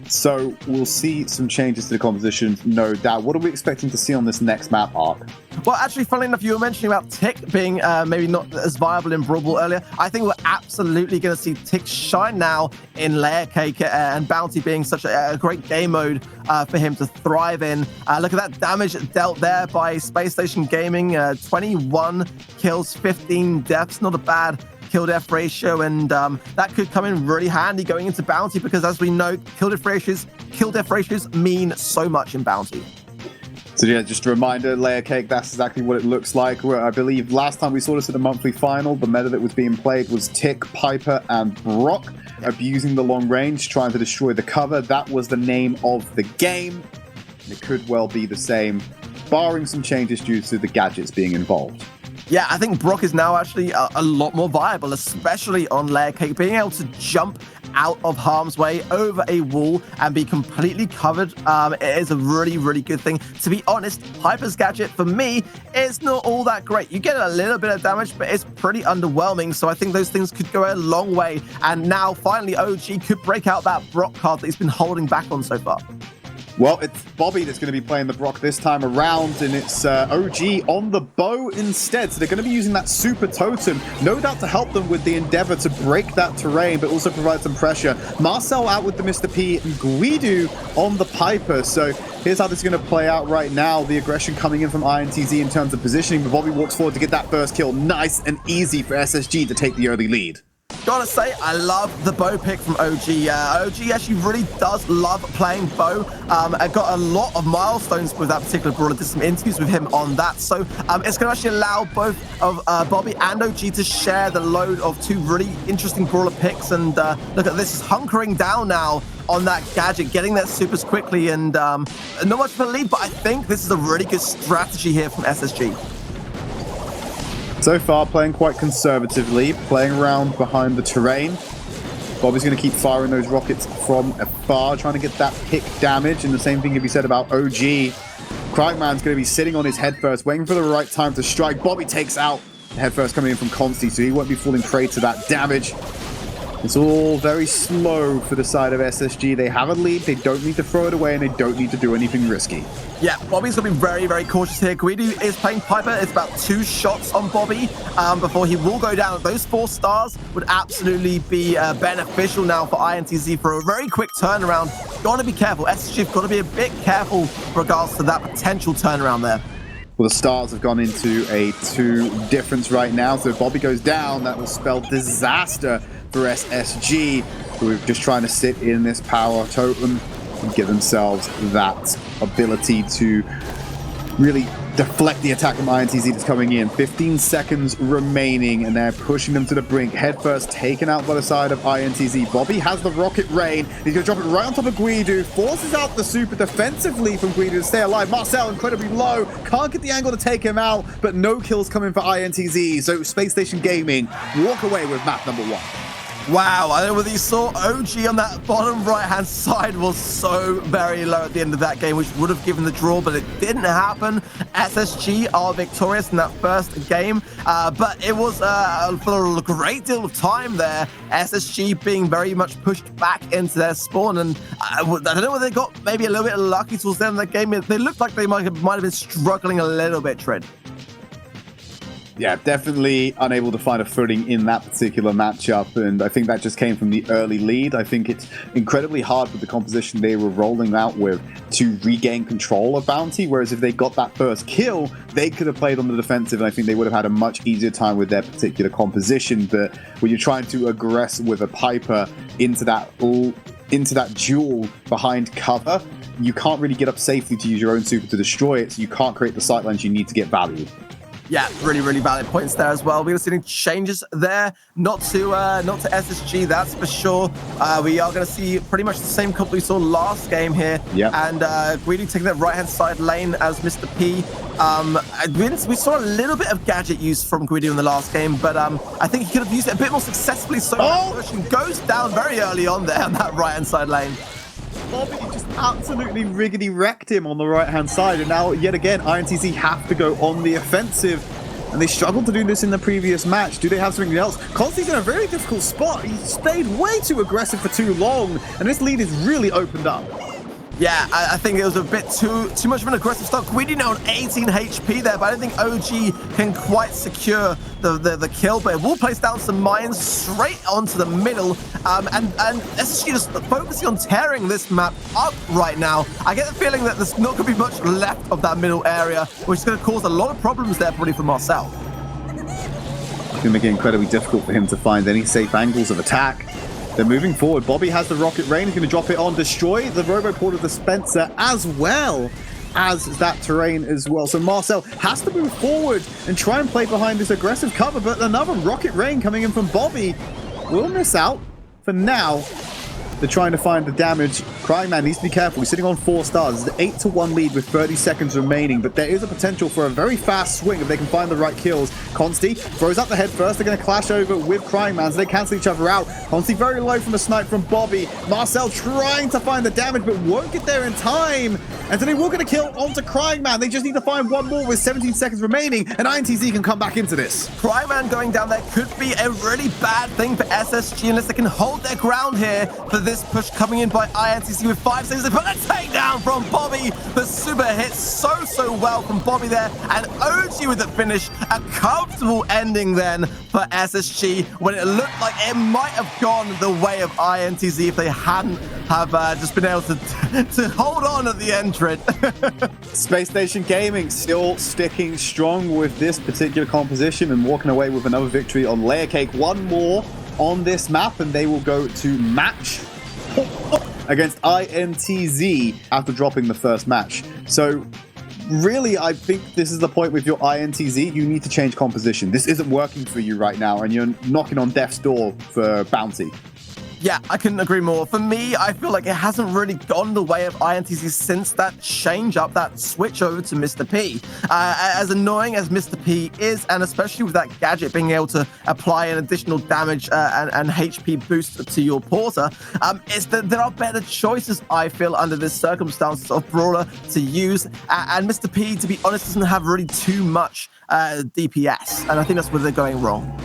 So we'll see some changes to the composition, no doubt. What are we expecting to see on this next map, Ark? Well, actually, funnily enough, you were mentioning about Tick being maybe not as viable in Brawl Ball earlier. I think we're absolutely going to see Tick shine now in Layer Cake, and Bounty being such a great game mode for him to thrive in. Look at that damage dealt there by Spacestation Gaming. 21 kills, 15 deaths. Not a bad kill-death ratio, and that could come in really handy going into Bounty, because as we know, kill-death ratios mean so much in Bounty. So yeah, just a reminder, Layer Cake, that's exactly what it looks like. I believe last time we saw this at the monthly final, the meta that was being played was Tick, Piper, and Brock. abusing the long range, trying to destroy the cover. That was the name of the game. And it could well be the same, barring some changes due to the gadgets being involved. Yeah, I think Brock is now actually a lot more viable, especially on layer cake. Being able to jump out of harm's way over a wall and be completely covered is a really, really good thing. To be honest, Hyper's gadget, for me, is not all that great. You get a little bit of damage, but it's pretty underwhelming. So I think those things could go a long way. And now, finally, OG could break out that Brock card that he's been holding back on so far. Well, it's Bobby that's going to be playing the Brock this time around, and it's OG on the bow instead. So they're going to be using that super totem, no doubt to help them with the endeavor to break that terrain, but also provide some pressure. Marcel out with the Mr. P, and Guido on the Piper. So here's how this is going to play out right now. The aggression coming in from INTZ in terms of positioning, but Bobby walks forward to get that first kill. Nice and easy for SSG to take the early lead. Gotta say, I love the bow pick from OG. OG actually really does love playing bow. I got a lot of milestones with that particular brawler. Did some interviews with him on that. So it's going to actually allow both of Bobby and OG to share the load of two really interesting brawler picks. And look at this, hunkering down now on that gadget, getting that supers quickly, and not much of a lead, but I think this is a really good strategy here from SSG. So far, playing quite conservatively, playing around behind the terrain. Bobby's going to keep firing those rockets from afar, trying to get that pick damage, and the same thing can be said about OG. Kragman's going to be sitting on his head first, waiting for the right time to strike. Bobby takes out the head first coming in from Consti, so he won't be falling prey to that damage. It's all very slow for the side of SSG. They have a lead, they don't need to throw it away, and they don't need to do anything risky. Yeah, Bobby's going to be very, very cautious here. Guido is playing Piper. It's about 2 shots on Bobby before he will go down. Those 4 stars would absolutely be beneficial now for INTZ for a very quick turnaround. Got to be careful. SSG have got to be a bit careful with regards to that potential turnaround there. Well, the stars have gone into a 2 difference right now, so if Bobby goes down, that will spell disaster for SSG, who are just trying to sit in this power totem and give themselves that ability to really deflect the attack from INTZ that's coming in. 15 seconds remaining, and they're pushing them to the brink. Head first, taken out by the side of INTZ. Bobby has the rocket rain. He's going to drop it right on top of Guido. Forces out the super defensively from Guido to stay alive. Marcel incredibly low. Can't get the angle to take him out, but no kills coming for INTZ. So Spacestation Gaming walk away with map number 1. Wow, I don't know whether you saw OG on that bottom right-hand side was so very low at the end of that game, which would have given the draw, but it didn't happen. SSG are victorious in that first game, but it was for a great deal of time there, SSG being very much pushed back into their spawn, and I don't know whether they got maybe a little bit lucky towards the end of the game. They looked like they might have been struggling a little bit, Tridd. Yeah, definitely unable to find a footing in that particular matchup, and I think that just came from the early lead. I think it's incredibly hard with the composition they were rolling out with to regain control of Bounty, whereas if they got that first kill, they could have played on the defensive, and I think they would have had a much easier time with their particular composition. But when you're trying to aggress with a Piper into that duel behind cover, you can't really get up safely to use your own super to destroy it, so you can't create the sightlines you need to get value. Yeah, really, really valid points there as well. We're seeing changes there, not to SSG, that's for sure. We are going to see pretty much the same couple we saw last game here. Yeah. And really taking that right-hand side lane as Mr. P. We saw a little bit of gadget use from Guido in the last game, but I think he could have used it a bit more successfully. So goes down very early on there on that right-hand side lane. Bobby just absolutely riggedy wrecked him on the right-hand side, and now, yet again, INTZ have to go on the offensive, and they struggled to do this in the previous match. Do they have something else? Consti's in a very difficult spot. He stayed way too aggressive for too long, and this lead is really opened up. Yeah, I think it was a bit too much of an aggressive start. Guido now on 18 HP there, but I don't think OG can quite secure the kill, but it will place down some mines straight onto the middle, and SSG just focusing on tearing this map up right now. I get the feeling that there's not going to be much left of that middle area, which is going to cause a lot of problems there probably for Marcel. It's going to make it incredibly difficult for him to find any safe angles of attack. They're moving forward. Bobby has the rocket rain. He's going to drop it on, destroy the Roboportal dispenser as well as that terrain as well. So Marcel has to move forward and try and play behind this aggressive cover, but another rocket rain coming in from Bobby will miss out. for now, they're trying to find the damage. Crying Man needs to be careful. He's sitting on 4 stars. It's an 8-1 lead with 30 seconds remaining, but there is a potential for a very fast swing if they can find the right kills. Consti throws out the head first. They're going to clash over with Crying Man, so they cancel each other out. Consti very low from a snipe from Bobby. Marcel trying to find the damage, but won't get there in time. And so they will get a kill onto Crying Man. They just need to find one more with 17 seconds remaining, and INTZ can come back into this. Crying Man going down there could be a really bad thing for SSG unless they can hold their ground here for this push coming in by INTZ with 5 seconds. They put a takedown from Bobby. The super hit so well from Bobby there, and OG with the finish. A comfortable ending then for SSG when it looked like it might have gone the way of INTZ if they hadn't have just been able to hold on at the end, Tridd. Spacestation Gaming still sticking strong with this particular composition and walking away with another victory on Layer Cake. One more on this map, and they will go to match against INTZ after dropping the first match. So really, I think this is the point with your INTZ. You need to change composition. This isn't working for you right now, and you're knocking on death's door for bounty. Yeah, I couldn't agree more. For me, I feel like it hasn't really gone the way of INTZ since that change up, that switch over to Mr. P. As annoying as Mr. P is, and especially with that gadget being able to apply an additional damage and HP boost to your Porter, is that there are better choices, I feel, under this circumstances of Brawler to use. And Mr. P, to be honest, doesn't have really too much DPS. And I think that's where they're going wrong.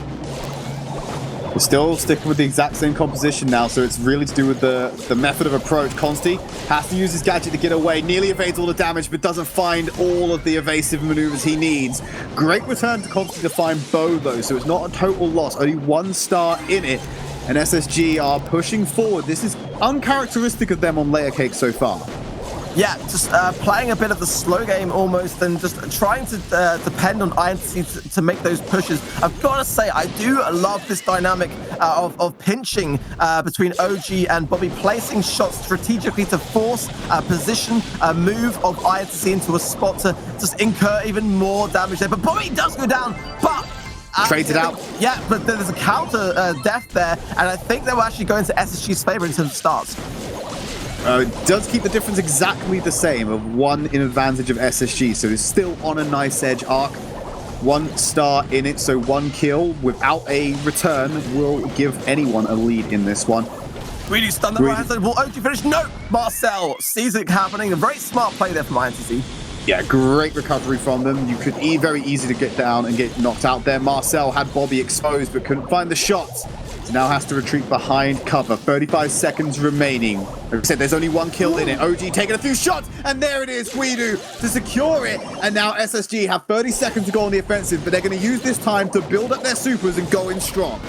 We're still sticking with the exact same composition now, so it's really to do with the method of approach. Consti has to use his gadget to get away, nearly evades all the damage, but doesn't find all of the evasive maneuvers he needs. Great return to Consti to find Bo, though, so it's not a total loss. Only 1 star in it, and SSG are pushing forward. This is uncharacteristic of them on Layer Cake so far. Yeah, just playing a bit of the slow game almost and just trying to depend on INTZ to make those pushes. I've got to say, I do love this dynamic of pinching between OG and Bobby, placing shots strategically to force a position, a move of INTZ into a spot to just incur even more damage there. But Bobby does go down, but trades it out. Yeah, but there's a counter death there, and I think they were actually going to SSG's favor in terms of starts. It does keep the difference exactly the same of 1 in advantage of SSG, so it's still on a nice edge. Ark, 1 star in it, so 1 kill without a return will give anyone a lead in this one. Really stunned the right side. Will OG finish? No! Marcel sees it happening. A very smart play there from INTZ. Yeah, great recovery from them. You could very easy to get down and get knocked out there. Marcel had Bobby exposed but couldn't find the shots. Now has to retreat behind cover. 35 seconds remaining. Like I said, there's only 1 kill in it. OG taking a few shots, and there it is, Guido to secure it. And now SSG have 30 seconds to go on the offensive, but they're going to use this time to build up their supers and go in strong.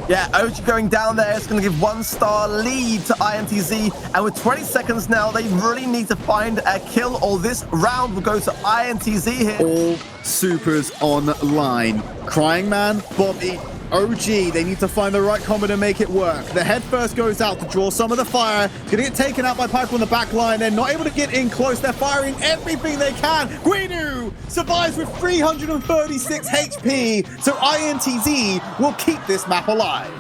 Yeah, OG going down there is going to give 1 star lead to INTZ. And with 20 seconds now, they really need to find a kill, or this round will go to INTZ here. All supers online. Crying Man, Bobby, OG, they need to find the right combo to make it work. The head first goes out to draw some of the fire. Gonna get taken out by Piper on the back line. They're not able to get in close. They're firing everything they can. Guido survives with 336 HP. So INTZ will keep this map alive.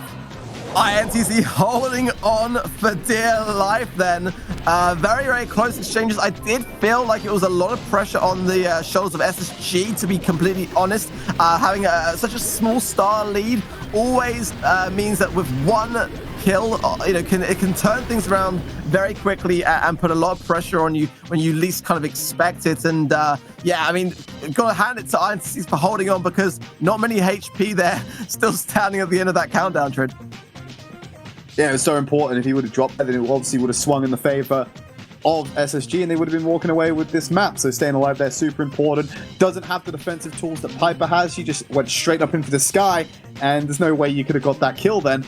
INTZ holding on for dear life then. Very close exchanges. I did feel like it was a lot of pressure on the shoulders of SSG, to be completely honest. Having such a small star lead always means that with 1 kill, it can turn things around very quickly and put a lot of pressure on you when you least kind of expect it. And yeah, I mean, gotta hand it to INTZ for holding on, because not many HP there, still standing at the end of that countdown, Tridd. Yeah, it was so important. If he would have dropped that, then it obviously would have swung in the favor of SSG, and they would have been walking away with this map. So staying alive there, super important. Doesn't have the defensive tools that Piper has. She just went straight up into the sky, and there's no way you could have got that kill then.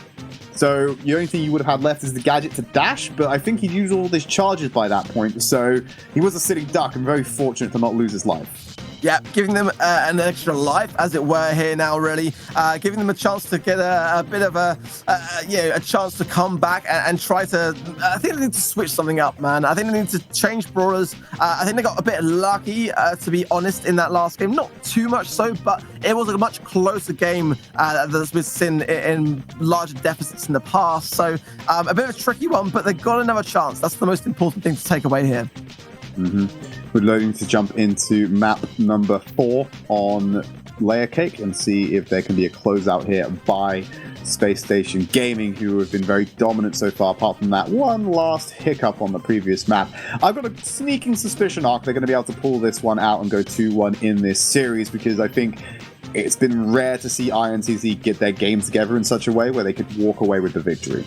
So the only thing you would have had left is the gadget to dash, but I think he'd used all of his charges by that point. So he was a sitting duck and very fortunate to not lose his life. Yeah, giving them an extra life, as it were, here now, really. Giving them a chance to get a bit of a chance to come back and try to... I think they need to switch something up, man. I think they need to change brawlers. I think they got a bit lucky, to be honest, in that last game. Not too much so, but it was a much closer game that's we've seen in larger deficits in the past. So a bit of a tricky one, but they got another chance. That's the most important thing to take away here. We're loading to jump into map number 4 on Layer Cake and see if there can be a closeout here by Spacestation Gaming, who have been very dominant so far, apart from that one last hiccup on the previous map. I've got a sneaking suspicion, Ark, they're going to be able to pull this one out and go 2-1 in this series, because I think it's been rare to see INTZ get their games together in such a way where they could walk away with the victory.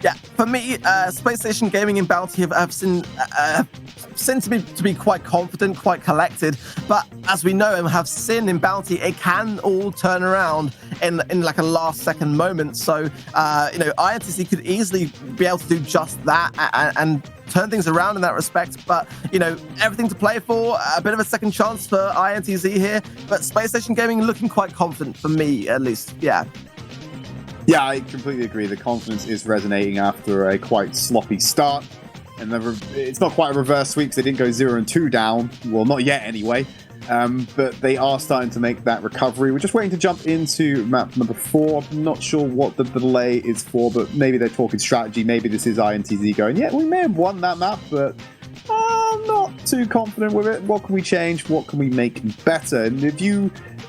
Yeah, for me, Spacestation Gaming and Bounty have seen to be quite confident, quite collected. But as we know and have seen in Bounty, it can all turn around in like a last-second moment. So, INTZ could easily be able to do just that and turn things around in that respect. But, everything to play for, a bit of a second chance for INTZ here. But Spacestation Gaming looking quite confident, for me at least, yeah. Yeah, I completely agree. The confidence is resonating after a quite sloppy start. And it's not quite a reverse sweep because they didn't go 0-2 down. Well, not yet anyway. But they are starting to make that recovery. We're just waiting to jump into map number 4. I'm not sure what the delay is for, but maybe they're talking strategy. Maybe this is INTZ going, yeah, we may have won that map, but I'm not too confident with it. What can we change? What can we make better?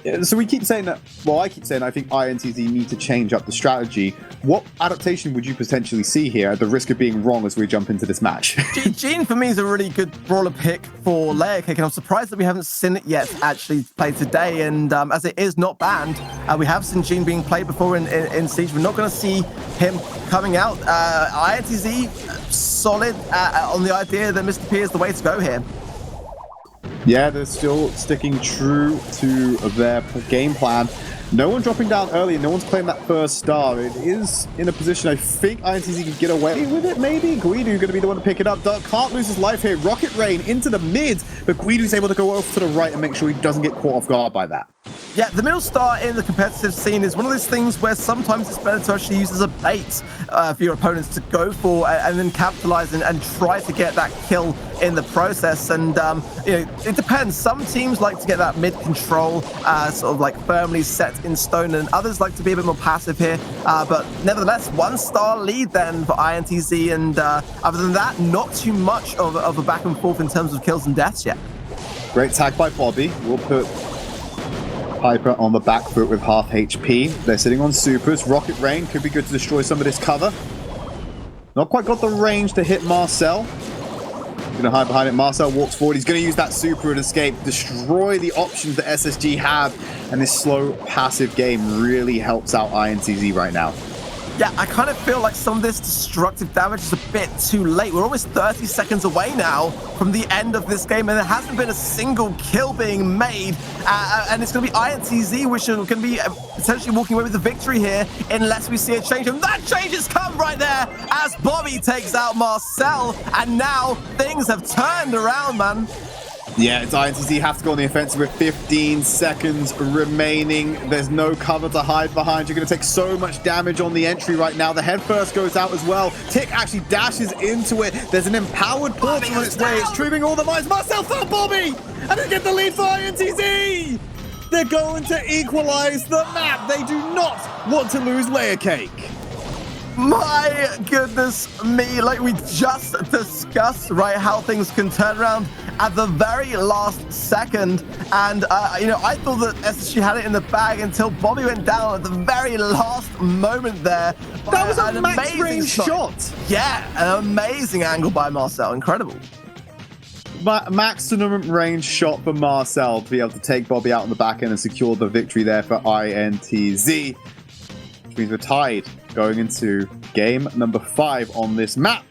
And so we keep saying that, well, I keep saying I think INTZ need to change up the strategy. What adaptation would you potentially see here at the risk of being wrong as we jump into this match? Gene, for me, is a really good brawler pick for Layer Cake, and I'm surprised that we haven't seen it yet actually played today. And as it is not banned, we have seen Gene being played before in Siege. We're not going to see him coming out. INTZ, solid on the idea that Mr. P is the way to go here. Yeah, they're still sticking true to their game plan. No one dropping down early, no one's claimed that first star. It is in a position I think INTZ can get away with it, maybe. Guido going to be the one to pick it up. Dark can't lose his life here. Rocket Rain into the mid, but Guido's able to go off to the right and make sure he doesn't get caught off guard by that. Yeah, the middle star in the competitive scene is one of those things where sometimes it's better to actually use as a bait for your opponents to go for and then capitalize and try to get that kill in the process. And it depends. Some teams like to get that mid control sort of like firmly set in stone, and others like to be a bit more passive here. But nevertheless, 1-star lead then for INTZ, and other than that, not too much of a back and forth in terms of kills and deaths yet. Great tag by Bobby. We'll put Piper on the back foot with half HP. They're sitting on supers. Rocket Rain could be good to destroy some of this cover. Not quite got the range to hit Marcel. Gonna hide behind it. Marcel walks forward. He's gonna use that super and escape, destroy the options that SSG have, and this slow passive game really helps out INTZ right now. Yeah, I kind of feel like some of this destructive damage is a bit too late. We're almost 30 seconds away now from the end of this game, and there hasn't been a single kill being made. And it's going to be INTZ, which are going to be potentially walking away with the victory here unless we see a change. And that change has come right there as Bobby takes out Marcel. And now things have turned around, man. Yeah, it's INTZ have to go on the offensive with 15 seconds remaining. There's no cover to hide behind. You're going to take so much damage on the entry right now. The head first goes out as well. Tick actually dashes into it. There's an empowered portal on its way. It's trimming all the mines. Marcel found Bobby! And they get the lead for INTZ! They're going to equalize the map. They do not want to lose Layer Cake. My goodness me, like we just discussed, right, how things can turn around at the very last second. And, I thought that SSG had it in the bag until Bobby went down at the very last moment there. That was a max range shot. Yeah, an amazing angle by Marcel. Incredible. Maximum range shot for Marcel to be able to take Bobby out on the back end and secure the victory there for INTZ. Which means we're tied going into game number 5 on this map.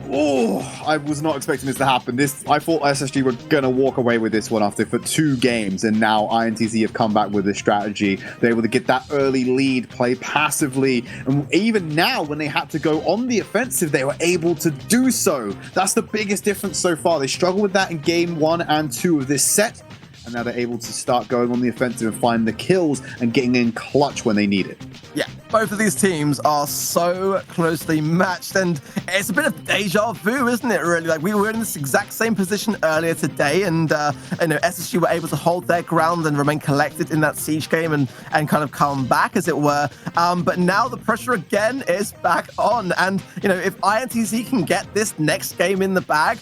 Oh, I was not expecting this to happen. I thought SSG were going to walk away with this one for 2 games, and now INTZ have come back with this strategy. They're able to get that early lead, play passively, and even now when they had to go on the offensive, they were able to do so. That's the biggest difference so far. They struggled with that in game 1 and 2 of this set. and now they're able to start going on the offensive and find the kills and getting in clutch when they need it. Yeah, both of these teams are so closely matched, and it's a bit of deja vu, isn't it, really? Like, we were in this exact same position earlier today, and, SSG were able to hold their ground and remain collected in that siege game and kind of come back, as it were. But now the pressure again is back on, and, if INTZ can get this next game in the bag,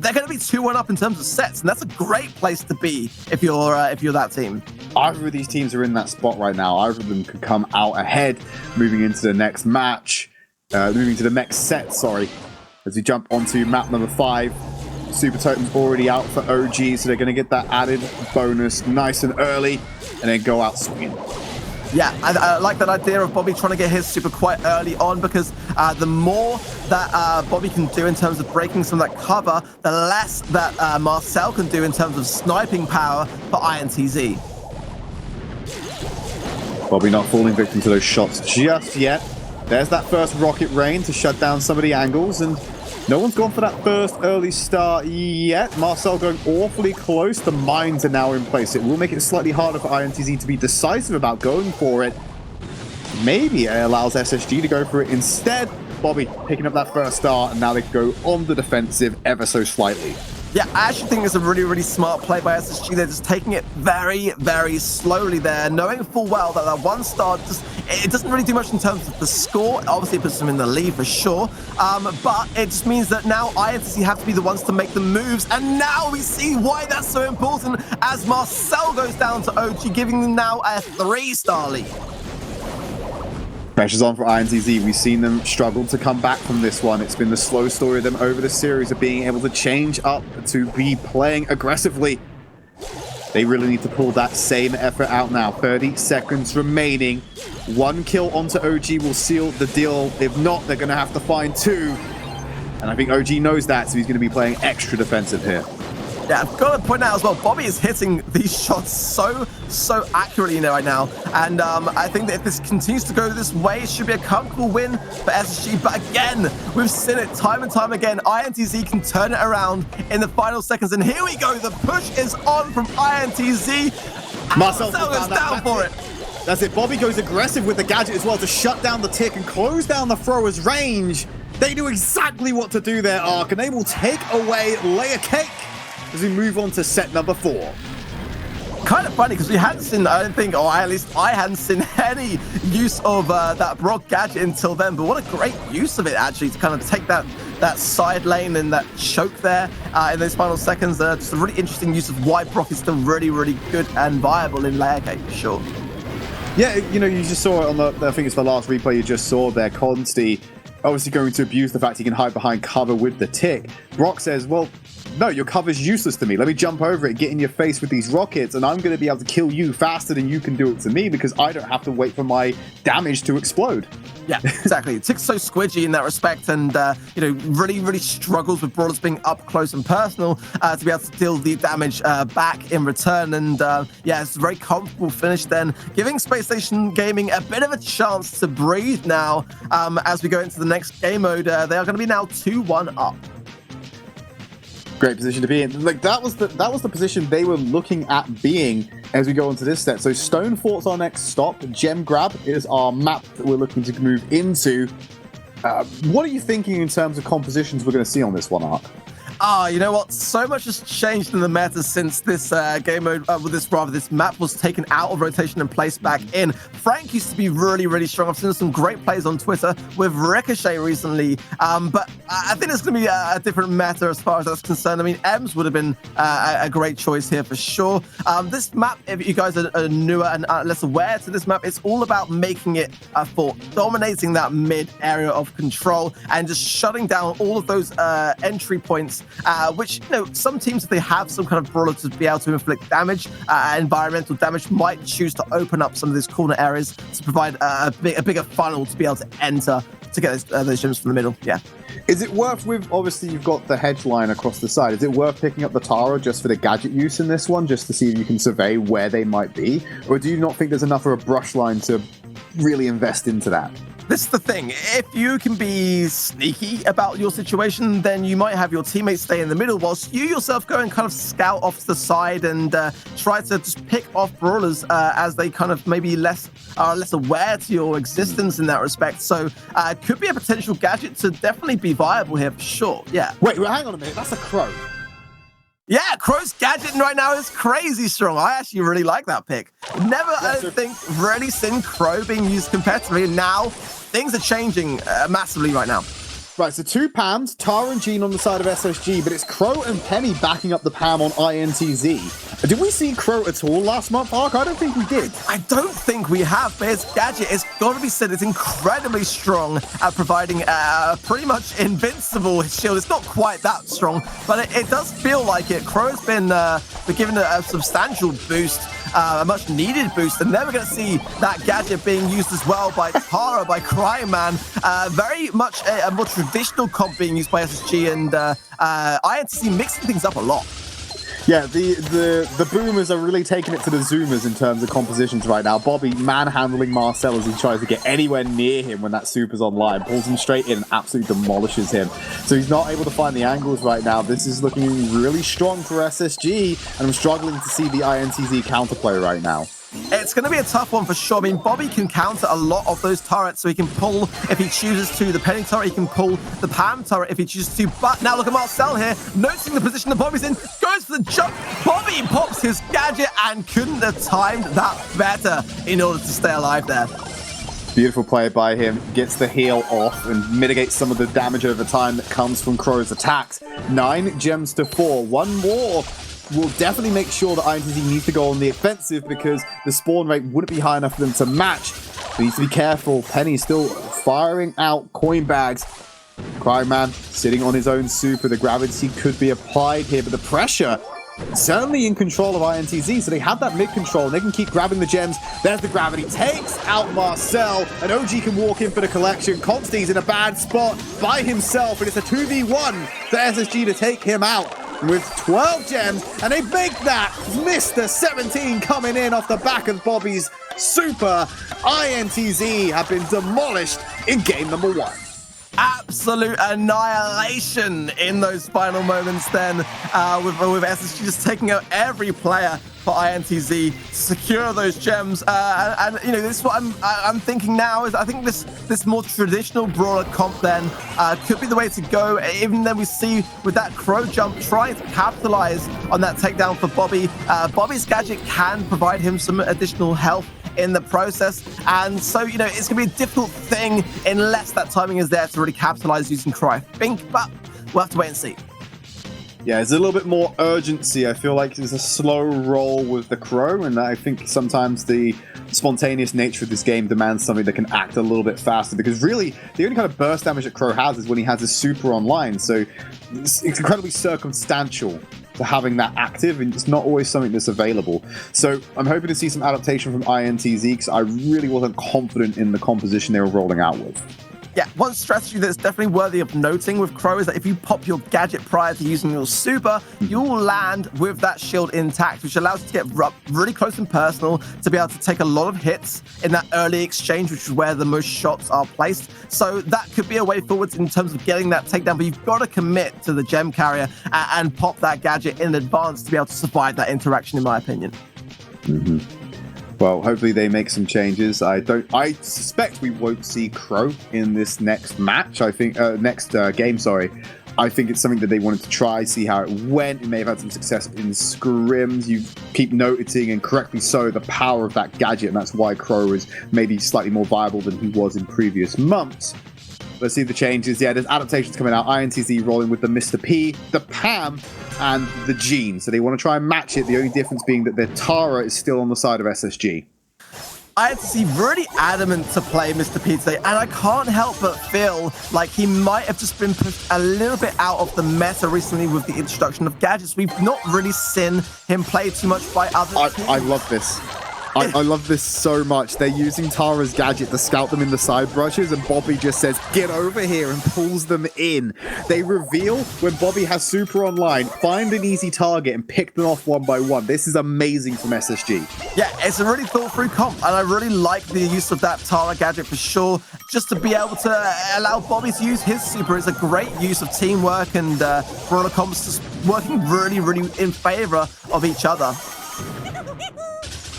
they're going to be 2-1 up in terms of sets, and that's a great place to be if you're that team. Either of these teams are in that spot right now. Either of them could come out ahead, moving into the next match, moving to the next set, sorry. As we jump onto map number 5, Super Totem's already out for OG, so they're going to get that added bonus nice and early, and then go out swinging. Yeah, I like that idea of Bobby trying to get his super quite early on, because the more that Bobby can do in terms of breaking some of that cover, the less that Marcel can do in terms of sniping power for INTZ. Bobby not falling victim to those shots just yet. There's that first rocket rain to shut down some of the angles, and no one's gone for that first early start yet. Marcel going awfully close. The mines are now in place. It will make it slightly harder for INTZ to be decisive about going for it. Maybe it allows SSG to go for it instead. Bobby picking up that first start, and now they go on the defensive ever so slightly. Yeah, I actually think it's a really, really smart play by SSG. They're just taking it very, very slowly there, knowing full well that that one star it doesn't really do much in terms of the score. Obviously, it puts them in the lead for sure, but it just means that now INTZ have to be the ones to make the moves, and now we see why that's so important as Marcel goes down to OG, giving them now a 3-star lead. Pressure's on for INTZ. We've seen them struggle to come back from this one. It's been the slow story of them over the series of being able to change up to be playing aggressively. They really need to pull that same effort out now. 30 seconds remaining. 1 kill onto OG will seal the deal. If not, they're going to have to find 2. And I think OG knows that, so he's going to be playing extra defensive here. Yeah, I've got to point out as well, Bobby is hitting these shots so accurately right now. And I think that if this continues to go this way, it should be a comfortable win for SSG. But again, we've seen it time and time again. INTZ can turn it around in the final seconds. And here we go. The push is on from INTZ. Marcel goes down for it. That's it. Bobby goes aggressive with the gadget as well to shut down the tick and close down the thrower's range. They knew exactly what to do there, Ark, and they will take away Layer Cake as we move on to set number 4. Kind of funny because we hadn't seen, I don't think, or at least I hadn't seen any use of that Brock gadget until then. But what a great use of it, actually, to kind of take that side lane and that choke there in those final seconds. Just a really interesting use of why Brock is still really, really good and viable in Layer Cake, for sure. Yeah, you just saw it on I think it's the last replay you just saw there. Consti obviously going to abuse the fact he can hide behind cover with the tick. Brock says, well, no, your cover's useless to me. Let me jump over it, get in your face with these rockets, and I'm going to be able to kill you faster than you can do it to me because I don't have to wait for my damage to explode. Yeah, exactly. Tick's so squidgy in that respect, and really, really struggles with brawlers being up close and personal to be able to deal the damage back in return. And yeah, it's a very comfortable finish then, giving Spacestation Gaming a bit of a chance to breathe now as we go into the next game mode. They are going to be now 2-1 up. Great position to be in. Like that was the position they were looking at being as we go into this set. So Stone Fort's our next stop. Gem Grab is our map that we're looking to move into. What are you thinking in terms of compositions we're going to see on this one, Ark? You know what? So much has changed in the meta since this game mode, this map was taken out of rotation and placed back in. Frank used to be really, really strong. I've seen some great plays on Twitter with Ricochet recently, but I think it's going to be a different meta as far as that's concerned. I mean, Ems would have been a great choice here for sure. This map, if you guys are newer and less aware to this map, it's all about making it for dominating that mid area of control and just shutting down all of those entry points. Which, some teams, if they have some kind of brawler to be able to inflict damage, environmental damage, might choose to open up some of these corner areas to provide a bigger funnel to be able to enter to get those gems from the middle. Yeah. Is it worth, obviously you've got the hedge line across the side, is it worth picking up the Tara just for the gadget use in this one, just to see if you can survey where they might be? Or do you not think there's enough of a brush line to really invest into that? This is the thing. If you can be sneaky about your situation, then you might have your teammates stay in the middle whilst you yourself go and kind of scout off to the side and try to just pick off brawlers as they kind of maybe are less aware to your existence in that respect. So could be a potential gadget to definitely be viable here for sure. Yeah. Wait, hang on a minute. That's a crow. Yeah, Crow's gadget right now is crazy strong. I actually really like that pick. Never, I don't think, really seen Crow being used competitively. And now things are changing massively right now. Right, so 2 Pams, Tara and Jean on the side of SSG, but it's Crow and Penny backing up the Pam on INTZ. Did we see Crow at all last month, Ark? I don't think we did. I don't think we have, but his gadget, it's got to be said, it's incredibly strong at providing pretty much invincible shield. It's not quite that strong, but it does feel like it. Crow has been given a substantial boost, a much needed boost, and then we're going to see that gadget being used as well by Tara, by Crying Man. Very much a more traditional comp being used by SSG, and INTZ mixing things up a lot. Yeah, the boomers are really taking it to the zoomers in terms of compositions right now. Bobby manhandling Marcel as he tries to get anywhere near him when that super's online, pulls him straight in and absolutely demolishes him. So he's not able to find the angles right now. This is looking really strong for SSG, and I'm struggling to see the INTZ counterplay right now. It's going to be a tough one for sure. I mean, Bobby can counter a lot of those turrets, so he can pull, if he chooses to, the Penny turret, he can pull the Pam turret if he chooses to. But now look at Marcel here, noticing the position that Bobby's in, goes for the jump. Bobby pops his gadget and couldn't have timed that better in order to stay alive there. Beautiful play by him, gets the heal off and mitigates some of the damage over time that comes from Crow's attacks. 9 gems to 4, one more will definitely make sure that INTZ needs to go on the offensive because the spawn rate wouldn't be high enough for them to match. They need to be careful. Penny's still firing out coin bags. Crying Man sitting on his own super. The gravity could be applied here, but the pressure certainly in control of INTZ, so they have that mid control and they can keep grabbing the gems. There's the gravity, takes out Marcel, and OG can walk in for the collection. Consti's in a bad spot by himself, and it's a 2v1 for SSG to take him out with 12 gems, and they make that. Mr. 17 coming in off the back of Bobby's super. INTZ have been demolished in game number 1. Absolute annihilation in those final moments then, with SSG just taking out every player for INTZ to secure those gems. And you know, this is what I'm thinking now is I think this more traditional brawler comp then could be the way to go. Even then we see with that Crow jump trying to capitalize on that takedown for Bobby. Bobby's gadget can provide him some additional health in the process, and so you know it's gonna be a difficult thing unless that timing is there to really capitalize using Crow, I think, but we'll have to wait and see. Yeah, there's a little bit more urgency. I feel like there's a slow roll with the Crow, and I think sometimes the spontaneous nature of this game demands something that can act a little bit faster, because really the only kind of burst damage that Crow has is when he has his super online, so it's incredibly circumstantial to having that active, and it's not always something that's available. So I'm hoping to see some adaptation from INTZ, because I really wasn't confident in the composition they were rolling out with. Yeah, one strategy that's definitely worthy of noting with Crow is that if you pop your gadget prior to using your super, you'll land with that shield intact, which allows you to get really close and personal, to be able to take a lot of hits in that early exchange, which is where the most shots are placed. So that could be a way forward in terms of getting that takedown, but you've got to commit to the gem carrier and pop that gadget in advance to be able to survive that interaction, in my opinion. Mm-hmm. Well, hopefully they make some changes. I suspect we won't see Crow in this next match. I think next game. Sorry. I think it's something that they wanted to try, see how it went. It may have had some success in scrims. You keep noticing, and correctly so, the power of that gadget, and that's why Crow is maybe slightly more viable than he was in previous months. Let's see the changes. Yeah, there's adaptations coming out. INTZ rolling with the Mr. P, the Pam, and the Jean. So they want to try and match it. The only difference being that their Tara is still on the side of SSG. INTZ really adamant to play Mr. P today, and I can't help but feel like he might have just been pushed a little bit out of the meta recently with the introduction of gadgets. We've not really seen him play too much by other teams. I love this. I love this so much. They're using Tara's gadget to scout them in the side brushes, and Bobby just says, get over here, and pulls them in. They reveal when Bobby has super online, find an easy target and pick them off one by one. This is amazing from SSG. Yeah, it's a really thought-through comp, and I really like the use of that Tara gadget for sure. Just to be able to allow Bobby to use his super is a great use of teamwork, and brawler comps just working really, really in favor of each other.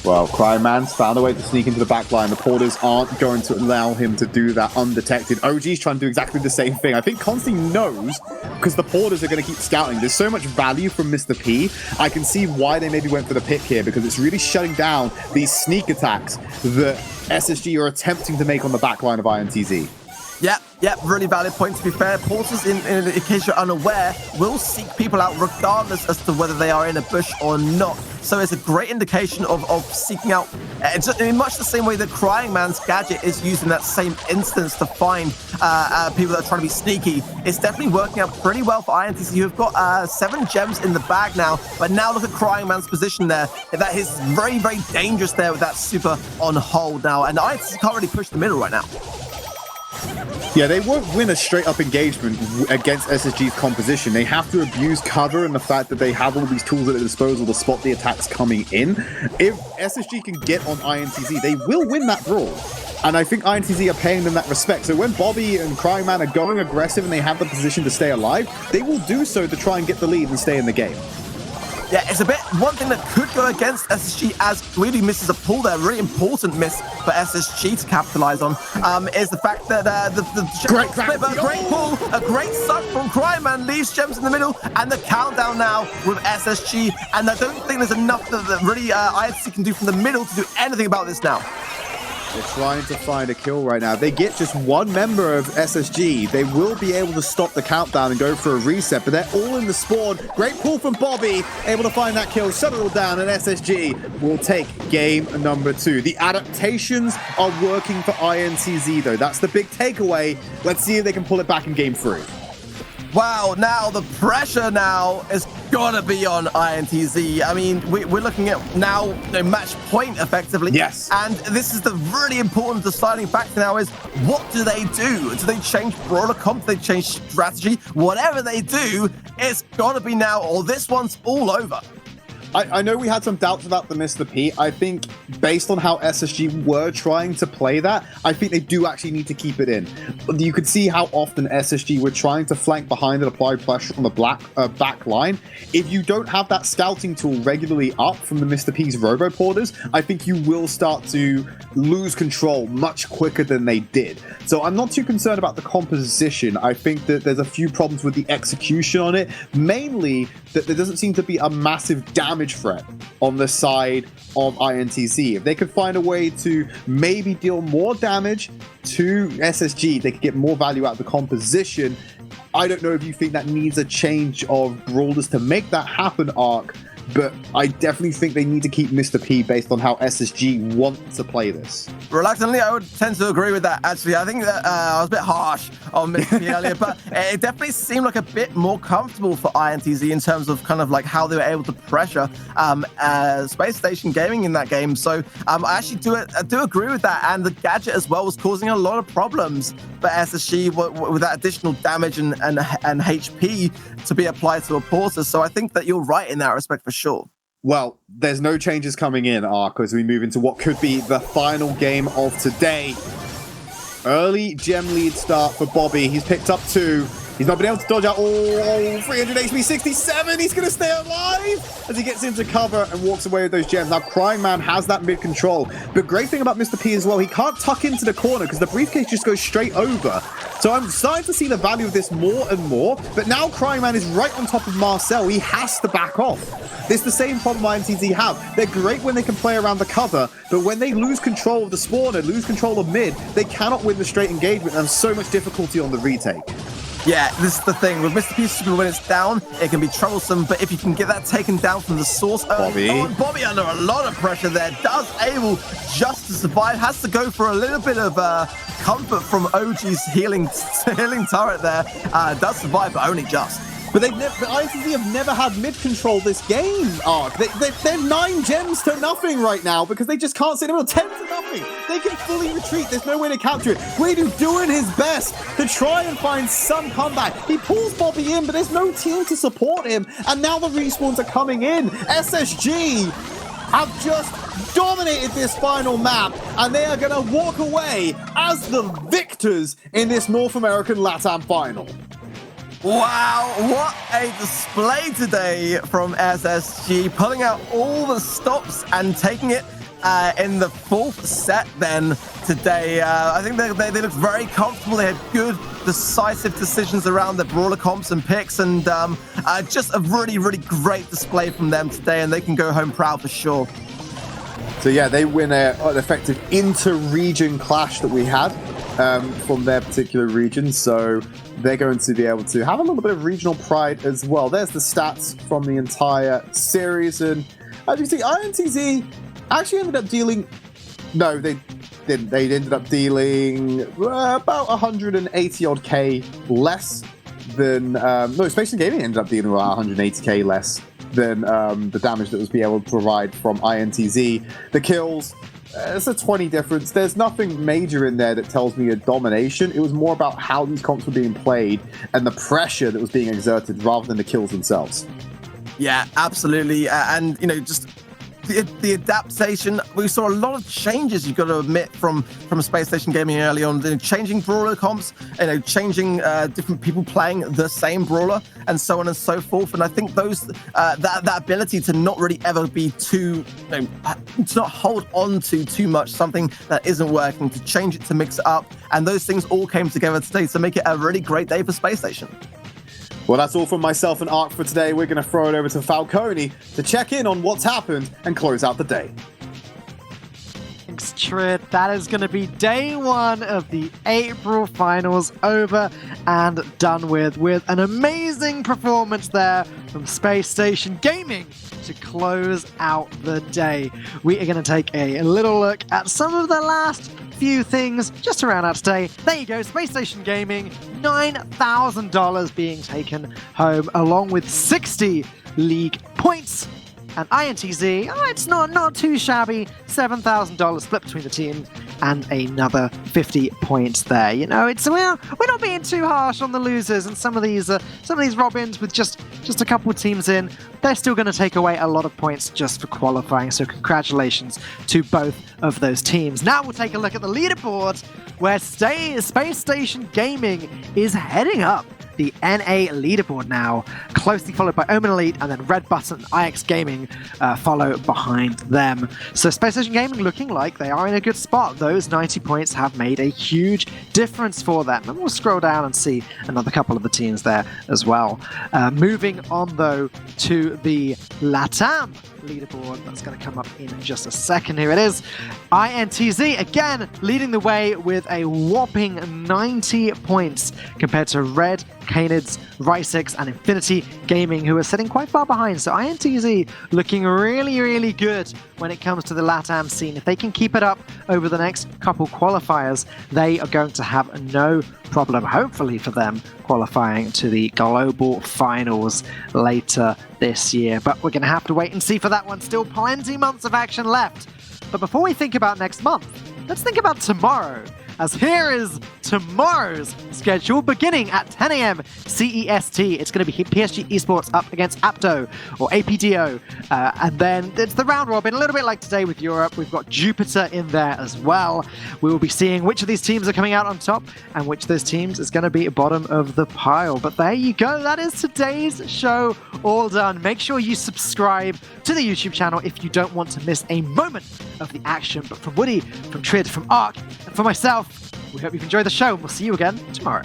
Well, Cryman's found a way to sneak into the back line. The porters aren't going to allow him to do that undetected. OG's trying to do exactly the same thing. I think Constantine knows, because the porters are going to keep scouting. There's so much value from Mr. P. I can see why they maybe went for the pick here, because it's really shutting down these sneak attacks that SSG are attempting to make on the back line of INTZ. Yeah, really valid point. To be fair, porters, in case you're unaware, will seek people out regardless as to whether they are in a bush or not. So it's a great indication of seeking out, in much the same way that Crying Man's gadget is used in that same instance to find people that are trying to be sneaky. It's definitely working out pretty well for INTZ, who have got 7 gems in the bag now. But now look at Crying Man's position there. That is very, very dangerous there with that super on hold now. And INTZ can't really push the middle right now. Yeah, they won't win a straight-up engagement against SSG's composition. They have to abuse cover and the fact that they have all these tools at their disposal to spot the attacks coming in. If SSG can get on INTZ, they will win that brawl. And I think INTZ are paying them that respect. So when Bobby and Crying Man are going aggressive and they have the position to stay alive, they will do so to try and get the lead and stay in the game. Yeah, it's a bit, one thing that could go against SSG as really misses a pull there, really important miss for SSG to capitalize on, is the fact that the great pull, a great suck from Crying Man, leaves gems in the middle, and the countdown now with SSG, and I don't think there's enough that really INTZ can do from the middle to do anything about this now. They're trying to find a kill right now. If they get just one member of SSG, they will be able to stop the countdown and go for a reset, but they're all in the spawn. Great pull from Bobby, able to find that kill, shut it all down, and SSG will take game number 2. The adaptations are working for INTZ, though. That's the big takeaway. Let's see if they can pull it back in game 3. Wow, now the pressure now is gotta be on INTZ. I mean, we're looking at now a match point effectively. Yes. And this is the really important deciding factor now is, what do they do? Do they change brawler comp? Do they change strategy? Whatever they do, it's gotta be now, or this one's all over. I know we had some doubts about the Mr. P. I think based on how SSG were trying to play that, I think they do actually need to keep it in. You could see how often SSG were trying to flank behind and apply pressure on the back line. If you don't have that scouting tool regularly up from the Mr. P's Robo Porters, I think you will start to lose control much quicker than they did. So I'm not too concerned about the composition. I think that there's a few problems with the execution on it, mainly that there doesn't seem to be a massive damage threat on the side of INTZ. If they could find a way to maybe deal more damage to SSG, they could get more value out of the composition. I don't know if you think that needs a change of brawlers to make that happen, Ark, but I definitely think they need to keep Mr. P based on how SSG want to play this. Reluctantly, I would tend to agree with that, actually. I think that I was a bit harsh on Mr. P earlier, but it definitely seemed like a bit more comfortable for INTZ in terms of kind of like how they were able to pressure Spacestation Gaming in that game. So I actually do agree with that, and the gadget as well was causing a lot of problems for SSG with that additional damage and HP to be applied to a porter. So I think that you're right in that respect for sure. Well, there's no changes coming in, Ark, as we move into what could be the final game of today. Early gem lead start for Bobby. He's picked up 2. He's not been able to dodge out. Oh, 300 HP, 67. He's going to stay alive as he gets into cover and walks away with those gems. Now, Crying Man has that mid control. But great thing about Mr. P as well, he can't tuck into the corner because the briefcase just goes straight over. So I'm starting to see the value of this more and more. But now Crying Man is right on top of Marcel. He has to back off. This is the same problem INTZ have. They're great when they can play around the cover, but when they lose control of the spawner, lose control of mid, they cannot win the straight engagement and have so much difficulty on the retake. Yeah, this is the thing. With Mr. P's super, when it's down, it can be troublesome, but if you can get that taken down from the source... Bobby under a lot of pressure there. Does able just to survive. Has to go for a little bit of comfort from OG's healing turret there. Does survive, but only just. But INTZ have never had mid-control this game, Ark. They're 9 gems to nothing right now because they just can't sit in the middle. 10 to nothing. They can fully retreat. There's no way to capture it. Guido doing his best to try and find some comeback. He pulls Bobby in, but there's no team to support him. And now the respawns are coming in. SSG have just dominated this final map, and they are going to walk away as the victors in this North American LATAM final. Wow, what a display today from SSG, pulling out all the stops and taking it in the 4th set then today. I think they looked very comfortable. They had good, decisive decisions around the brawler comps and picks, and just a really, really great display from them today, and they can go home proud for sure. So yeah, they win an effective inter-region clash that we had from their particular region, so they're going to be able to have a little bit of regional pride as well. There's the stats from the entire series, and as you can see, INTZ actually ended up dealing... No, they didn't. They ended up dealing about 180-odd K less than... no, Spacestation Gaming ended up dealing about 180K less than the damage that was being able to provide from INTZ. The kills, it's a 20 difference. There's nothing major in there that tells me a domination. It was more about how these comps were being played and the pressure that was being exerted rather than the kills themselves. Yeah, absolutely. And, you know, just the adaptation, we saw a lot of changes, you've got to admit, from Spacestation Gaming early on, you know, changing brawler comps, you know, changing different people playing the same brawler, and so on and so forth. And I think those that ability to not really ever be too, you know, to not hold on to too much something that isn't working, to change it, to mix it up, and those things all came together today to make it a really great day for Spacestation. Well, that's all from myself and Ark for today. We're going to throw it over to Falcone to check in on what's happened and close out the day. Thanks, Tridd. That is going to be day 1 of the April finals over and done with an amazing performance there from Spacestation Gaming to close out the day. We are going to take a little look at some of the last few things just to round out today. There you go, Spacestation Gaming, $9,000 being taken home, along with 60 league points. And INTZ, it's not too shabby, $7,000 split between the teams, and another 50 points there. You know, we're not being too harsh on the losers, and some of these Robins with just a couple of teams in, they're still going to take away a lot of points just for qualifying. So congratulations to both of those teams. Now we'll take a look at the leaderboard, where Spacestation Gaming is heading up the NA leaderboard now, closely followed by Omen Elite, and then Red Button and IX Gaming follow behind them. So Spacestation Gaming looking like they are in a good spot. Those 90 points have made a huge difference for them. And we'll scroll down and see another couple of the teams there as well. Moving on, though, to the LATAM leaderboard. That's going to come up in just a second. Here it is. INTZ, again, leading the way with a whopping 90 points compared to Red, Canids, Rysix, and Infinity Gaming, who are sitting quite far behind. So INTZ looking really, really good when it comes to the LATAM scene. If they can keep it up over the next couple qualifiers, they are going to have no problem, hopefully for them, qualifying to the global finals later this year. But we're going to have to wait and see for that one. Still plenty months of action left. But before we think about next month, let's think about tomorrow, as here is tomorrow's schedule beginning at 10 a.m. CEST. It's going to be PSG Esports up against APDO or APDO. And then it's the round robin, a little bit like today with Europe. We've got Jupiter in there as well. We will be seeing which of these teams are coming out on top and which of those teams is going to be at bottom of the pile. But there you go. That is today's show all done. Make sure you subscribe to the YouTube channel if you don't want to miss a moment of the action. But from Woody, from Tridd, from Ark, and for myself, we hope you've enjoyed the show, and we'll see you again tomorrow.